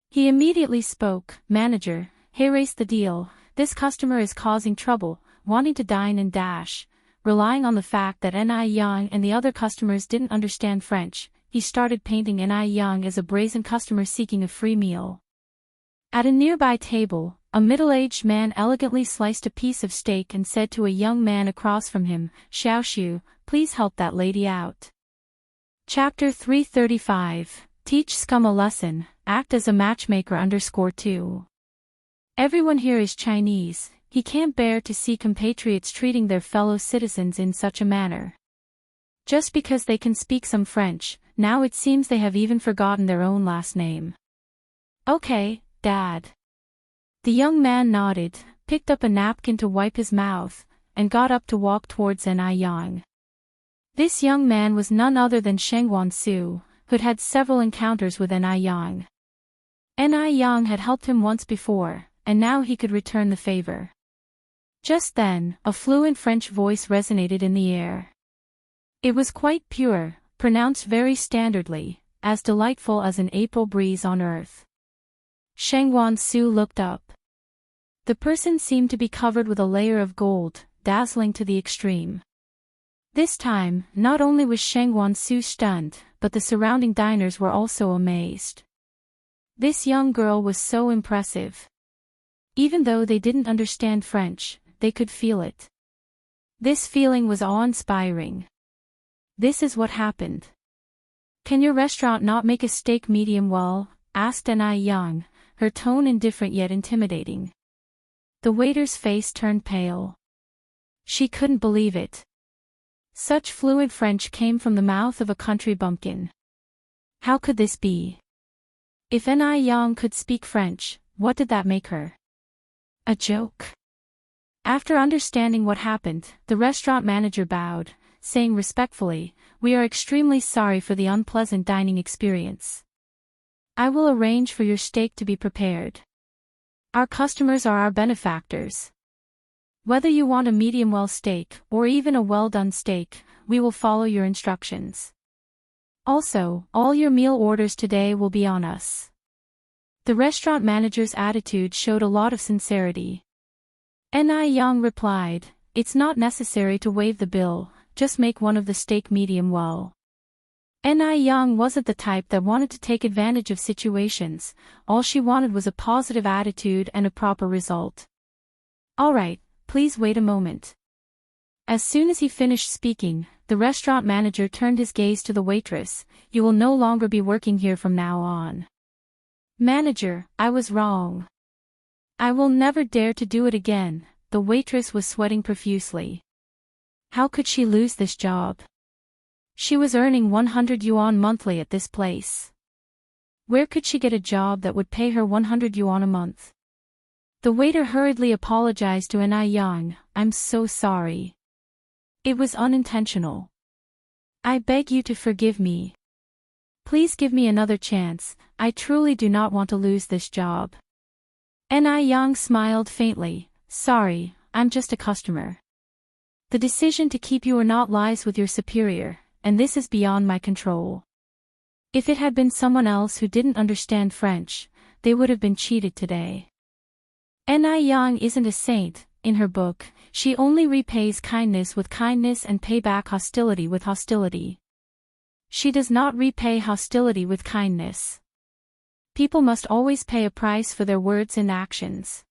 He immediately spoke, "Manager, raise the deal, this customer is causing trouble, wanting to dine and dash." Relying on the fact that Ni Yang and the other customers didn't understand French, he started painting Ni Yang as a brazen customer seeking a free meal. At a nearby table, a middle-aged man elegantly sliced a piece of steak and said to a young man across from him, "Xiaoxiu, please help that lady out." Chapter 335, Teach Scum a Lesson, Act as a Matchmaker _2. Everyone here is Chinese. He can't bear to see compatriots treating their fellow citizens in such a manner. Just because they can speak some French, now it seems they have even forgotten their own last name. "Okay, Dad." The young man nodded, picked up a napkin to wipe his mouth, and got up to walk towards Ni Yang. This young man was none other than Shengguan Su, who'd had several encounters with Ni Yang. Ni Yang had helped him once before, and now he could return the favor. Just then, a fluent French voice resonated in the air. It was quite pure, pronounced very standardly, as delightful as an April breeze on earth. Shangguan Su looked up. The person seemed to be covered with a layer of gold, dazzling to the extreme. This time, not only was Shangguan Su stunned, but the surrounding diners were also amazed. This young girl was so impressive. Even though they didn't understand French, they could feel it. This feeling was awe-inspiring. This is what happened. "Can your restaurant not make a steak medium well?" asked Ni Yang, her tone indifferent yet intimidating. The waiter's face turned pale. She couldn't believe it. Such fluent French came from the mouth of a country bumpkin. How could this be? If Ni Yang could speak French, what did that make her? A joke? After understanding what happened, the restaurant manager bowed, saying respectfully, "We are extremely sorry for the unpleasant dining experience. I will arrange for your steak to be prepared. Our customers are our benefactors. Whether you want a medium-well steak, or even a well-done steak, we will follow your instructions. Also, all your meal orders today will be on us." The restaurant manager's attitude showed a lot of sincerity. Ni Yang replied, "It's not necessary to waive the bill, just make one of the steak medium well." Ni Yang wasn't the type that wanted to take advantage of situations, all she wanted was a positive attitude and a proper result. "Alright, please wait a moment." As soon as he finished speaking, the restaurant manager turned his gaze to the waitress. "You will no longer be working here from now on." "Manager, I was wrong. I will never dare to do it again." The waitress was sweating profusely. How could she lose this job? She was earning 100 yuan monthly at this place. Where could she get a job that would pay her 100 yuan a month? The waiter hurriedly apologized to Ni Yang. "I'm so sorry. It was unintentional. I beg you to forgive me. Please give me another chance, I truly do not want to lose this job." Ni Yang smiled faintly. "Sorry, I'm just a customer. The decision to keep you or not lies with your superior, and this is beyond my control. If it had been someone else who didn't understand French, they would have been cheated today." Ni Yang isn't a saint. In her book, she only repays kindness with kindness and pay back hostility with hostility. She does not repay hostility with kindness. People must always pay a price for their words and actions.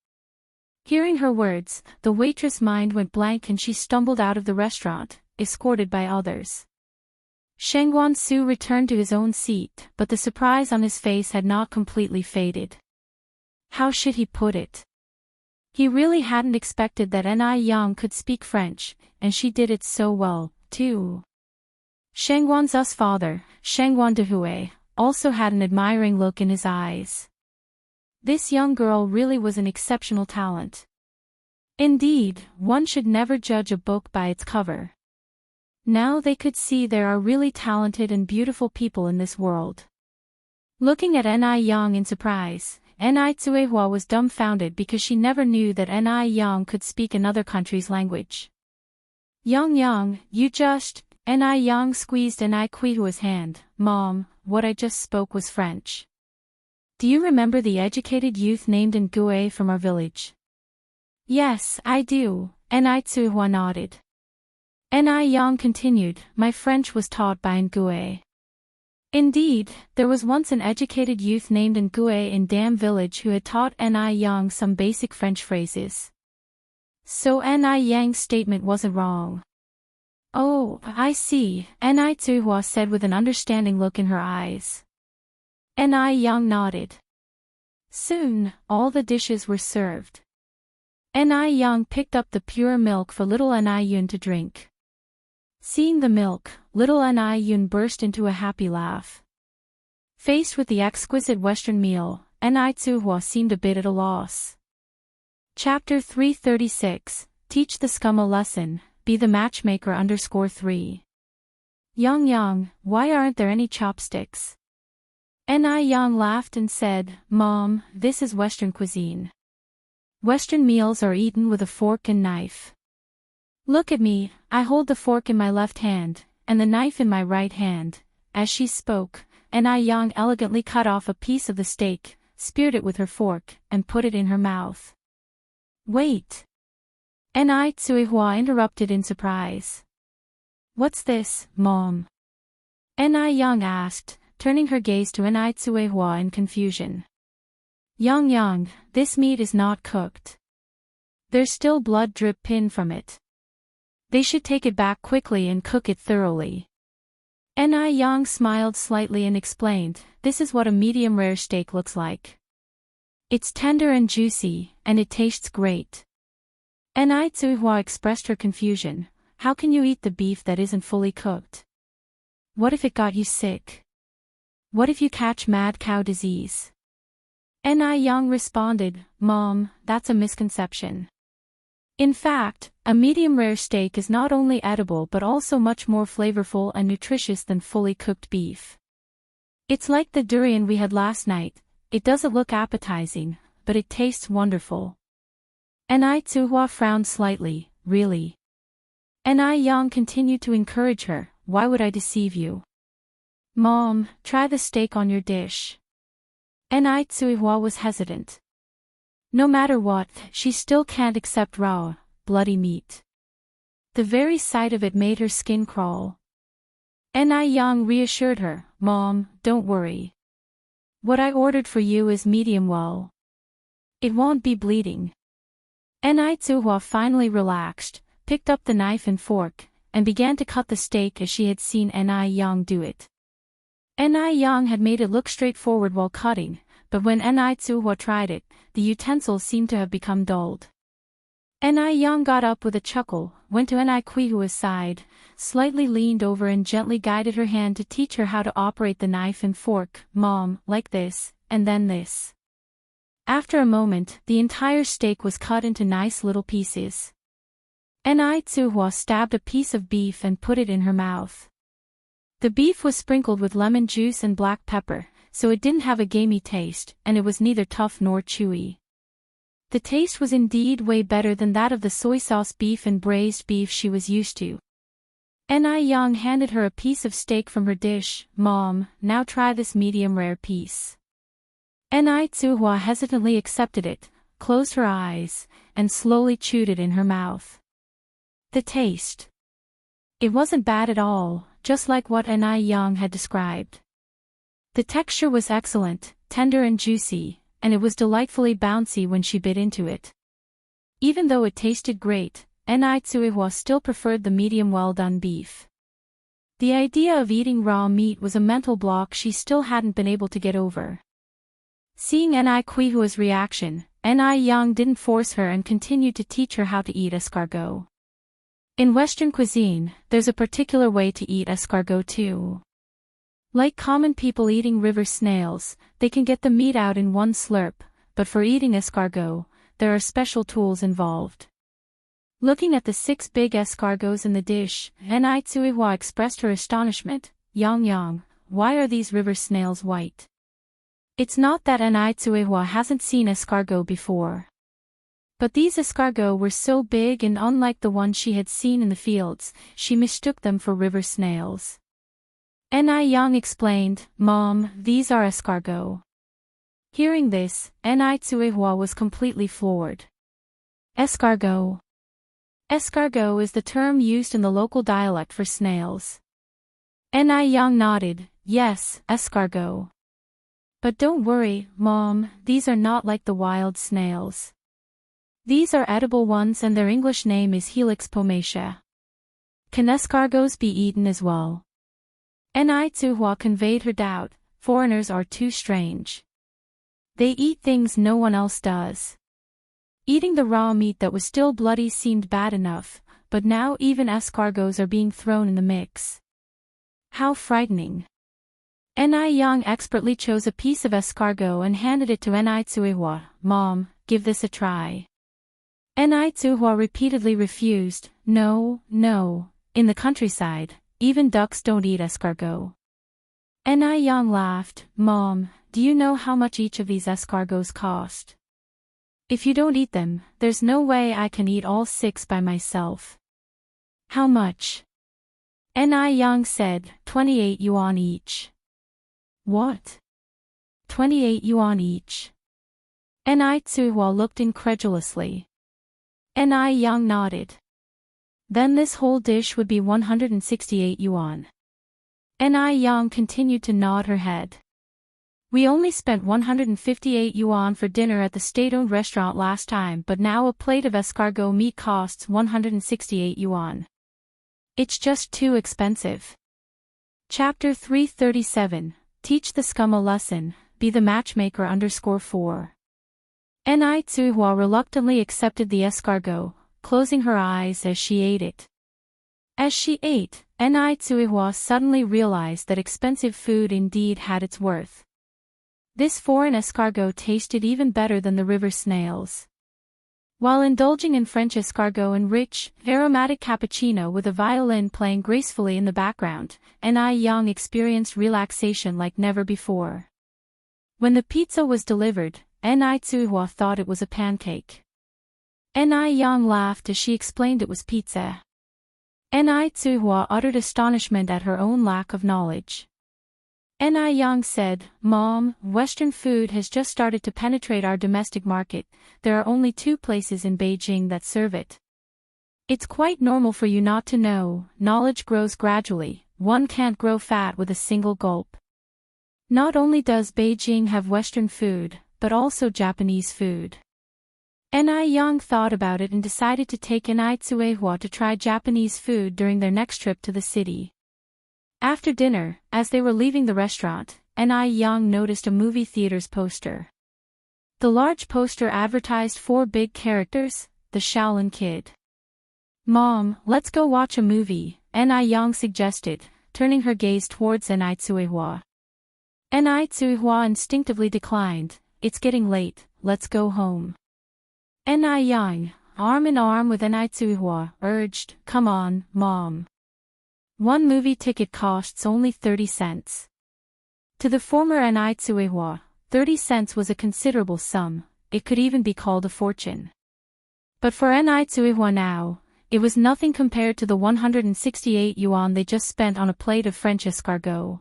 Hearing her words, the waitress' mind went blank and she stumbled out of the restaurant, escorted by others. Shangguan Su returned to his own seat, but the surprise on his face had not completely faded. How should he put it? He really hadn't expected that Ni Yang could speak French, and she did it so well, too. Shangguan's father, Shangguan Dehui, also had an admiring look in his eyes. This young girl really was an exceptional talent. Indeed, one should never judge a book by its cover. Now they could see there are really talented and beautiful people in this world. Looking at Ni Yang in surprise, Ni Tsuehua was dumbfounded because she never knew that Ni Yang could speak another country's language. Yang, you just... Ni Yang squeezed Ni Kuihua's hand. "Mom, what I just spoke was French. Do you remember the educated youth named Nguye from our village?" "Yes, I do," Ni Tsuehua nodded. Ni Yang continued, "My French was taught by Nguye." Indeed, there was once an educated youth named Nguye in Dam village who had taught Ni Yang some basic French phrases. So Ni Yang's statement wasn't wrong. "Oh, I see," Ni Tsuehua said with an understanding look in her eyes. Ni Yang nodded. Soon, all the dishes were served. Ni Yang picked up the pure milk for little Ni Yun to drink. Seeing the milk, little Ni Yun burst into a happy laugh. Faced with the exquisite Western meal, Ni Tsuehua seemed a bit at a loss. Chapter 336, Teach the Scum a Lesson, Be the Matchmaker _3. Yang, why aren't there any chopsticks? Ni Yang laughed and said, "Mom, this is Western cuisine. Western meals are eaten with a fork and knife. Look at me, I hold the fork in my left hand, and the knife in my right hand." As she spoke, Ni Yang elegantly cut off a piece of the steak, speared it with her fork, and put it in her mouth. "Wait!" Ni Tsuihua interrupted in surprise. "What's this, Mom?" Ni Yang asked, turning her gaze to Ni Tsuihua in confusion. Yang, this meat is not cooked. There's still blood dripping from it. They should take it back quickly and cook it thoroughly." Ni Yang smiled slightly and explained, "This is what a medium-rare steak looks like. It's tender and juicy, and it tastes great." Ni Tsuihua expressed her confusion. "How can you eat the beef that isn't fully cooked? What if it got you sick? What if you catch mad cow disease?" Ni Yang responded, "Mom, that's a misconception. In fact, a medium-rare steak is not only edible but also much more flavorful and nutritious than fully cooked beef. It's like the durian we had last night, it doesn't look appetizing, but it tastes wonderful." Ni Tsuihua frowned slightly, "Really?" Ni Yang continued to encourage her, "Why would I deceive you? Mom, try the steak on your dish." Ni Tsuihua was hesitant. No matter what, she still can't accept raw, bloody meat. The very sight of it made her skin crawl. Ni Yang reassured her, "Mom, don't worry. What I ordered for you is medium well. It won't be bleeding." Ni Tsuihua finally relaxed, picked up the knife and fork, and began to cut the steak as she had seen Ni Yang do it. Ni Yang had made it look straightforward while cutting, but when Ni Tsuihua tried it, the utensils seemed to have become dulled. Ni Yang got up with a chuckle, went to Ni Tsuihua's side, slightly leaned over and gently guided her hand to teach her how to operate the knife and fork. "Mom, like this, and then this." After a moment, the entire steak was cut into nice little pieces. Ni Tsuihua stabbed a piece of beef and put it in her mouth. The beef was sprinkled with lemon juice and black pepper, so it didn't have a gamey taste, and it was neither tough nor chewy. The taste was indeed way better than that of the soy sauce beef and braised beef she was used to. Ni Yang handed her a piece of steak from her dish. "Mom, now try this medium-rare piece." Ni Tsuihua hesitantly accepted it, closed her eyes, and slowly chewed it in her mouth. The taste. It wasn't bad at all, just like what Ni Yang had described. The texture was excellent, tender and juicy, and it was delightfully bouncy when she bit into it. Even though it tasted great, Ni Tsuihua still preferred the medium well-done beef. The idea of eating raw meat was a mental block she still hadn't been able to get over. Seeing Ni Tsuihua's reaction, Ni Yang didn't force her and continued to teach her how to eat escargot. In Western cuisine, there's a particular way to eat escargot too. Like common people eating river snails, they can get the meat out in one slurp, but for eating escargot, there are special tools involved. Looking at the 6 big escargots in the dish, Ni Tsuihua expressed her astonishment. Yang, why are these river snails white?" It's not that Ni Tsuihua hasn't seen escargot before. But these escargots were so big and unlike the ones she had seen in the fields, she mistook them for river snails. Ni Yang explained, "Mom, these are escargot." Hearing this, Ni Tsuihua was completely floored. Escargot. Escargot is the term used in the local dialect for snails. Ni Yang nodded, "Yes, escargot. But don't worry, Mom, these are not like the wild snails. These are edible ones and their English name is Helix pomatia. Can escargots be eaten as well?" Ni Tsuihua conveyed her doubt. "Foreigners are too strange. They eat things no one else does." Eating the raw meat that was still bloody seemed bad enough, but now even escargots are being thrown in the mix. How frightening. Ni Yang expertly chose a piece of escargot and handed it to Ni Tsuihua. "Mom, give this a try." Ni Tsuihua repeatedly refused. No, in the countryside, even ducks don't eat escargot." Ni Yang laughed. Mom, do you know how much each of these escargots cost? If you don't eat them, there's no way I can eat all 6 by myself. How much? Ni Yang said, 28 yuan each. What? 28 yuan each. Ni Tsuihua looked incredulously. Ni Yang nodded. Then this whole dish would be 168 yuan. Ni Yang continued to nod her head. We only spent 158 yuan for dinner at the state-owned restaurant last time, but now a plate of escargot meat costs 168 yuan. It's just too expensive. Chapter 337, Teach the Scum a Lesson, Be the Matchmaker _4. Ni Tsuihua reluctantly accepted the escargot, closing her eyes as she ate it. As she ate, Ni Tsuihua suddenly realized that expensive food indeed had its worth. This foreign escargot tasted even better than the river snails. While indulging in French escargot and rich, aromatic cappuccino with a violin playing gracefully in the background, Ni Yang experienced relaxation like never before. When the pizza was delivered, Ni Tsuihua thought it was a pancake. Ni Yang laughed as she explained it was pizza. Ni Tsuihua uttered astonishment at her own lack of knowledge. Ni Yang said, Mom, Western food has just started to penetrate our domestic market. There are only 2 places in Beijing that serve it. It's quite normal for you not to know, knowledge grows gradually, one can't grow fat with a single gulp. Not only does Beijing have Western food, but also Japanese food. Ni Yang thought about it and decided to take Ni Tsuihua to try Japanese food during their next trip to the city. After dinner, as they were leaving the restaurant, Ni Yang noticed a movie theater's poster. The large poster advertised 4 big characters, the Shaolin Kid. Mom, let's go watch a movie, Ni Yang suggested, turning her gaze towards Ni Tsuihua. Ni Tsuihua instinctively declined, it's getting late, let's go home. Ni Yang, arm in arm with Ni Tsuihua, urged, come on, Mom. One movie ticket costs only 30 cents. To the former Ni Tsuihua, 30 cents was a considerable sum, it could even be called a fortune. But for Ni Tsuihua now, it was nothing compared to the 168 yuan they just spent on a plate of French escargot.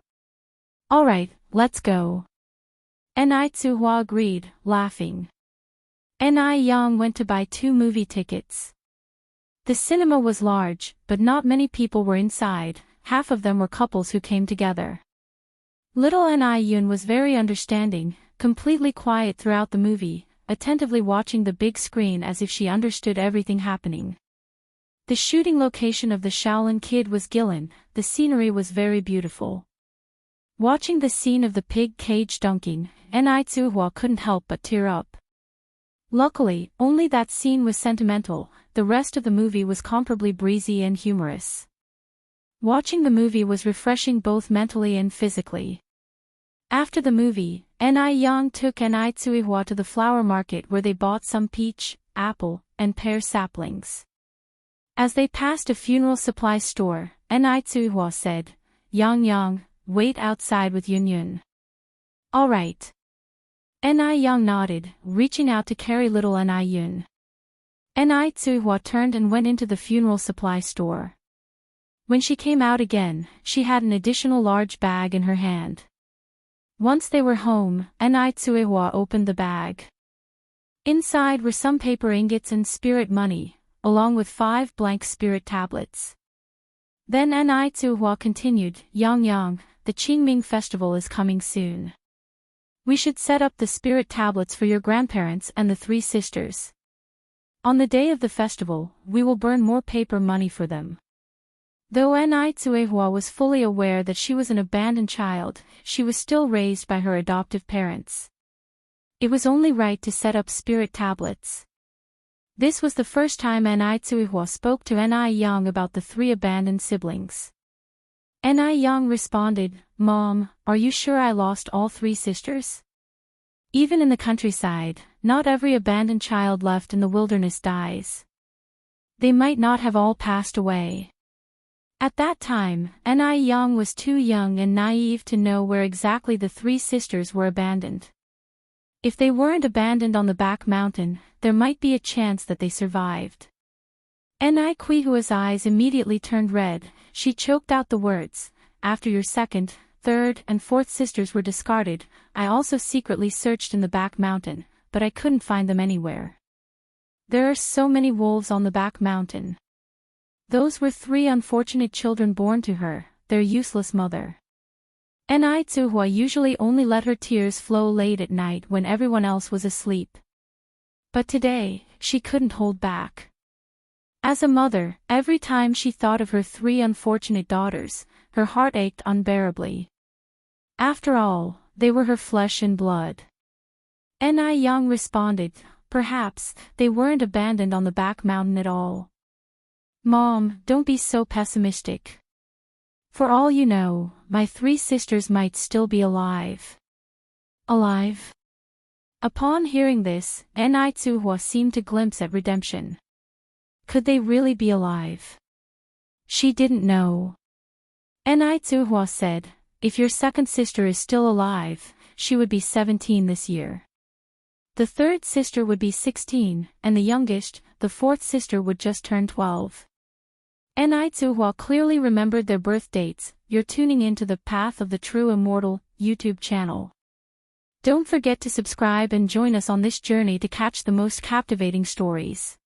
Alright, let's go. Ni Tsuihua agreed, laughing. Ni Yang went to buy 2 movie tickets. The cinema was large, but not many people were inside, half of them were couples who came together. Little Ni Yun was very understanding, completely quiet throughout the movie, attentively watching the big screen as if she understood everything happening. The shooting location of the Shaolin Kid was Guilin, the scenery was very beautiful. Watching the scene of the pig cage dunking, Ni Tsuihua couldn't help but tear up. Luckily, only that scene was sentimental, the rest of the movie was comparably breezy and humorous. Watching the movie was refreshing both mentally and physically. After the movie, Ni Yang took Ni Tsuihua to the flower market where they bought some peach, apple, and pear saplings. As they passed a funeral supply store, Ni Tsuihua said, Yang Yang, wait outside with Yun Yun. Alright. Ni Yang nodded, reaching out to carry little Ni Yun. Ni Tsuihua turned and went into the funeral supply store. When she came out again, she had an additional large bag in her hand. Once they were home, Ni Tsuihua opened the bag. Inside were some paper ingots and spirit money, along with 5 blank spirit tablets. Then Ni Tsuihua continued, Yang Yang, the Qingming festival is coming soon. We should set up the spirit tablets for your grandparents and the 3 sisters. On the day of the festival, we will burn more paper money for them. Though Ni Tsuihua was fully aware that she was an abandoned child, she was still raised by her adoptive parents. It was only right to set up spirit tablets. This was the first time Ni Tsuihua spoke to Ni Yang about the 3 abandoned siblings. Ni Yang responded, Mom, are you sure I lost all 3 sisters? Even in the countryside, not every abandoned child left in the wilderness dies. They might not have all passed away. At that time, Ni Yang was too young and naive to know where exactly the three sisters were abandoned. If they weren't abandoned on the back mountain, there might be a chance that they survived. Ni Quihua's eyes immediately turned red. She choked out the words, "After your second, third, and fourth sisters were discarded, I also secretly searched in the back mountain, but I couldn't find them anywhere. There are so many wolves on the back mountain." Those were three unfortunate children born to her, their useless mother. Ni Tsuhua usually only let her tears flow late at night when everyone else was asleep. But today, she couldn't hold back. As a mother, every time she thought of her three unfortunate daughters, her heart ached unbearably. After all, they were her flesh and blood. Ni Yang responded, "Perhaps, they weren't abandoned on the back mountain at all. Mom, don't be so pessimistic. For all you know, my three sisters might still be alive." Alive? Upon hearing this, Ni Tsuhua seemed to glimpse at redemption. Could they really be alive? She didn't know. Ni Tsuhua said, "If your second sister is still alive, she would be 17 this year. The third sister would be 16, and the youngest, the fourth sister would just turn 12. Ni Tsuhua clearly remembered their birth dates. You're tuning into the Path of the True Immortal YouTube channel. Don't forget to subscribe and join us on this journey to catch the most captivating stories.